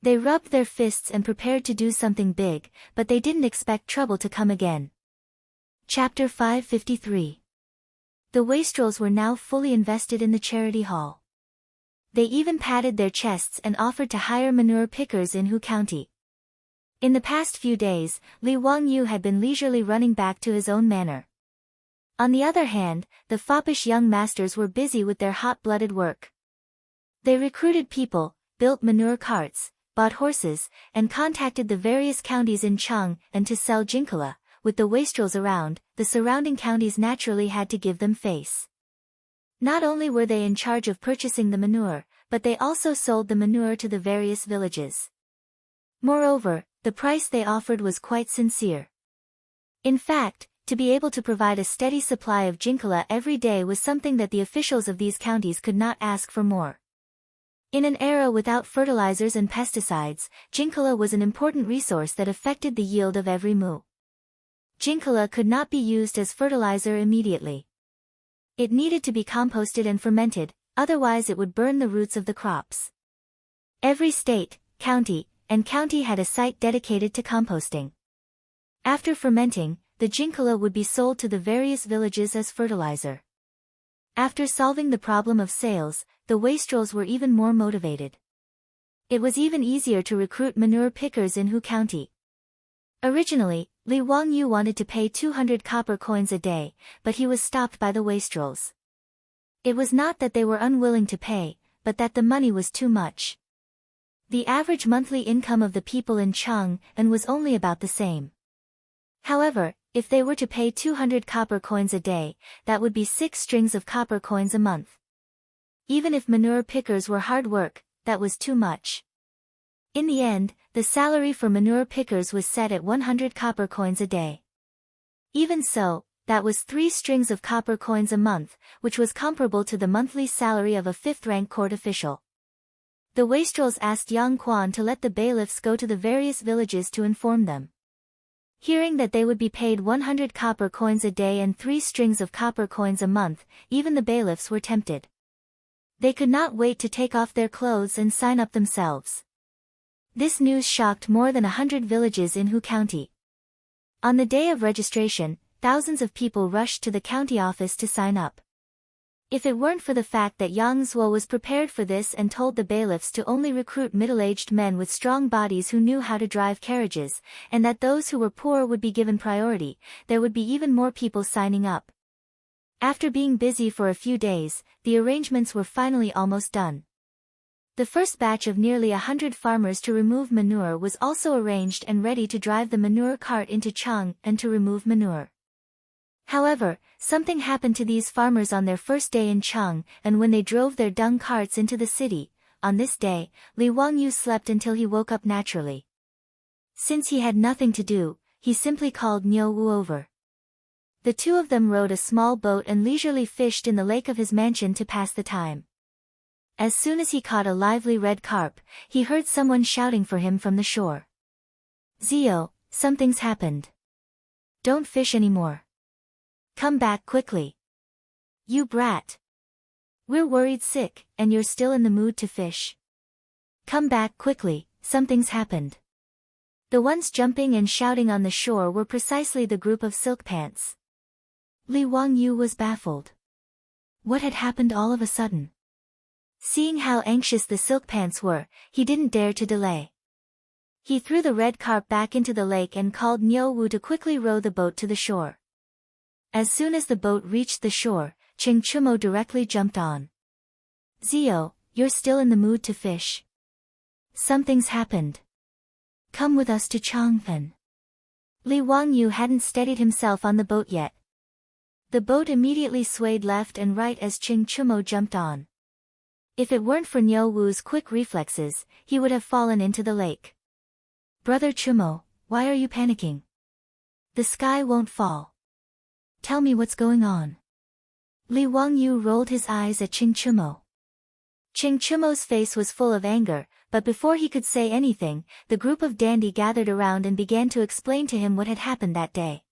They rubbed their fists and prepared to do something big, but they didn't expect trouble to come again. Chapter 553. The wastrels were now fully invested in the charity hall. They even padded their chests and offered to hire manure pickers in Hu County. In the past few days, Li Wangyu had been leisurely running back to his own manor. On the other hand, the foppish young masters were busy with their hot-blooded work. They recruited people, built manure carts, bought horses, and contacted the various counties in Cheng and to sell jinkala. With the wastrels around, the surrounding counties naturally had to give them face. Not only were they in charge of purchasing the manure, but they also sold the manure to the various villages. Moreover, the price they offered was quite sincere. In fact, to be able to provide a steady supply of jinkala every day was something that the officials of these counties could not ask for more. In an era without fertilizers and pesticides, jinkala was an important resource that affected the yield of every mu. Jinkala could not be used as fertilizer immediately. It needed to be composted and fermented, otherwise it would burn the roots of the crops. Every state, county, and county had a site dedicated to composting. After fermenting, the jinkala would be sold to the various villages as fertilizer. After solving the problem of sales, the wastrels were even more motivated. It was even easier to recruit manure pickers in Hu County. Originally, Li Wangyu wanted to pay 200 copper coins a day, but he was stopped by the wastrels. It was not that they were unwilling to pay, but that the money was too much. The average monthly income of the people in Cheng and was only about the same. However, if they were to pay 200 copper coins a day, that would be 6 strings of copper coins a month. Even if manure pickers were hard work, that was too much. In the end, the salary for manure pickers was set at 100 copper coins a day. Even so, that was 3 strings of copper coins a month, which was comparable to the monthly salary of a 5th-rank court official. The wastrels asked Yang Quan to let the bailiffs go to the various villages to inform them. Hearing that they would be paid 100 copper coins a day and 3 strings of copper coins a month, even the bailiffs were tempted. They could not wait to take off their clothes and sign up themselves. This news shocked more than 100 villages in Hu County. On the day of registration, thousands of people rushed to the county office to sign up. If it weren't for the fact that Yang Zuo was prepared for this and told the bailiffs to only recruit middle-aged men with strong bodies who knew how to drive carriages, and that those who were poor would be given priority, there would be even more people signing up. After being busy for a few days, the arrangements were finally almost done. The first batch of nearly 100 farmers to remove manure was also arranged and ready to drive the manure cart into Chang and to remove manure. However, something happened to these farmers on their first day in Chang, and when they drove their dung carts into the city. On this day, Li Wangyu slept until he woke up naturally. Since he had nothing to do, he simply called Niu Wu over. The two of them rowed a small boat and leisurely fished in the lake of his mansion to pass the time. As soon as he caught a lively red carp, he heard someone shouting for him from the shore. "Zio, something's happened. Don't fish anymore. Come back quickly. You brat. We're worried sick, and you're still in the mood to fish. Come back quickly, something's happened." The ones jumping and shouting on the shore were precisely the group of silk pants. Li Wangyu was baffled. What had happened all of a sudden? Seeing how anxious the silk pants were, he didn't dare to delay. He threw the red carp back into the lake and called Niu Wu to quickly row the boat to the shore. As soon as the boat reached the shore, Cheng Chumo directly jumped on. "Zio, you're still in the mood to fish. Something's happened. Come with us to Changfen." Li Wangyu hadn't steadied himself on the boat yet. The boat immediately swayed left and right as Cheng Chumo jumped on. If it weren't for Niu Wu's quick reflexes, he would have fallen into the lake. "Brother Chumo, why are you panicking? The sky won't fall. Tell me what's going on." Li Wangyu rolled his eyes at Cheng Chumo. Cheng Chumo's face was full of anger, but before he could say anything, the group of dandy gathered around and began to explain to him what had happened that day.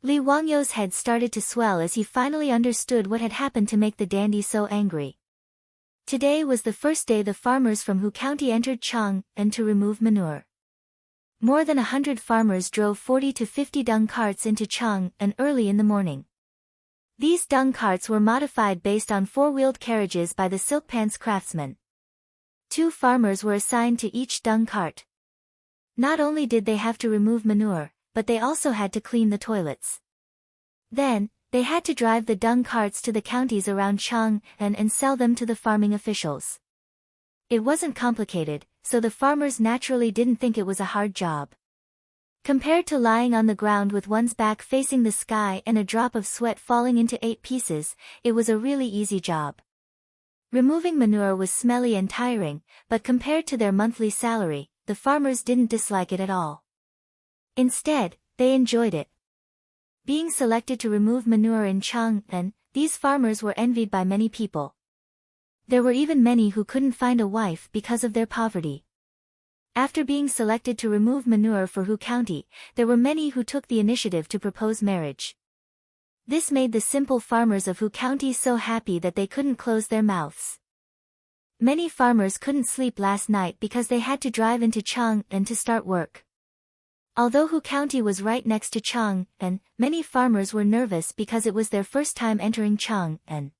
Li Wangyu's head started to swell as he finally understood what had happened to make the dandy so angry. Today was the first day the farmers from Hu County entered Chang and to remove manure. More than 100 farmers drove 40 to 50 dung carts into Chang and early in the morning. These dung carts were modified based on 4-wheeled carriages by the silk pants craftsmen. 2 farmers were assigned to each dung cart. Not only did they have to remove manure, but they also had to clean the toilets. Then, they had to drive the dung carts to the counties around Chang and sell them to the farming officials. It wasn't complicated, so the farmers naturally didn't think it was a hard job. Compared to lying on the ground with one's back facing the sky and a drop of sweat falling into 8 pieces, it was a really easy job. Removing manure was smelly and tiring, but compared to their monthly salary, the farmers didn't dislike it at all. Instead, they enjoyed it. Being selected to remove manure in Chang'an, these farmers were envied by many people. There were even many who couldn't find a wife because of their poverty. After being selected to remove manure for Hu County, there were many who took the initiative to propose marriage. This made the simple farmers of Hu County so happy that they couldn't close their mouths. Many farmers couldn't sleep last night because they had to drive into Chang'an to start work. Although Hu County was right next to Chang'an, many farmers were nervous because it was their first time entering Chang'an.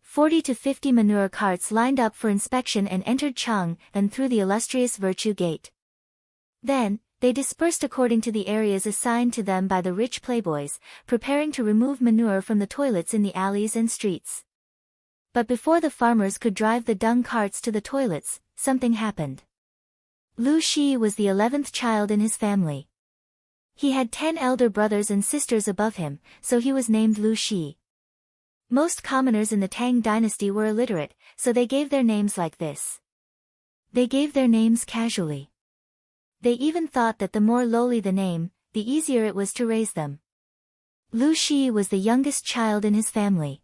40 to 50 manure carts lined up for inspection and entered Chang'an through the illustrious Virtue Gate. Then, they dispersed according to the areas assigned to them by the rich playboys, preparing to remove manure from the toilets in the alleys and streets. But before the farmers could drive the dung carts to the toilets, something happened. Lu Shi was the 11th child in his family. He had 10 elder brothers and sisters above him, so he was named Lu Shi. Most commoners in the Tang dynasty were illiterate, so they gave their names like this. They gave their names casually. They even thought that the more lowly the name, the easier it was to raise them. Lu Shi was the youngest child in his family.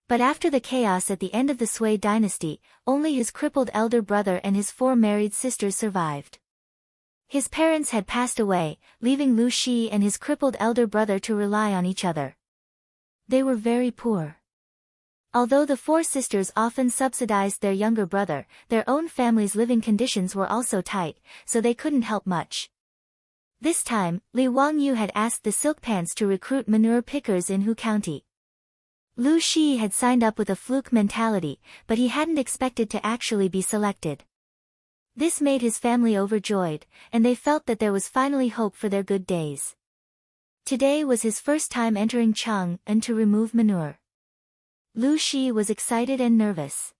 But after the chaos at the end of the Sui dynasty, only his crippled elder brother and his 4 married sisters survived. His parents had passed away, leaving Lu Shi and his crippled elder brother to rely on each other. They were very poor. Although the 4 sisters often subsidized their younger brother, their own family's living conditions were also tight, so they couldn't help much. This time, Li Wangyu had asked the Silk Pants to recruit manure pickers in Hu County. Lu Shi had signed up with a fluke mentality, but he hadn't expected to actually be selected. This made his family overjoyed, and they felt that there was finally hope for their good days. Today was his first time entering Chang'an to remove manure. Lu Shi was excited and nervous.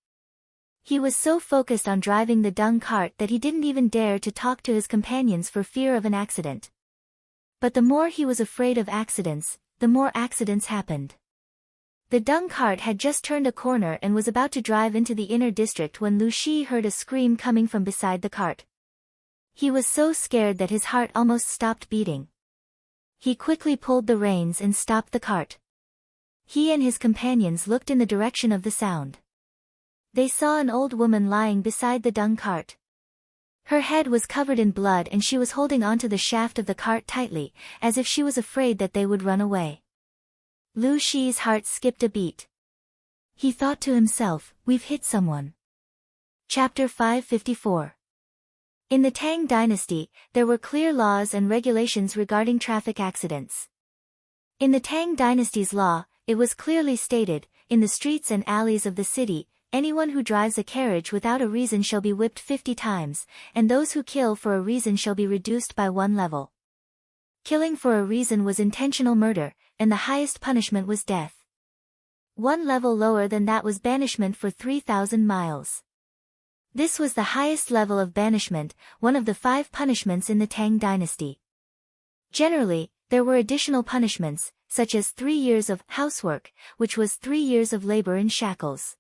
He was so focused on driving the dung cart that he didn't even dare to talk to his companions for fear of an accident. But the more he was afraid of accidents, the more accidents happened. The dung cart had just turned a corner and was about to drive into the inner district when Lu Shi heard a scream coming from beside the cart. He was so scared that his heart almost stopped beating. He quickly pulled the reins and stopped the cart. He and his companions looked in the direction of the sound. They saw an old woman lying beside the dung cart. Her head was covered in blood and she was holding onto the shaft of the cart tightly, as if she was afraid that they would run away. Lu Shi's heart skipped a beat. He thought to himself, "We've hit someone." Chapter 554. In the Tang dynasty, there were clear laws and regulations regarding traffic accidents. In the Tang dynasty's law, it was clearly stated, in the streets and alleys of the city, anyone who drives a carriage without a reason shall be whipped 50 times, and those who kill for a reason shall be reduced by 1 level. Killing for a reason was intentional murder, and the highest punishment was death. 1 level lower than that was banishment for 3,000 miles. This was the highest level of banishment, one of the 5 punishments in the Tang dynasty. Generally, there were additional punishments, such as 3 years of housework, which was 3 years of labor in shackles.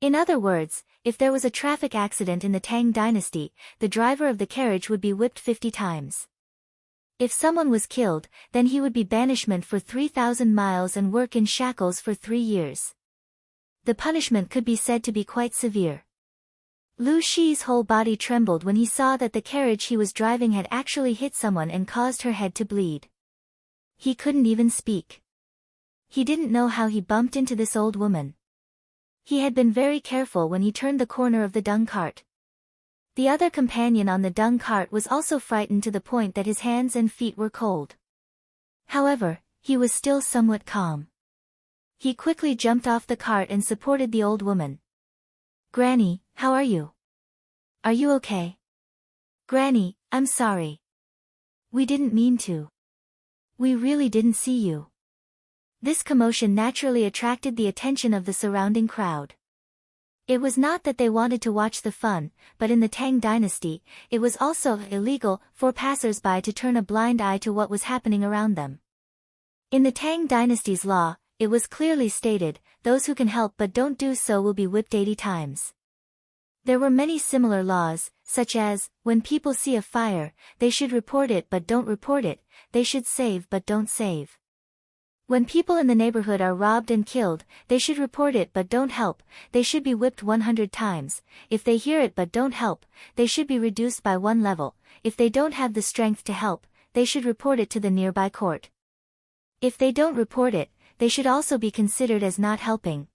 In other words, if there was a traffic accident in the Tang dynasty, the driver of the carriage would be whipped 50 times. If someone was killed, then he would be banishment for 3,000 miles and work in shackles for 3 years. The punishment could be said to be quite severe. Lu Shi's whole body trembled when he saw that the carriage he was driving had actually hit someone and caused her head to bleed. He couldn't even speak. He didn't know how he bumped into this old woman. He had been very careful when he turned the corner of the dung cart. The other companion on the dung cart was also frightened to the point that his hands and feet were cold. However, he was still somewhat calm. He quickly jumped off the cart and supported the old woman. "Granny, how are you? Are you okay?" "Granny, I'm sorry. We didn't mean to. We really didn't see you." This commotion naturally attracted the attention of the surrounding crowd. It was not that they wanted to watch the fun, but in the Tang dynasty, it was also illegal for passers-by to turn a blind eye to what was happening around them. In the Tang dynasty's law, it was clearly stated, those who can help but don't do so will be whipped 80 times. There were many similar laws, such as, when people see a fire, they should report it but don't report it, they should save but don't save. When people in the neighborhood are robbed and killed, they should report it but don't help, they should be whipped 100 times, if they hear it but don't help, they should be reduced by 1 level, if they don't have the strength to help, they should report it to the nearby court. If they don't report it, they should also be considered as not helping.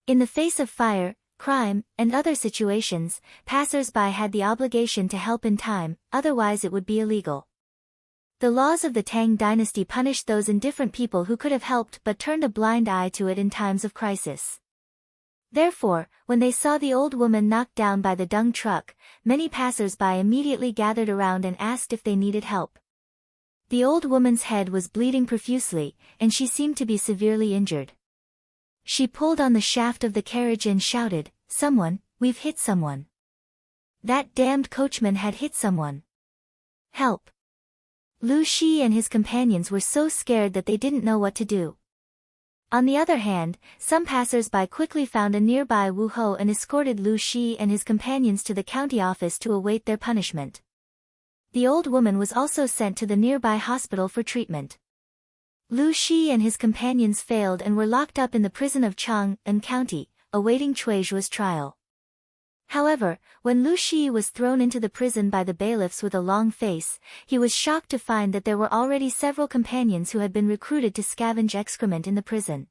In the face of fire, crime, and other situations, passers-by had the obligation to help in time, otherwise it would be illegal. The laws of the Tang dynasty punished those indifferent people who could have helped but turned a blind eye to it in times of crisis. Therefore, when they saw the old woman knocked down by the dung truck, many passers-by immediately gathered around and asked if they needed help. The old woman's head was bleeding profusely, and she seemed to be severely injured. She pulled on the shaft of the carriage and shouted, "Someone, we've hit someone. That damned coachman had hit someone. Help!" Lu Shi and his companions were so scared that they didn't know what to do. On the other hand, some passers-by quickly found a nearby Wuho and escorted Lu Shi and his companions to the county office to await their punishment. The old woman was also sent to the nearby hospital for treatment. Lu Shi and his companions failed and were locked up in the prison of Chang'an County, awaiting Cui Zhua's trial. However, when Lu Shi was thrown into the prison by the bailiffs with a long face, he was shocked to find that there were already several companions who had been recruited to scavenge excrement in the prison.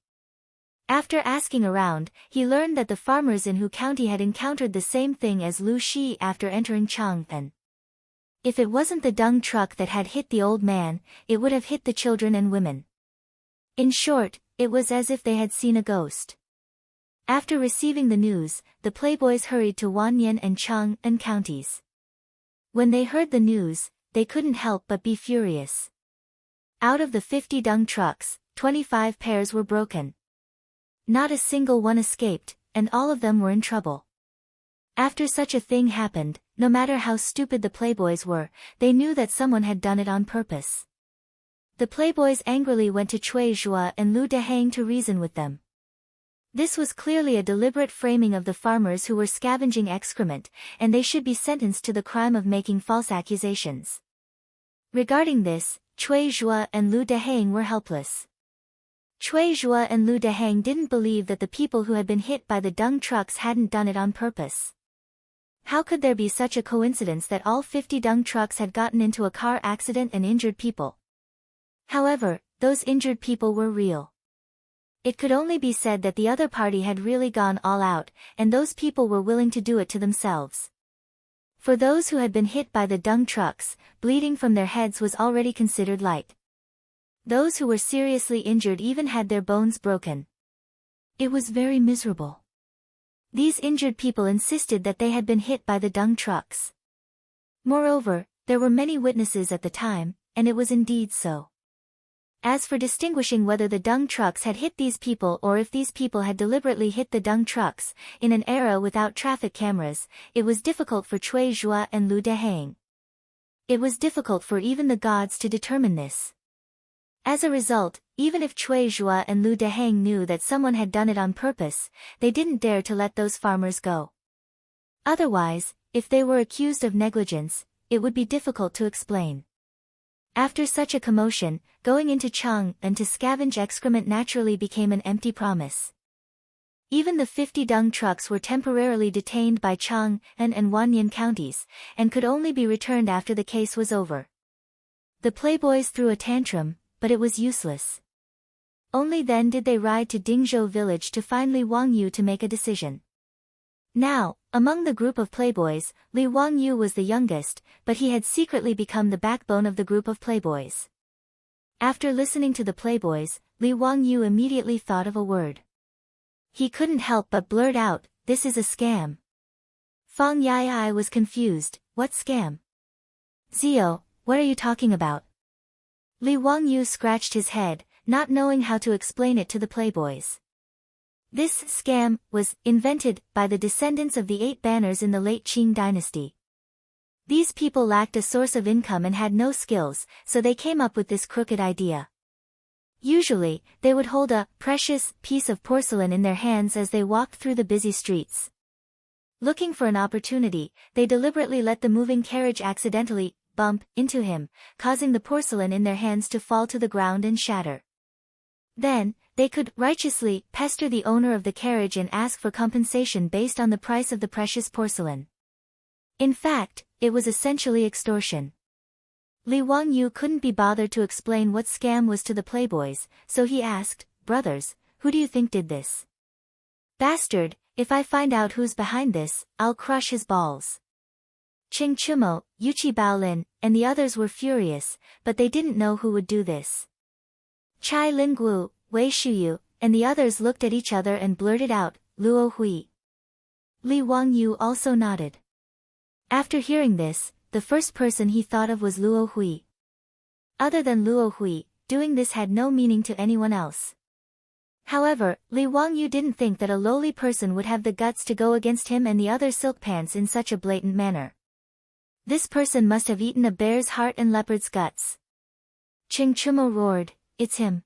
After asking around, he learned that the farmers in Hu County had encountered the same thing as Lu Shi after entering Chang'an. If it wasn't the dung truck that had hit the old man, it would have hit the children and women. In short, it was as if they had seen a ghost. After receiving the news, the playboys hurried to Wanyan and Chang'an counties. When they heard the news, they couldn't help but be furious. Out of the 50 dung trucks, 25 pairs were broken. Not a single one escaped, and all of them were in trouble. After such a thing happened, no matter how stupid the playboys were, they knew that someone had done it on purpose. The playboys angrily went to Cui Zhua and Lu Dehang to reason with them. This was clearly a deliberate framing of the farmers who were scavenging excrement, and they should be sentenced to the crime of making false accusations. Regarding this, Cui Zhua and Lu Dehang were helpless. Cui Zhua and Lu Dehang didn't believe that the people who had been hit by the dung trucks hadn't done it on purpose. How could there be such a coincidence that all 50 dung trucks had gotten into a car accident and injured people? However, those injured people were real. It could only be said that the other party had really gone all out, and those people were willing to do it to themselves. For those who had been hit by the dung trucks, bleeding from their heads was already considered light. Those who were seriously injured even had their bones broken. It was very miserable. These injured people insisted that they had been hit by the dung trucks. Moreover, there were many witnesses at the time, and it was indeed so. As for distinguishing whether the dung trucks had hit these people or if these people had deliberately hit the dung trucks, in an era without traffic cameras, it was difficult for Cui Zhua and Lu Dehang. It was difficult for even the gods to determine this. As a result, even if Cui Zhua and Lu Dehang knew that someone had done it on purpose, they didn't dare to let those farmers go. Otherwise, if they were accused of negligence, it would be difficult to explain. After such a commotion, going into Chang'an to scavenge excrement naturally became an empty promise. Even the 50 dung trucks were temporarily detained by Chang'an and Wanyan counties, and could only be returned after the case was over. The playboys threw a tantrum, but it was useless. Only then did they ride to Dingzhou village to find Li Wangyu to make a decision. Now, among the group of playboys, Li Wangyu was the youngest, but he had secretly become the backbone of the group of playboys. After listening to the playboys, Li Wangyu immediately thought of a word. He couldn't help but blurt out, "This is a scam." Fang Yai was confused, "What scam?" "Zio, what are you talking about?" Li Wangyu scratched his head, not knowing how to explain it to the playboys. This scam was invented by the descendants of the 8 banners in the late Qing dynasty. These people lacked a source of income and had no skills, so they came up with this crooked idea. Usually, they would hold a precious piece of porcelain in their hands as they walked through the busy streets. Looking for an opportunity, they deliberately let the moving carriage accidentally bump into him, causing the porcelain in their hands to fall to the ground and shatter. Then, they could righteously pester the owner of the carriage and ask for compensation based on the price of the precious porcelain. In fact, it was essentially extortion. Li Wangyu couldn't be bothered to explain what scam was to the playboys, so he asked, "Brothers, who do you think did this?" "Bastard, if I find out who's behind this, I'll crush his balls." Qing Chumo, Yuchi Baolin, and the others were furious, but they didn't know who would do this. Chai Lingguo, Wei Shuyu, and the others looked at each other and blurted out, "Luo Hui." Li Wangyu also nodded. After hearing this, the first person he thought of was Luo Hui. Other than Luo Hui, doing this had no meaning to anyone else. However, Li Wangyu didn't think that a lowly person would have the guts to go against him and the other silk pants in such a blatant manner. This person must have eaten a bear's heart and leopard's guts. Qing Chumo roared, "It's him.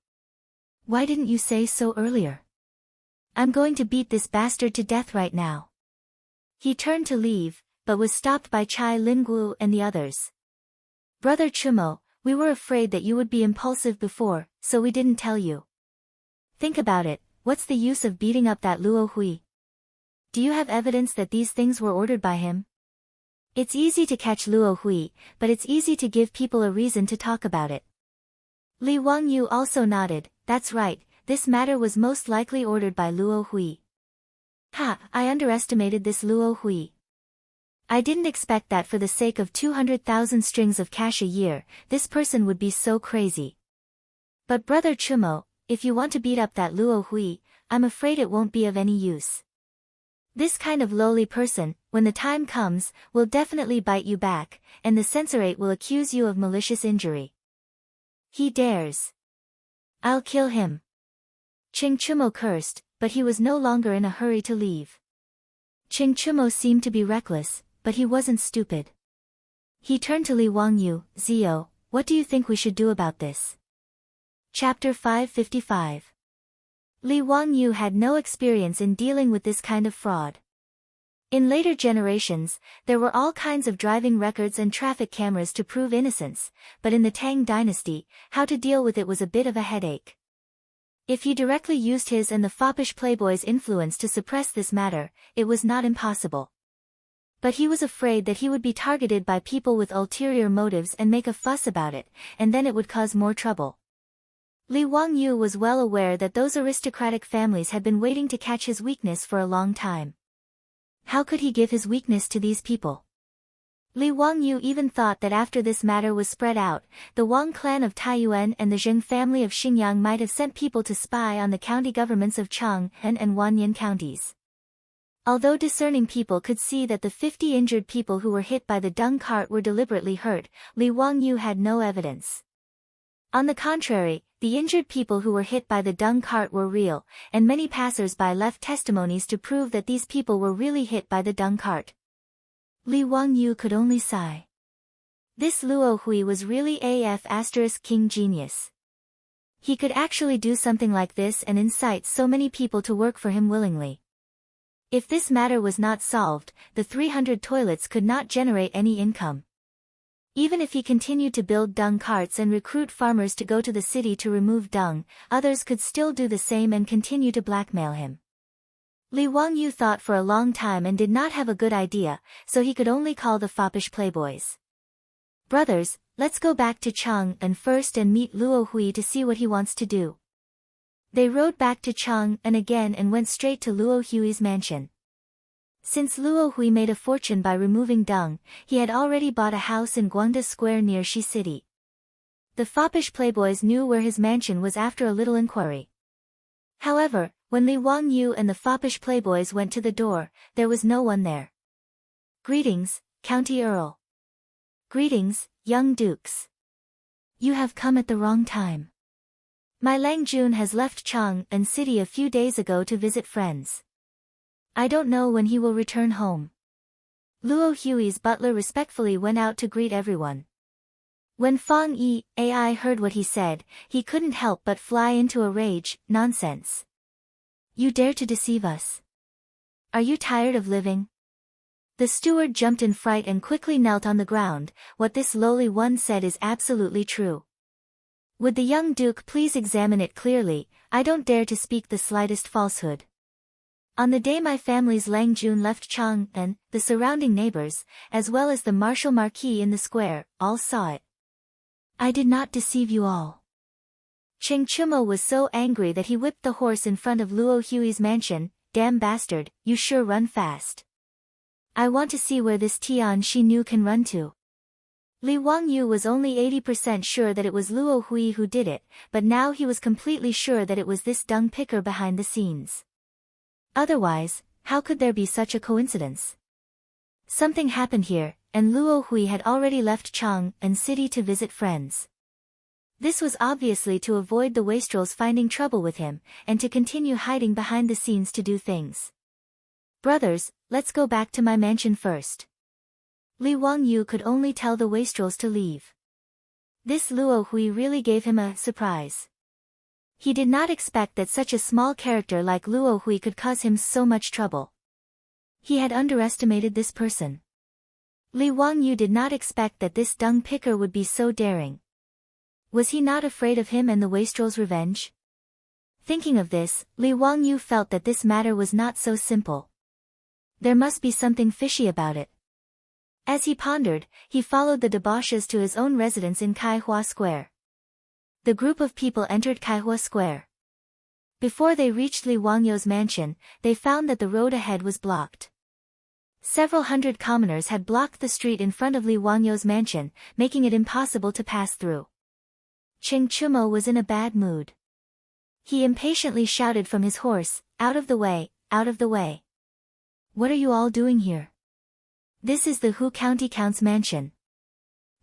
Why didn't you say so earlier? I'm going to beat this bastard to death right now." He turned to leave, but was stopped by Chai Lingguo and the others. "Brother Chumo, We were afraid that you would be impulsive before, so we didn't tell you. Think about it, what's the use of beating up that Luo Hui? Do you have evidence that these things were ordered by him? It's easy to catch Luo Hui, but it's easy to give people a reason to talk about it. Li Wangyu also nodded, that's right, this matter was most likely ordered by Luo Hui. Ha, I underestimated this Luo Hui. I didn't expect that for the sake of 200,000 strings of cash a year, this person would be so crazy. But Brother Chumo, if you want to beat up that Luo Hui, I'm afraid it won't be of any use. This kind of lowly person, when the time comes, will definitely bite you back, and the censorate will accuse you of malicious injury. He dares. I'll kill him. Ching Chumo cursed, but he was no longer in a hurry to leave. Ching Chumo seemed to be reckless, but he wasn't stupid. He turned to Li Wangyu, Zio, what do you think we should do about this? Chapter 555. Li Wangyu had no experience in dealing with this kind of fraud. In later generations, there were all kinds of driving records and traffic cameras to prove innocence, but in the Tang dynasty, how to deal with it was a bit of a headache. If he directly used his and the foppish playboy's influence to suppress this matter, it was not impossible. But he was afraid that he would be targeted by people with ulterior motives and make a fuss about it, and then it would cause more trouble. Li Wangyu was well aware that those aristocratic families had been waiting to catch his weakness for a long time. How could he give his weakness to these people? Li Wangyu even thought that after this matter was spread out, the Wang clan of Taiyuan and the Zheng family of Xinjiang might have sent people to spy on the county governments of Chang'an and Wanyan counties. Although discerning people could see that the 50 injured people who were hit by the dung cart were deliberately hurt, Li Wangyu had no evidence. On the contrary, the injured people who were hit by the dung cart were real, and many passers-by left testimonies to prove that these people were really hit by the dung cart. Li Wangyu could only sigh. This Luo Hui was really king genius. He could actually do something like this and incite so many people to work for him willingly. If this matter was not solved, the 300 toilets could not generate any income. Even if he continued to build dung carts and recruit farmers to go to the city to remove dung, others could still do the same and continue to blackmail him. Li Wangyu thought for a long time and did not have a good idea, so he could only call the foppish playboys. Brothers, let's go back to Chang'an first and meet Luo Hui to see what he wants to do. They rode back to Chang'an again and went straight to Luo Hui's mansion. Since Luo Hui made a fortune by removing dung, he had already bought a house in Guangda Square near Shi City. The foppish playboys knew where his mansion was after a little inquiry. However, when Li Wangyu and the foppish playboys went to the door, there was no one there. Greetings, County Earl. Greetings, young dukes. You have come at the wrong time. My Lang Jun has left Chang'an City a few days ago to visit friends. I don't know when he will return home. Luo Hui's butler respectfully went out to greet everyone. When Fang Yi Ai heard what he said, he couldn't help but fly into a rage. Nonsense. You dare to deceive us. Are you tired of living? The steward jumped in fright and quickly knelt on the ground. What this lowly one said is absolutely true. Would the young duke please examine it clearly? I don't dare to speak the slightest falsehood. On the day my family's Lang Jun left Chang'an, the surrounding neighbors, as well as the martial marquis in the square, all saw it. I did not deceive you all. Ching Chumo was so angry that he whipped the horse in front of Luo Hui's mansion. Damn bastard, you sure run fast. I want to see where this Tian Shi Nu can run to. Li Wangyu was only 80% sure that it was Luo Hui who did it, but now he was completely sure that it was this dung picker behind the scenes. Otherwise, how could there be such a coincidence? Something happened here, and Luo Hui had already left Chang'an City to visit friends. This was obviously to avoid the wastrels finding trouble with him, and to continue hiding behind the scenes to do things. Brothers, let's go back to my mansion first. Li Wangyu could only tell the wastrels to leave. This Luo Hui really gave him a surprise. He did not expect that such a small character like Luo Hui could cause him so much trouble. He had underestimated this person. Li Wangyu did not expect that this dung picker would be so daring. Was he not afraid of him and the wastrel's revenge? Thinking of this, Li Wangyu felt that this matter was not so simple. There must be something fishy about it. As he pondered, he followed the debauches to his own residence in Kaihua Square. The group of people entered Kaihua Square. Before they reached Li Wangyu's mansion, they found that the road ahead was blocked. Several hundred commoners had blocked the street in front of Li Wangyu's mansion, making it impossible to pass through. Cheng Chumo was in a bad mood. He impatiently shouted from his horse, "Out of the way, out of the way. What are you all doing here? This is the Hu County Count's mansion.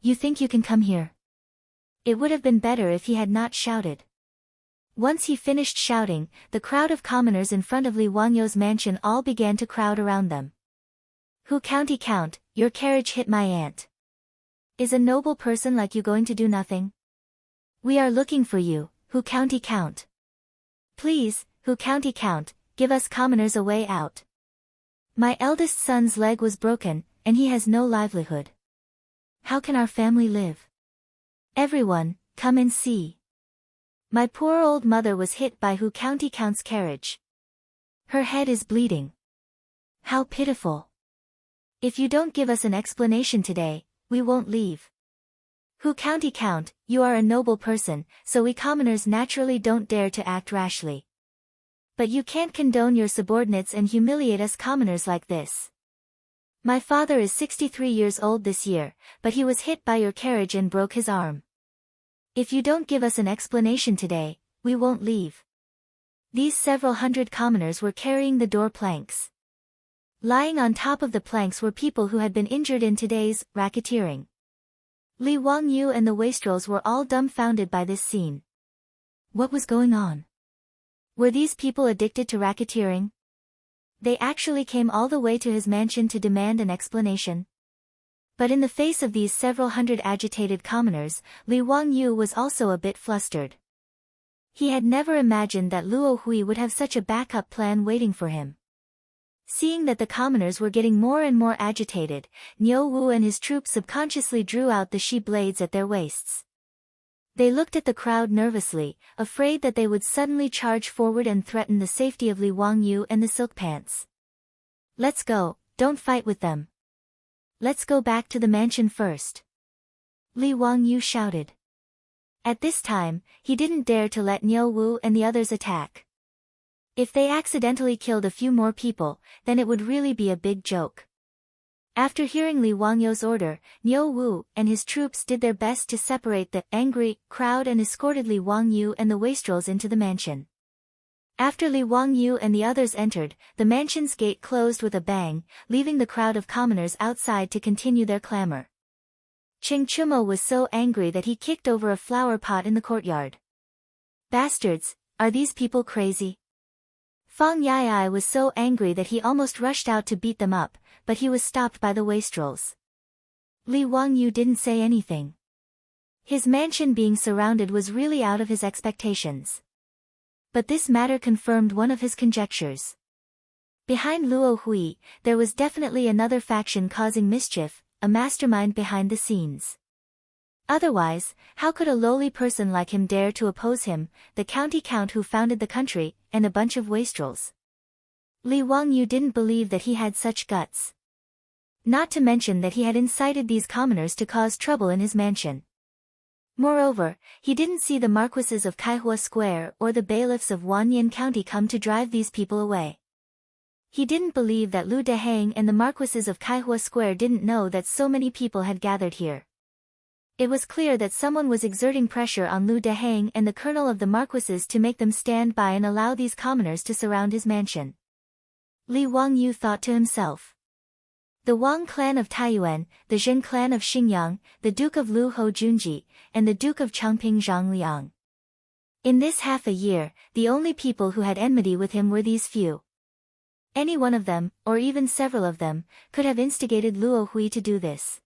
You think you can come here?" It would have been better if he had not shouted. Once he finished shouting, the crowd of commoners in front of Li Wangyu's mansion all began to crowd around them. "Hu County Count, your carriage hit my aunt. Is a noble person like you going to do nothing? We are looking for you, Hu County Count. Please, Hu County Count, give us commoners a way out. My eldest son's leg was broken, and he has no livelihood. How can our family live? Everyone, come and see. My poor old mother was hit by Hu County Count's carriage. Her head is bleeding. How pitiful. If you don't give us an explanation today, we won't leave. Hu County Count, you are a noble person, so we commoners naturally don't dare to act rashly. But you can't condone your subordinates and humiliate us commoners like this. My father is 63 years old this year, but he was hit by your carriage and broke his arm. If you don't give us an explanation today, we won't leave." These several hundred commoners were carrying the door planks. Lying on top of the planks were people who had been injured in today's racketeering. Li Wangyu and the wastrels were all dumbfounded by this scene. What was going on? Were these people addicted to racketeering? They actually came all the way to his mansion to demand an explanation. But in the face of these several hundred agitated commoners, Li Wangyu was also a bit flustered. He had never imagined that Luo Hui would have such a backup plan waiting for him. Seeing that the commoners were getting more and more agitated, Niu Wu and his troops subconsciously drew out the she blades at their waists. They looked at the crowd nervously, afraid that they would suddenly charge forward and threaten the safety of Li Wangyu and the silk pants. "Let's go, don't fight with them. Let's go back to the mansion first," Li Wangyu shouted. At this time, he didn't dare to let Niu Wu and the others attack. If they accidentally killed a few more people, then it would really be a big joke. After hearing Li Wangyu's order, Niu Wu and his troops did their best to separate the angry crowd and escorted Li Wangyu and the wastrels into the mansion. After Li Wangyu and the others entered, the mansion's gate closed with a bang, leaving the crowd of commoners outside to continue their clamor. Cheng Chumo was so angry that he kicked over a flower pot in the courtyard. "Bastards, are these people crazy?" Fang Yai was so angry that he almost rushed out to beat them up, but he was stopped by the wastrels. Li Wangyu didn't say anything. His mansion being surrounded was really out of his expectations. But this matter confirmed one of his conjectures. Behind Luo Hui, there was definitely another faction causing mischief, a mastermind behind the scenes. Otherwise, how could a lowly person like him dare to oppose him, the county count who founded the country, and a bunch of wastrels? Li Wangyu didn't believe that he had such guts. Not to mention that he had incited these commoners to cause trouble in his mansion. Moreover, he didn't see the marquises of Kaihua Square or the bailiffs of Wanyan County come to drive these people away. He didn't believe that Lu Dehang and the marquises of Kaihua Square didn't know that so many people had gathered here. It was clear that someone was exerting pressure on Lu Dehang and the colonel of the marquises to make them stand by and allow these commoners to surround his mansion. Li Wangyu thought to himself. The Wang clan of Taiyuan, the Zhen clan of Xingyang, the Duke of Lu Ho Junji, and the Duke of Chongping Zhang Liang. In this half a year, the only people who had enmity with him were these few. Any one of them, or even several of them, could have instigated Luo Hui to do this.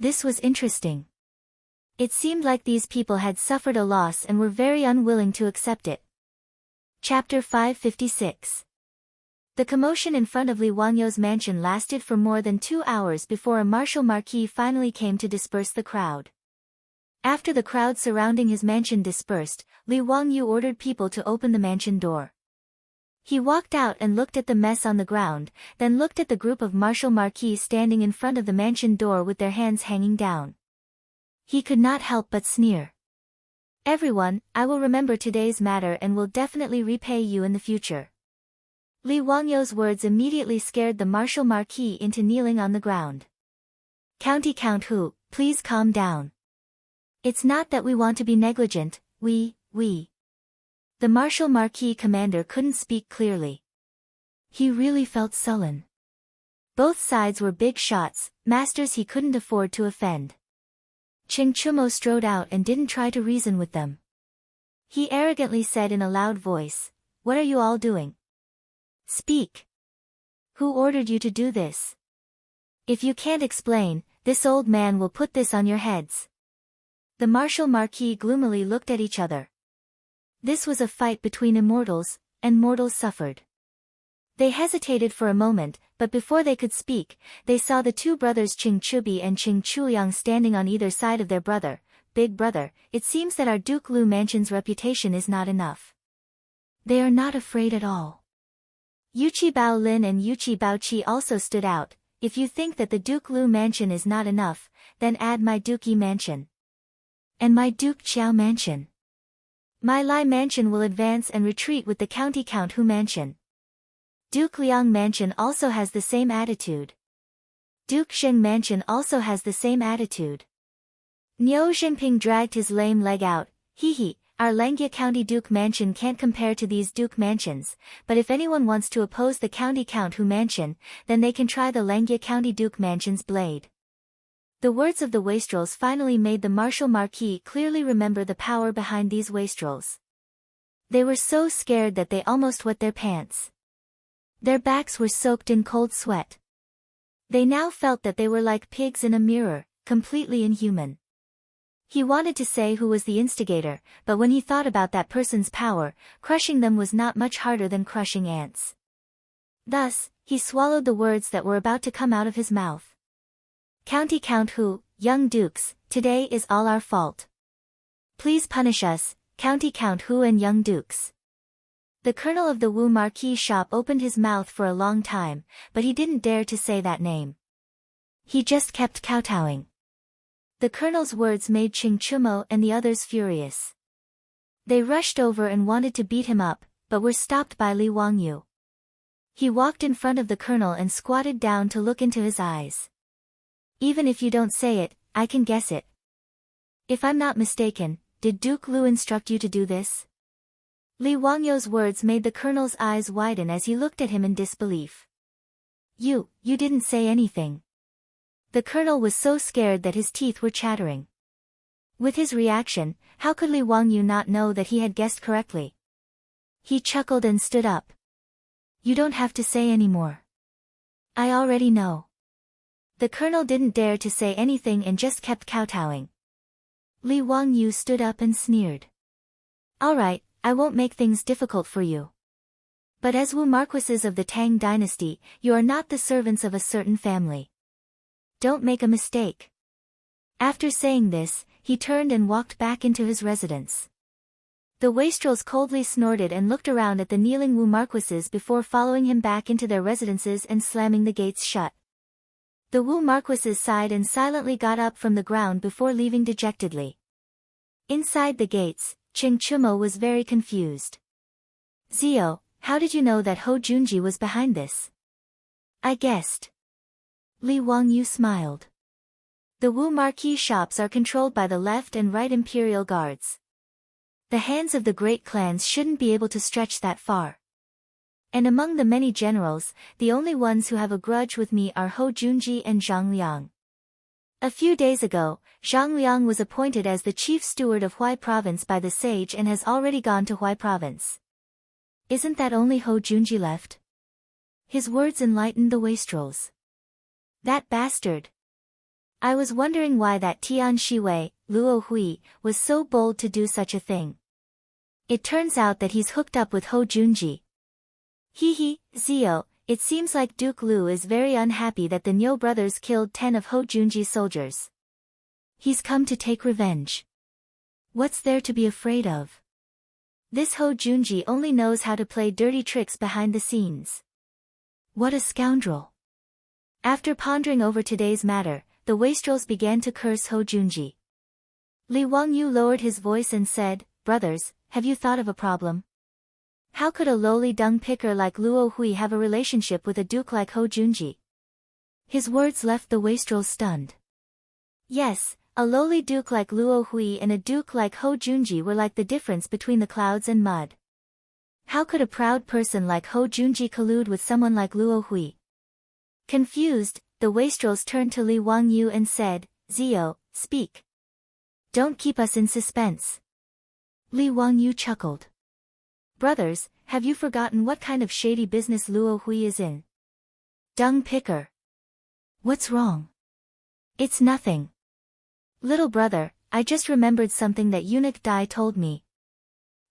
This was interesting. It seemed like these people had suffered a loss and were very unwilling to accept it. Chapter 556. The commotion in front of Li Wangyu's mansion lasted for more than 2 hours before a martial marquis finally came to disperse the crowd. After the crowd surrounding his mansion dispersed, Li Wangyu ordered people to open the mansion door. He walked out and looked at the mess on the ground, then looked at the group of martial marquis standing in front of the mansion door with their hands hanging down. He could not help but sneer. "Everyone, I will remember today's matter and will definitely repay you in the future." Li Wangyu's words immediately scared the martial marquis into kneeling on the ground. "County Count Hu, please calm down. It's not that we want to be negligent, we. The martial marquis commander couldn't speak clearly. He really felt sullen. Both sides were big shots, masters he couldn't afford to offend. Ching Chumo strode out and didn't try to reason with them. He arrogantly said in a loud voice, "What are you all doing? Speak. Who ordered you to do this? If you can't explain, this old man will put this on your heads." The martial marquis gloomily looked at each other. This was a fight between immortals, and mortals suffered. They hesitated for a moment, but before they could speak, they saw the two brothers Ching Chubi and Ching Chuyang standing on either side of their brother. "Big brother, it seems that our Duke Lu Mansion's reputation is not enough." "They are not afraid at all." Yuchi Bao Lin and Yuchi Bao Chi also stood out. "If you think that the Duke Lu Mansion is not enough, then add my Dukey Mansion. And my Duke Chiao Mansion. My Lai Mansion will advance and retreat with the County Count Hu Mansion. Duke Liang Mansion also has the same attitude. Duke Sheng Mansion also has the same attitude." Niu Jinping dragged his lame leg out. "Hee, our Langia County Duke Mansion can't compare to these Duke Mansions, but if anyone wants to oppose the County Count Hu Mansion, then they can try the Langia County Duke Mansion's blade." The words of the wastrels finally made the martial marquis clearly remember the power behind these wastrels. They were so scared that they almost wet their pants. Their backs were soaked in cold sweat. They now felt that they were like pigs in a mirror, completely inhuman. He wanted to say who was the instigator, but when he thought about that person's power, crushing them was not much harder than crushing ants. Thus, he swallowed the words that were about to come out of his mouth. "County Count Hu, young dukes, today is all our fault. Please punish us, County Count Hu and young dukes." The colonel of the Wu Marquis shop opened his mouth for a long time, but he didn't dare to say that name. He just kept kowtowing. The colonel's words made Ching Chumo and the others furious. They rushed over and wanted to beat him up, but were stopped by Li Wangyu. He walked in front of the colonel and squatted down to look into his eyes. "Even if you don't say it, I can guess it. If I'm not mistaken, did Duke Lu instruct you to do this?" Li Wangyu's words made the colonel's eyes widen as he looked at him in disbelief. You didn't say anything." The colonel was so scared that his teeth were chattering. With his reaction, how could Li Wangyu not know that he had guessed correctly? He chuckled and stood up. "You don't have to say any more. I already know." The colonel didn't dare to say anything and just kept kowtowing. Li Wangyu stood up and sneered. "All right, I won't make things difficult for you. But as Wu Marquises of the Tang dynasty, you are not the servants of a certain family. Don't make a mistake." After saying this, he turned and walked back into his residence. The wastrels coldly snorted and looked around at the kneeling Wu Marquises before following him back into their residences and slamming the gates shut. The Wu Marquises sighed and silently got up from the ground before leaving dejectedly. Inside the gates, Ching Chumo was very confused. "Zio, how did you know that Ho Junji was behind this?" "I guessed." Li Wangyu smiled. The Wu Marquis shops are controlled by the left and right imperial guards. The hands of the great clans shouldn't be able to stretch that far. And among the many generals, the only ones who have a grudge with me are Ho Junji and Zhang Liang. A few days ago, Zhang Liang was appointed as the chief steward of Huai Province by the sage and has already gone to Huai Province. Isn't that only Ho Junji left? His words enlightened the wastrels. That bastard. I was wondering why that Tian Shiwei, Luo Hui, was so bold to do such a thing. It turns out that he's hooked up with Ho Junji. Hee, Zio, it seems like Duke Lu is very unhappy that the Nyo brothers killed 10 of Ho Junji's soldiers. He's come to take revenge. What's there to be afraid of? This Ho Junji only knows how to play dirty tricks behind the scenes. What a scoundrel. After pondering over today's matter, the wastrels began to curse Ho Junji. Li Wangyu lowered his voice and said, "Brothers, have you thought of a problem? How could a lowly dung picker like Luo Hui have a relationship with a duke like Ho Junji?" His words left the wastrels stunned. Yes, a lowly duke like Luo Hui and a duke like Ho Junji were like the difference between the clouds and mud. How could a proud person like Ho Junji collude with someone like Luo Hui? Confused, the wastrels turned to Li Wangyu and said, "Zio, speak. Don't keep us in suspense." Li Wangyu chuckled. "Brothers, have you forgotten what kind of shady business Luo Hui is in? Dung picker. What's wrong?" "It's nothing. Little brother, I just remembered something that eunuch Dai told me.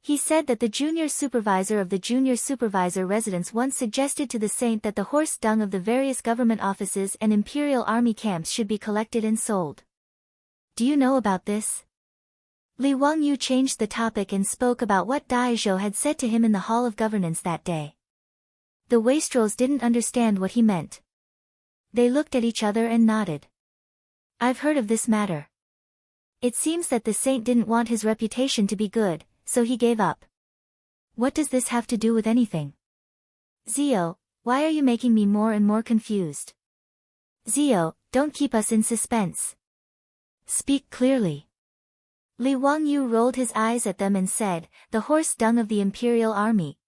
He said that the junior supervisor of the junior supervisor residence once suggested to the saint that the horse dung of the various government offices and imperial army camps should be collected and sold. Do you know about this?" Li Wangyu changed the topic and spoke about what Dai Zhou had said to him in the Hall of Governance that day. The wastrels didn't understand what he meant. They looked at each other and nodded. "I've heard of this matter. It seems that the saint didn't want his reputation to be good, so he gave up." "What does this have to do with anything?" "Zio, why are you making me more and more confused? Zio, don't keep us in suspense. Speak clearly." Li Wangyu rolled his eyes at them and said, "The horse dung of the imperial army.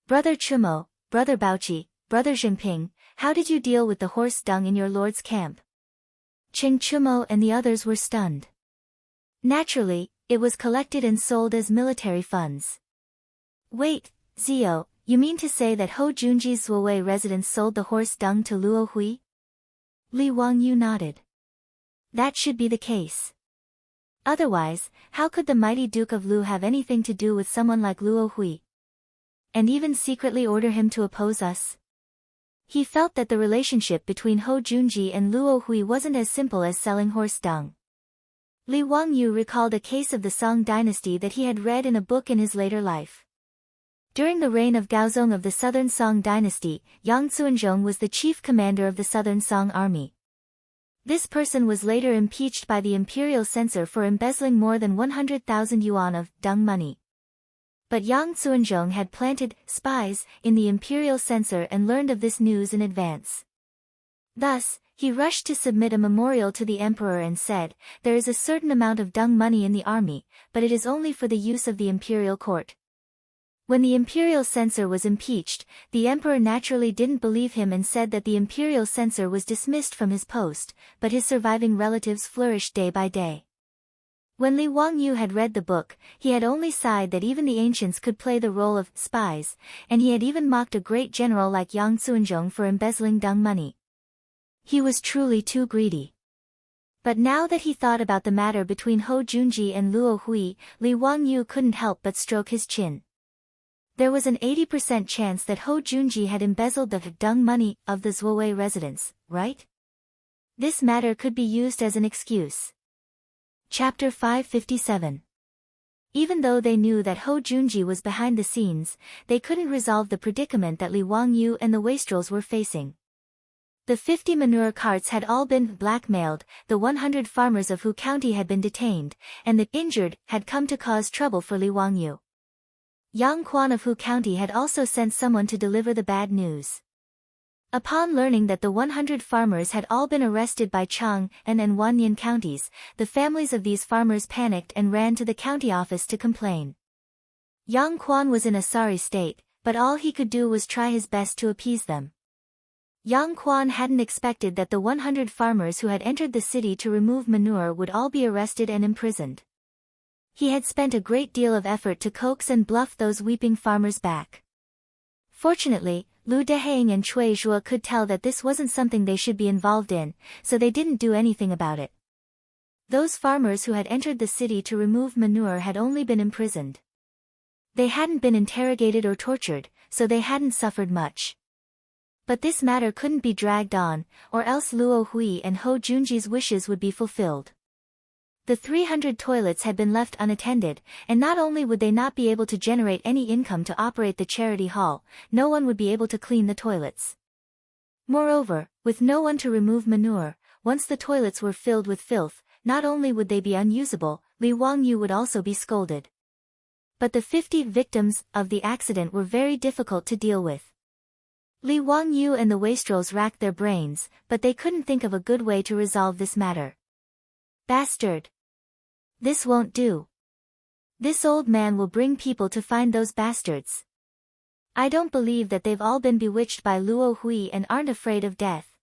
Brother Chumo, Brother Baoqi, Brother Jinping, how did you deal with the horse dung in your lord's camp?" Ching Chumo and the others were stunned. "Naturally, it was collected and sold as military funds." "Wait, Zio, you mean to say that Ho Junji's Zuowei residence sold the horse dung to Luo Hui?" Li Wangyu nodded. "That should be the case. Otherwise, how could the mighty Duke of Lu have anything to do with someone like Luo Hui? And even secretly order him to oppose us?" He felt that the relationship between Ho Junji and Luo Hui wasn't as simple as selling horse dung. Li Wangyu recalled a case of the Song dynasty that he had read in a book in his later life. During the reign of Gaozong of the Southern Song dynasty, Yang Cuanzhong was the chief commander of the Southern Song army. This person was later impeached by the imperial censor for embezzling more than 100,000 yuan of dung money. But Yang Cuanzhong had planted spies in the imperial censor and learned of this news in advance. Thus, he rushed to submit a memorial to the emperor and said, "There is a certain amount of dung money in the army, but it is only for the use of the imperial court." When the imperial censor was impeached, the emperor naturally didn't believe him and said that the imperial censor was dismissed from his post, but his surviving relatives flourished day by day. When Li Wangyu had read the book, he had only sighed that even the ancients could play the role of spies, and he had even mocked a great general like Yang Cuanzhong for embezzling dung money. He was truly too greedy. But now that he thought about the matter between Ho Junji and Luo Hui, Li Wangyu couldn't help but stroke his chin. There was an 80% chance that Ho Junji had embezzled the dung money of the Zuowei residence, right? This matter could be used as an excuse. Chapter 557. Even though they knew that Ho Junji was behind the scenes, they couldn't resolve the predicament that Li Wangyu and the wastrels were facing. The 50 manure carts had all been blackmailed, the 100 farmers of Hu County had been detained, and the injured had come to cause trouble for Li Wangyu. Yang Quan of Hu County had also sent someone to deliver the bad news. Upon learning that the 100 farmers had all been arrested by Chang and Wanyan counties, the families of these farmers panicked and ran to the county office to complain. Yang Quan was in a sorry state, but all he could do was try his best to appease them. Yang Quan hadn't expected that the 100 farmers who had entered the city to remove manure would all be arrested and imprisoned. He had spent a great deal of effort to coax and bluff those weeping farmers back. Fortunately, Lu Deheng and Cui Zhuo could tell that this wasn't something they should be involved in, so they didn't do anything about it. Those farmers who had entered the city to remove manure had only been imprisoned. They hadn't been interrogated or tortured, so they hadn't suffered much. But this matter couldn't be dragged on, or else Luo Hui and Ho Junji's wishes would be fulfilled. The 300 toilets had been left unattended, and not only would they not be able to generate any income to operate the charity hall, no one would be able to clean the toilets. Moreover, with no one to remove manure, once the toilets were filled with filth, not only would they be unusable, Li Wangyu would also be scolded. But the 50 victims of the accident were very difficult to deal with. Li Wangyu and the wastrels racked their brains, but they couldn't think of a good way to resolve this matter. Bastard! This won't do. This old man will bring people to find those bastards. I don't believe that they've all been bewitched by Luo Hui and aren't afraid of death.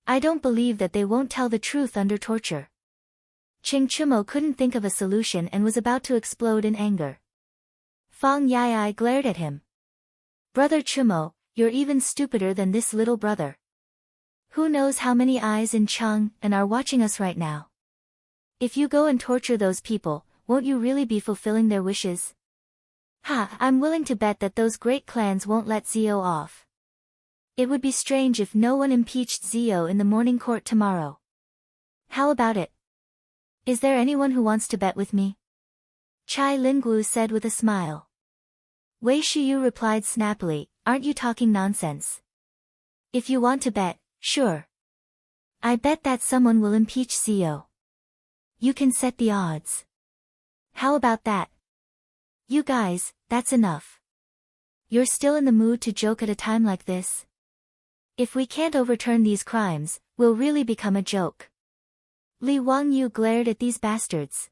I don't believe that they won't tell the truth under torture. Ching Chumo couldn't think of a solution and was about to explode in anger. Fang Yai glared at him. Brother Chumo, you're even stupider than this little brother. Who knows how many eyes in Chang'an are watching us right now? If you go and torture those people, won't you really be fulfilling their wishes? Ha, I'm willing to bet that those great clans won't let Zio off. It would be strange if no one impeached Zio in the morning court tomorrow. How about it? Is there anyone who wants to bet with me? Chai Linggu said with a smile. Wei Shiyu replied snappily, aren't you talking nonsense? If you want to bet, sure. I bet that someone will impeach Zio. You can set the odds. How about that? You guys, that's enough. You're still in the mood to joke at a time like this? If we can't overturn these crimes, we'll really become a joke. Li Wangyu glared at these bastards.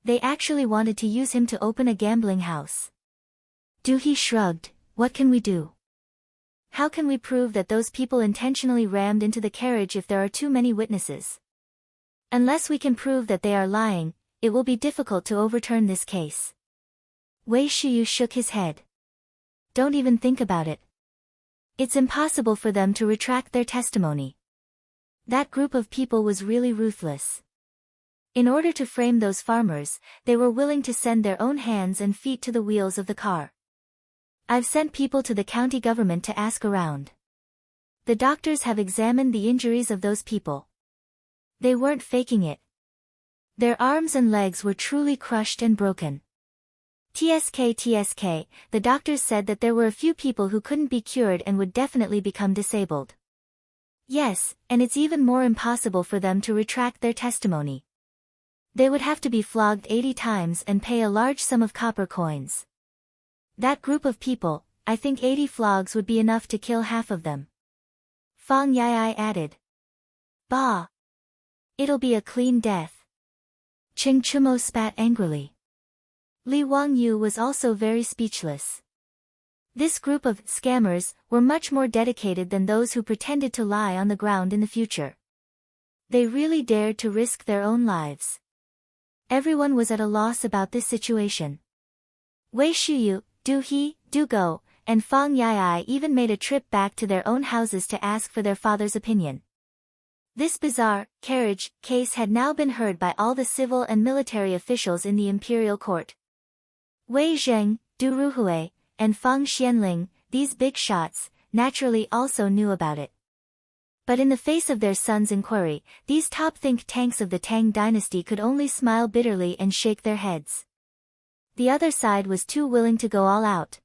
They actually wanted to use him to open a gambling house. Du He shrugged, what can we do? How can we prove that those people intentionally rammed into the carriage if there are too many witnesses? Unless we can prove that they are lying, it will be difficult to overturn this case. Wei Shiyu shook his head. Don't even think about it. It's impossible for them to retract their testimony. That group of people was really ruthless. In order to frame those farmers, they were willing to send their own hands and feet to the wheels of the car. I've sent people to the county government to ask around. The doctors have examined the injuries of those people. They weren't faking it. Their arms and legs were truly crushed and broken. TSK, the doctors said that there were a few people who couldn't be cured and would definitely become disabled. Yes, and it's even more impossible for them to retract their testimony. They would have to be flogged 80 times and pay a large sum of copper coins. That group of people, I think 80 flogs would be enough to kill half of them. Fang Yai added. Bah! It'll be a clean death. Ching Chumo spat angrily. Li Wangyu was also very speechless. This group of scammers were much more dedicated than those who pretended to lie on the ground in the future. They really dared to risk their own lives. Everyone was at a loss about this situation. Wei Shiyu, Du He, Du Go, and Fang Yai even made a trip back to their own houses to ask for their father's opinion. This bizarre carriage case had now been heard by all the civil and military officials in the imperial court. Wei Zheng, Du Ruhui, and Fang Xianling, these big shots, naturally also knew about it. But in the face of their son's inquiry, these top think tanks of the Tang dynasty could only smile bitterly and shake their heads. The other side was too willing to go all out.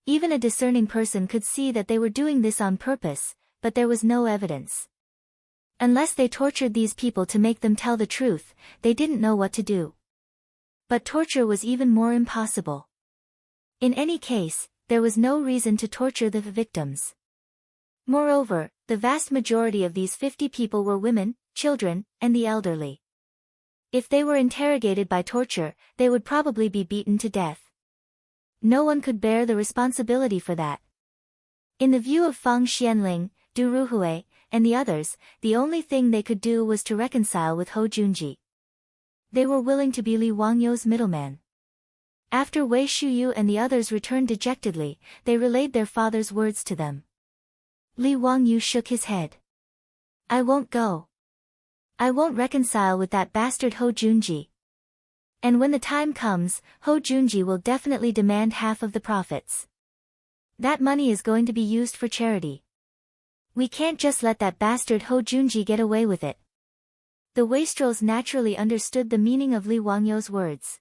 Even a discerning person could see that they were doing this on purpose, but there was no evidence. Unless they tortured these people to make them tell the truth, they didn't know what to do. But torture was even more impossible. In any case, there was no reason to torture the victims. Moreover, the vast majority of these 50 people were women, children, and the elderly. If they were interrogated by torture, they would probably be beaten to death. No one could bear the responsibility for that. In the view of Fang Xianling, Du Ruhui, and the others, the only thing they could do was to reconcile with Ho Junji. They were willing to be Li Wangyu's middleman. After Wei Shiyu and the others returned dejectedly, they relayed their father's words to them. Li Wangyu shook his head. I won't go. I won't reconcile with that bastard Ho Junji. And when the time comes, Ho Junji will definitely demand half of the profits. That money is going to be used for charity. We can't just let that bastard Ho Junji get away with it. The wastrels naturally understood the meaning of Li Wangyou's words.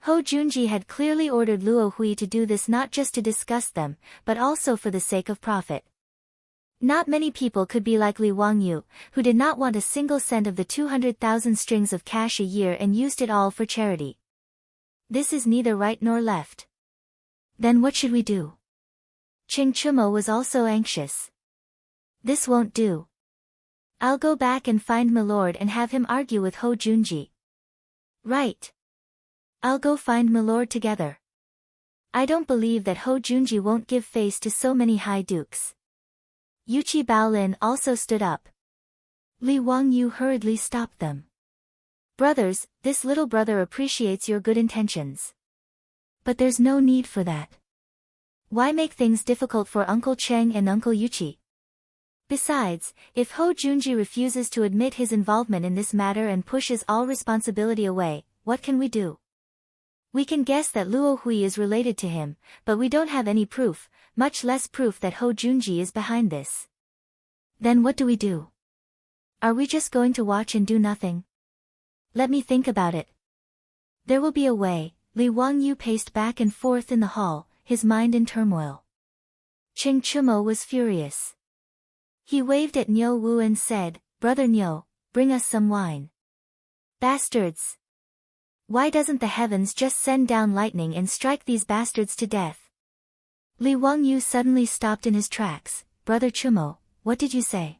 Ho Junji had clearly ordered Luo Hui to do this not just to discuss them, but also for the sake of profit. Not many people could be like Li Wangyou, who did not want a single cent of the 200,000 strings of cash a year and used it all for charity. This is neither right nor left. Then what should we do? Ching Chumo was also anxious. This won't do. I'll go back and find Milord and have him argue with Ho Junji. Right. I'll go find Milord together. I don't believe that Ho Junji won't give face to so many high dukes. Yuchi Baolin also stood up. Li Wangyou hurriedly stopped them. Brothers, this little brother appreciates your good intentions. But there's no need for that. Why make things difficult for Uncle Cheng and Uncle Yuchi? Besides, if Ho Junji refuses to admit his involvement in this matter and pushes all responsibility away, what can we do? We can guess that Luo Hui is related to him, but we don't have any proof, much less proof that Ho Junji is behind this. Then what do we do? Are we just going to watch and do nothing? Let me think about it. There will be a way. Li Wangyou paced back and forth in the hall, his mind in turmoil. Ching Chumo was furious. He waved at Niu Wu and said, Brother Niu, bring us some wine. Bastards! Why doesn't the heavens just send down lightning and strike these bastards to death? Li Wangyou suddenly stopped in his tracks. Brother Chumo, what did you say?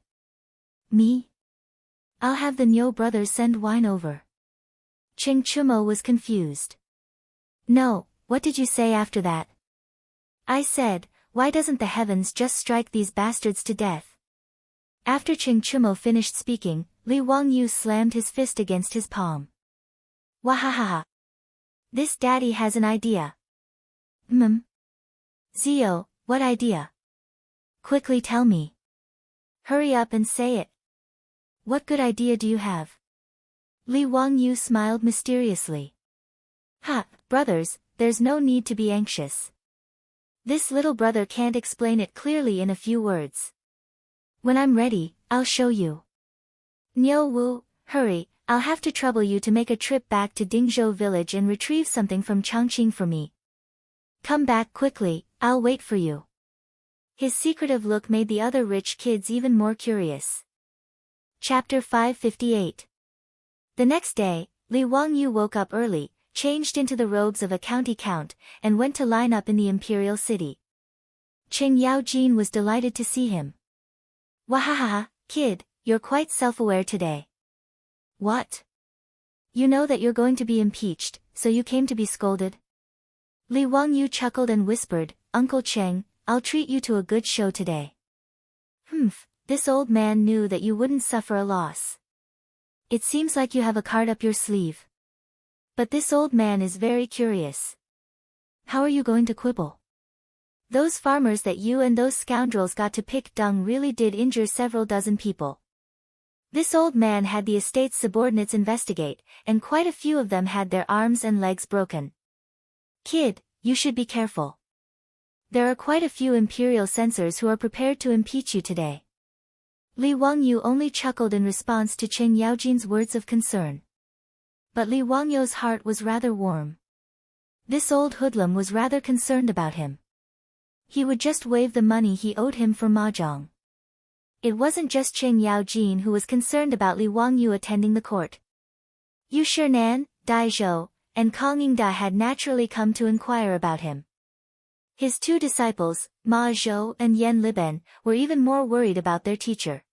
Me? I'll have the Niu brothers send wine over. Ching Chumo was confused. No, what did you say after that? I said, why doesn't the heavens just strike these bastards to death? After Ching Chumo finished speaking, Li Wangyou slammed his fist against his palm. Wahahaha. This daddy has an idea. Zio, what idea? Quickly tell me. Hurry up and say it. What good idea do you have? Li Wangyou smiled mysteriously. Ha, brothers, there's no need to be anxious. This little brother can't explain it clearly in a few words. When I'm ready, I'll show you. Niu Wu, hurry, I'll have to trouble you to make a trip back to Dingzhou village and retrieve something from Changqing for me. Come back quickly, I'll wait for you. His secretive look made the other rich kids even more curious. Chapter 558. The next day, Li Wangyou woke up early, changed into the robes of a county count, and went to line up in the imperial city. Cheng Yaojin was delighted to see him. Wahahaha, kid, you're quite self-aware today. What? You know that you're going to be impeached, so you came to be scolded? Li Wangyou chuckled and whispered, Uncle Cheng, I'll treat you to a good show today. This old man knew that you wouldn't suffer a loss. It seems like you have a card up your sleeve. But this old man is very curious. How are you going to quibble? Those farmers that you and those scoundrels got to pick dung really did injure several dozen people. This old man had the estate's subordinates investigate, and quite a few of them had their arms and legs broken. Kid, you should be careful. There are quite a few imperial censors who are prepared to impeach you today. Li Wangyou only chuckled in response to Cheng Yaojin's words of concern. But Li Wangyou's heart was rather warm. This old hoodlum was rather concerned about him. He would just waive the money he owed him for mahjong. It wasn't just Cheng Yaojin who was concerned about Li Wangyou attending the court. Yu Shinan, Dai Zhou, and Kang Yingda had naturally come to inquire about him. His two disciples, Ma Zhou and Yan Liben, were even more worried about their teacher.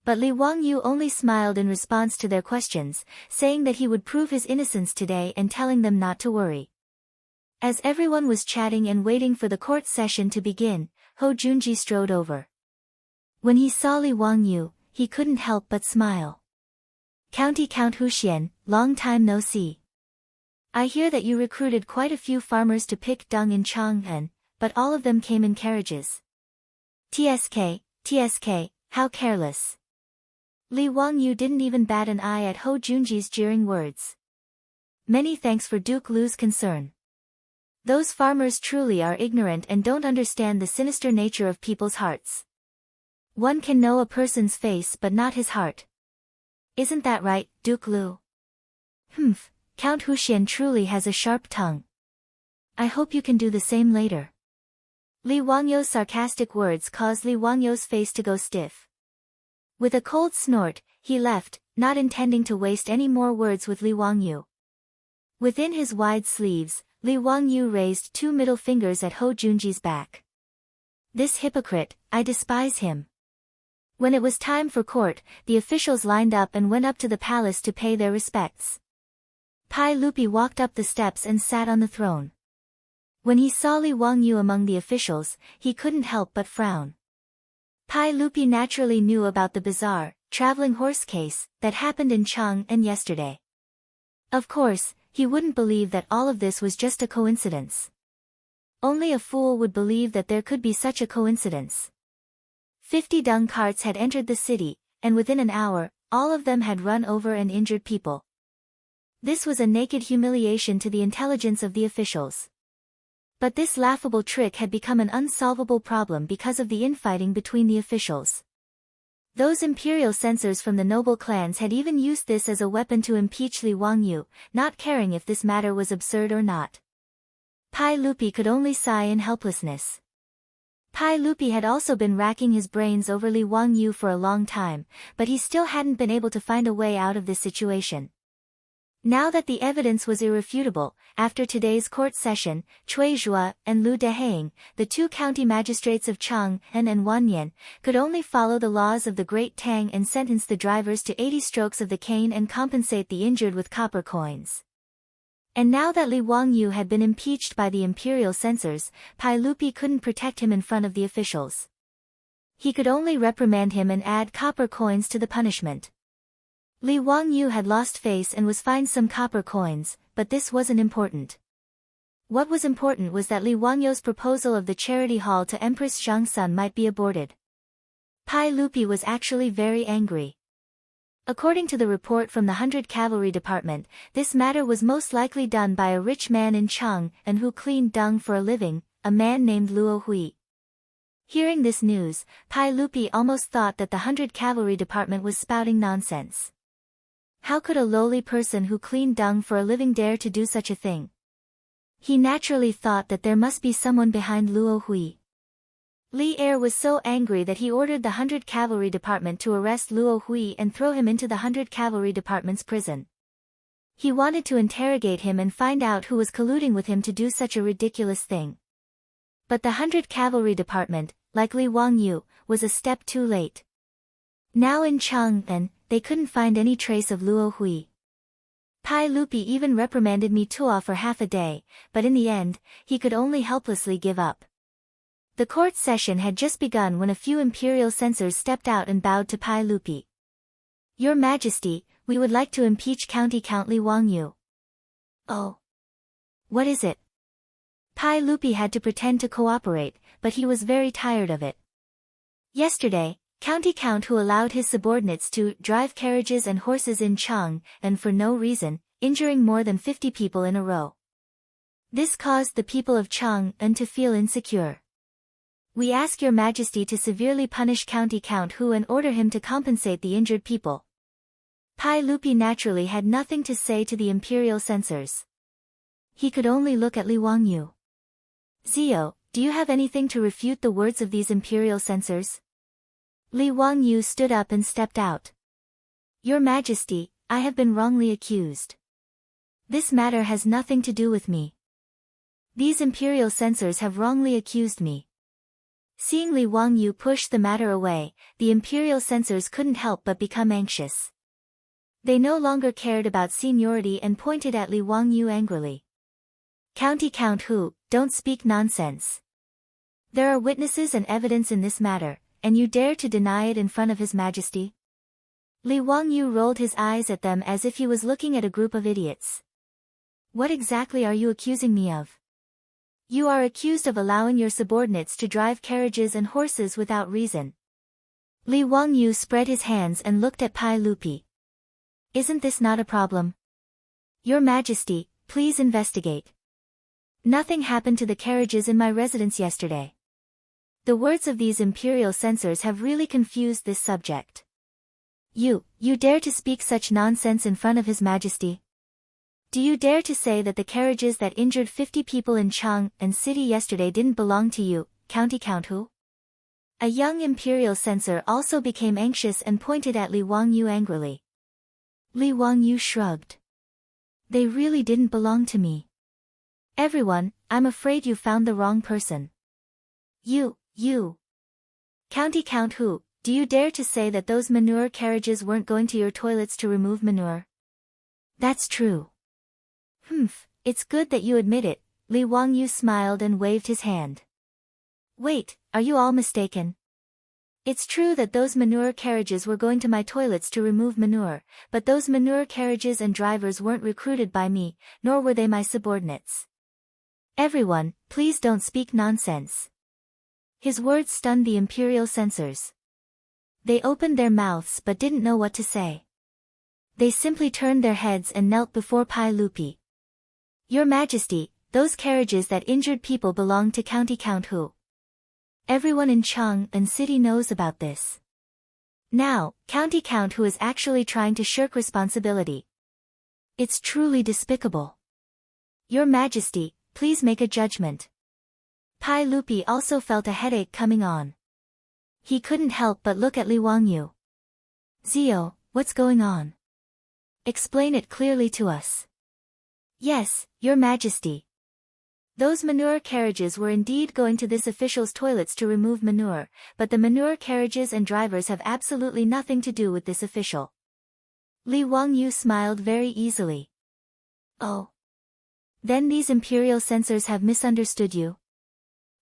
But Li Wangyou only smiled in response to their questions, saying that he would prove his innocence today and telling them not to worry. As everyone was chatting and waiting for the court session to begin, Ho Junji strode over. When he saw Li Wangyou, he couldn't help but smile. County Count Huxian, long time no see. I hear that you recruited quite a few farmers to pick dung in Chang'an, but all of them came in carriages. TSK, how careless. Li Wangyou didn't even bat an eye at Ho Junji's jeering words. Many thanks for Duke Lu's concern. Those farmers truly are ignorant and don't understand the sinister nature of people's hearts. One can know a person's face but not his heart. Isn't that right, Duke Lu? Humph, Count Huxian truly has a sharp tongue. I hope you can do the same later. Li Wangyou's sarcastic words caused Li Wangyou's face to go stiff. With a cold snort, he left, not intending to waste any more words with Li Wangyou. Within his wide sleeves, Li Wangyou raised 2 middle fingers at Hou Junji's back. This hypocrite, I despise him. When it was time for court, the officials lined up and went up to the palace to pay their respects. Pai Lupi walked up the steps and sat on the throne. When he saw Li Wangyou among the officials, he couldn't help but frown. Pai Lupi naturally knew about the bizarre, traveling horse case that happened in Cheng'an yesterday. Of course, he wouldn't believe that all of this was just a coincidence. Only a fool would believe that there could be such a coincidence. 50 dung carts had entered the city, and within an hour, all of them had run over and injured people. This was a naked humiliation to the intelligence of the officials. But this laughable trick had become an unsolvable problem because of the infighting between the officials. Those imperial censors from the noble clans had even used this as a weapon to impeach Li Wangyou, not caring if this matter was absurd or not. Pai Lupi could only sigh in helplessness. Pai Lupi had also been racking his brains over Li Wangyou for a long time, but he still hadn't been able to find a way out of this situation. Now that the evidence was irrefutable, after today's court session, Cui Zhua and Lu Deheng, the 2 county magistrates of Cheng'an and Wanyan, could only follow the laws of the Great Tang and sentence the drivers to 80 strokes of the cane and compensate the injured with copper coins. And now that Li Wangyou had been impeached by the imperial censors, Pai Lupi couldn't protect him in front of the officials. He could only reprimand him and add copper coins to the punishment. Li Wangyou had lost face and was fined some copper coins, but this wasn't important. What was important was that Li Wangyou's proposal of the charity hall to Empress Zhangsun might be aborted. Pai Lupi was actually very angry. According to the report from the 100 Cavalry Department, this matter was most likely done by a rich man in Cheng'an and who cleaned dung for a living, a man named Luo Hui. Hearing this news, Pai Lupi almost thought that the 100 Cavalry Department was spouting nonsense. How could a lowly person who cleaned dung for a living dare to do such a thing? He naturally thought that there must be someone behind Luo Hui. Li Er was so angry that he ordered the 100 Cavalry Department to arrest Luo Hui and throw him into the 100 Cavalry Department's prison. He wanted to interrogate him and find out who was colluding with him to do such a ridiculous thing. But the 100 Cavalry Department, like Li Wangyou, was a step too late. Now in Cheng'an, they couldn't find any trace of Luo Hui. Pai Lupi even reprimanded Mitua for half a day, but in the end, he could only helplessly give up. The court session had just begun when a few imperial censors stepped out and bowed to Pai Lupi. Your Majesty, we would like to impeach County Count Li Wangyou. Oh. What is it? Pai Lupi had to pretend to cooperate, but he was very tired of it. Yesterday, County Count who allowed his subordinates to drive carriages and horses in Cheng'an, and for no reason, injuring more than 50 people in a row. This caused the people of Cheng'an to feel insecure. We ask your Majesty to severely punish County Count Hu and order him to compensate the injured people. Pai Lupi naturally had nothing to say to the imperial censors. He could only look at Li Wangyou. Zio, do you have anything to refute the words of these imperial censors? Li Wangyou stood up and stepped out. Your Majesty, I have been wrongly accused. This matter has nothing to do with me. These imperial censors have wrongly accused me. Seeing Li Wangyou push the matter away, the imperial censors couldn't help but become anxious. They no longer cared about seniority and pointed at Li Wangyou angrily. County Count Hu, don't speak nonsense. There are witnesses and evidence in this matter, and you dare to deny it in front of His Majesty? Li Wangyou rolled his eyes at them as if he was looking at a group of idiots. What exactly are you accusing me of? You are accused of allowing your subordinates to drive carriages and horses without reason. Li Wangyou spread his hands and looked at Pai Lupi. Isn't this not a problem? Your Majesty, please investigate. Nothing happened to the carriages in my residence yesterday. The words of these imperial censors have really confused this subject. You dare to speak such nonsense in front of His Majesty? Do you dare to say that the carriages that injured 50 people in Chang'an City yesterday didn't belong to you, County Count Hu? A young imperial censor also became anxious and pointed at Li Wangyu angrily. Li Wangyu shrugged. They really didn't belong to me. Everyone, I'm afraid you found the wrong person. You. County Count Hu, do you dare to say that those manure carriages weren't going to your toilets to remove manure? That's true. It's good that you admit it, Li Wangyu smiled and waved his hand. Wait, are you all mistaken? It's true that those manure carriages were going to my toilets to remove manure, but those manure carriages and drivers weren't recruited by me, nor were they my subordinates. Everyone, please don't speak nonsense. His words stunned the imperial censors. They opened their mouths but didn't know what to say. They simply turned their heads and knelt before Pai Lupi. Your Majesty, those carriages that injured people belong to County Count Hu. Everyone in Chang'an City knows about this. Now, County Count Hu is actually trying to shirk responsibility. It's truly despicable. Your Majesty, please make a judgment. Pai Lupi also felt a headache coming on. He couldn't help but look at Li Wangyu. Zio, what's going on? Explain it clearly to us. Yes, Your Majesty. Those manure carriages were indeed going to this official's toilets to remove manure, but the manure carriages and drivers have absolutely nothing to do with this official. Li Wangyu smiled very easily. Oh. Then these imperial censors have misunderstood you.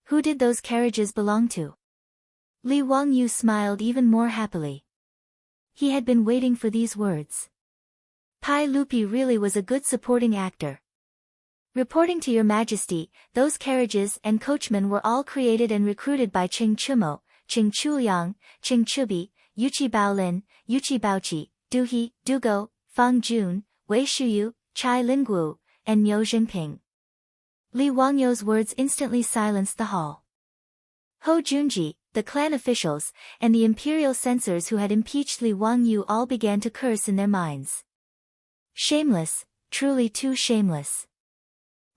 Who did those carriages belong to? Li Wangyu smiled even more happily. He had been waiting for these words. Pai Lupi really was a good supporting actor. Reporting to Your Majesty, those carriages and coachmen were all created and recruited by Qing Chumo, Qing Chuliang, Qing Chubi, Yuqi Baolin, Yuqi Baoqi, Du He, Du Go, Fang Jun, Wei Shuyu, Chai Lingguo, and Niu Jinping. Li Wangyu's words instantly silenced the hall. Ho Junji, the clan officials, and the imperial censors who had impeached Li Wangyu all began to curse in their minds. Shameless, truly too shameless.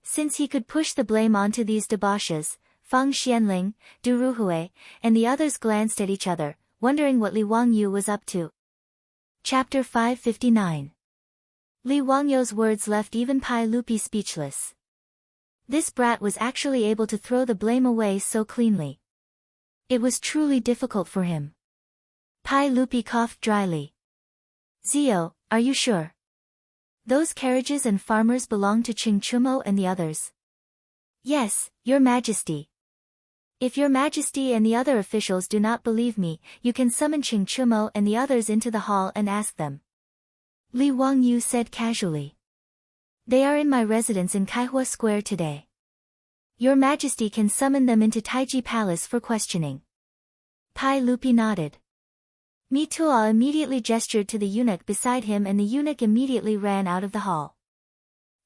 Since he could push the blame onto these debauches, Fang Xianling, Du Ruhui, and the others glanced at each other, wondering what Li Wangyu was up to. Chapter 559. Li Wangyu's words left even Pai Lupi speechless. This brat was actually able to throw the blame away so cleanly. It was truly difficult for him. Pai Lupi coughed dryly. Zio, are you sure? Those carriages and farmers belong to Qing Chumo and the others. Yes, Your Majesty. If Your Majesty and the other officials do not believe me, you can summon Qing Chumo and the others into the hall and ask them. Li Wangyu said casually. They are in my residence in Kaihua Square today. Your Majesty can summon them into Taiji Palace for questioning. Pai Lupi nodded. Mitua immediately gestured to the eunuch beside him and the eunuch immediately ran out of the hall.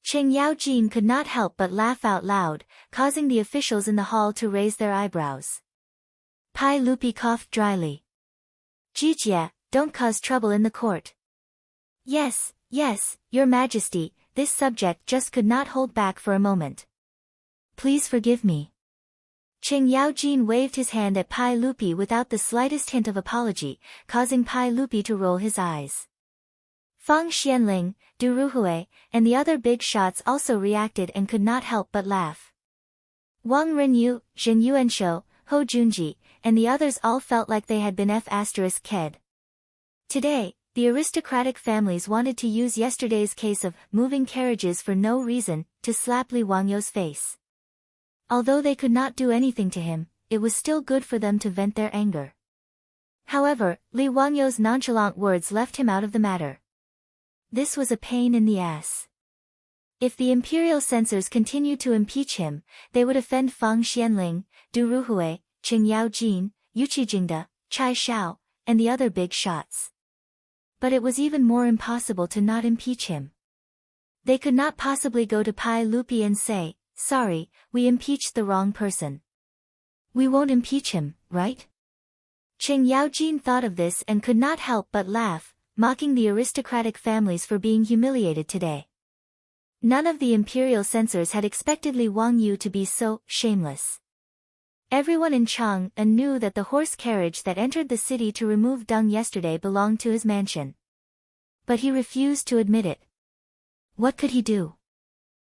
Cheng Yaojin could not help but laugh out loud, causing the officials in the hall to raise their eyebrows. Pai Lupi coughed dryly. Jijia, don't cause trouble in the court. Yes, Your Majesty, this subject just could not hold back for a moment. Please forgive me. Cheng Yaojin waved his hand at Pai Lupi without the slightest hint of apology, causing Pai Lupi to roll his eyes. Fang Xianling, Du Ruhui, and the other big shots also reacted and could not help but laugh. Wang Renyu, Zhen Yuanshou, Ho Junji, and the others all felt like they had been f***ked. Today, the aristocratic families wanted to use yesterday's case of moving carriages for no reason to slap Li Wangyu's face. Although they could not do anything to him, it was still good for them to vent their anger. However, Li Wangyu's nonchalant words left him out of the matter. This was a pain in the ass. If the imperial censors continued to impeach him, they would offend Fang Xianling, Du Ruhui, Cheng Yaojin, Yuqi Jingda, Chai Shao, and the other big shots. But it was even more impossible to not impeach him. They could not possibly go to Pai Lupi and say, sorry, we impeached the wrong person. We won't impeach him, right? Cheng Yaojin thought of this and could not help but laugh, mocking the aristocratic families for being humiliated today. None of the imperial censors had expected Li Wangyu to be so shameless. Everyone in Chang'an knew that the horse carriage that entered the city to remove dung yesterday belonged to his mansion. But he refused to admit it. What could he do?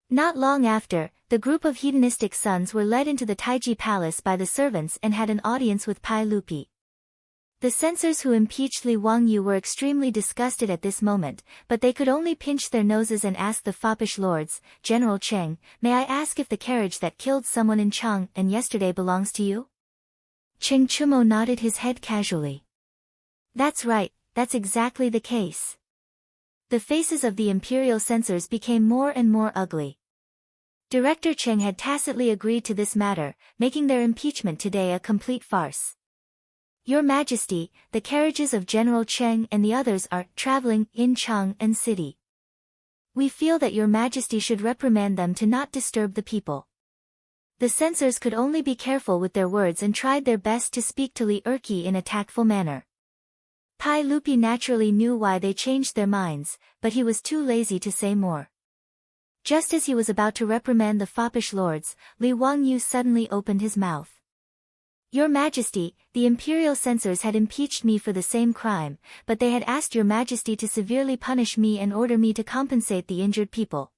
Not long after, the group of hedonistic sons were led into the Taiji palace by the servants and had an audience with Pai Lupi. The censors who impeached Li Wangyu were extremely disgusted at this moment, but they could only pinch their noses and ask the foppish lords, "General Cheng, may I ask if the carriage that killed someone in Chang'an yesterday belongs to you?" Cheng Chumo nodded his head casually. "That's right, that's exactly the case." The faces of the imperial censors became more and more ugly. Director Cheng had tacitly agreed to this matter, making their impeachment today a complete farce. "Your Majesty, the carriages of General Cheng and the others are traveling in Chang'an City. We feel that Your Majesty should reprimand them to not disturb the people." The censors could only be careful with their words and tried their best to speak to Li Erqi in a tactful manner. Pai Lupi naturally knew why they changed their minds, but he was too lazy to say more. Just as he was about to reprimand the foppish lords, Li Wangyu suddenly opened his mouth. "Your Majesty, the imperial censors had impeached me for the same crime, but they had asked Your Majesty to severely punish me and order me to compensate the injured people.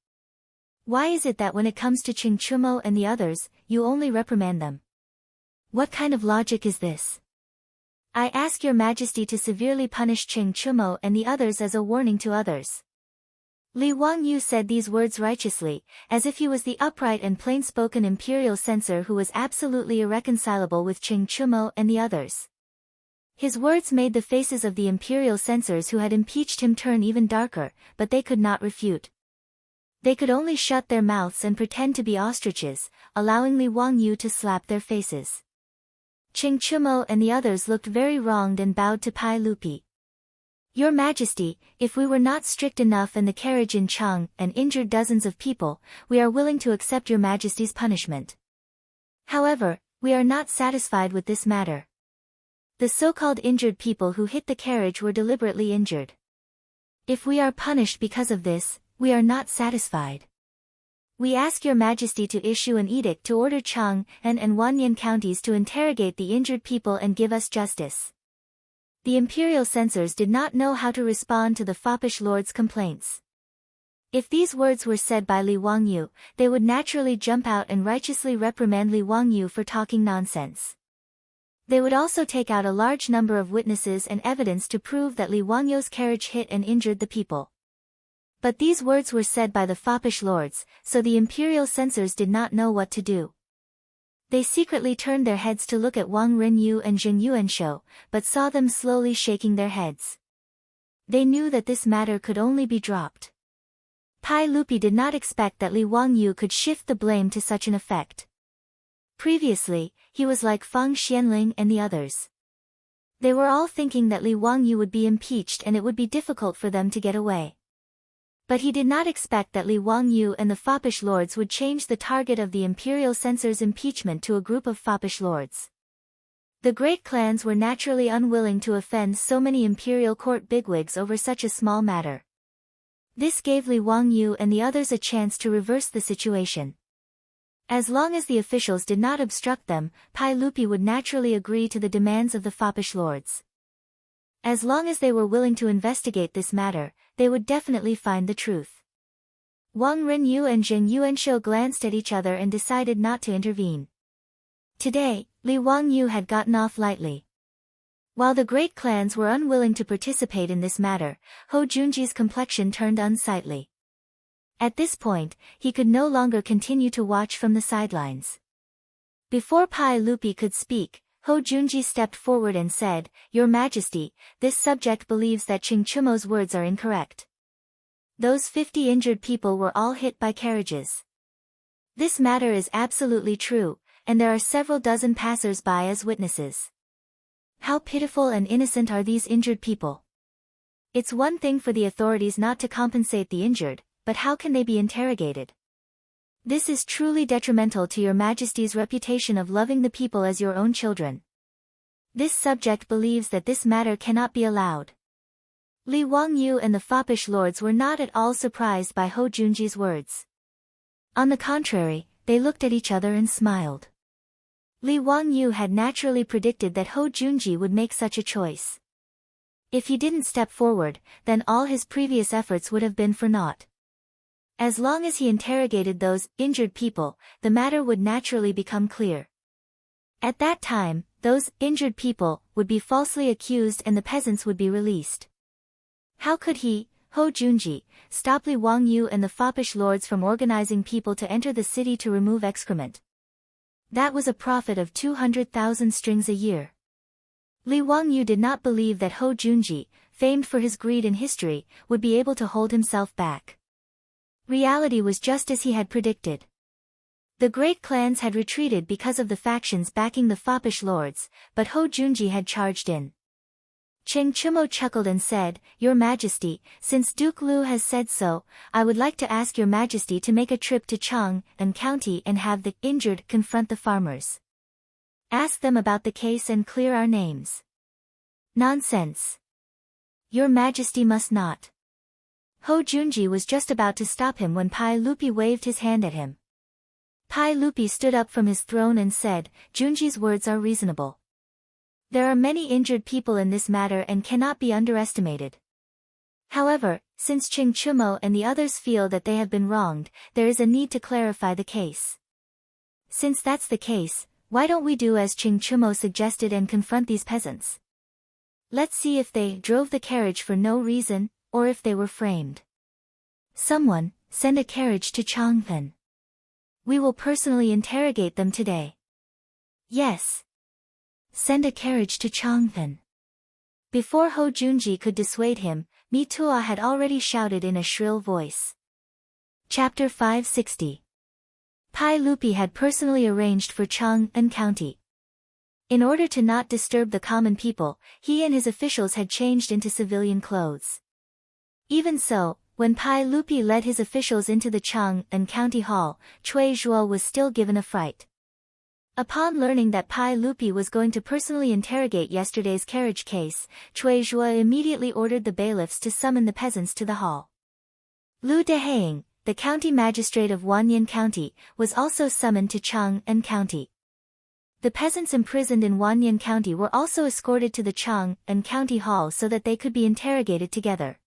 Why is it that when it comes to Cheng Chumo and the others, you only reprimand them? What kind of logic is this? I ask Your Majesty to severely punish Cheng Chumo and the others as a warning to others." Li Wangyu said these words righteously, as if he was the upright and plain-spoken imperial censor who was absolutely irreconcilable with Cheng Chumo and the others. His words made the faces of the imperial censors who had impeached him turn even darker, but they could not refute. They could only shut their mouths and pretend to be ostriches, allowing Li Wangyu to slap their faces. Cheng Chumo and the others looked very wronged and bowed to Pai Lupi. "Your Majesty, if we were not strict enough and the carriage in Chang'an injured dozens of people, we are willing to accept Your Majesty's punishment. However, we are not satisfied with this matter. The so-called injured people who hit the carriage were deliberately injured. If we are punished because of this, we are not satisfied. We ask Your Majesty to issue an edict to order Chang'an and Wanyan counties to interrogate the injured people and give us justice." The imperial censors did not know how to respond to the foppish lord's complaints. If these words were said by Li Wangyu, they would naturally jump out and righteously reprimand Li Wangyu for talking nonsense. They would also take out a large number of witnesses and evidence to prove that Li Wangyu's carriage hit and injured the people. But these words were said by the foppish lords, so the imperial censors did not know what to do. They secretly turned their heads to look at Wang Renyu and Zheng Yuanshou, but saw them slowly shaking their heads. They knew that this matter could only be dropped. Pai Lupi did not expect that Li Wangyu could shift the blame to such an effect. Previously, he was like Feng Xianling and the others. They were all thinking that Li Wangyu would be impeached and it would be difficult for them to get away. But he did not expect that Li Wangyu and the foppish lords would change the target of the imperial censor's impeachment to a group of foppish lords. The great clans were naturally unwilling to offend so many imperial court bigwigs over such a small matter. This gave Li Wangyu and the others a chance to reverse the situation. As long as the officials did not obstruct them, Pai Lupi would naturally agree to the demands of the foppish lords. As long as they were willing to investigate this matter, they would definitely find the truth. Wang Renyu and Zheng Yuanshou glanced at each other and decided not to intervene. Today, Li Wangyu had gotten off lightly. While the great clans were unwilling to participate in this matter, Ho Junji's complexion turned unsightly. At this point, he could no longer continue to watch from the sidelines. Before Pai Lupi could speak, Ho Junji stepped forward and said, "Your Majesty, this subject believes that Cheng Chumo's words are incorrect. Those 50 injured people were all hit by carriages. This matter is absolutely true, and there are several dozen passers-by as witnesses. How pitiful and innocent are these injured people. It's one thing for the authorities not to compensate the injured, but how can they be interrogated? This is truly detrimental to Your Majesty's reputation of loving the people as your own children. This subject believes that this matter cannot be allowed." Li Wangyu and the foppish lords were not at all surprised by Hou Junji's words. On the contrary, they looked at each other and smiled. Li Wangyu had naturally predicted that Hou Junji would make such a choice. If he didn't step forward, then all his previous efforts would have been for naught. As long as he interrogated those injured people, the matter would naturally become clear. At that time, those injured people would be falsely accused and the peasants would be released. How could he, Hou Junji, stop Li Wangyu and the foppish lords from organizing people to enter the city to remove excrement? That was a profit of 200,000 strings a year. Li Wangyu did not believe that Hou Junji, famed for his greed in history, would be able to hold himself back. Reality was just as he had predicted. The great clans had retreated because of the factions backing the foppish lords, but Hou Junji had charged in. Cheng Chumo chuckled and said, "Your Majesty, since Duke Lu has said so, I would like to ask Your Majesty to make a trip to Chang'an County and have the injured confront the farmers. Ask them about the case and clear our names." "Nonsense. Your Majesty must not." Hou Junji was just about to stop him when Pai Lupi waved his hand at him. Pai Lupi stood up from his throne and said, "Junji's words are reasonable. There are many injured people in this matter and cannot be underestimated. However, since Cheng Chumo and the others feel that they have been wronged, there is a need to clarify the case. Since that's the case, why don't we do as Cheng Chumo suggested and confront these peasants? Let's see if they drove the carriage for no reason, or if they were framed. Someone, send a carriage to Chang'an. We will personally interrogate them today." "Yes. Send a carriage to Chang'an." Before Hou Junji could dissuade him, Mi Tuo had already shouted in a shrill voice. Chapter 560. Pai Lupi had personally arranged for Chang'an County. In order to not disturb the common people, he and his officials had changed into civilian clothes. Even so, when Pai Lupi led his officials into the Chang'an County Hall, Cui Zhuo was still given a fright. Upon learning that Pai Lupi was going to personally interrogate yesterday's carriage case, Cui Zhuo immediately ordered the bailiffs to summon the peasants to the hall. Lu Dehaing, the county magistrate of Wanyan County, was also summoned to Chang'an County. The peasants imprisoned in Wanyan County were also escorted to the Chang'an County Hall so that they could be interrogated together.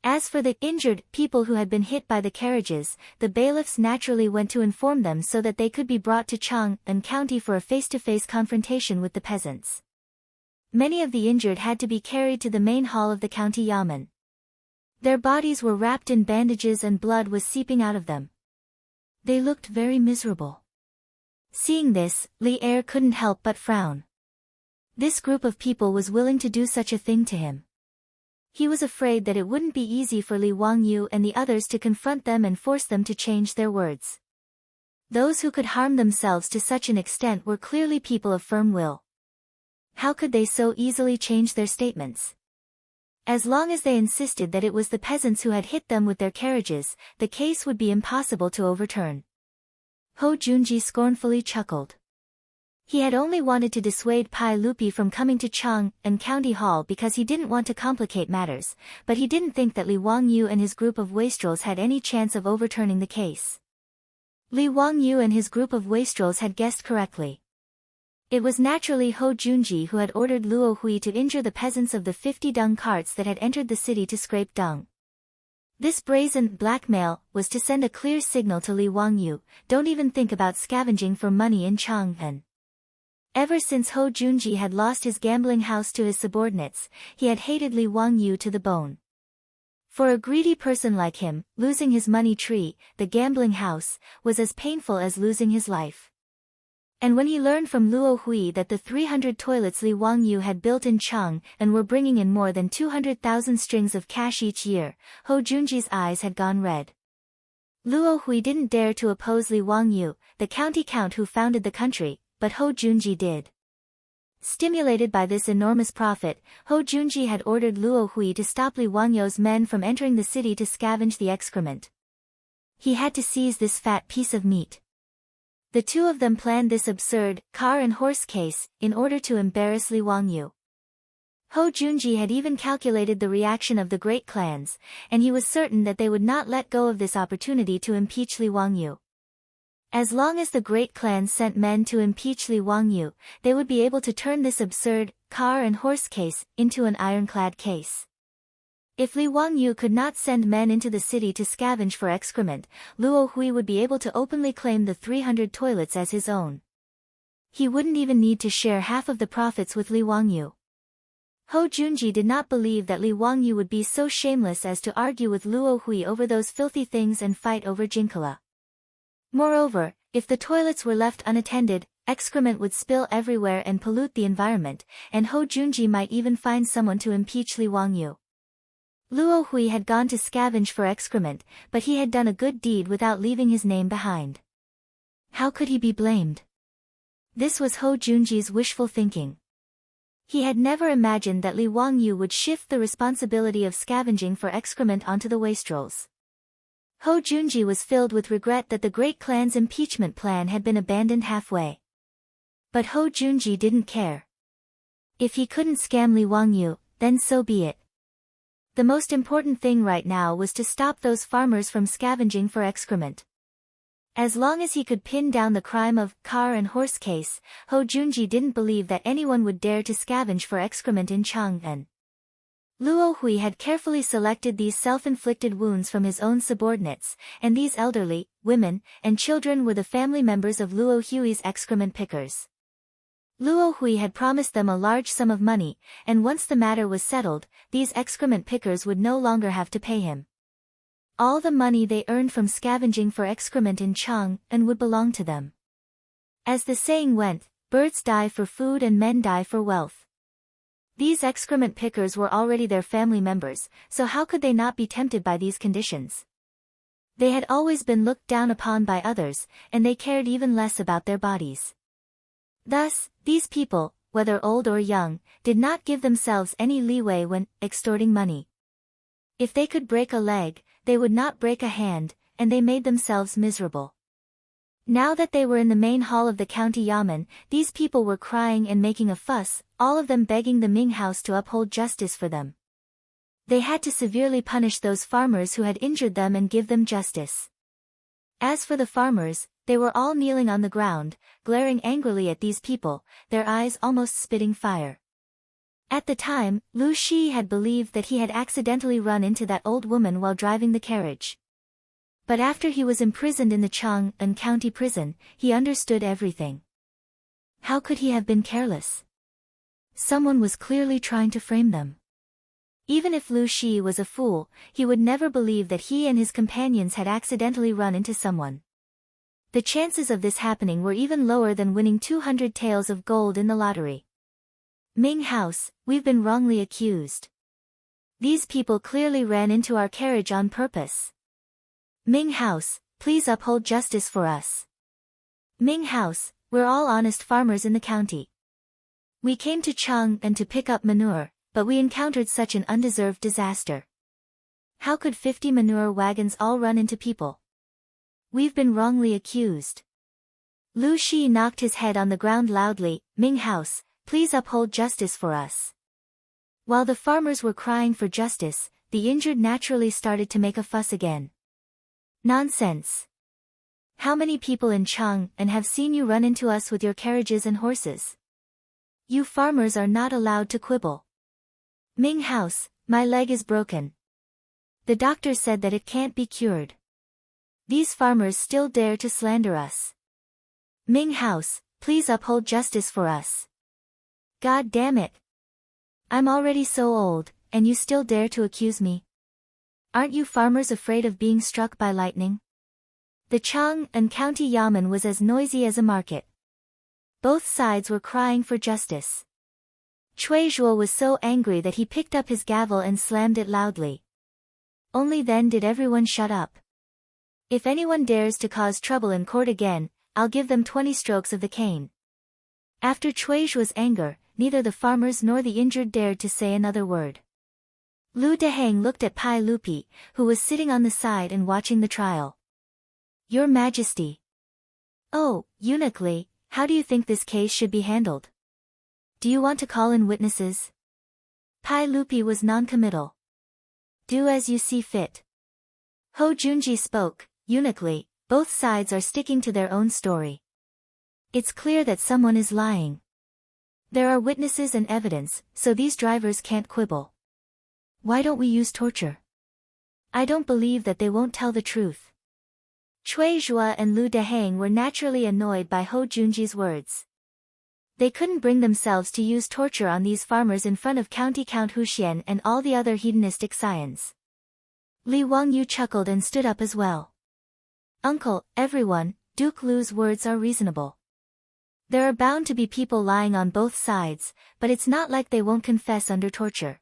As for the injured people who had been hit by the carriages, the bailiffs naturally went to inform them so that they could be brought to Chang'an County for a face-to-face confrontation with the peasants. Many of the injured had to be carried to the main hall of the county yamen. Their bodies were wrapped in bandages and blood was seeping out of them. They looked very miserable. Seeing this, Li Er couldn't help but frown. This group of people was willing to do such a thing to him. He was afraid that it wouldn't be easy for Li Wangyu and the others to confront them and force them to change their words. Those who could harm themselves to such an extent were clearly people of firm will. How could they so easily change their statements? As long as they insisted that it was the peasants who had hit them with their carriages, the case would be impossible to overturn. Hou Junji scornfully chuckled. He had only wanted to dissuade Pai Lupi from coming to Chang'an County Hall because he didn't want to complicate matters, but he didn't think that Li Wangyu and his group of wastrels had any chance of overturning the case. Li Wangyu and his group of wastrels had guessed correctly. It was naturally Hou Junji who had ordered Luo Hui to injure the peasants of the 50 dung carts that had entered the city to scrape dung. This brazen blackmail was to send a clear signal to Li Wangyu, don't even think about scavenging for money in Chang'an. Ever since Hou Junji had lost his gambling house to his subordinates, he had hated Li Wangyu to the bone. For a greedy person like him, losing his money tree, the gambling house, was as painful as losing his life. And when he learned from Luo Hui that the 300 toilets Li Wangyu had built in Chang'an and were bringing in more than 200,000 strings of cash each year, Hou Junji's eyes had gone red. Luo Hui didn't dare to oppose Li Wangyu, the county count who founded the country, but Hou Junji did. Stimulated by this enormous profit, Hou Junji had ordered Luo Hui to stop Li Wangyu's men from entering the city to scavenge the excrement. He had to seize this fat piece of meat. The two of them planned this absurd car and horse case in order to embarrass Li Wangyu. Ho Junji had even calculated the reaction of the great clans, and he was certain that they would not let go of this opportunity to impeach Li Wangyu. As long as the great clans sent men to impeach Li Wangyu, they would be able to turn this absurd, car and horse case, into an ironclad case. If Li Wangyu could not send men into the city to scavenge for excrement, Luo Hui would be able to openly claim the 300 toilets as his own. He wouldn't even need to share half of the profits with Li Wangyu. Ho Junji did not believe that Li Wangyu would be so shameless as to argue with Luo Hui over those filthy things and fight over Jinkala. Moreover, if the toilets were left unattended, excrement would spill everywhere and pollute the environment, and Ho Junji might even find someone to impeach Li Wangyu. Luo Hui had gone to scavenge for excrement, but he had done a good deed without leaving his name behind. How could he be blamed? This was Ho Junji's wishful thinking. He had never imagined that Li Wangyu would shift the responsibility of scavenging for excrement onto the wastrels. Ho Junji was filled with regret that the great clan's impeachment plan had been abandoned halfway. But Ho Junji didn't care. If he couldn't scam Li Wangyu, then so be it. The most important thing right now was to stop those farmers from scavenging for excrement. As long as he could pin down the crime of car and horse case, Ho Junji didn't believe that anyone would dare to scavenge for excrement in Chang'an. Luo Hui had carefully selected these self-inflicted wounds from his own subordinates, and these elderly, women, and children were the family members of Luo Hui's excrement pickers. Luo Hui had promised them a large sum of money, and once the matter was settled, these excrement pickers would no longer have to pay him. All the money they earned from scavenging for excrement in Chang'an would belong to them. As the saying went, birds die for food and men die for wealth. These excrement pickers were already their family members, so how could they not be tempted by these conditions? They had always been looked down upon by others, and they cared even less about their bodies. Thus, these people, whether old or young, did not give themselves any leeway when extorting money. If they could break a leg, they would not break a hand, and they made themselves miserable. Now that they were in the main hall of the county yamen, these people were crying and making a fuss, all of them begging the Ming House to uphold justice for them. They had to severely punish those farmers who had injured them and give them justice. As for the farmers, they were all kneeling on the ground, glaring angrily at these people, their eyes almost spitting fire. At the time, Lu Shi had believed that he had accidentally run into that old woman while driving the carriage. But after he was imprisoned in the Chang'an County prison, he understood everything. How could he have been careless? Someone was clearly trying to frame them. Even if Lu Shi was a fool, he would never believe that he and his companions had accidentally run into someone. The chances of this happening were even lower than winning 200 taels of gold in the lottery. Ming House, we've been wrongly accused. These people clearly ran into our carriage on purpose. Ming House, please uphold justice for us. Ming House, we're all honest farmers in the county. We came to Chang'an to pick up manure, but we encountered such an undeserved disaster. How could 50 manure wagons all run into people? We've been wrongly accused. Lu Shi knocked his head on the ground loudly. Ming House, please uphold justice for us. While the farmers were crying for justice, the injured naturally started to make a fuss again. Nonsense. How many people in Chang'an have seen you run into us with your carriages and horses? You farmers are not allowed to quibble. Ming House, my leg is broken. The doctor said that it can't be cured. These farmers still dare to slander us. Ming House, please uphold justice for us. God damn it. I'm already so old, and you still dare to accuse me? Aren't you farmers afraid of being struck by lightning? The Chang'an County Yamen was as noisy as a market. Both sides were crying for justice. Cui Zhuo was so angry that he picked up his gavel and slammed it loudly. Only then did everyone shut up. If anyone dares to cause trouble in court again, I'll give them 20 strokes of the cane. After Cui Zhuo's anger, neither the farmers nor the injured dared to say another word. Lu Deheng looked at Pai Lupi, who was sitting on the side and watching the trial. Your Majesty. Oh, Eunuch Li, how do you think this case should be handled? Do you want to call in witnesses? Pai Lupi was non-committal. Do as you see fit. Ho Junji spoke, uniquely, both sides are sticking to their own story. It's clear that someone is lying. There are witnesses and evidence, so these drivers can't quibble. Why don't we use torture? I don't believe that they won't tell the truth. Cui Zhua and Lu Dehang were naturally annoyed by Ho Junji's words. They couldn't bring themselves to use torture on these farmers in front of County Count Huxian and all the other hedonistic scions. Li Wangyu chuckled and stood up as well. Uncle, everyone, Duke Lu's words are reasonable. There are bound to be people lying on both sides, but it's not like they won't confess under torture.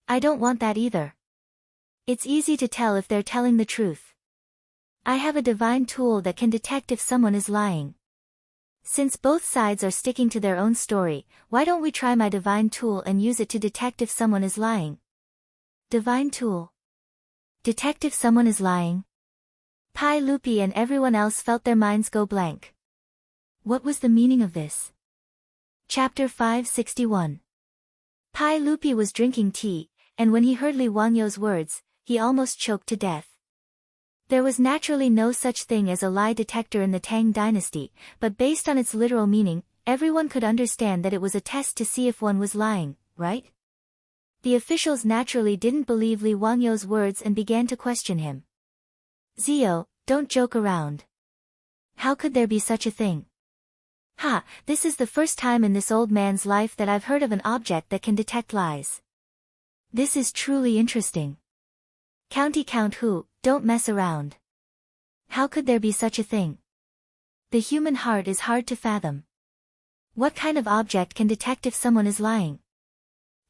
I don't want that either. It's easy to tell if they're telling the truth. I have a divine tool that can detect if someone is lying. Since both sides are sticking to their own story, why don't we try my divine tool and use it to detect if someone is lying? Divine tool. Detect if someone is lying? Pai Lupi and everyone else felt their minds go blank. What was the meaning of this? Chapter 561. Pai Lupi was drinking tea, and when he heard Li Wangyou's words, he almost choked to death. There was naturally no such thing as a lie detector in the Tang dynasty, but based on its literal meaning, everyone could understand that it was a test to see if one was lying, right? The officials naturally didn't believe Li Wangyou's words and began to question him. Zio, don't joke around. How could there be such a thing? Ha, this is the first time in this old man's life that I've heard of an object that can detect lies. This is truly interesting. County Count Hu, don't mess around. How could there be such a thing? The human heart is hard to fathom. What kind of object can detect if someone is lying?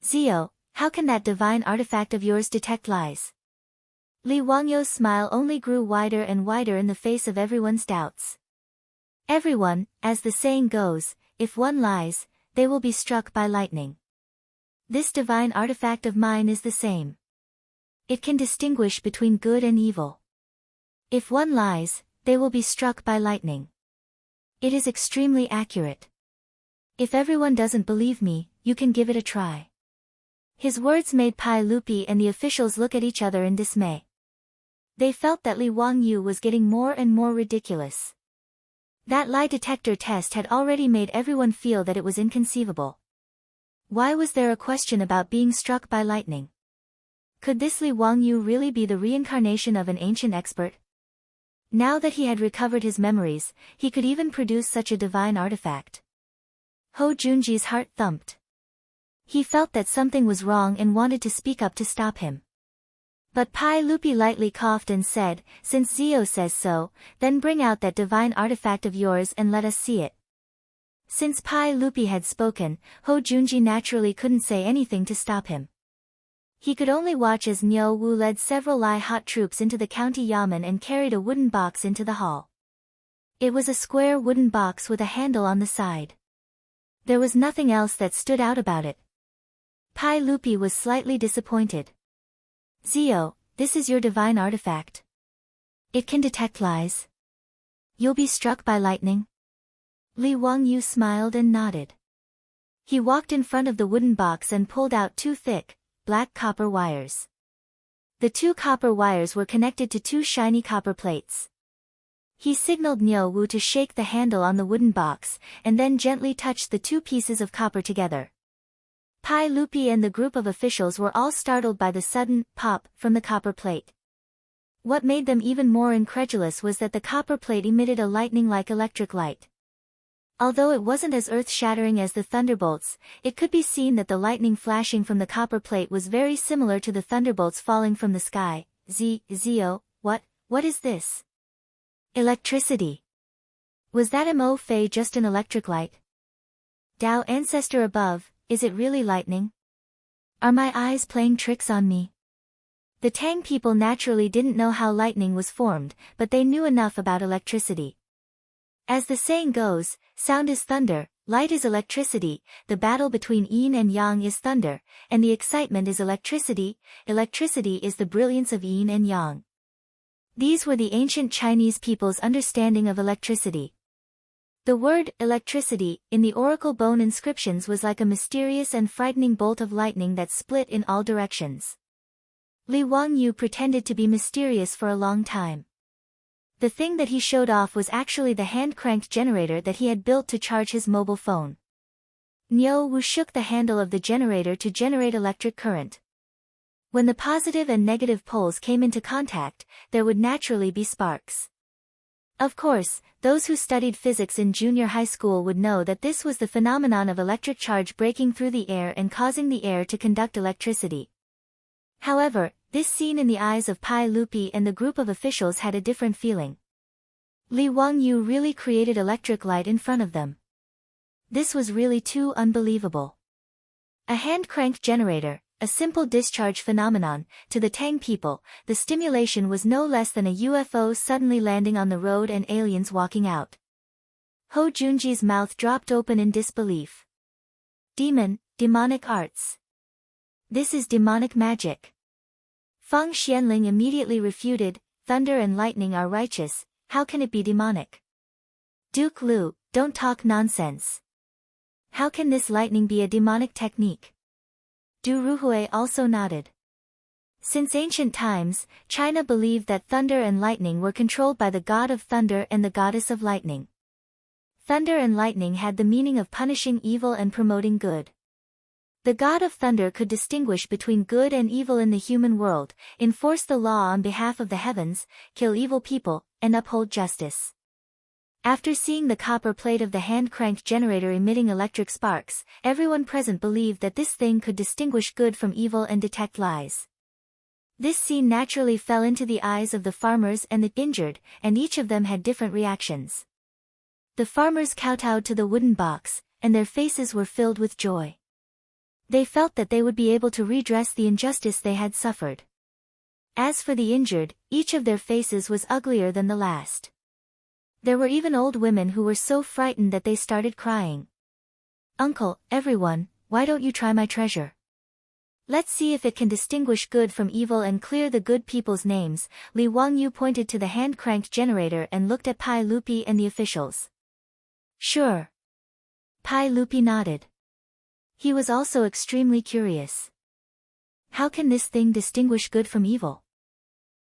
Zio, how can that divine artifact of yours detect lies? Li Wangyou's smile only grew wider and wider in the face of everyone's doubts. Everyone, as the saying goes, if one lies, they will be struck by lightning. This divine artifact of mine is the same. It can distinguish between good and evil. If one lies, they will be struck by lightning. It is extremely accurate. If everyone doesn't believe me, you can give it a try. His words made Pai Lupi and the officials look at each other in dismay. They felt that Li Wangyu was getting more and more ridiculous. That lie detector test had already made everyone feel that it was inconceivable. Why was there a question about being struck by lightning? Could this Li Wangyu really be the reincarnation of an ancient expert? Now that he had recovered his memories, he could even produce such a divine artifact. Ho Junji's heart thumped. He felt that something was wrong and wanted to speak up to stop him. But Pai Lupi lightly coughed and said, since Zio says so, then bring out that divine artifact of yours and let us see it. Since Pai Lupi had spoken, Ho Junji naturally couldn't say anything to stop him. He could only watch as Niu Wu led several Lai hot troops into the county yamen and carried a wooden box into the hall. It was a square wooden box with a handle on the side. There was nothing else that stood out about it. Pai Lupi was slightly disappointed. Zio, this is your divine artifact. It can detect lies. You'll be struck by lightning? Li Wangyu smiled and nodded. He walked in front of the wooden box and pulled out two thick, black copper wires. The two copper wires were connected to two shiny copper plates. He signaled Niu Wu to shake the handle on the wooden box, and then gently touched the two pieces of copper together. Pai Lupi and the group of officials were all startled by the sudden pop from the copper plate. What made them even more incredulous was that the copper plate emitted a lightning-like electric light. Although it wasn't as earth-shattering as the thunderbolts, it could be seen that the lightning flashing from the copper plate was very similar to the thunderbolts falling from the sky. Zio, what is this? Electricity. Was that Mo Fei just an electric light? Tao ancestor above, is it really lightning? Are my eyes playing tricks on me? The Tang people naturally didn't know how lightning was formed, but they knew enough about electricity. As the saying goes, sound is thunder, light is electricity, the battle between yin and yang is thunder, and the excitement is electricity. Electricity is the brilliance of yin and yang. These were the ancient Chinese people's understanding of electricity. The word, electricity, in the oracle bone inscriptions was like a mysterious and frightening bolt of lightning that split in all directions. Li Wangyu pretended to be mysterious for a long time. The thing that he showed off was actually the hand-cranked generator that he had built to charge his mobile phone. Niu Wu shook the handle of the generator to generate electric current. When the positive and negative poles came into contact, there would naturally be sparks. Of course, those who studied physics in junior high school would know that this was the phenomenon of electric charge breaking through the air and causing the air to conduct electricity. However, this scene in the eyes of Pai Lupi and the group of officials had a different feeling. Li Wangyu really created electric light in front of them. This was really too unbelievable. A hand-cranked generator, a simple discharge phenomenon. To the Tang people, the stimulation was no less than a UFO suddenly landing on the road and aliens walking out. Ho Junji's mouth dropped open in disbelief. Demonic arts. This is demonic magic. Feng Xianling immediately refuted, thunder and lightning are righteous, how can it be demonic? Duke Lu, don't talk nonsense. How can this lightning be a demonic technique? Du Ruhui also nodded. Since ancient times, China believed that thunder and lightning were controlled by the god of thunder and the goddess of lightning. Thunder and lightning had the meaning of punishing evil and promoting good. The god of thunder could distinguish between good and evil in the human world, enforce the law on behalf of the heavens, kill evil people, and uphold justice. After seeing the copper plate of the hand-cranked generator emitting electric sparks, everyone present believed that this thing could distinguish good from evil and detect lies. This scene naturally fell into the eyes of the farmers and the injured, and each of them had different reactions. The farmers kowtowed to the wooden box, and their faces were filled with joy. They felt that they would be able to redress the injustice they had suffered. As for the injured, each of their faces was uglier than the last. There were even old women who were so frightened that they started crying. Uncle, everyone, why don't you try my treasure? Let's see if it can distinguish good from evil and clear the good people's names. Li Wangyu pointed to the hand-cranked generator and looked at Pai Lupi and the officials. Sure. Pai Lupi nodded. He was also extremely curious. How can this thing distinguish good from evil?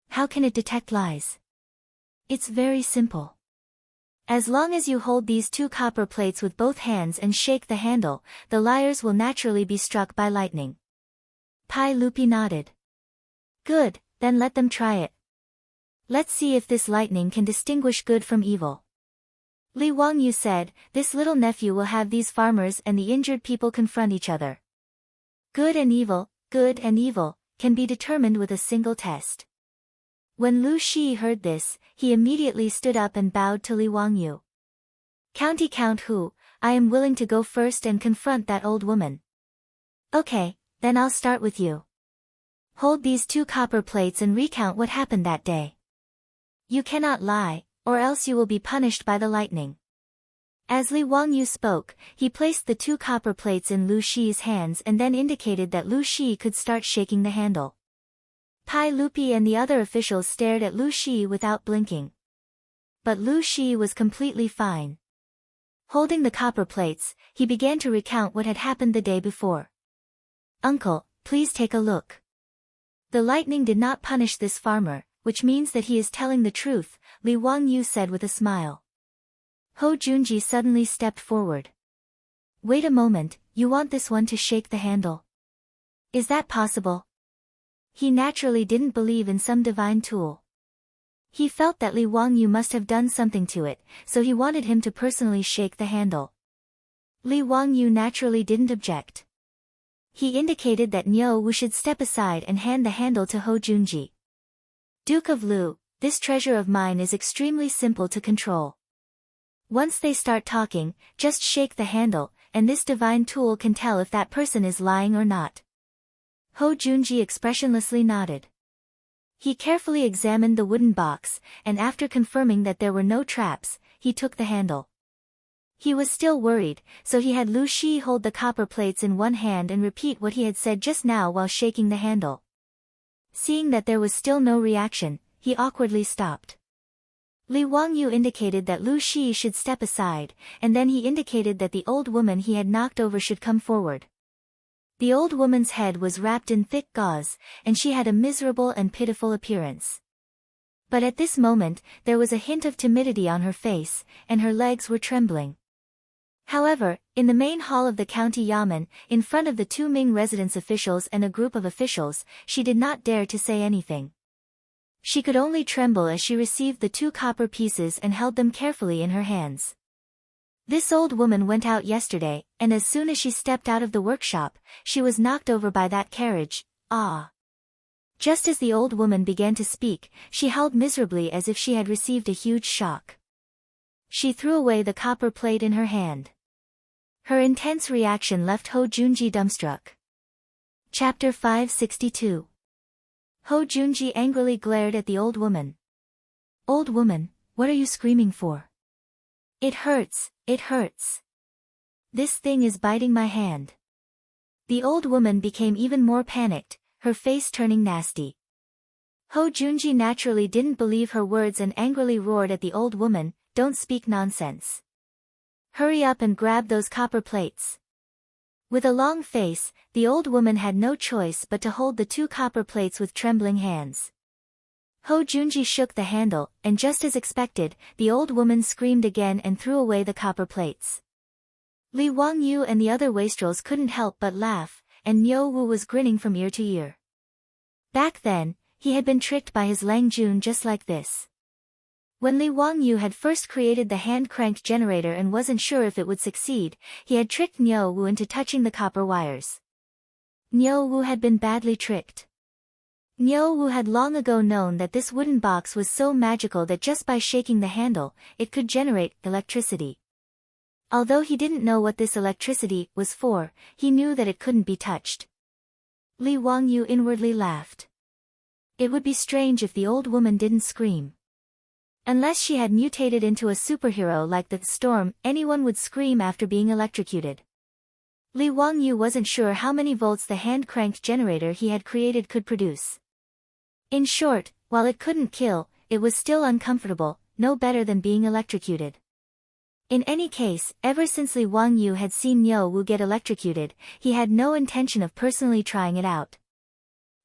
How can it detect lies? It's very simple. As long as you hold these two copper plates with both hands and shake the handle, the liars will naturally be struck by lightning. Pai Lupi nodded. Good, then let them try it. Let's see if this lightning can distinguish good from evil. Li Wangyu said, this little nephew will have these farmers and the injured people confront each other. Good and evil, can be determined with a single test. When Lu Shi heard this, he immediately stood up and bowed to Li Wangyu. County Count Hu, I am willing to go first and confront that old woman. Okay, then I'll start with you. Hold these two copper plates and recount what happened that day. You cannot lie, or else you will be punished by the lightning. As Li Wangyu spoke, he placed the two copper plates in Lu Shi's hands and then indicated that Lu Shi could start shaking the handle. Pai Lupi and the other officials stared at Lu Shi without blinking. But Lu Shi was completely fine. Holding the copper plates, he began to recount what had happened the day before. Uncle, please take a look. The lightning did not punish this farmer, which means that he is telling the truth, Li Wangyu said with a smile. Ho Junji suddenly stepped forward. Wait a moment, you want this one to shake the handle? Is that possible? He naturally didn't believe in some divine tool. He felt that Li Wangyu must have done something to it, so he wanted him to personally shake the handle. Li Wangyu naturally didn't object. He indicated that Niu Wu should step aside and hand the handle to Ho Junji. Duke of Lu, this treasure of mine is extremely simple to control. Once they start talking, just shake the handle, and this divine tool can tell if that person is lying or not. Ho Junji expressionlessly nodded. He carefully examined the wooden box, and after confirming that there were no traps, he took the handle. He was still worried, so he had Lu Shi hold the copper plates in one hand and repeat what he had said just now while shaking the handle. Seeing that there was still no reaction, he awkwardly stopped. Li Wangyu indicated that Lu Shi should step aside, and then he indicated that the old woman he had knocked over should come forward. The old woman's head was wrapped in thick gauze, and she had a miserable and pitiful appearance. But at this moment, there was a hint of timidity on her face, and her legs were trembling. However, in the main hall of the county yamen, in front of the two Ming residence officials and a group of officials, she did not dare to say anything. She could only tremble as she received the two copper pieces and held them carefully in her hands. This old woman went out yesterday, and as soon as she stepped out of the workshop, she was knocked over by that carriage. Ah! Just as the old woman began to speak, she howled miserably as if she had received a huge shock. She threw away the copper plate in her hand. Her intense reaction left Ho Junji dumbstruck. Chapter 562. Ho Junji angrily glared at the old woman. Old woman, what are you screaming for? It hurts, it hurts. This thing is biting my hand. The old woman became even more panicked, her face turning nasty. Ho Junji naturally didn't believe her words and angrily roared at the old woman, don't speak nonsense. Hurry up and grab those copper plates. With a long face, the old woman had no choice but to hold the two copper plates with trembling hands. Ho Junji shook the handle, and just as expected, the old woman screamed again and threw away the copper plates. Li Wangyu and the other wastrels couldn't help but laugh, and Niu Wu was grinning from ear to ear. Back then, he had been tricked by his Lang Jun just like this. When Li Wangyu had first created the hand-cranked generator and wasn't sure if it would succeed, he had tricked Niu Wu into touching the copper wires. Niu Wu had been badly tricked. Niu Wu had long ago known that this wooden box was so magical that just by shaking the handle, it could generate electricity. Although he didn't know what this electricity was for, he knew that it couldn't be touched. Li Wangyu inwardly laughed. It would be strange if the old woman didn't scream. Unless she had mutated into a superhero like the Storm, anyone would scream after being electrocuted. Li Wangyu wasn't sure how many volts the hand-cranked generator he had created could produce. In short, while it couldn't kill, it was still uncomfortable, no better than being electrocuted. In any case, ever since Li Wangyu had seen Niu Wu get electrocuted, he had no intention of personally trying it out.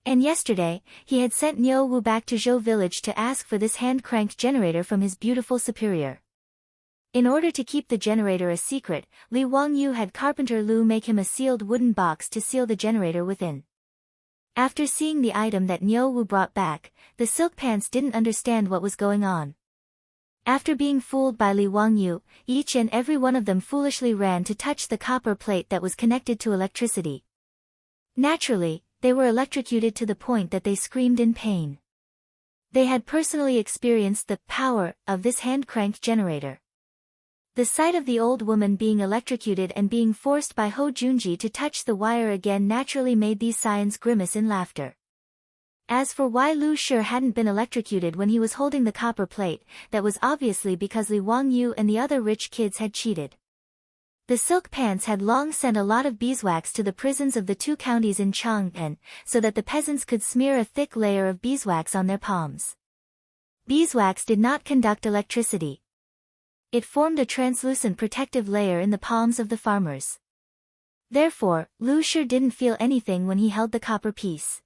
And yesterday, he had sent Niu Wu back to Zhou village to ask for this hand-cranked generator from his beautiful superior. In order to keep the generator a secret, Li Wangyu had Carpenter Lu make him a sealed wooden box to seal the generator within. After seeing the item that Niu Wu brought back, the silk pants didn't understand what was going on. After being fooled by Li Wangyu, each and every one of them foolishly ran to touch the copper plate that was connected to electricity. Naturally, they were electrocuted to the point that they screamed in pain. They had personally experienced the power of this hand-cranked generator. The sight of the old woman being electrocuted and being forced by Ho Junji to touch the wire again naturally made these scions grimace in laughter. As for why Lu Shi hadn't been electrocuted when he was holding the copper plate, that was obviously because Li Wangyu and the other rich kids had cheated. The silk pants had long sent a lot of beeswax to the prisons of the two counties in Chang'an, so that the peasants could smear a thick layer of beeswax on their palms. Beeswax did not conduct electricity. It formed a translucent protective layer in the palms of the farmers. Therefore, Lu Shi didn't feel anything when he held the copper piece.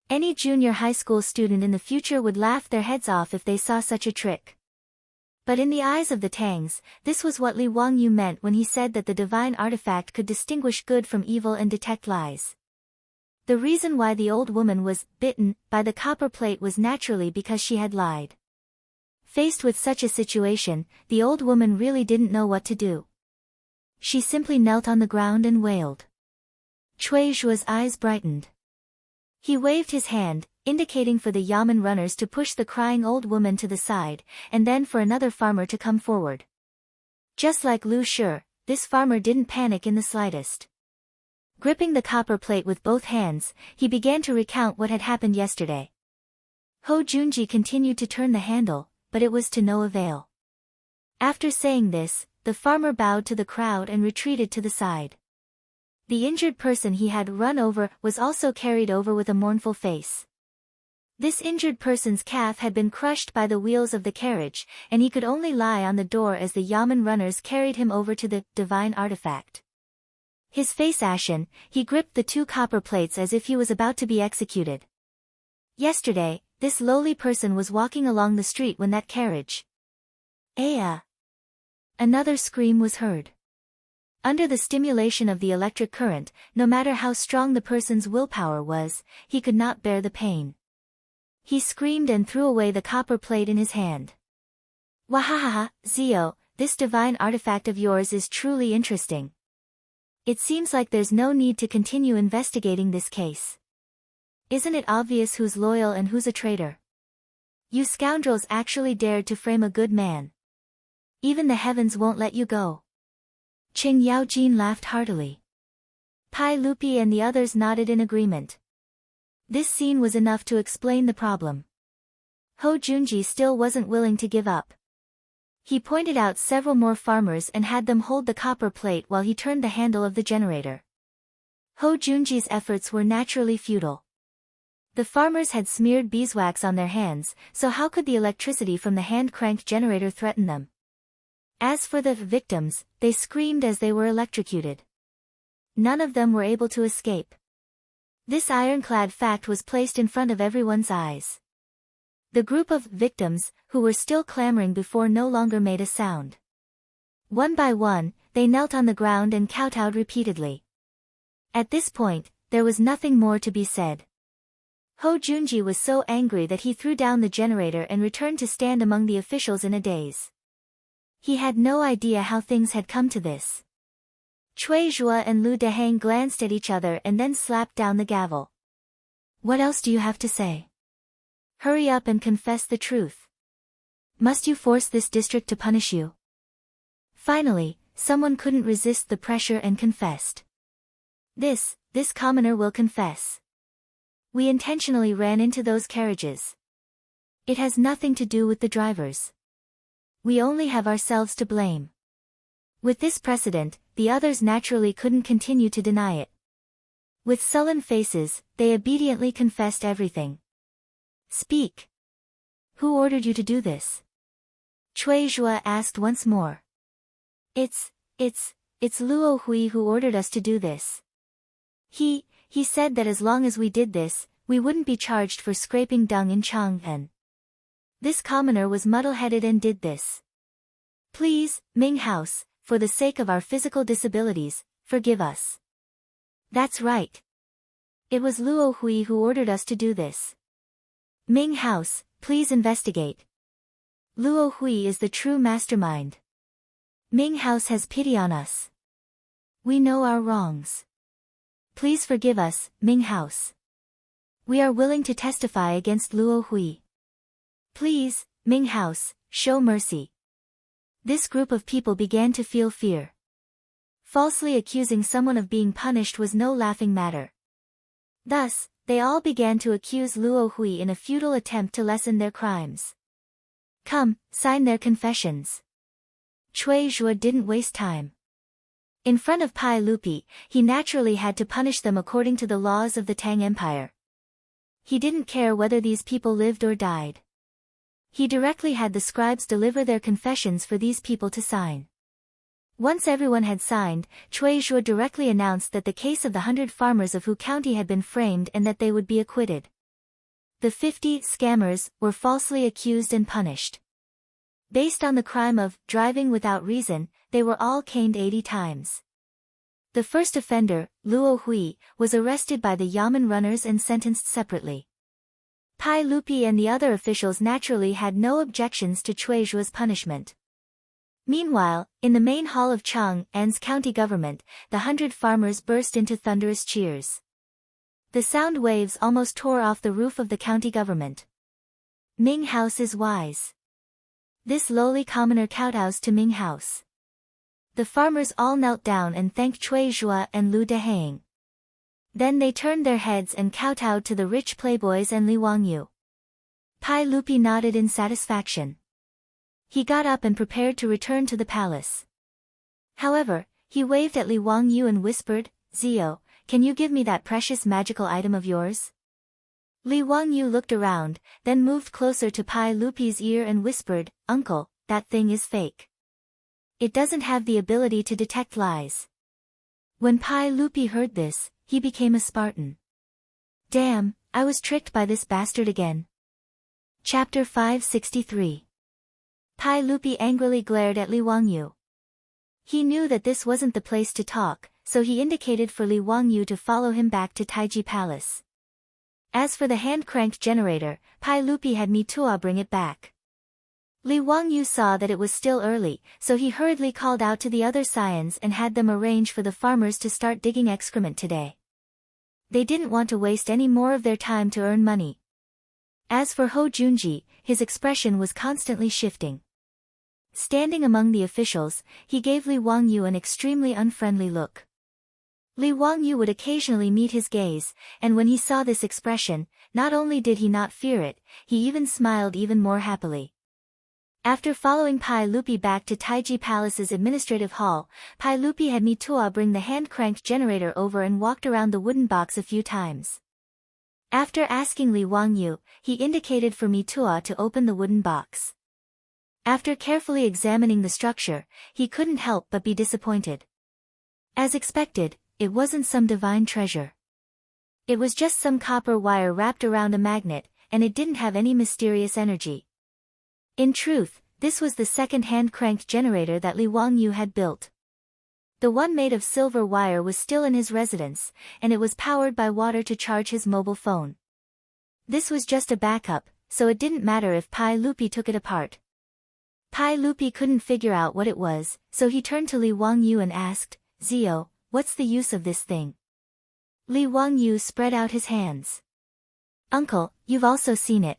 Any junior high school student in the future would laugh their heads off if they saw such a trick. But in the eyes of the Tangs, this was what Li Wangyu meant when he said that the divine artifact could distinguish good from evil and detect lies. The reason why the old woman was bitten by the copper plate was naturally because she had lied. Faced with such a situation, the old woman really didn't know what to do. She simply knelt on the ground and wailed. Cui Zhuo's eyes brightened. He waved his hand, indicating for the yamen runners to push the crying old woman to the side, and then for another farmer to come forward. Just like Lu Shi, this farmer didn't panic in the slightest. Gripping the copper plate with both hands, he began to recount what had happened yesterday. Ho Junji continued to turn the handle, but it was to no avail. After saying this, the farmer bowed to the crowd and retreated to the side. The injured person he had run over was also carried over with a mournful face. This injured person's calf had been crushed by the wheels of the carriage, and he could only lie on the door as the yamen runners carried him over to the divine artifact. His face ashen, he gripped the 2 copper plates as if he was about to be executed. Yesterday, this lowly person was walking along the street when that carriage. Aya! Another scream was heard. Under the stimulation of the electric current, no matter how strong the person's willpower was, he could not bear the pain. He screamed and threw away the copper plate in his hand. Wahahaha, Zio, this divine artifact of yours is truly interesting. It seems like there's no need to continue investigating this case. Isn't it obvious who's loyal and who's a traitor? You scoundrels actually dared to frame a good man. Even the heavens won't let you go. Qing Yaojin laughed heartily. Pai Lupi and the others nodded in agreement. This scene was enough to explain the problem. Ho Junji still wasn't willing to give up. He pointed out several more farmers and had them hold the copper plate while he turned the handle of the generator. Ho Junji's efforts were naturally futile. The farmers had smeared beeswax on their hands, so how could the electricity from the hand-cranked generator threaten them? As for the victims, they screamed as they were electrocuted. None of them were able to escape. This ironclad fact was placed in front of everyone's eyes. The group of victims, who were still clamoring before, no longer made a sound. One by one, they knelt on the ground and kowtowed repeatedly. At this point, there was nothing more to be said. Ho Junji was so angry that he threw down the generator and returned to stand among the officials in a daze. He had no idea how things had come to this. Cui Zhuo and Lu Dehang glanced at each other and then slapped down the gavel. What else do you have to say? Hurry up and confess the truth. Must you force this district to punish you? Finally, someone couldn't resist the pressure and confessed. This commoner will confess. We intentionally ran into those carriages. It has nothing to do with the drivers. We only have ourselves to blame. With this precedent, the others naturally couldn't continue to deny it. With sullen faces, they obediently confessed everything. Speak. Who ordered you to do this? Cui Zhuo asked once more. It's Luo Hui who ordered us to do this. He said that as long as we did this, we wouldn't be charged for scraping dung in Chang'an. This commoner was muddle-headed and did this. Please, Ming House, for the sake of our physical disabilities, forgive us. That's right. It was Luo Hui who ordered us to do this. Ming House, please investigate. Luo Hui is the true mastermind. Ming House has pity on us. We know our wrongs. Please forgive us, Ming House. We are willing to testify against Luo Hui. Please, Ming House, show mercy. This group of people began to feel fear. Falsely accusing someone of being punished was no laughing matter. Thus, they all began to accuse Luo Hui in a futile attempt to lessen their crimes. Come, sign their confessions. Cui Zhuo didn't waste time. In front of Pai Lupi, he naturally had to punish them according to the laws of the Tang Empire. He didn't care whether these people lived or died. He directly had the scribes deliver their confessions for these people to sign. Once everyone had signed, Cui Zhuo directly announced that the case of the 100 farmers of Hu County had been framed and that they would be acquitted. The 50 scammers were falsely accused and punished. Based on the crime of driving without reason, they were all caned 80 times. The first offender, Luo Hui, was arrested by the yamen runners and sentenced separately. Pai Lupi and the other officials naturally had no objections to Cui Zhuo's punishment. Meanwhile, in the main hall of Chang'an's county government, the 100 farmers burst into thunderous cheers. The sound waves almost tore off the roof of the county government. Ming House is wise. This lowly commoner kowtows to Ming House. The farmers all knelt down and thanked Cui Zhuo and Lu Dehang. Then they turned their heads and kowtowed to the rich playboys and Li Wangyu. Pai Lupi nodded in satisfaction. He got up and prepared to return to the palace. However, he waved at Li Wangyu and whispered, Zio, can you give me that precious magical item of yours? Li Wangyu looked around, then moved closer to Pai Lupi's ear and whispered, "Uncle, that thing is fake. It doesn't have the ability to detect lies." When Pai Lupi heard this, he became a Spartan. Damn, I was tricked by this bastard again. Chapter 563. Pai Lupi angrily glared at Li Wangyu. He knew that this wasn't the place to talk, so he indicated for Li Wangyu to follow him back to Taiji Palace. As for the hand-cranked generator, Pai Lupi had Mitua bring it back. Li Wangyu saw that it was still early, so he hurriedly called out to the other scions and had them arrange for the farmers to start digging excrement today. They didn't want to waste any more of their time to earn money. As for Ho Junji, his expression was constantly shifting. Standing among the officials, he gave Li Wangyu an extremely unfriendly look. Li Wangyu would occasionally meet his gaze, and when he saw this expression, not only did he not fear it, he even smiled even more happily. After following Pai Lupi back to Taiji Palace's administrative hall, Pai Lupi had Mitua bring the hand-cranked generator over and walked around the wooden box a few times. After asking Li Wangyu, he indicated for Mitua to open the wooden box. After carefully examining the structure, he couldn't help but be disappointed. As expected, it wasn't some divine treasure. It was just some copper wire wrapped around a magnet, and it didn't have any mysterious energy. In truth, this was the second hand-cranked generator that Li Wangyu had built. The one made of silver wire was still in his residence, and it was powered by water to charge his mobile phone. This was just a backup, so it didn't matter if Pai Lupi took it apart. Pai Lupi couldn't figure out what it was, so he turned to Li Wangyu and asked, "Zio, what's the use of this thing?" Li Wangyu spread out his hands. "Uncle, you've also seen it.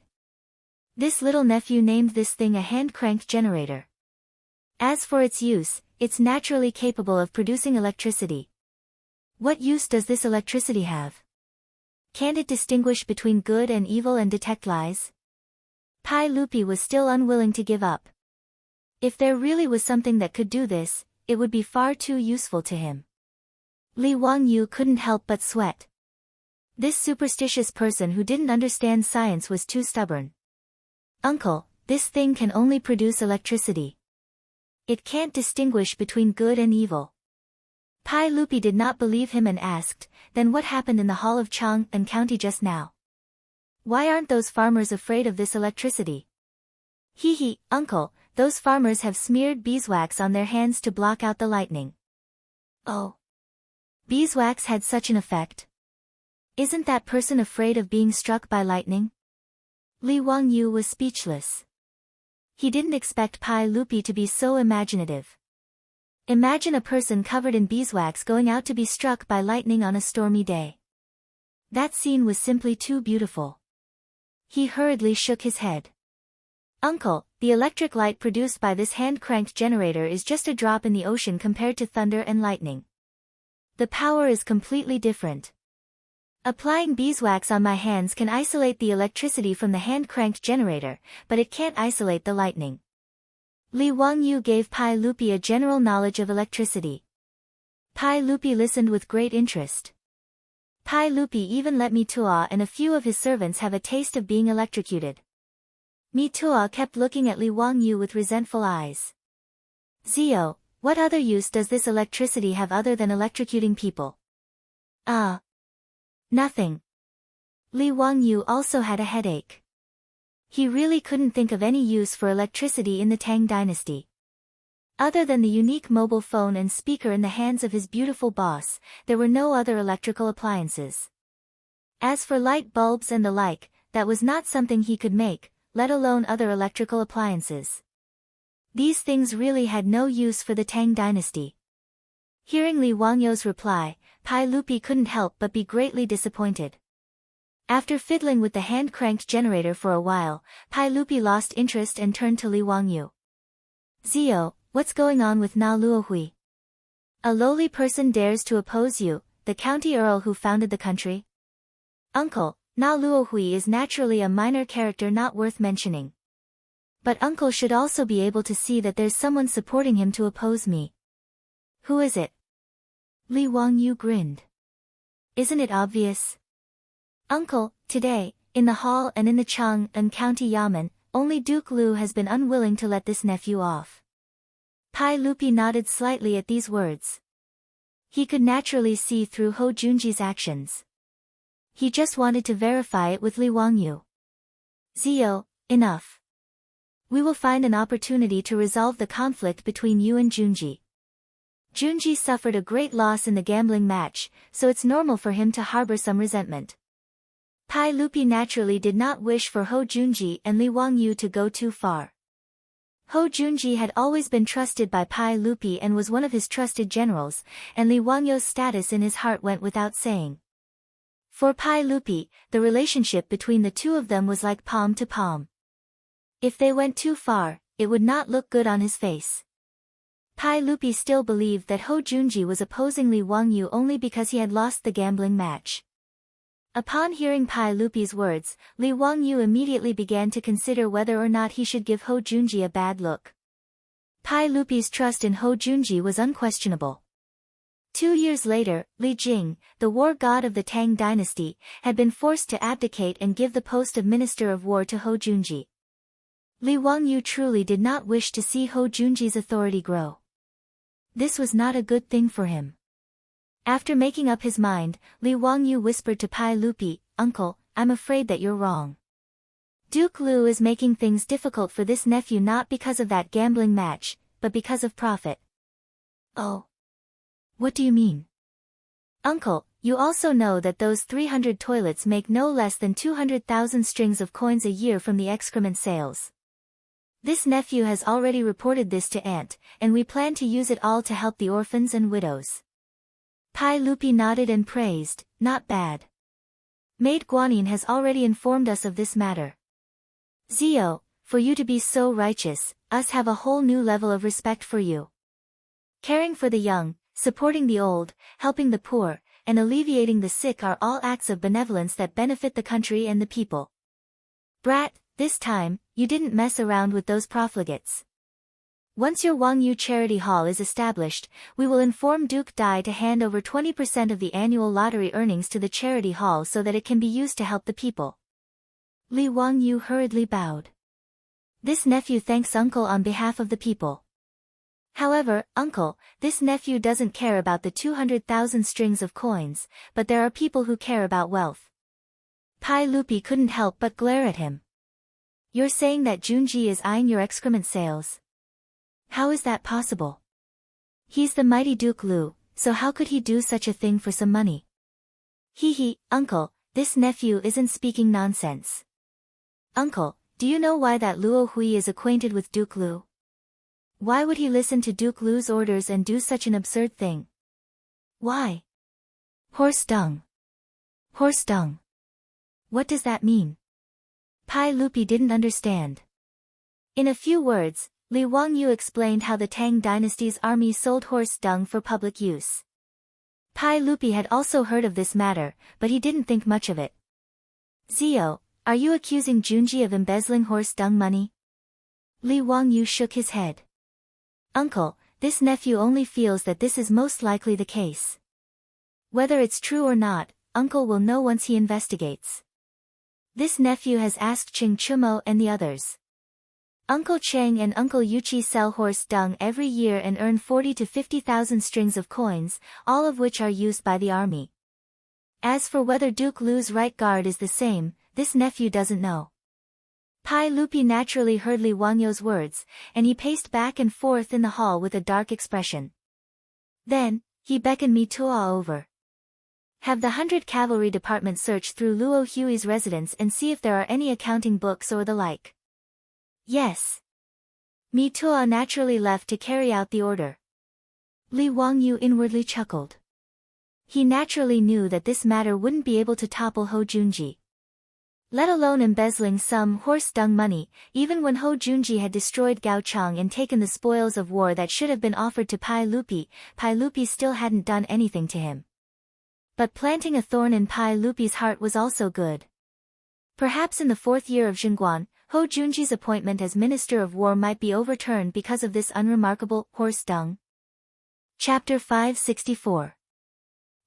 This little nephew named this thing a hand-cranked generator. As for its use, it's naturally capable of producing electricity." "What use does this electricity have? Can't it distinguish between good and evil and detect lies?" Pai Lupi was still unwilling to give up. If there really was something that could do this, it would be far too useful to him. Li Wangyu couldn't help but sweat. This superstitious person who didn't understand science was too stubborn. "Uncle, this thing can only produce electricity. It can't distinguish between good and evil." Pai Lupi did not believe him and asked, "Then what happened in the hall of Chang'an County just now? Why aren't those farmers afraid of this electricity?" "Hee, uncle, those farmers have smeared beeswax on their hands to block out the lightning." "Oh. Beeswax had such an effect? Isn't that person afraid of being struck by lightning?" Li Wangyu was speechless. He didn't expect Pai Lupi to be so imaginative. Imagine a person covered in beeswax going out to be struck by lightning on a stormy day. That scene was simply too beautiful. He hurriedly shook his head. "Uncle, the electric light produced by this hand-cranked generator is just a drop in the ocean compared to thunder and lightning. The power is completely different. Applying beeswax on my hands can isolate the electricity from the hand-cranked generator, but it can't isolate the lightning." Li Wangyu gave Pai Lupi a general knowledge of electricity. Pai Lupi listened with great interest. Pai Lupi even let Mitua and a few of his servants have a taste of being electrocuted. Mitua kept looking at Li Wangyu with resentful eyes. "Zio, what other use does this electricity have other than electrocuting people?" Nothing." Li Wangyu also had a headache. He really couldn't think of any use for electricity in the Tang dynasty. Other than the unique mobile phone and speaker in the hands of his beautiful boss, there were no other electrical appliances. As for light bulbs and the like, that was not something he could make, let alone other electrical appliances. These things really had no use for the Tang dynasty. Hearing Li Wangyu's reply, Pai Lupi couldn't help but be greatly disappointed. After fiddling with the hand-cranked generator for a while, Pai Lupi lost interest and turned to Li Wangyu. "Zio, what's going on with Na Luohui? A lowly person dares to oppose you, the county earl who founded the country?" "Uncle, Na Luohui is naturally a minor character not worth mentioning. But uncle should also be able to see that there's someone supporting him to oppose me." "Who is it?" Li Wangyu grinned. "Isn't it obvious? Uncle, today, in the hall and in the Chang and County Yamen, only Duke Lu has been unwilling to let this nephew off. Pai Lupi nodded slightly at these words. He could naturally see through Ho Junji's actions. He just wanted to verify it with Li Wangyu. Zio, enough. We will find an opportunity to resolve the conflict between you and Junji. Junji suffered a great loss in the gambling match, so it's normal for him to harbor some resentment. Pai Lupi naturally did not wish for Ho Junji and Li Wangyu to go too far. Ho Junji had always been trusted by Pai Lupi and was one of his trusted generals, and Li Wangyu's status in his heart went without saying. For Pai Lupi, the relationship between the two of them was like palm to palm. If they went too far, it would not look good on his face. Pai Lupi still believed that Ho Junji was opposing Li Wangyu only because he had lost the gambling match. Upon hearing Pai Lupi's words, Li Wangyu immediately began to consider whether or not he should give Ho Junji a bad look. Pai Lupi's trust in Ho Junji was unquestionable. 2 years later, Li Jing, the war god of the Tang dynasty, had been forced to abdicate and give the post of Minister of War to Ho Junji. Li Wangyu truly did not wish to see Ho Junji's authority grow. This was not a good thing for him. After making up his mind, Li Wangyu whispered to Pai Lupi, "Uncle, I'm afraid that you're wrong. Duke Lu is making things difficult for this nephew not because of that gambling match, but because of profit." "Oh. What do you mean?" "Uncle, you also know that those 300 toilets make no less than 200,000 strings of coins a year from the excrement sales. This nephew has already reported this to Aunt, and we plan to use it all to help the orphans and widows." Pai Lupi nodded and praised, "Not bad. Maid Guanyin has already informed us of this matter. Zio, for you to be so righteous, us have a whole new level of respect for you. Caring for the young, supporting the old, helping the poor, and alleviating the sick are all acts of benevolence that benefit the country and the people. Brat, this time, you didn't mess around with those profligates. Once your Wangyu Charity Hall is established, we will inform Duke Dai to hand over 20% of the annual lottery earnings to the charity hall so that it can be used to help the people." Li Wangyu hurriedly bowed. "This nephew thanks uncle on behalf of the people. However, uncle, this nephew doesn't care about the 200,000 strings of coins, but there are people who care about wealth." Pai Lupi couldn't help but glare at him. "You're saying that Junji is eyeing your excrement sales? How is that possible? He's the mighty Duke Lu, so how could he do such a thing for some money?" "Hee, uncle, this nephew isn't speaking nonsense. Uncle, do you know why that Luo Hui is acquainted with Duke Lu? Why would he listen to Duke Lu's orders and do such an absurd thing? Why? Horse dung. Horse dung. What does that mean?" Pai Lupi didn't understand. In a few words, Li Wangyu explained how the Tang dynasty's army sold horse dung for public use. Pai Lupi had also heard of this matter, but he didn't think much of it. "Zio, are you accusing Junji of embezzling horse dung money?" Li Wangyu shook his head. "Uncle, this nephew only feels that this is most likely the case. Whether it's true or not, uncle will know once he investigates. This nephew has asked Ching Chumo and the others. Uncle Cheng and Uncle Yuchi sell horse dung every year and earn 40 to 50,000 strings of coins, all of which are used by the army. As for whether Duke Lu's right guard is the same, this nephew doesn't know." Pai Lupi naturally heard Li Wangyu's words, and he paced back and forth in the hall with a dark expression. Then, he beckoned me to over. "Have the 100 Cavalry Department search through Luo Hui's residence and see if there are any accounting books or the like." "Yes." Mi Tua naturally left to carry out the order. Li Wangyu inwardly chuckled. He naturally knew that this matter wouldn't be able to topple Ho Junji. Let alone embezzling some horse dung money, even when Ho Junji had destroyed Gaochang and taken the spoils of war that should have been offered to Pai Lupi still hadn't done anything to him. But planting a thorn in Pai Lupi's heart was also good. Perhaps in the 4th year of Jingguan, Ho Junji's appointment as Minister of War might be overturned because of this unremarkable horse dung. Chapter 564.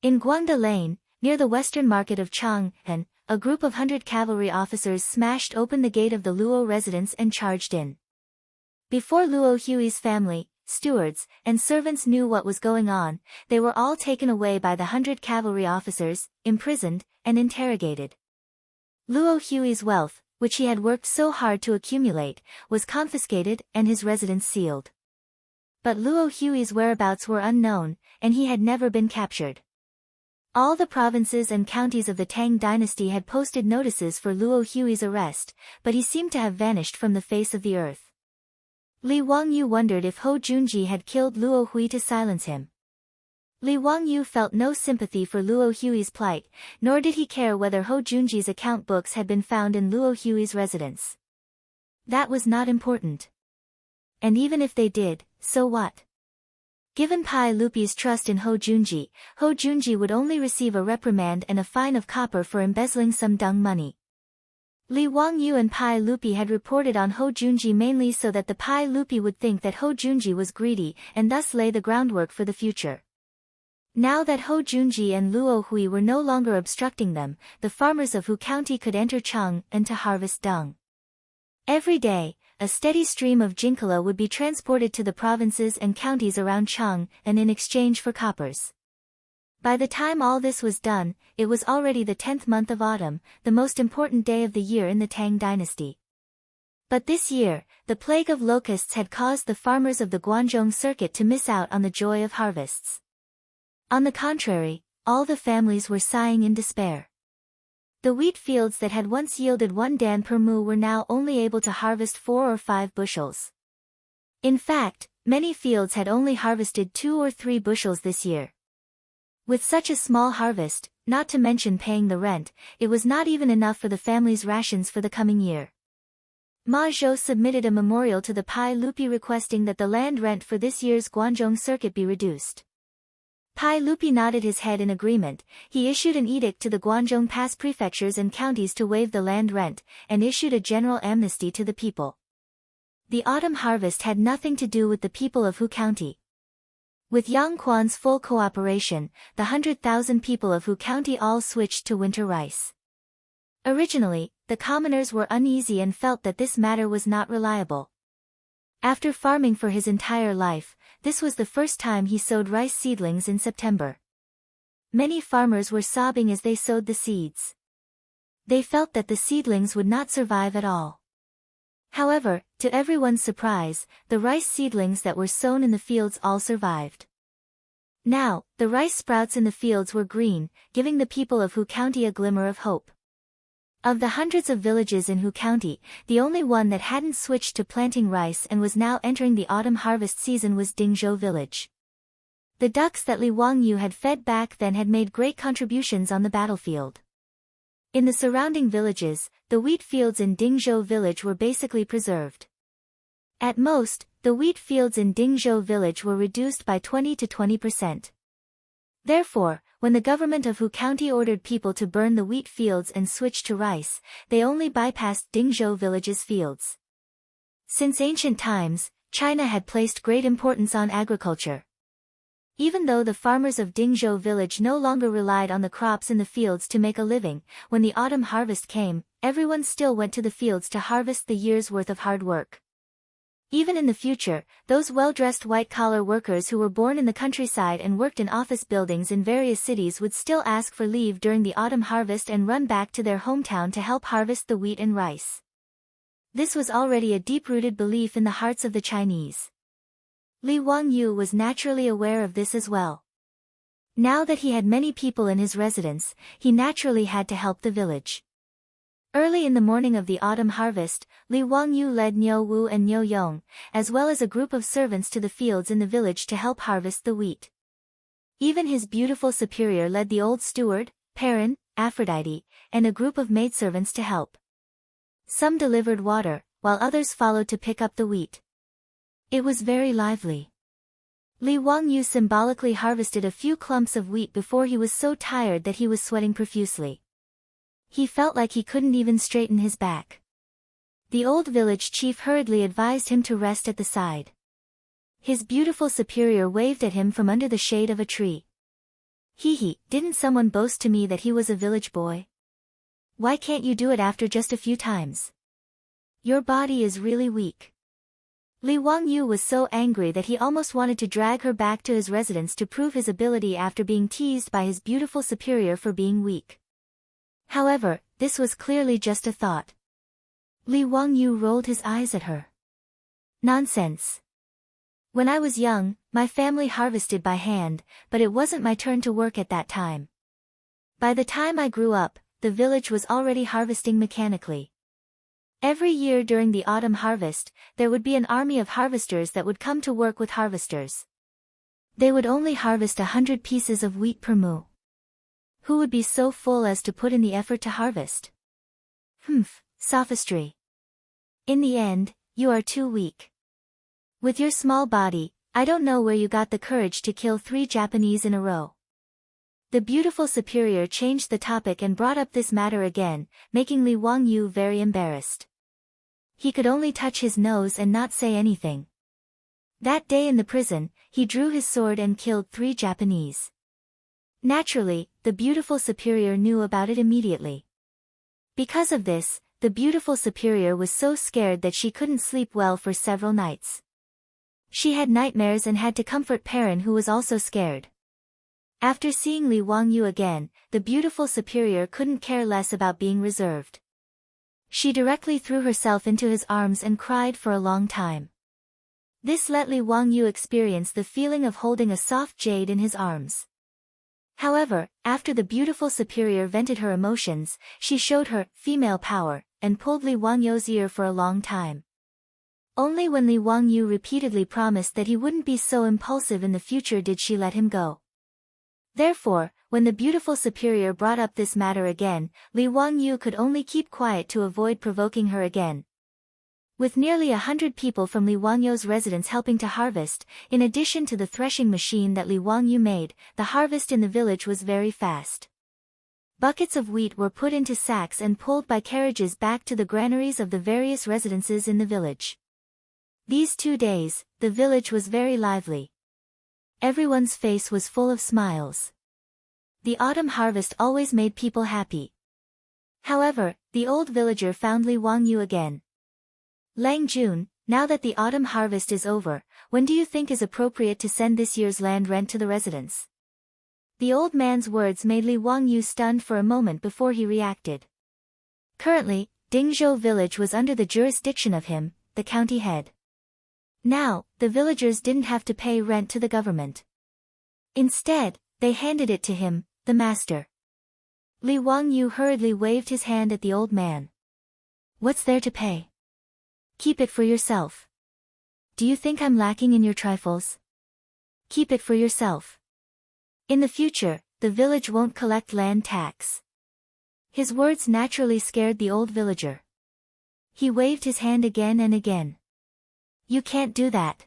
In Guangda Lane, near the western market of Chang'an, a group of 100 cavalry officers smashed open the gate of the Luo residence and charged in. Before Luo Hui's family, stewards, and servants knew what was going on, they were all taken away by the 100 cavalry officers, imprisoned, and interrogated. Luo Hui's wealth, which he had worked so hard to accumulate, was confiscated and his residence sealed. But Luo Hui's whereabouts were unknown, and he had never been captured. All the provinces and counties of the Tang dynasty had posted notices for Luo Hui's arrest, but he seemed to have vanished from the face of the earth. Li Wangyu wondered if Hou Junji had killed Luo Hui to silence him. Li Wangyu felt no sympathy for Luo Hui's plight, nor did he care whether Hou Junji's account books had been found in Luo Hui's residence. That was not important. And even if they did, so what? Given Pai Lupi's trust in Hou Junji would only receive a reprimand and a fine of copper for embezzling some dung money. Li Wangyu and Pai Lupi had reported on Hou Junji mainly so that the Pai Lupi would think that Hou Junji was greedy and thus lay the groundwork for the future. Now that Hou Junji and Luo Hui were no longer obstructing them, the farmers of Hu County could enter Chang'an to harvest dung. Every day, a steady stream of jinkala would be transported to the provinces and counties around Chang'an in exchange for coppers. By the time all this was done, it was already the 10th month of autumn, the most important day of the year in the Tang dynasty. But this year, the plague of locusts had caused the farmers of the Guangzhou circuit to miss out on the joy of harvests. On the contrary, all the families were sighing in despair. The wheat fields that had once yielded 1 dan per mu were now only able to harvest 4 or 5 bushels. In fact, many fields had only harvested 2 or 3 bushels this year. With such a small harvest, not to mention paying the rent, it was not even enough for the family's rations for the coming year. Ma Zhou submitted a memorial to the Pai Lupi requesting that the land rent for this year's Guangzhou circuit be reduced. Pai Lupi nodded his head in agreement. He issued an edict to the Guangzhou Pass prefectures and counties to waive the land rent, and issued a general amnesty to the people. The autumn harvest had nothing to do with the people of Hu County. With Yang Quan's full cooperation, the 100,000 people of Hu County all switched to winter rice. Originally, the commoners were uneasy and felt that this matter was not reliable. After farming for his entire life, this was the first time he sowed rice seedlings in September. Many farmers were sobbing as they sowed the seeds. They felt that the seedlings would not survive at all. However, to everyone's surprise, the rice seedlings that were sown in the fields all survived. Now, the rice sprouts in the fields were green, giving the people of Hu County a glimmer of hope. Of the hundreds of villages in Hu County, the only one that hadn't switched to planting rice and was now entering the autumn harvest season was Dingzhou village. The ducks that Li Wangyu had fed back then had made great contributions on the battlefield. In the surrounding villages, the wheat fields in Dingzhou village were basically preserved. At most, the wheat fields in Dingzhou village were reduced by 20 to 20%. Therefore, when the government of Hu County ordered people to burn the wheat fields and switch to rice, they only bypassed Dingzhou village's fields. Since ancient times, China had placed great importance on agriculture. Even though the farmers of Dingzhou village no longer relied on the crops in the fields to make a living, when the autumn harvest came, everyone still went to the fields to harvest the year's worth of hard work. Even in the future, those well-dressed white-collar workers who were born in the countryside and worked in office buildings in various cities would still ask for leave during the autumn harvest and run back to their hometown to help harvest the wheat and rice. This was already a deep-rooted belief in the hearts of the Chinese. Li Wangyu was naturally aware of this as well. Now that he had many people in his residence, he naturally had to help the village. Early in the morning of the autumn harvest, Li Wangyu led Niu Wu and Niu Yong, as well as a group of servants to the fields in the village to help harvest the wheat. Even his beautiful superior led the old steward, Perrin, Aphrodite, and a group of maidservants to help. Some delivered water, while others followed to pick up the wheat. It was very lively. Li Wangyu symbolically harvested a few clumps of wheat before he was so tired that he was sweating profusely. He felt like he couldn't even straighten his back. The old village chief hurriedly advised him to rest at the side. His beautiful superior waved at him from under the shade of a tree. Didn't someone boast to me that he was a village boy? Why can't you do it after just a few times? Your body is really weak. Li Wangyu was so angry that he almost wanted to drag her back to his residence to prove his ability after being teased by his beautiful superior for being weak. However, this was clearly just a thought. Li Wangyu rolled his eyes at her. Nonsense. When I was young, my family harvested by hand, but it wasn't my turn to work at that time. By the time I grew up, the village was already harvesting mechanically. Every year during the autumn harvest, there would be an army of harvesters that would come to work with harvesters. They would only harvest 100 pieces of wheat per moo. Who would be so full as to put in the effort to harvest? Sophistry. In the end, you are too weak. With your small body, I don't know where you got the courage to kill 3 Japanese in a row. The beautiful superior changed the topic and brought up this matter again, making Li Wangyu very embarrassed. He could only touch his nose and not say anything. That day in the prison, he drew his sword and killed 3 Japanese. Naturally, the beautiful superior knew about it immediately. Because of this, the beautiful superior was so scared that she couldn't sleep well for several nights. She had nightmares and had to comfort Perrin, who was also scared. After seeing Li Wangyu again, the beautiful superior couldn't care less about being reserved. She directly threw herself into his arms and cried for a long time. This let Li Wangyu experience the feeling of holding a soft jade in his arms. However, after the beautiful superior vented her emotions, she showed her female power and pulled Li Wangyu's ear for a long time. Only when Li Wangyu repeatedly promised that he wouldn't be so impulsive in the future did she let him go. Therefore, when the beautiful superior brought up this matter again, Li Wangyu could only keep quiet to avoid provoking her again. With nearly 100 people from Li Wangyu's residence helping to harvest, in addition to the threshing machine that Li Wangyu made, the harvest in the village was very fast. Buckets of wheat were put into sacks and pulled by carriages back to the granaries of the various residences in the village. These 2 days, the village was very lively. Everyone's face was full of smiles. The autumn harvest always made people happy. However, the old villager found Li Wangyu again. Lang Jun, now that the autumn harvest is over, when do you think is appropriate to send this year's land rent to the residents? The old man's words made Li Wangyu stunned for a moment before he reacted. Currently, Dingzhou village was under the jurisdiction of him, the county head. Now, the villagers didn't have to pay rent to the government. Instead, they handed it to him, the master. Li Wangyu hurriedly waved his hand at the old man. What's there to pay? Keep it for yourself. Do you think I'm lacking in your trifles? Keep it for yourself. In the future, the village won't collect land tax. His words naturally scared the old villager. He waved his hand again and again. You can't do that.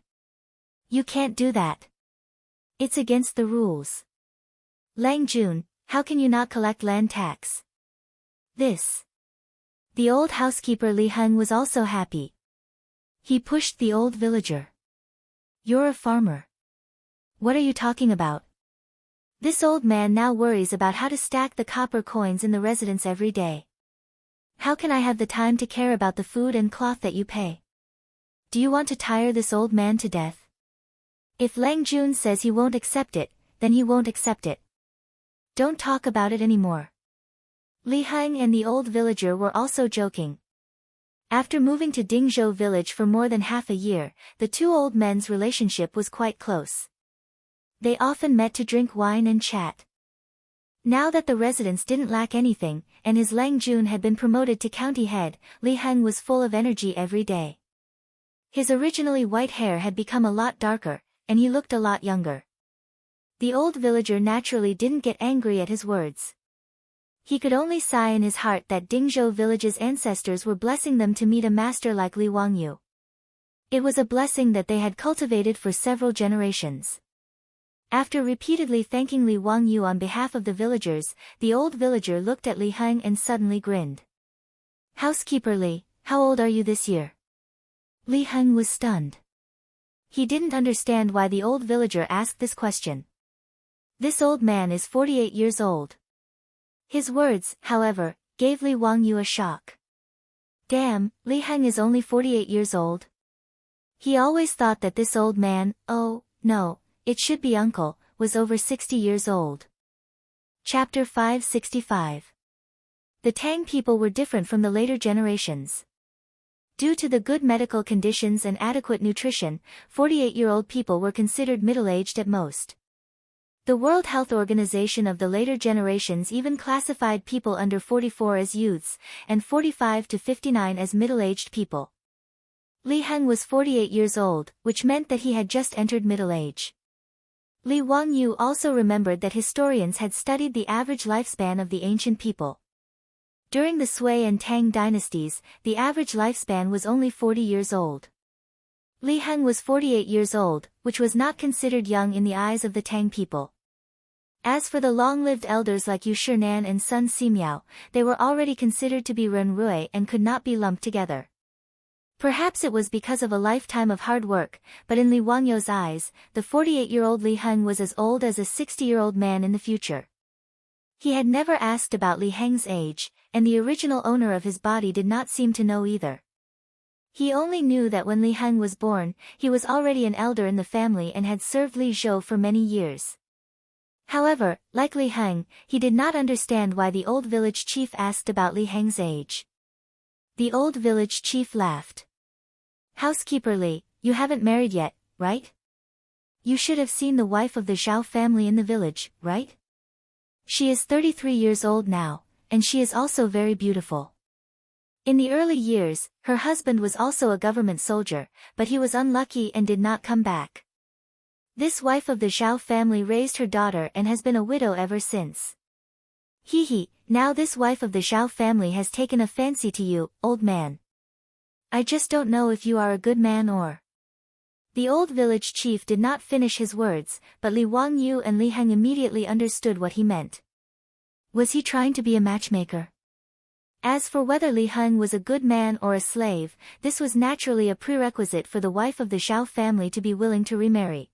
You can't do that. It's against the rules. Lang Jun, how can you not collect land tax? This. The old housekeeper Li Heng was also happy. He pushed the old villager. You're a farmer. What are you talking about? This old man now worries about how to stack the copper coins in the residence every day. How can I have the time to care about the food and cloth that you pay? Do you want to tire this old man to death? If Lang Jun says he won't accept it, then he won't accept it. Don't talk about it anymore. Li Heng and the old villager were also joking. After moving to Dingzhou village for more than half a year, the 2 old men's relationship was quite close. They often met to drink wine and chat. Now that the residents didn't lack anything, and his Lang Jun had been promoted to county head, Li Heng was full of energy every day. His originally white hair had become a lot darker, and he looked a lot younger. The old villager naturally didn't get angry at his words. He could only sigh in his heart that Dingzhou village's ancestors were blessing them to meet a master like Li Wangyu. It was a blessing that they had cultivated for several generations. After repeatedly thanking Li Wangyu on behalf of the villagers, the old villager looked at Li Heng and suddenly grinned. Housekeeper Li, how old are you this year? Li Heng was stunned. He didn't understand why the old villager asked this question. This old man is 48 years old. His words, however, gave Li Wangyu a shock. Damn, Li Heng is only 48 years old. He always thought that this old man, oh, no, it should be uncle, was over 60 years old. Chapter 565. The Tang people were different from the later generations. Due to the good medical conditions and adequate nutrition, 48-year-old people were considered middle-aged at most. The World Health Organization of the later generations even classified people under 44 as youths, and 45 to 59 as middle-aged people. Li Heng was 48 years old, which meant that he had just entered middle age. Li Wangyu also remembered that historians had studied the average lifespan of the ancient people. During the Sui and Tang dynasties, the average lifespan was only 40 years old. Li Heng was 48 years old, which was not considered young in the eyes of the Tang people. As for the long-lived elders like Yu Shinan and Sun Simiao, they were already considered to be Ren Rui and could not be lumped together. Perhaps it was because of a lifetime of hard work, but in Li Wangyu's eyes, the 48-year-old Li Heng was as old as a 60-year-old man in the future. He had never asked about Li Heng's age, and the original owner of his body did not seem to know either. He only knew that when Li Heng was born, he was already an elder in the family and had served Li Zhou for many years. However, like Li Heng, he did not understand why the old village chief asked about Li Heng's age. The old village chief laughed. Housekeeper Li, you haven't married yet, right? You should have seen the wife of the Zhao family in the village, right? She is 33 years old now, and she is also very beautiful. In the early years, her husband was also a government soldier, but he was unlucky and did not come back. This wife of the Zhao family raised her daughter and has been a widow ever since. Hee, now this wife of the Zhao family has taken a fancy to you, old man. I just don't know if you are a good man or... The old village chief did not finish his words, but Li Wangyu and Li Heng immediately understood what he meant. Was he trying to be a matchmaker? As for whether Li Heng was a good man or a slave, this was naturally a prerequisite for the wife of the Zhao family to be willing to remarry.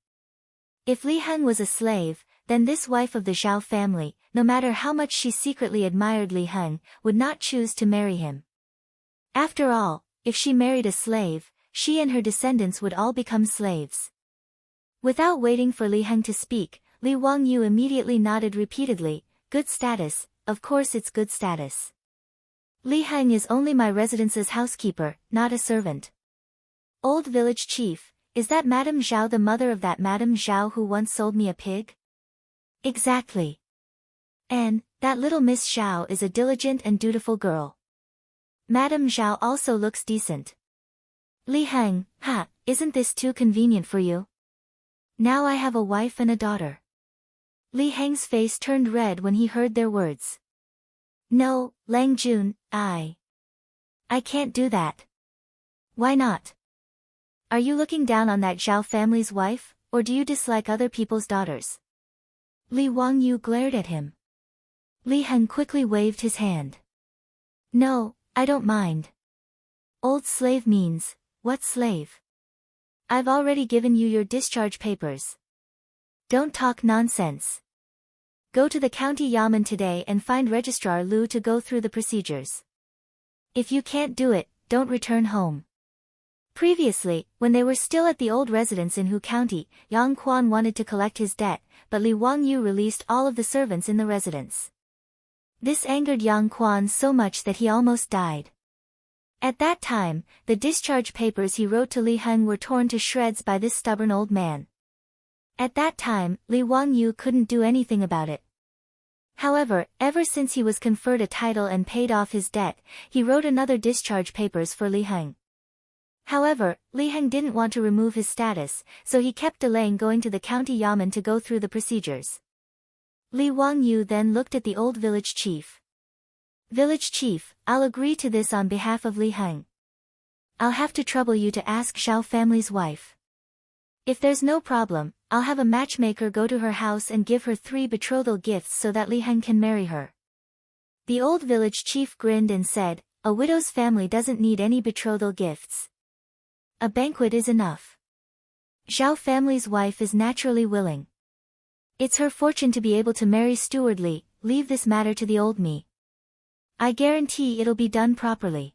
If Li Heng was a slave, then this wife of the Zhao family, no matter how much she secretly admired Li Heng, would not choose to marry him. After all, if she married a slave, she and her descendants would all become slaves. Without waiting for Li Heng to speak, Li Wangyu immediately nodded repeatedly. Good status, of course it's good status. Li Heng is only my residence's housekeeper, not a servant. Old village chief, is that Madame Zhao the mother of that Madame Zhao who once sold me a pig? Exactly. And, that little Miss Zhao is a diligent and dutiful girl. Madame Zhao also looks decent. Li Heng, isn't this too convenient for you? Now I have a wife and a daughter. Li Heng's face turned red when he heard their words. No, Lang Jun, I can't do that. Why not? Are you looking down on that Zhao family's wife, or do you dislike other people's daughters? Li Wangyu glared at him. Li Heng quickly waved his hand. No, I don't mind. Old slave means, what slave? I've already given you your discharge papers. Don't talk nonsense. Go to the county yamen today and find Registrar Lu to go through the procedures. If you can't do it, don't return home. Previously, when they were still at the old residence in Hu County, Yang Quan wanted to collect his debt, but Li Wangyu released all of the servants in the residence. This angered Yang Quan so much that he almost died. At that time, the discharge papers he wrote to Li Heng were torn to shreds by this stubborn old man. At that time, Li Wangyu couldn't do anything about it. However, ever since he was conferred a title and paid off his debt, he wrote another discharge papers for Li Heng. However, Li Heng didn't want to remove his status, so he kept delaying going to the county yamen to go through the procedures. Li Wangyu then looked at the old village chief. Village chief, I'll agree to this on behalf of Li Heng. I'll have to trouble you to ask Zhao family's wife. If there's no problem, I'll have a matchmaker go to her house and give her 3 betrothal gifts so that Li Heng can marry her. The old village chief grinned and said, a widow's family doesn't need any betrothal gifts. A banquet is enough. Zhao family's wife is naturally willing. It's her fortune to be able to marry stewardly, leave this matter to the old me. I guarantee it'll be done properly.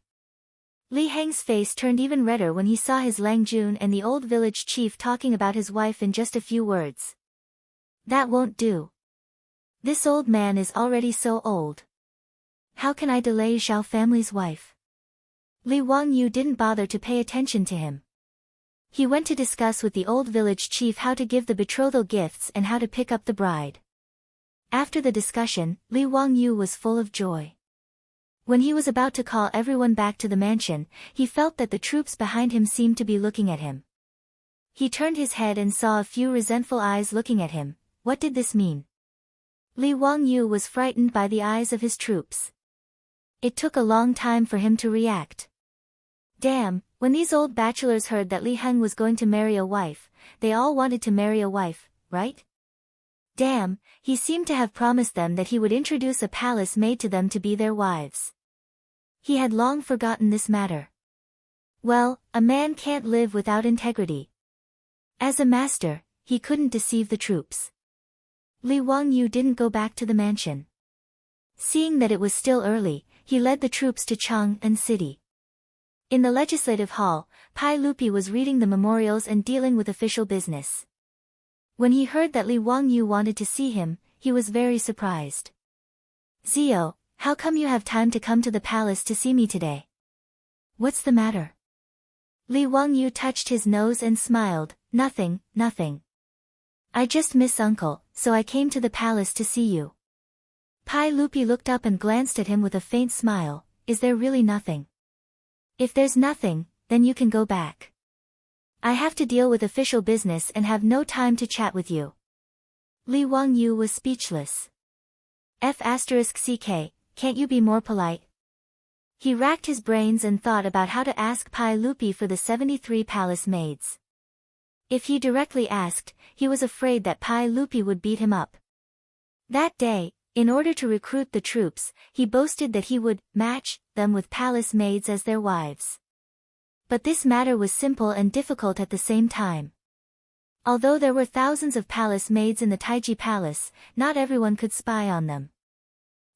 Li Heng's face turned even redder when he saw his Lang Jun and the old village chief talking about his wife in just a few words. That won't do. This old man is already so old. How can I delay Zhao family's wife? Li Wangyu didn't bother to pay attention to him. He went to discuss with the old village chief how to give the betrothal gifts and how to pick up the bride. After the discussion, Li Wangyu was full of joy. When he was about to call everyone back to the mansion, he felt that the troops behind him seemed to be looking at him. He turned his head and saw a few resentful eyes looking at him. What did this mean? Li Wangyu was frightened by the eyes of his troops. It took a long time for him to react. Damn, when these old bachelors heard that Li Heng was going to marry a wife, they all wanted to marry a wife, right? Damn, he seemed to have promised them that he would introduce a palace maid to them to be their wives. He had long forgotten this matter. Well, a man can't live without integrity. As a master, he couldn't deceive the troops. Li Wangyu didn't go back to the mansion. Seeing that it was still early, he led the troops to Chang'an City. In the legislative hall, Pai Lupi was reading the memorials and dealing with official business. When he heard that Li Wangyu wanted to see him, he was very surprised. Zio, how come you have time to come to the palace to see me today? What's the matter? Li Wangyu touched his nose and smiled. Nothing, nothing. I just miss uncle, so I came to the palace to see you. Pai Lupi looked up and glanced at him with a faint smile. Is there really nothing? If there's nothing, then you can go back. I have to deal with official business and have no time to chat with you. Li Wangyu was speechless. F***ck, can't you be more polite? He racked his brains and thought about how to ask Pai Lupi for the 73 palace maids. If he directly asked, he was afraid that Pai Lupi would beat him up. That day, in order to recruit the troops, he boasted that he would match them with palace maids as their wives. But this matter was simple and difficult at the same time. Although there were thousands of palace maids in the Taiji Palace, not everyone could spy on them.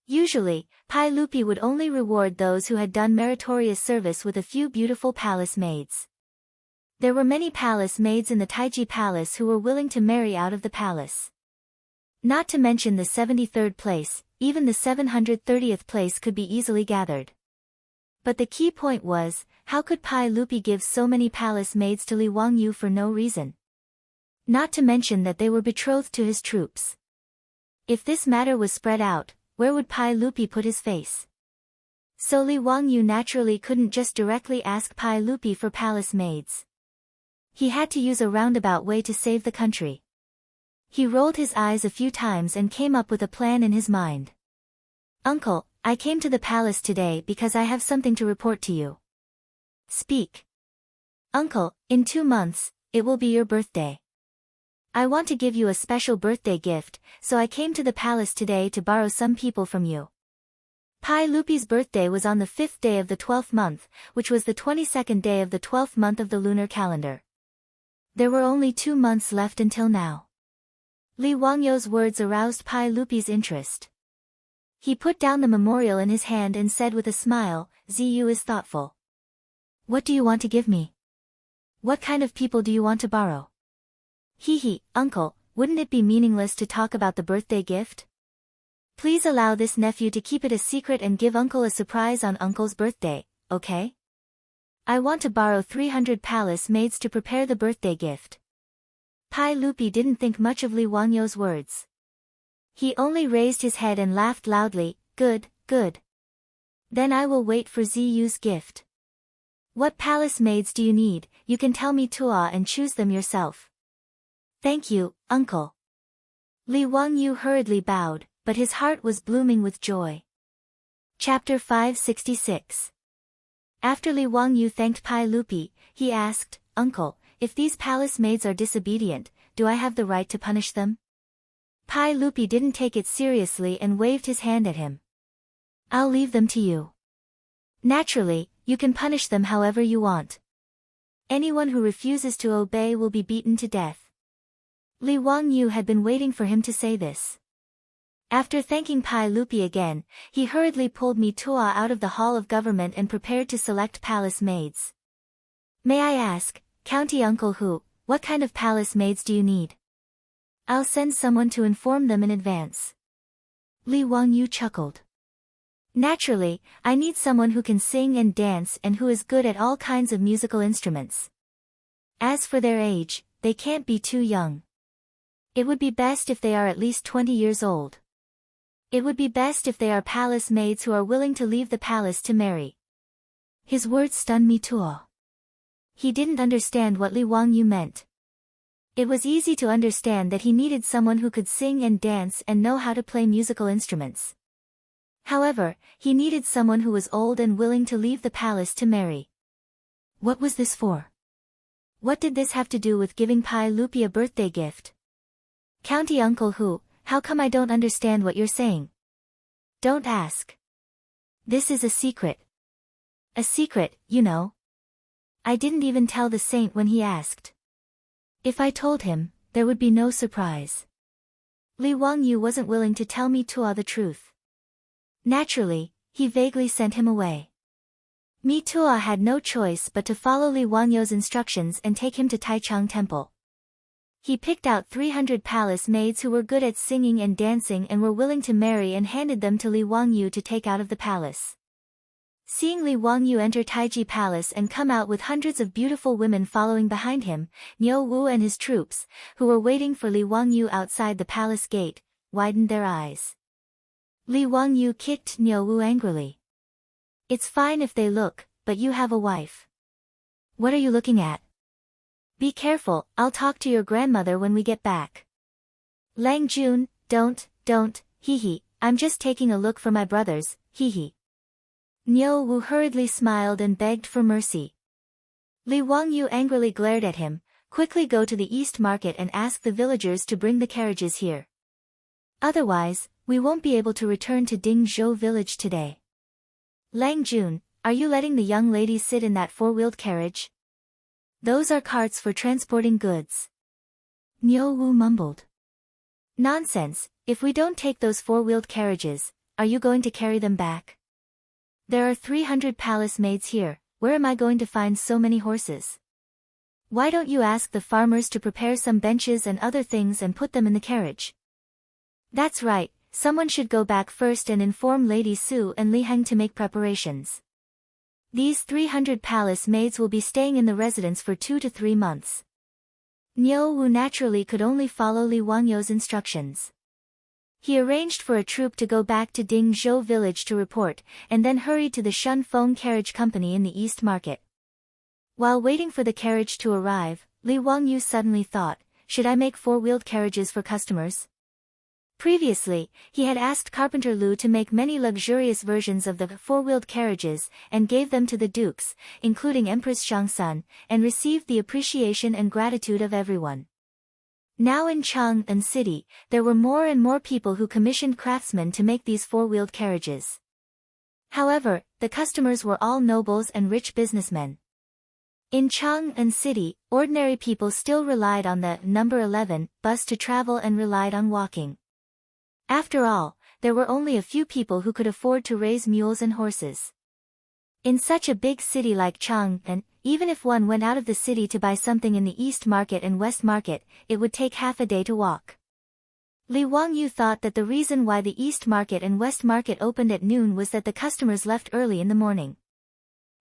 Usually, Pai Lupi would only reward those who had done meritorious service with a few beautiful palace maids. There were many palace maids in the Taiji Palace who were willing to marry out of the palace. Not to mention the 73rd place, even the 730th place could be easily gathered. But the key point was, how could Pai Lupi give so many palace maids to Li Wangyu for no reason? Not to mention that they were betrothed to his troops. If this matter was spread out, where would Pai Lupi put his face? So Li Wangyu naturally couldn't just directly ask Pai Lupi for palace maids. He had to use a roundabout way to save the country. He rolled his eyes a few times and came up with a plan in his mind. Uncle, I came to the palace today because I have something to report to you. Speak. Uncle, in 2 months, it will be your birthday. I want to give you a special birthday gift, so I came to the palace today to borrow some people from you. Pai Lupi's birthday was on the 5th day of the 12th month, which was the 22nd day of the 12th month of the lunar calendar. There were only 2 months left until now. Li Wangyu's words aroused Pai Lupi's interest. He put down the memorial in his hand and said with a smile, Ziyu is thoughtful. What do you want to give me? What kind of people do you want to borrow? Hee, uncle, wouldn't it be meaningless to talk about the birthday gift? Please allow this nephew to keep it a secret and give uncle a surprise on uncle's birthday, okay? I want to borrow 300 palace maids to prepare the birthday gift. Pai Lupi didn't think much of Li Wangyu's words. He only raised his head and laughed loudly. Good, good. Then I will wait for Ziyu's gift. What palace maids do you need? You can tell me Tua and choose them yourself. Thank you, uncle. Li Wangyu hurriedly bowed, but his heart was blooming with joy. Chapter 566. After Li Wangyu thanked Pai Lupi, he asked, Uncle, if these palace maids are disobedient, do I have the right to punish them? Pai Lupi didn't take it seriously and waved his hand at him. I'll leave them to you. Naturally, you can punish them however you want. Anyone who refuses to obey will be beaten to death. Li Wangyu had been waiting for him to say this. After thanking Pai Lupi again, he hurriedly pulled Mi Tua out of the hall of government and prepared to select palace maids. May I ask, County Uncle Hu, what kind of palace maids do you need? I'll send someone to inform them in advance. Li Wangyu chuckled. Naturally, I need someone who can sing and dance and who is good at all kinds of musical instruments. As for their age, they can't be too young. It would be best if they are at least 20 years old. It would be best if they are palace maids who are willing to leave the palace to marry. His words stunned Mi Tuo. He didn't understand what Li Wangyu meant. It was easy to understand that he needed someone who could sing and dance and know how to play musical instruments. However, he needed someone who was old and willing to leave the palace to marry. What was this for? What did this have to do with giving Pai Lupi a birthday gift? County Uncle Hu, how come I don't understand what you're saying? Don't ask. This is a secret. A secret, you know. I didn't even tell the saint when he asked. If I told him, there would be no surprise. Li Wangyu wasn't willing to tell Mi Tua the truth. Naturally, he vaguely sent him away. Mi Tua had no choice but to follow Li Wangyu's instructions and take him to Taichung Temple. He picked out 300 palace maids who were good at singing and dancing and were willing to marry and handed them to Li Wangyu to take out of the palace. Seeing Li Wangyu enter Taiji Palace and come out with hundreds of beautiful women following behind him, Niu Wu and his troops, who were waiting for Li Wangyu outside the palace gate, widened their eyes. Li Wangyu kicked Niu Wu angrily. It's fine if they look, but you have a wife. What are you looking at? Be careful, I'll talk to your grandmother when we get back. Lang Jun, don't, hee, I'm just taking a look for my brothers, hee. Niu Wu hurriedly smiled and begged for mercy. Li Wangyu angrily glared at him. Quickly go to the East Market and ask the villagers to bring the carriages here. Otherwise, we won't be able to return to Dingzhou village today. Lang Jun, are you letting the young ladies sit in that four-wheeled carriage? Those are carts for transporting goods. Niu Wu mumbled. Nonsense, if we don't take those four-wheeled carriages, are you going to carry them back? There are 300 palace maids here, where am I going to find so many horses? Why don't you ask the farmers to prepare some benches and other things and put them in the carriage? That's right, someone should go back first and inform Lady Su and Li Heng to make preparations. These 300 palace maids will be staying in the residence for 2 to 3 months. Niu Wu naturally could only follow Li Wangyu's instructions. He arranged for a troop to go back to Dingzhou village to report, and then hurried to the Shunfeng Carriage Company in the East Market. While waiting for the carriage to arrive, Li Wangyu suddenly thought, should I make four-wheeled carriages for customers? Previously, he had asked Carpenter Lu to make many luxurious versions of the four-wheeled carriages and gave them to the dukes, including Empress Shangsun, and received the appreciation and gratitude of everyone. Now in Chang'an City, there were more and more people who commissioned craftsmen to make these four-wheeled carriages. However, the customers were all nobles and rich businessmen. In Chang'an City, ordinary people still relied on the number 11 bus to travel and relied on walking. After all, there were only a few people who could afford to raise mules and horses. In such a big city like Chang'an, even if one went out of the city to buy something in the East Market and West Market, it would take half a day to walk. Li Wangyu thought that the reason why the East Market and West Market opened at noon was that the customers left early in the morning.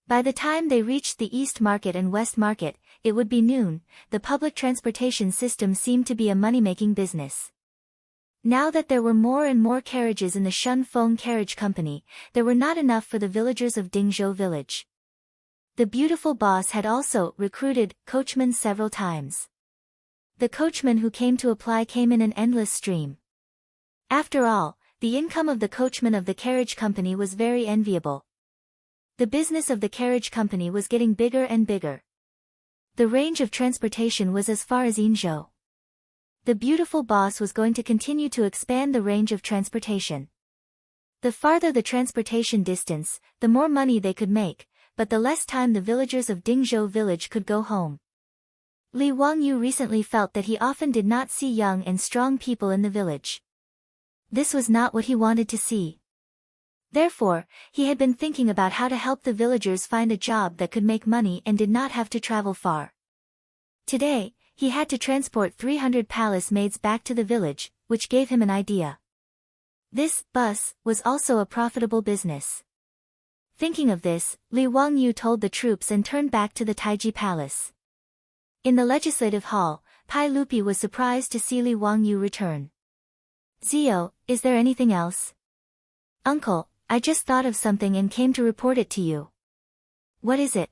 By the time they reached the East Market and West Market, it would be noon. The public transportation system seemed to be a money-making business. Now that there were more and more carriages in the Shunfeng Carriage Company, there were not enough for the villagers of Dingzhou village. The beautiful boss had also recruited coachmen several times. The coachmen who came to apply came in an endless stream. After all, the income of the coachmen of the carriage company was very enviable. The business of the carriage company was getting bigger and bigger. The range of transportation was as far as Yinzhou. The beautiful boss was going to continue to expand the range of transportation. The farther the transportation distance, the more money they could make, but the less time the villagers of Dingzhou village could go home. Li Wangyu recently felt that he often did not see young and strong people in the village. This was not what he wanted to see. Therefore, he had been thinking about how to help the villagers find a job that could make money and did not have to travel far. Today, he had to transport 300 palace maids back to the village, which gave him an idea. This bus was also a profitable business. Thinking of this, Li Wangyu told the troops and turned back to the Taiji Palace. In the legislative hall, Pai Lupi was surprised to see Li Wangyu return. Zio, is there anything else? Uncle, I just thought of something and came to report it to you. What is it?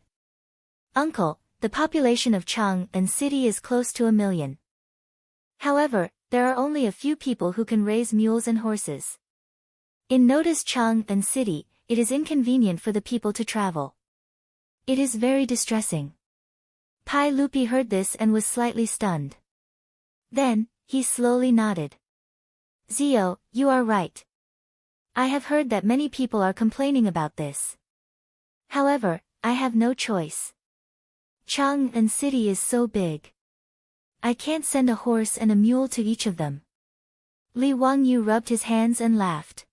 Uncle, the population of Chang'an City is close to 1 million. However, there are only a few people who can raise mules and horses. In Noda's Chang'an City, it is inconvenient for the people to travel. It is very distressing. Pai Lupi heard this and was slightly stunned. Then, he slowly nodded. Zio, you are right. I have heard that many people are complaining about this. However, I have no choice. Chang'an City is so big. I can't send a horse and a mule to each of them. Li Wangyu rubbed his hands and laughed.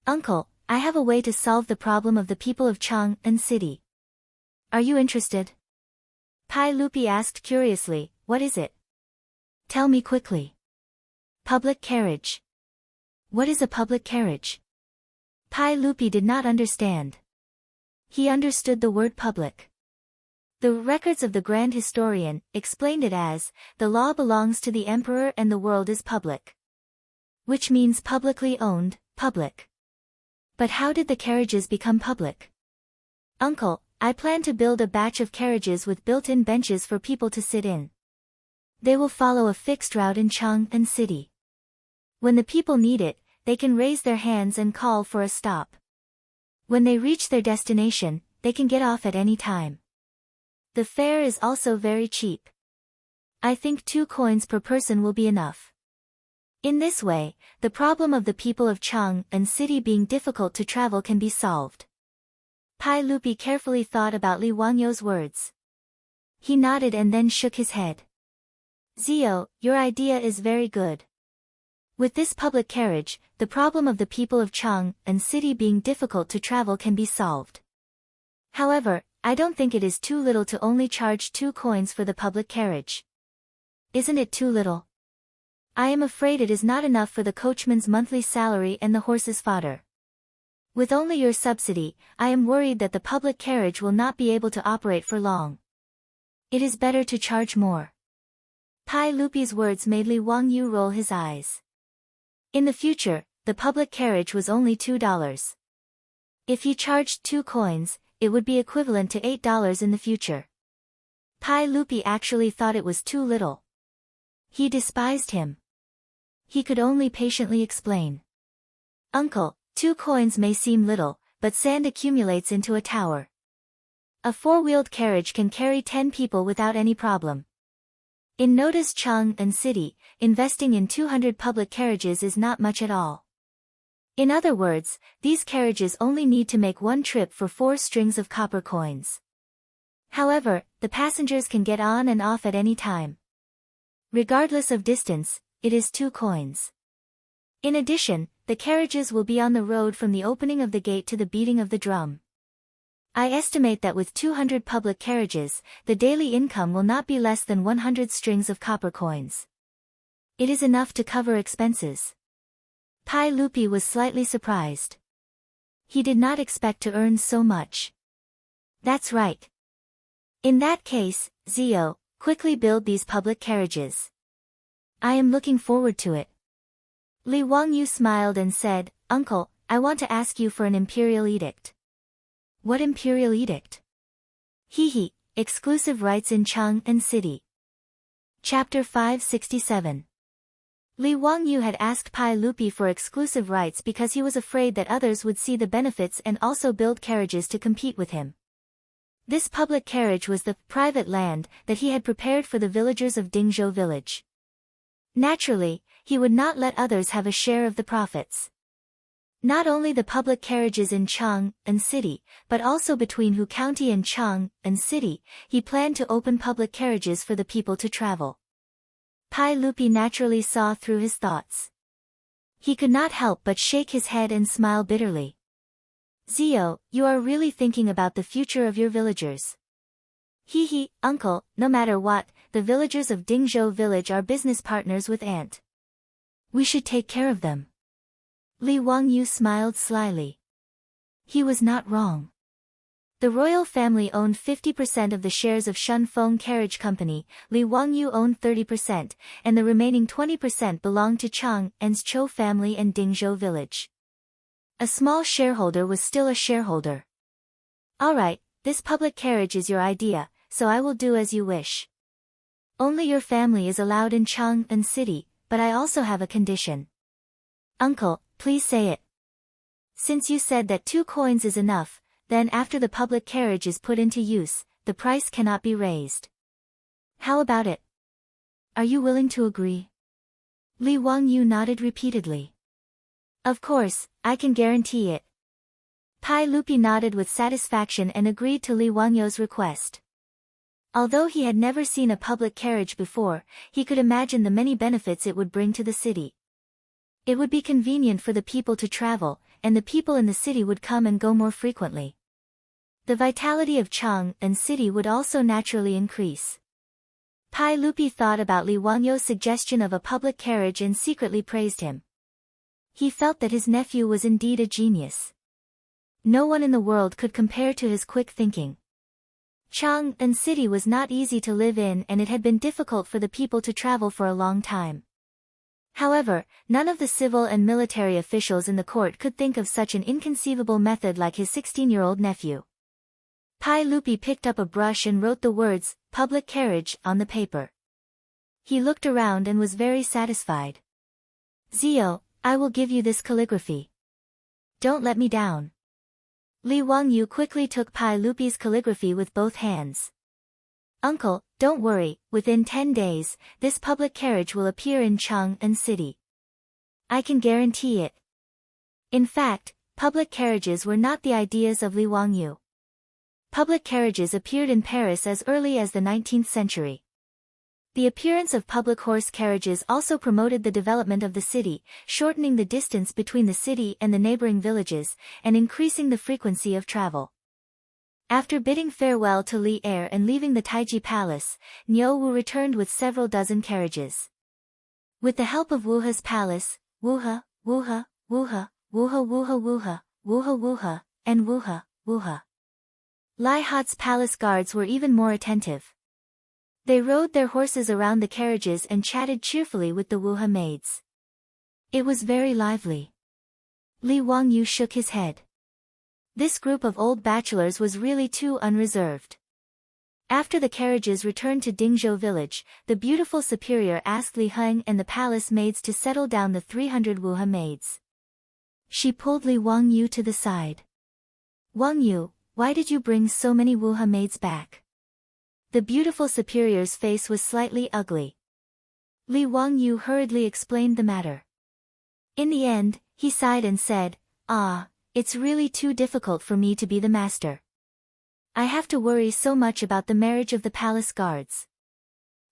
Uncle, I have a way to solve the problem of the people of Chang'an City. Are you interested? Pai Lupi asked curiously, what is it? Tell me quickly. Public carriage. What is a public carriage? Pai Lupi did not understand. He understood the word public. The records of the Grand Historian explained it as, the law belongs to the emperor and the world is public. Which means publicly owned, public. But how did the carriages become public? Uncle, I plan to build a batch of carriages with built-in benches for people to sit in. They will follow a fixed route in Chang'an City. When the people need it, they can raise their hands and call for a stop. When they reach their destination, they can get off at any time. The fare is also very cheap. I think 2 coins per person will be enough. In this way, the problem of the people of Chang'an City being difficult to travel can be solved. Pai Lupi carefully thought about Li Wangyu's words. He nodded and then shook his head. Zio, your idea is very good. With this public carriage, the problem of the people of Chang'an City being difficult to travel can be solved. However, I don't think it is too little to only charge 2 coins for the public carriage. Isn't it too little? I am afraid it is not enough for the coachman's monthly salary and the horse's fodder. With only your subsidy, I am worried that the public carriage will not be able to operate for long. It is better to charge more. Pai Lupi's words made Li Wangyu roll his eyes. In the future, the public carriage was only $2. If he charged 2 coins, it would be equivalent to $8 in the future. Pai Lupi actually thought it was too little. He despised him. He could only patiently explain. Uncle, 2 coins may seem little, but sand accumulates into a tower. A 4-wheeled carriage can carry 10 people without any problem. In Noda's Chang'an City, investing in 200 public carriages is not much at all. In other words, these carriages only need to make 1 trip for 4 strings of copper coins. However, the passengers can get on and off at any time. Regardless of distance, it is 2 coins. In addition, the carriages will be on the road from the opening of the gate to the beating of the drum. I estimate that with 200 public carriages, the daily income will not be less than 100 strings of copper coins. It is enough to cover expenses. Pai Lupi was slightly surprised. He did not expect to earn so much. That's right. In that case, Zio, quickly build these public carriages. I am looking forward to it. Li Wangyu smiled and said, Uncle, I want to ask you for an imperial edict. What imperial edict? Hehe, exclusive rights in Chang'an City. Chapter 567. Li Wangyu had asked Pai Lupi for exclusive rights because he was afraid that others would see the benefits and also build carriages to compete with him. This public carriage was the private land that he had prepared for the villagers of Dingzhou village. Naturally, he would not let others have a share of the profits. Not only the public carriages in Chang'an City, but also between Hu County and Chang'an City, he planned to open public carriages for the people to travel. Pai Lupi naturally saw through his thoughts. He could not help but shake his head and smile bitterly. Zio, you are really thinking about the future of your villagers. Hee, uncle, no matter what, the villagers of Dingzhou village are business partners with Aunt. We should take care of them. Li Wangyu smiled slyly. He was not wrong. The royal family owned 50% of the shares of Shunfeng Carriage Company, Li Wangyu owned 30%, and the remaining 20% belonged to Chang and's Chou family and Dingzhou village. A small shareholder was still a shareholder. Alright, this public carriage is your idea, so I will do as you wish. Only your family is allowed in Chang'an City, but I also have a condition. Uncle, please say it. Since you said that 2 coins is enough, then after the public carriage is put into use, the price cannot be raised. How about it? Are you willing to agree? Li Wangyu nodded repeatedly. Of course, I can guarantee it. Pai Lupi nodded with satisfaction and agreed to Li Wangyu's request. Although he had never seen a public carriage before, he could imagine the many benefits it would bring to the city. It would be convenient for the people to travel, and the people in the city would come and go more frequently. The vitality of Chang'an City would also naturally increase. Pai Lupi thought about Li Wangyu's suggestion of a public carriage and secretly praised him. He felt that his nephew was indeed a genius. No one in the world could compare to his quick thinking. Chang'an City was not easy to live in and it had been difficult for the people to travel for a long time. However, none of the civil and military officials in the court could think of such an inconceivable method like his 16-year-old nephew. Pai Lupi picked up a brush and wrote the words, public carriage, on the paper. He looked around and was very satisfied. Zio, I will give you this calligraphy. Don't let me down. Li Wangyu quickly took Pai Lupi's calligraphy with both hands. Uncle, don't worry, within 10 days, this public carriage will appear in Chang'an City. I can guarantee it. In fact, public carriages were not the ideas of Li Wangyu. Public carriages appeared in Paris as early as the 19th century. The appearance of public horse carriages also promoted the development of the city, shortening the distance between the city and the neighboring villages, and increasing the frequency of travel. After bidding farewell to Li Er and leaving the Taiji Palace, Niu Wu returned with several dozen carriages. With the help of Wuha's palace, Wuha, Wuha, Wuha, Wuha Wuha Wuha, Wuha Wuha, and Wuha, Wuha. Lai Hat's palace guards were even more attentive. They rode their horses around the carriages and chatted cheerfully with the Wuha maids. It was very lively. Li Wangyu shook his head. This group of old bachelors was really too unreserved. After the carriages returned to Dingzhou village, the beautiful superior asked Li Heng and the palace maids to settle down the 300 Wuha maids. She pulled Li Wangyu to the side. Wangyu, why did you bring so many Wuha maids back? The beautiful superior's face was slightly ugly. Li Wangyu hurriedly explained the matter. In the end, he sighed and said, it's really too difficult for me to be the master. I have to worry so much about the marriage of the palace guards.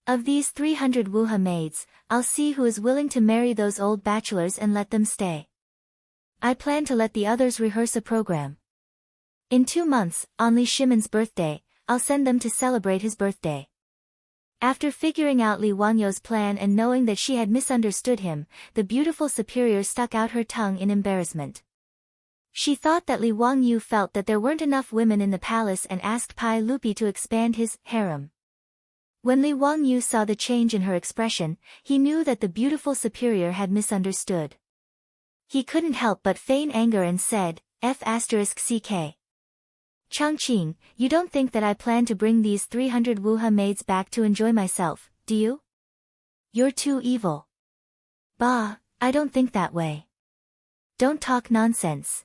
Of these 300 Wuha maids, I'll see who is willing to marry those old bachelors and let them stay. I plan to let the others rehearse a program. In 2 months, on Li Shimon's birthday, I'll send them to celebrate his birthday. After figuring out Li Wangyu's plan and knowing that she had misunderstood him, the beautiful superior stuck out her tongue in embarrassment. She thought that Li Wangyu felt that there weren't enough women in the palace and asked Pai Lupi to expand his harem. When Li Wangyu saw the change in her expression, he knew that the beautiful superior had misunderstood. He couldn't help but feign anger and said, F***ck. Changqing, you don't think that I plan to bring these 300 Wuha maids back to enjoy myself, do you? You're too evil. Bah, I don't think that way. Don't talk nonsense.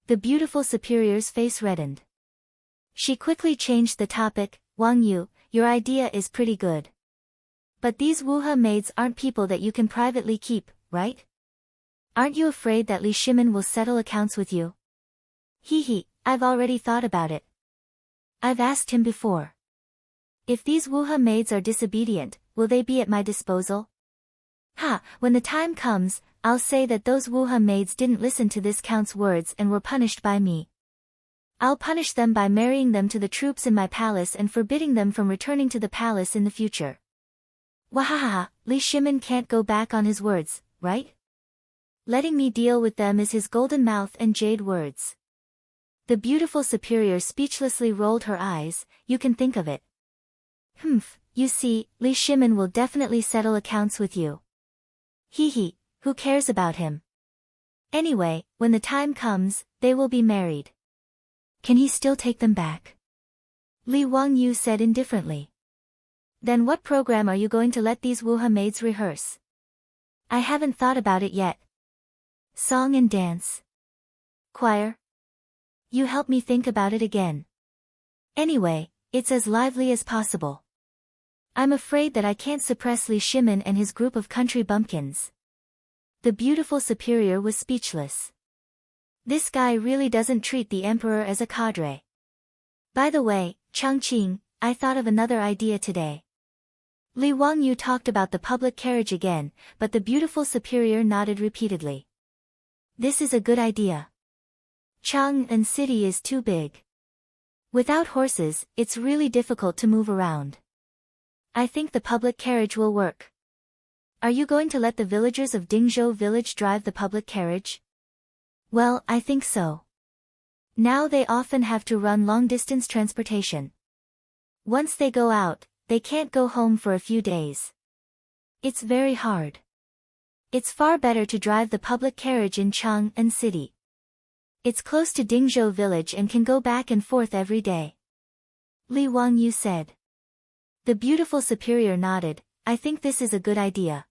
The beautiful superior's face reddened. She quickly changed the topic, Wangyu, your idea is pretty good. But these Wuha maids aren't people that you can privately keep, right? Aren't you afraid that Li Shimon will settle accounts with you? Hee, I've already thought about it. I've asked him before. If these Wuha maids are disobedient, will they be at my disposal? Ha, when the time comes, I'll say that those Wuha maids didn't listen to this count's words and were punished by me. I'll punish them by marrying them to the troops in my palace and forbidding them from returning to the palace in the future. Wahahaha, Li Shimin can't go back on his words, right? Letting me deal with them is his golden mouth and jade words. The beautiful superior speechlessly rolled her eyes. You can think of it. Humph, you see, Li Shimin will definitely settle accounts with you. Hee, who cares about him? Anyway, when the time comes, they will be married. Can he still take them back? Li Wangyu said indifferently. Then what program are you going to let these Wuha maids rehearse? I haven't thought about it yet. Song and dance. Choir? You help me think about it again. Anyway, it's as lively as possible. I'm afraid that I can't suppress Li Shimin and his group of country bumpkins. The beautiful superior was speechless. This guy really doesn't treat the emperor as a cadre. By the way, Changqing, I thought of another idea today. Li Wangyu talked about the public carriage again, but the beautiful superior nodded repeatedly. This is a good idea. Chang'an City is too big. Without horses, it's really difficult to move around. I think the public carriage will work. Are you going to let the villagers of Dingzhou village drive the public carriage? Well, I think so. Now they often have to run long-distance transportation. Once they go out, they can't go home for a few days. It's very hard. It's far better to drive the public carriage in Chang'an City. It's close to Dingzhou village and can go back and forth every day. Li Wangyu said. The beautiful superior nodded. I think this is a good idea.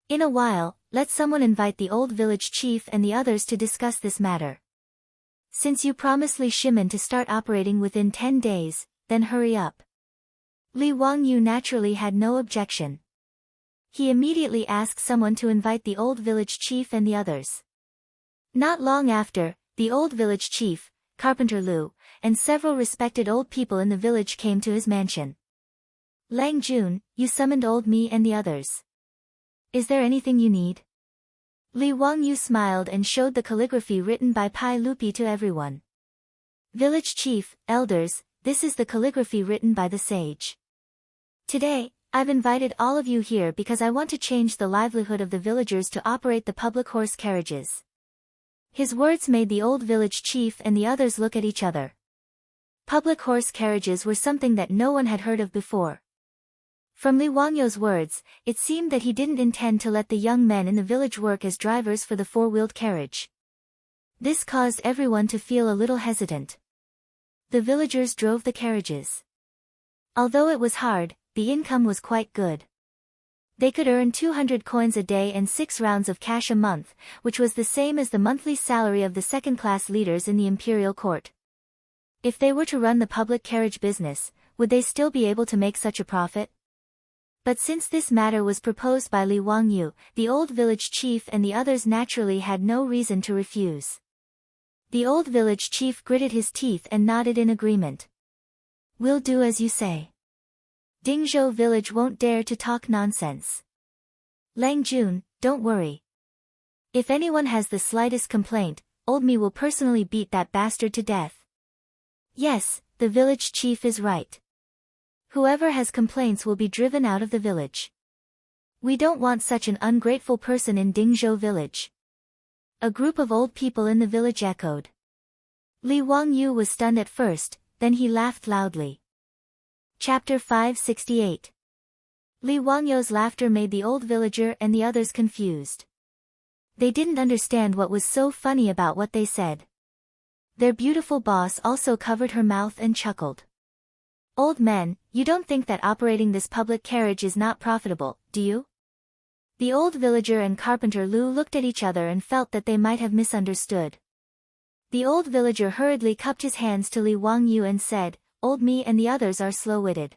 In a while, let someone invite the old village chief and the others to discuss this matter. Since you promised Li Shimin to start operating within 10 days, then hurry up. Li Wangyu naturally had no objection. He immediately asked someone to invite the old village chief and the others. Not long after, the old village chief, Carpenter Lu, and several respected old people in the village came to his mansion. Lang Jun, you summoned old me and the others. Is there anything you need? Li Wangyu smiled and showed the calligraphy written by Pai Lupi to everyone. Village chief, elders, this is the calligraphy written by the sage. Today, I've invited all of you here because I want to change the livelihood of the villagers to operate the public horse carriages. His words made the old village chief and the others look at each other. Public horse carriages were something that no one had heard of before. From Li Wangyu's words, it seemed that he didn't intend to let the young men in the village work as drivers for the four-wheeled carriage. This caused everyone to feel a little hesitant. The villagers drove the carriages. Although it was hard, the income was quite good. They could earn 200 coins a day and 6 rounds of cash a month, which was the same as the monthly salary of the second-class leaders in the imperial court. If they were to run the public carriage business, would they still be able to make such a profit? But since this matter was proposed by Li Wangyu, the old village chief and the others naturally had no reason to refuse. The old village chief gritted his teeth and nodded in agreement. We'll do as you say. Dingzhou village won't dare to talk nonsense. Lang Jun, don't worry. If anyone has the slightest complaint, old me will personally beat that bastard to death. Yes, the village chief is right. Whoever has complaints will be driven out of the village. We don't want such an ungrateful person in Dingzhou village. A group of old people in the village echoed. Li Wangyu was stunned at first, then he laughed loudly. Chapter 568. Li Wangyu's laughter made the old villager and the others confused. They didn't understand what was so funny about what they said. Their beautiful boss also covered her mouth and chuckled. Old men, you don't think that operating this public carriage is not profitable, do you? The old villager and Carpenter Lu looked at each other and felt that they might have misunderstood. The old villager hurriedly cupped his hands to Li Wangyu and said, Old me and the others are slow-witted.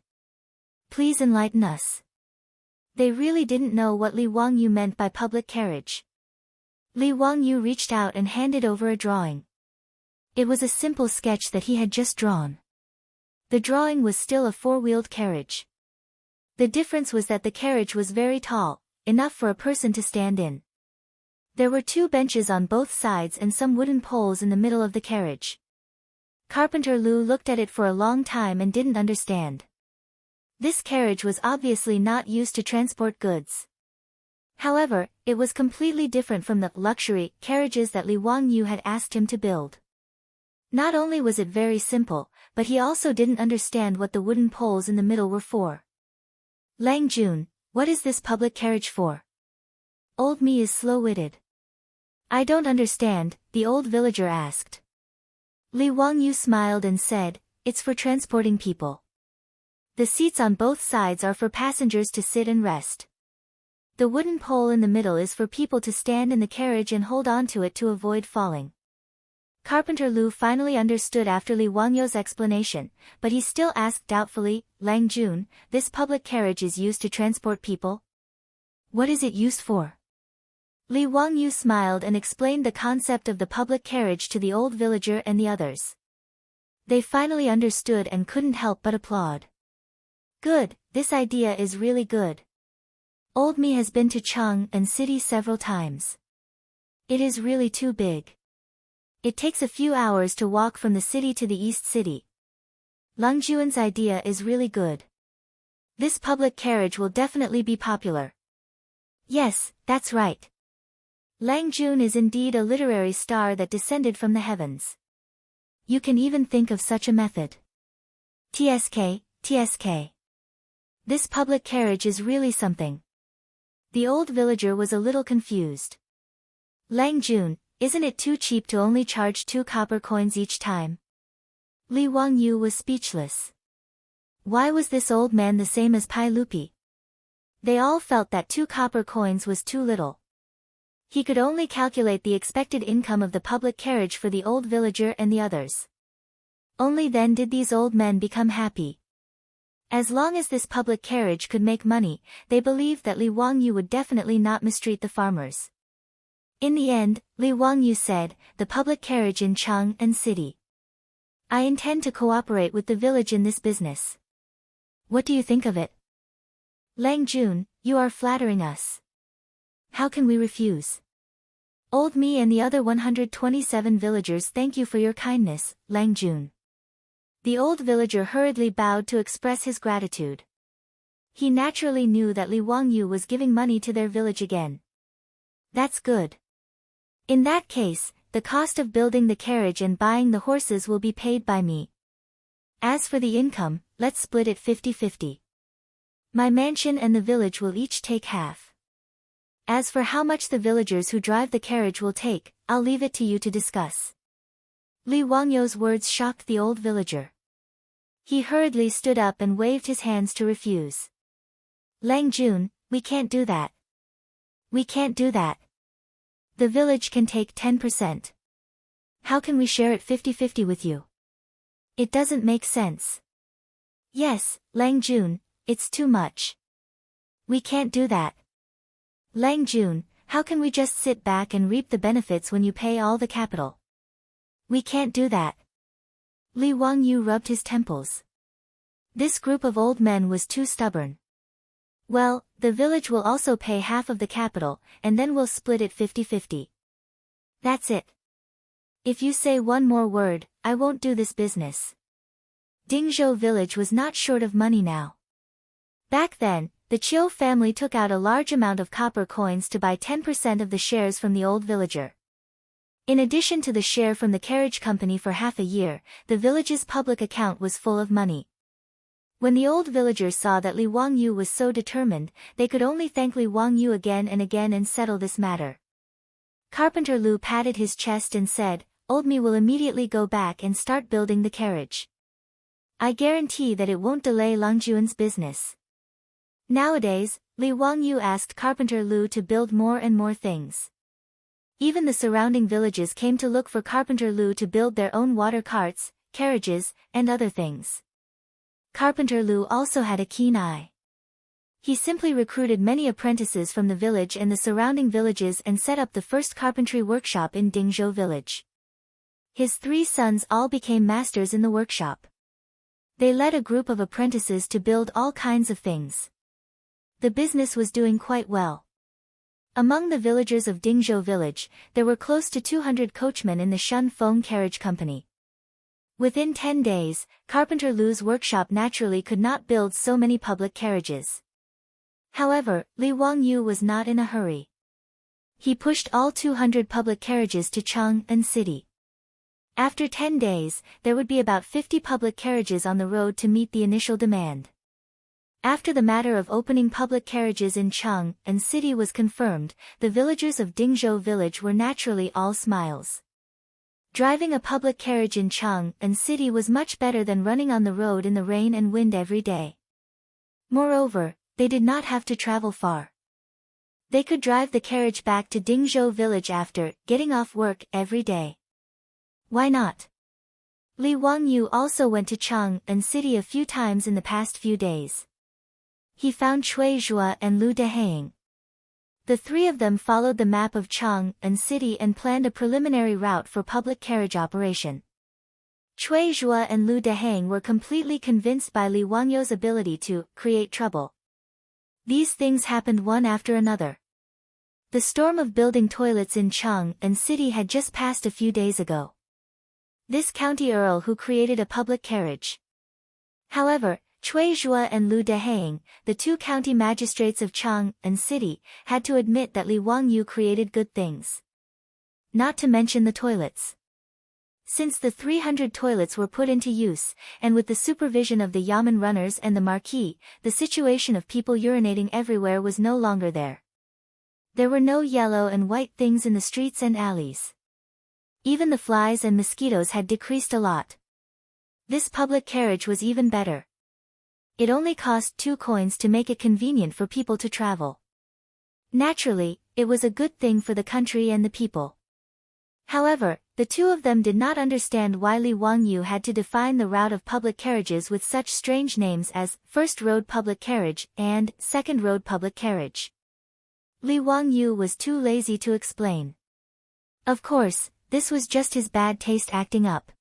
Please enlighten us. They really didn't know what Li Wangyu meant by public carriage. Li Wangyu reached out and handed over a drawing. It was a simple sketch that he had just drawn. The drawing was still a four-wheeled carriage. The difference was that the carriage was very tall, enough for a person to stand in. There were 2 benches on both sides and some wooden poles in the middle of the carriage. Carpenter Lu looked at it for a long time and didn't understand. This carriage was obviously not used to transport goods. However, it was completely different from the luxury carriages that Li Wangyu had asked him to build. Not only was it very simple, but he also didn't understand what the wooden poles in the middle were for. Lang Jun, what is this public carriage for? Old me is slow-witted. I don't understand, the old villager asked. Li Wangyu smiled and said, it's for transporting people. The seats on both sides are for passengers to sit and rest. The wooden pole in the middle is for people to stand in the carriage and hold on to it to avoid falling. Carpenter Lu finally understood after Li Wangyu's explanation, but he still asked doubtfully, Lang Jun, this public carriage is used to transport people? What is it used for? Li Wangyu smiled and explained the concept of the public carriage to the old villager and the others. They finally understood and couldn't help but applaud. Good, this idea is really good. Old me has been to Chang'an City several times. It is really too big. It takes a few hours to walk from the city to the east city. Lang Jun's idea is really good. This public carriage will definitely be popular. Yes, that's right. Lang Jun is indeed a literary star that descended from the heavens. You can even think of such a method. TSK. This public carriage is really something. The old villager was a little confused. Lang Jun, isn't it too cheap to only charge 2 copper coins each time? Li Wangyu was speechless. Why was this old man the same as Pai Lupi? They all felt that 2 copper coins was too little. He could only calculate the expected income of the public carriage for the old villager and the others. Only then did these old men become happy. As long as this public carriage could make money, they believed that Li Wangyu would definitely not mistreat the farmers. In the end, Li Wangyu said, the public carriage in Chang'an City. I intend to cooperate with the village in this business. What do you think of it? Lang Jun, you are flattering us. How can we refuse? Old me and the other 127 villagers thank you for your kindness, Lang Jun. The old villager hurriedly bowed to express his gratitude. He naturally knew that Li Wangyu was giving money to their village again. That's good. In that case, the cost of building the carriage and buying the horses will be paid by me. As for the income, let's split it 50-50. My mansion and the village will each take half. As for how much the villagers who drive the carriage will take, I'll leave it to you to discuss. Li Wangyu's words shocked the old villager. He hurriedly stood up and waved his hands to refuse. Lang Jun, we can't do that. We can't do that. The village can take 10%. How can we share it 50-50 with you? It doesn't make sense. Yes, Lang Jun, it's too much. We can't do that. Lang Jun, how can we just sit back and reap the benefits when you pay all the capital? We can't do that. Li Wangyu rubbed his temples. This group of old men was too stubborn. Well, the village will also pay half of the capital, and then we'll split it 50-50. That's it. If you say one more word, I won't do this business. Dingzhou village was not short of money now. Back then, the Chiu family took out a large amount of copper coins to buy 10% of the shares from the old villager. In addition to the share from the carriage company for half a year, the village's public account was full of money. When the old villagers saw that Li Wangyu was so determined, they could only thank Li Wangyu again and settle this matter. Carpenter Lu patted his chest and said, Old me will immediately go back and start building the carriage. I guarantee that it won't delay Lang Jun's business. Nowadays, Li Wangyu asked Carpenter Lu to build more and more things. Even the surrounding villages came to look for Carpenter Lu to build their own water carts, carriages, and other things. Carpenter Lu also had a keen eye. He simply recruited many apprentices from the village and the surrounding villages and set up the first carpentry workshop in Dingzhou village. His 3 sons all became masters in the workshop. They led a group of apprentices to build all kinds of things. The business was doing quite well. Among the villagers of Dingzhou village, there were close to 200 coachmen in the Shun Feng Carriage Company. Within 10 days, Carpenter Lu's workshop naturally could not build so many public carriages. However, Li Wangyu was not in a hurry. He pushed all 200 public carriages to Chang'an City. After 10 days, there would be about 50 public carriages on the road to meet the initial demand. After the matter of opening public carriages in Chang'an City was confirmed, the villagers of Dingzhou village were naturally all smiles. Driving a public carriage in Chang'an City was much better than running on the road in the rain and wind every day. Moreover, they did not have to travel far. They could drive the carriage back to Dingzhou village after getting off work every day. Why not? Li Wangyu also went to Chang'an City a few times in the past few days. He found Cui Zhuo and Lu Deheng. The three of them followed the map of Chang'an City and planned a preliminary route for public carriage operation. Cui Zhuo and Lu Deheng were completely convinced by Li Wangyu's ability to create trouble. These things happened one after another. The storm of building toilets in Chang'an City had just passed a few days ago. This county earl who created a public carriage. However, Cui Zhuo and Lu Deheng, the two county magistrates of Chang'an City, had to admit that Li Wangyu created good things. Not to mention the toilets. Since the 300 toilets were put into use, and with the supervision of the yamen runners and the marquis, the situation of people urinating everywhere was no longer there. There were no yellow and white things in the streets and alleys. Even the flies and mosquitoes had decreased a lot. This public carriage was even better. It only cost 2 coins to make it convenient for people to travel. Naturally, it was a good thing for the country and the people. However, the two of them did not understand why Li Wangyu had to define the route of public carriages with such strange names as First Road Public Carriage and Second Road Public Carriage. Li Wangyu was too lazy to explain. Of course, this was just his bad taste acting up.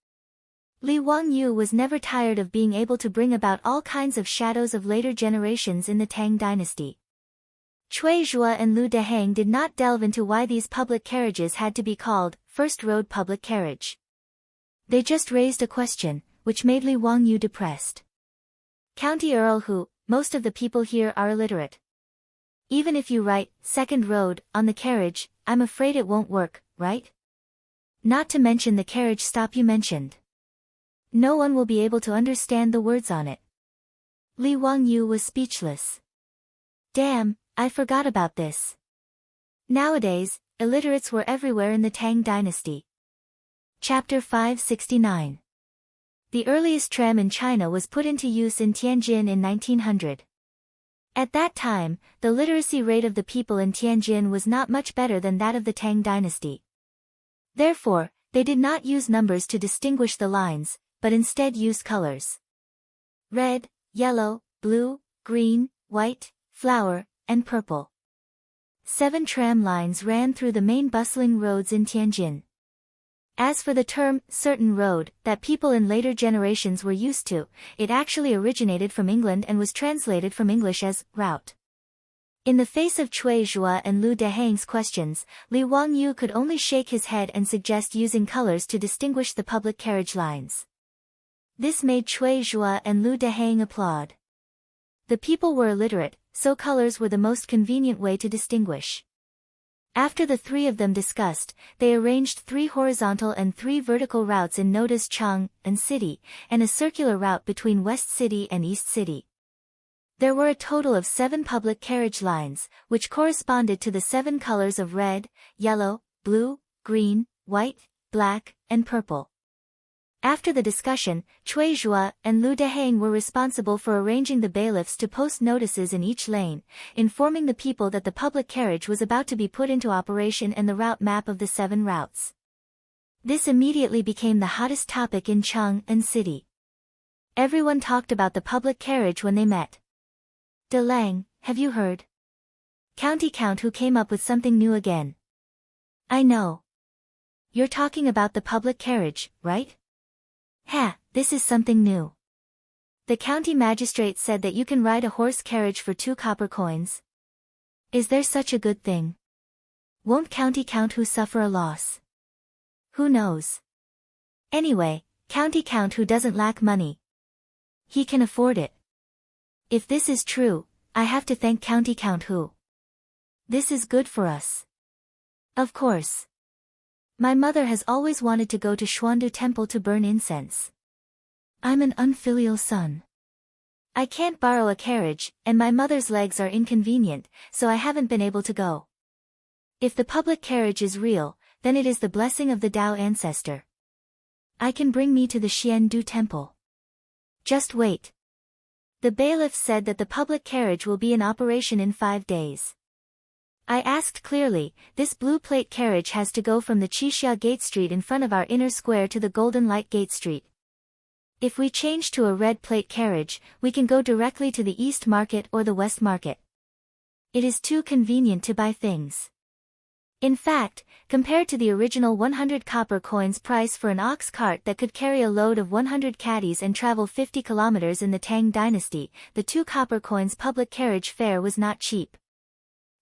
Li Wangyu was never tired of being able to bring about all kinds of shadows of later generations in the Tang dynasty. Cui Zhuo and Lu Deheng did not delve into why these public carriages had to be called First Road Public Carriage. They just raised a question, which made Li Wangyu depressed. County Earl who, most of the people here are illiterate. Even if you write, Second Road, on the carriage, I'm afraid it won't work, right? Not to mention the carriage stop you mentioned. No one will be able to understand the words on it. Li Wangyu was speechless. Damn, I forgot about this. Nowadays, illiterates were everywhere in the Tang dynasty. Chapter 569. The earliest tram in China was put into use in Tianjin in 1900. At that time, the literacy rate of the people in Tianjin was not much better than that of the Tang dynasty. Therefore, they did not use numbers to distinguish the lines, but instead used colors. Red, yellow, blue, green, white, flower, and purple. 7 tram lines ran through the main bustling roads in Tianjin. As for the term, certain road, that people in later generations were used to, it actually originated from England and was translated from English as route. In the face of Cui Zhuo and Lu Deheng's questions, Li Wangyu could only shake his head and suggest using colors to distinguish the public carriage lines. This made Cui Zhuo and Lu Deheng applaud. The people were illiterate, so colors were the most convenient way to distinguish. After the three of them discussed, they arranged 3 horizontal and 3 vertical routes in Noda's Chang'an City, and a circular route between West City and East City. There were a total of 7 public carriage lines, which corresponded to the 7 colors of red, yellow, blue, green, white, black, and purple. After the discussion, Cui Zhuo and Lu Deheng were responsible for arranging the bailiffs to post notices in each lane, informing the people that the public carriage was about to be put into operation and the route map of the 7 routes. This immediately became the hottest topic in Chang'an City. Everyone talked about the public carriage when they met. De Lang, have you heard? County Count who came up with something new again. I know. You're talking about the public carriage, right? Ha, this is something new. The county magistrate said that you can ride a horse carriage for 2 copper coins. Is there such a good thing? Won't County Count Who suffer a loss? Who knows? Anyway, County Count Who doesn't lack money. He can afford it. If this is true, I have to thank County Count Who. This is good for us. Of course. My mother has always wanted to go to Xuandu Temple to burn incense. I'm an unfilial son. I can't borrow a carriage, and my mother's legs are inconvenient, so I haven't been able to go. If the public carriage is real, then it is the blessing of the Tao ancestor. I can bring me to the Xiandu Temple. Just wait. The bailiff said that the public carriage will be in operation in 5 days. I asked clearly, this blue plate carriage has to go from the Qixia Gate Street in front of our inner square to the Golden Light Gate Street. If we change to a red plate carriage, we can go directly to the East Market or the West Market. It is too convenient to buy things. In fact, compared to the original 100 copper coins price for an ox cart that could carry a load of 100 caddies and travel 50 kilometers in the Tang dynasty, the 2 copper coins public carriage fare was not cheap.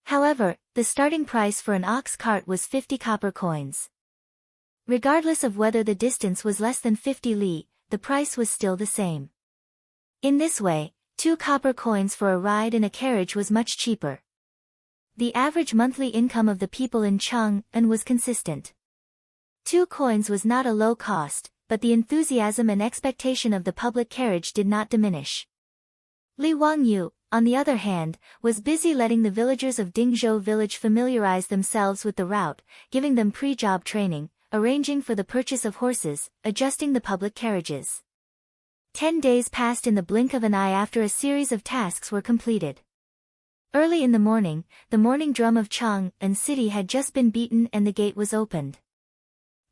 However, the starting price for an ox cart was 50 copper coins. Regardless of whether the distance was less than 50 li, the price was still the same. In this way, 2 copper coins for a ride in a carriage was much cheaper. The average monthly income of the people in Chang'an was consistent. 2 coins was not a low cost, but the enthusiasm and expectation of the public carriage did not diminish. Li Wangyu, on the other hand, was busy letting the villagers of Dingzhou village familiarize themselves with the route, giving them pre-job training, arranging for the purchase of horses, adjusting the public carriages. 10 days passed in the blink of an eye after a series of tasks were completed. Early in the morning drum of Chang'an city had just been beaten and the gate was opened.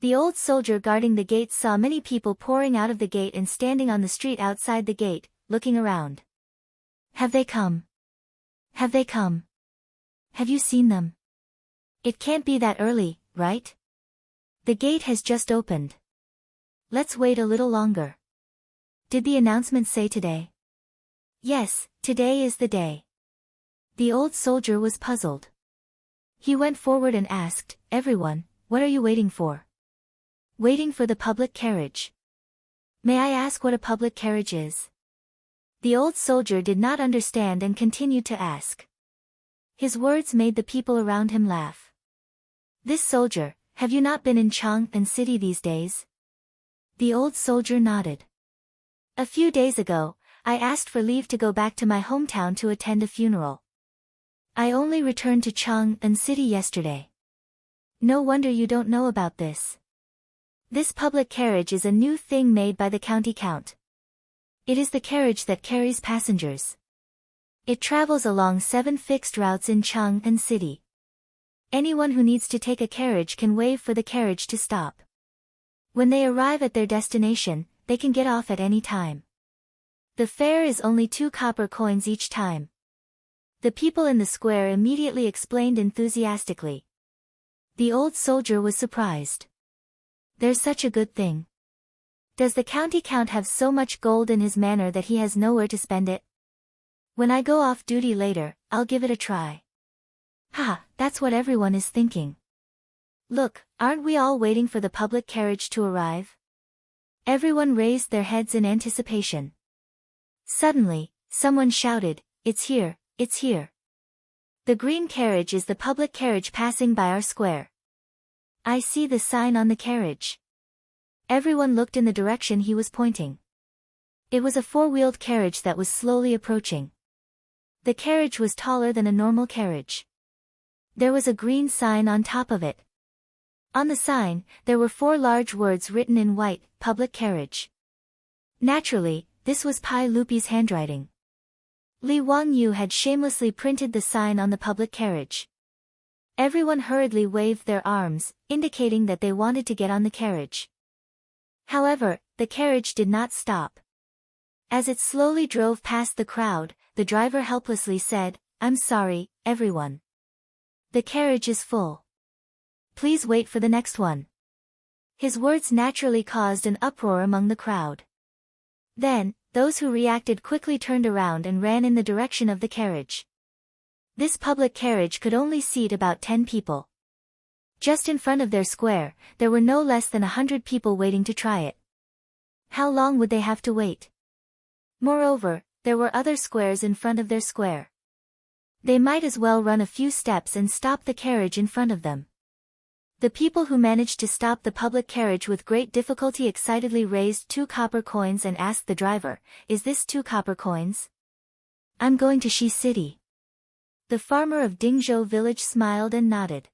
The old soldier guarding the gate saw many people pouring out of the gate and standing on the street outside the gate, looking around. Have they come? Have they come? Have you seen them? It can't be that early, right? The gate has just opened. Let's wait a little longer. Did the announcement say today? Yes, today is the day. The old soldier was puzzled. He went forward and asked, "Everyone, what are you waiting for?" "Waiting for the public carriage." "May I ask what a public carriage is?" The old soldier did not understand and continued to ask. His words made the people around him laugh. "This soldier, have you not been in Chang'an city these days?" The old soldier nodded. "A few days ago, I asked for leave to go back to my hometown to attend a funeral. I only returned to Chang'an city yesterday." "No wonder you don't know about this. This public carriage is a new thing made by the county count. It is the carriage that carries passengers. It travels along 7 fixed routes in Chang'an city. Anyone who needs to take a carriage can wave for the carriage to stop. When they arrive at their destination, they can get off at any time. The fare is only 2 copper coins each time." The people in the square immediately explained enthusiastically. The old soldier was surprised. "There's such a good thing. Does the county count have so much gold in his manor that he has nowhere to spend it? When I go off duty later, I'll give it a try." "Ha, that's what everyone is thinking. Look, aren't we all waiting for the public carriage to arrive?" Everyone raised their heads in anticipation. Suddenly, someone shouted, "It's here, it's here. The green carriage is the public carriage passing by our square. I see the sign on the carriage." Everyone looked in the direction he was pointing. It was a 4-wheeled carriage that was slowly approaching. The carriage was taller than a normal carriage. There was a green sign on top of it. On the sign, there were 4 large words written in white, "Public Carriage." Naturally, this was Pai Lupi's handwriting. Li Wangyu had shamelessly printed the sign on the public carriage. Everyone hurriedly waved their arms, indicating that they wanted to get on the carriage. However, the carriage did not stop. As it slowly drove past the crowd, the driver helplessly said, "I'm sorry, everyone. The carriage is full. Please wait for the next one." His words naturally caused an uproar among the crowd. Then, those who reacted quickly turned around and ran in the direction of the carriage. This public carriage could only seat about 10 people. Just in front of their square, there were no less than 100 people waiting to try it. How long would they have to wait? Moreover, there were other squares in front of their square. They might as well run a few steps and stop the carriage in front of them. The people who managed to stop the public carriage with great difficulty excitedly raised 2 copper coins and asked the driver, "Is this 2 copper coins? I'm going to Shi City." The farmer of Dingzhou village smiled and nodded.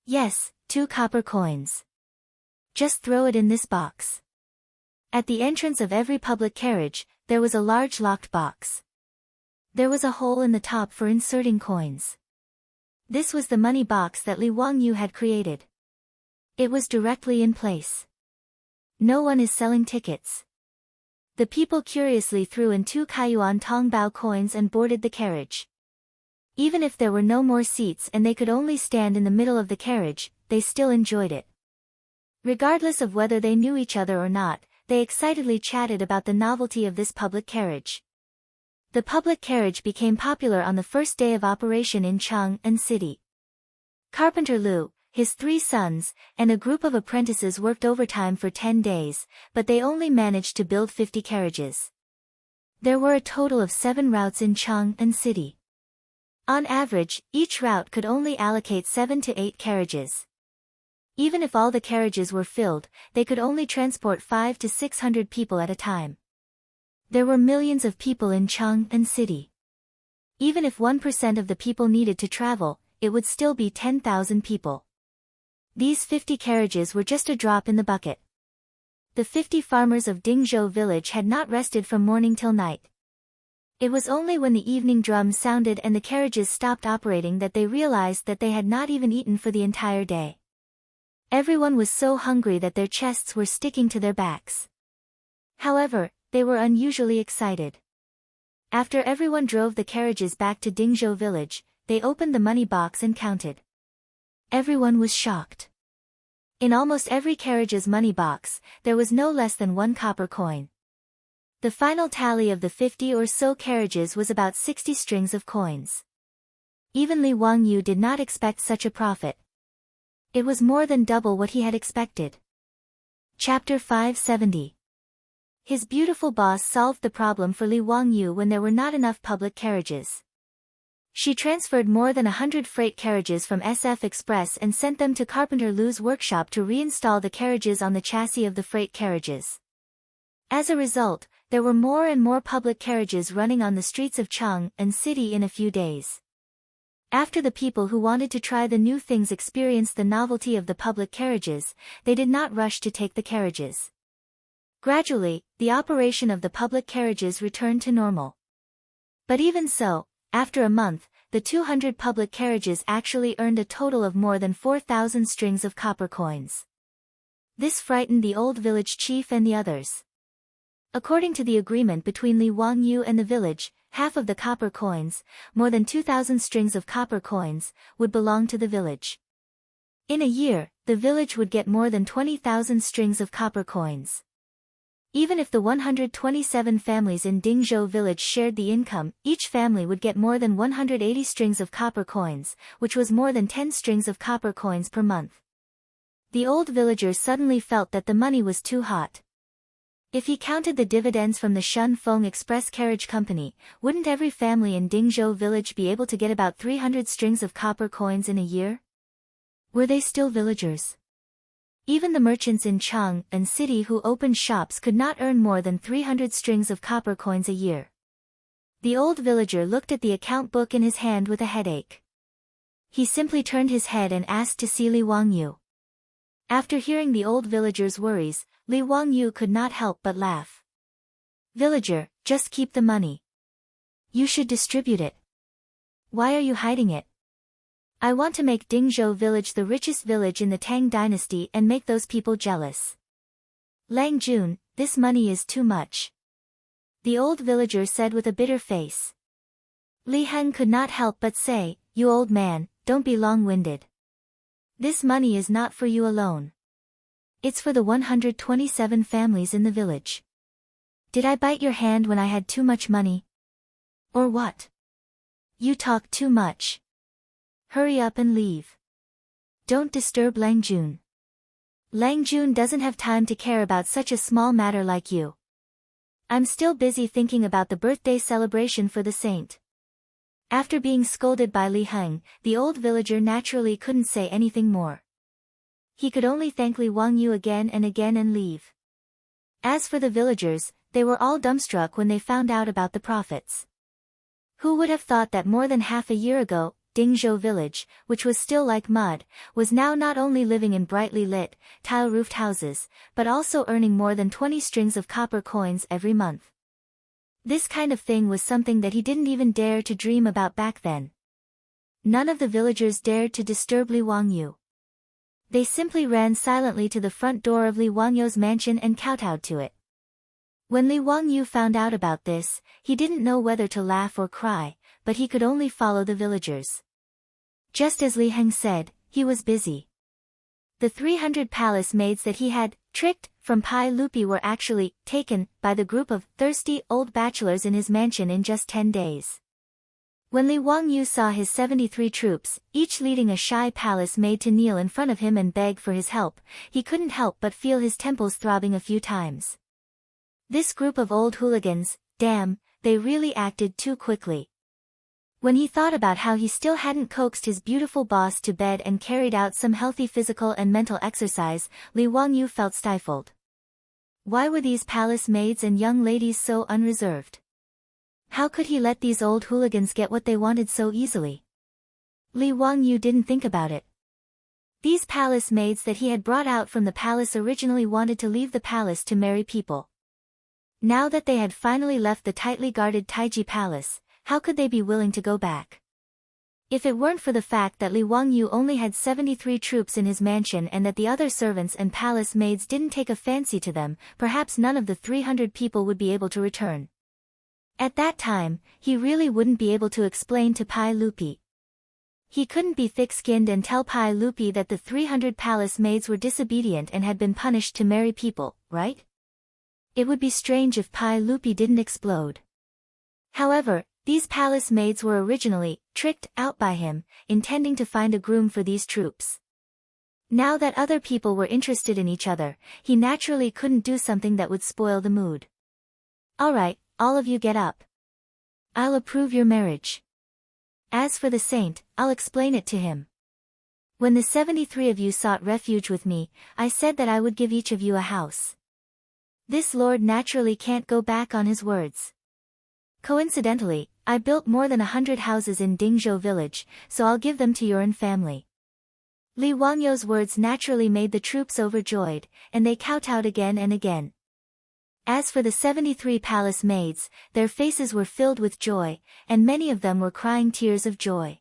"Yes, 2 copper coins. Just throw it in this box." At the entrance of every public carriage, there was a large locked box. There was a hole in the top for inserting coins. This was the money box that Li Wangyu had created. It was directly in place. No one is selling tickets. The people curiously threw in 2 Kaiyuan Tongbao coins and boarded the carriage. Even if there were no more seats and they could only stand in the middle of the carriage, they still enjoyed it. Regardless of whether they knew each other or not, they excitedly chatted about the novelty of this public carriage. The public carriage became popular on the first day of operation in Chang'an City. Carpenter Liu, his 3 sons, and a group of apprentices worked overtime for 10 days, but they only managed to build 50 carriages. There were a total of 7 routes in Chang'an City. On average, each route could only allocate 7 to 8 carriages. Even if all the carriages were filled, they could only transport 500 to 600 people at a time. There were millions of people in Chang'an City. Even if 1% of the people needed to travel, it would still be 10,000 people. These 50 carriages were just a drop in the bucket. The 50 farmers of Dingzhou village had not rested from morning till night. It was only when the evening drum sounded and the carriages stopped operating that they realized that they had not even eaten for the entire day. Everyone was so hungry that their chests were sticking to their backs. However, they were unusually excited. After everyone drove the carriages back to Dingzhou village, they opened the money box and counted. Everyone was shocked. In almost every carriage's money box, there was no less than 1 copper coin. The final tally of the 50 or so carriages was about 60 strings of coins. Even Li Wangyu did not expect such a profit. It was more than double what he had expected. Chapter 570. His beautiful boss solved the problem for Li Wangyu when there were not enough public carriages. She transferred more than 100 freight carriages from SF Express and sent them to Carpenter Liu's workshop to reinstall the carriages on the chassis of the freight carriages. As a result, there were more and more public carriages running on the streets of Chang'an City in a few days. After the people who wanted to try the new things experienced the novelty of the public carriages, they did not rush to take the carriages. Gradually, the operation of the public carriages returned to normal. But even so, after a month, the 200 public carriages actually earned a total of more than 4,000 strings of copper coins. This frightened the old village chief and the others. According to the agreement between Li Wangyu and the village, half of the copper coins, more than 2,000 strings of copper coins, would belong to the village. In a year, the village would get more than 20,000 strings of copper coins. Even if the 127 families in Dingzhou village shared the income, each family would get more than 180 strings of copper coins, which was more than 10 strings of copper coins per month. The old villager suddenly felt that the money was too hot. If he counted the dividends from the Shunfeng Express Carriage Company, wouldn't every family in Dingzhou village be able to get about 300 strings of copper coins in a year? Were they still villagers? Even the merchants in Chang'an City who opened shops could not earn more than 300 strings of copper coins a year. The old villager looked at the account book in his hand with a headache. He simply turned his head and asked to see Li Wangyu. After hearing the old villager's worries, Li Wangyu could not help but laugh. "Villager, just keep the money. You should distribute it. Why are you hiding it? I want to make Dingzhou village the richest village in the Tang dynasty and make those people jealous. Lang Jun, this money is too much," the old villager said with a bitter face. Li Hen could not help but say, "You old man, don't be long-winded. This money is not for you alone. It's for the 127 families in the village. Did I bite your hand when I had too much money? Or what? You talk too much. Hurry up and leave. don't disturb Lang Jun. Lang Jun doesn't have time to care about such a small matter like you. I'm still busy thinking about the birthday celebration for the saint. After being scolded by Li Heng, the old villager naturally couldn't say anything more. He could only thank Li Wangyu again and again and leave. As for the villagers, they were all dumbstruck when they found out about the profits. Who would have thought that more than half a year ago, Dingzhou village, which was still like mud, was now not only living in brightly lit, tile-roofed houses, but also earning more than 20 strings of copper coins every month. This kind of thing was something that he didn't even dare to dream about back then. None of the villagers dared to disturb Li Wangyu. They simply ran silently to the front door of Li Wangyu's mansion and kowtowed to it. When Li Wangyu found out about this, he didn't know whether to laugh or cry, but he could only follow the villagers. Just as Li Heng said, he was busy. The 300 palace maids that he had tricked from Pai Lupi were actually taken by the group of thirsty old bachelors in his mansion in just 10 days. When Li Wangyu saw his 73 troops, each leading a shy palace maid to kneel in front of him and beg for his help, he couldn't help but feel his temples throbbing a few times. This group of old hooligans, damn, they really acted too quickly. When he thought about how he still hadn't coaxed his beautiful boss to bed and carried out some healthy physical and mental exercise, Li Wangyu felt stifled. Why were these palace maids and young ladies so unreserved? How could he let these old hooligans get what they wanted so easily? Li Wangyu didn't think about it. These palace maids that he had brought out from the palace originally wanted to leave the palace to marry people. Now that they had finally left the tightly guarded Taiji Palace, how could they be willing to go back? If it weren't for the fact that Li Wangyu only had 73 troops in his mansion and that the other servants and palace maids didn't take a fancy to them, perhaps none of the 300 people would be able to return. At that time, he really wouldn't be able to explain to Pai Lupi. He couldn't be thick-skinned and tell Pai Lupi that the 300 palace maids were disobedient and had been punished to marry people, right? It would be strange if Pai Lupi didn't explode. However, these palace maids were originally tricked out by him, intending to find a groom for these troops. Now that other people were interested in each other, he naturally couldn't do something that would spoil the mood. Alright, all of you get up. I'll approve your marriage. As for the saint, I'll explain it to him. When the 73 of you sought refuge with me, I said that I would give each of you a house. This lord naturally can't go back on his words. Coincidentally, I built more than 100 houses in Dingzhou village, so I'll give them to your own family. Li Wangyu's words naturally made the troops overjoyed, and they kowtowed again and again. As for the 73 palace maids, their faces were filled with joy, and many of them were crying tears of joy.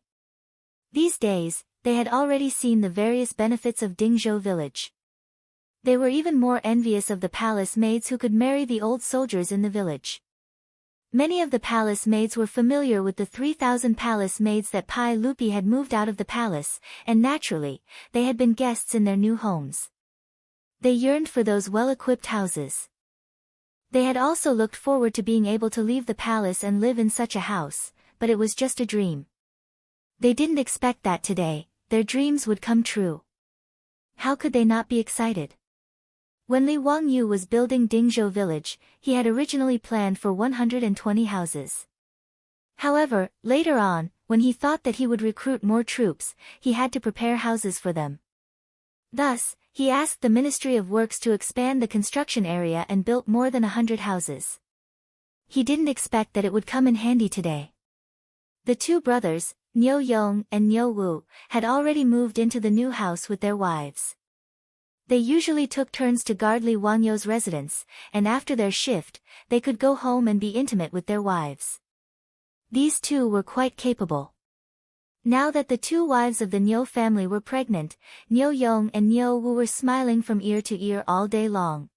These days, they had already seen the various benefits of Dingzhou village. They were even more envious of the palace maids who could marry the old soldiers in the village. Many of the palace maids were familiar with the 3,000 palace maids that Pai Lupi had moved out of the palace, and naturally, they had been guests in their new homes. They yearned for those well-equipped houses. They had also looked forward to being able to leave the palace and live in such a house, but it was just a dream. They didn't expect that today, their dreams would come true. How could they not be excited? When Li Wangyu was building Dingzhou village, he had originally planned for 120 houses. However, later on, when he thought that he would recruit more troops, he had to prepare houses for them. Thus, he asked the Ministry of Works to expand the construction area and built more than 100 houses. He didn't expect that it would come in handy today. The two brothers, Niu Yong and Niu Wu, had already moved into the new house with their wives. They usually took turns to guard Li Wangyu's residence, and after their shift, they could go home and be intimate with their wives. These two were quite capable. Now that the two wives of the Niu family were pregnant, Niu Yong and Niu Wu were smiling from ear to ear all day long.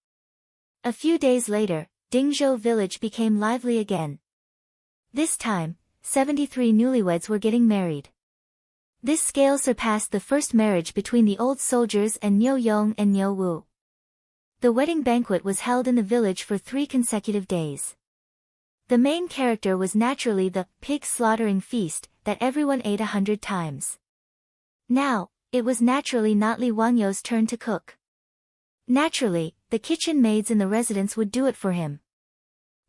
A few days later, Dingzhou village became lively again. This time, 73 newlyweds were getting married. This scale surpassed the first marriage between the old soldiers and Niu Yong and Niu Wu. The wedding banquet was held in the village for 3 consecutive days. The main character was naturally the pig slaughtering feast that everyone ate 100 times. Now, It was naturally not Li Wangyou's turn to cook. Naturally, the kitchen maids in the residence would do it for him.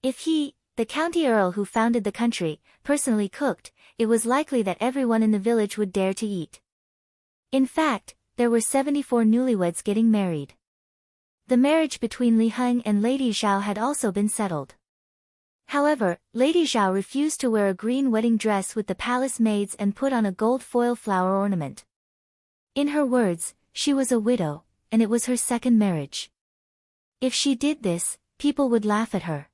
If he, the county earl who founded the country, personally cooked, it was likely that everyone in the village would dare to eat. In fact, there were 74 newlyweds getting married. The marriage between Li Heng and Lady Zhao had also been settled. However, Lady Zhao refused to wear a green wedding dress with the palace maids and put on a gold foil flower ornament. In her words, she was a widow, and it was her second marriage. If she did this, people would laugh at her.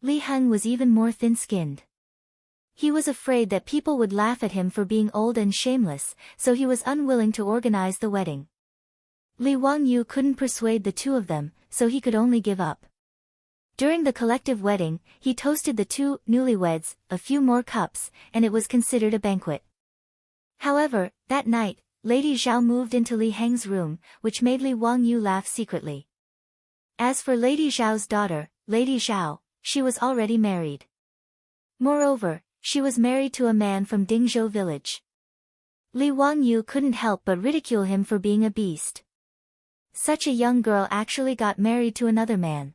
Li Heng was even more thin-skinned. He was afraid that people would laugh at him for being old and shameless, so he was unwilling to organize the wedding. Li Wangyou couldn't persuade the two of them, so he could only give up. During the collective wedding, he toasted the two newlyweds, a few more cups, and it was considered a banquet. However, that night, Lady Zhao moved into Li Heng's room, which made Li Wangyou laugh secretly. As for Lady Zhao's daughter, Lady Zhao, she was already married. Moreover, she was married to a man from Dingzhou village. Li Wangyou couldn't help but ridicule him for being a beast. Such a young girl actually got married to another man.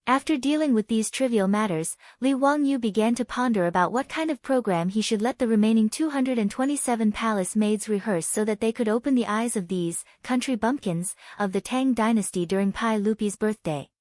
After dealing with these trivial matters, Li Wangyou began to ponder about what kind of program he should let the remaining 227 palace maids rehearse so that they could open the eyes of these country bumpkins of the Tang dynasty during Pai Lupi's birthday.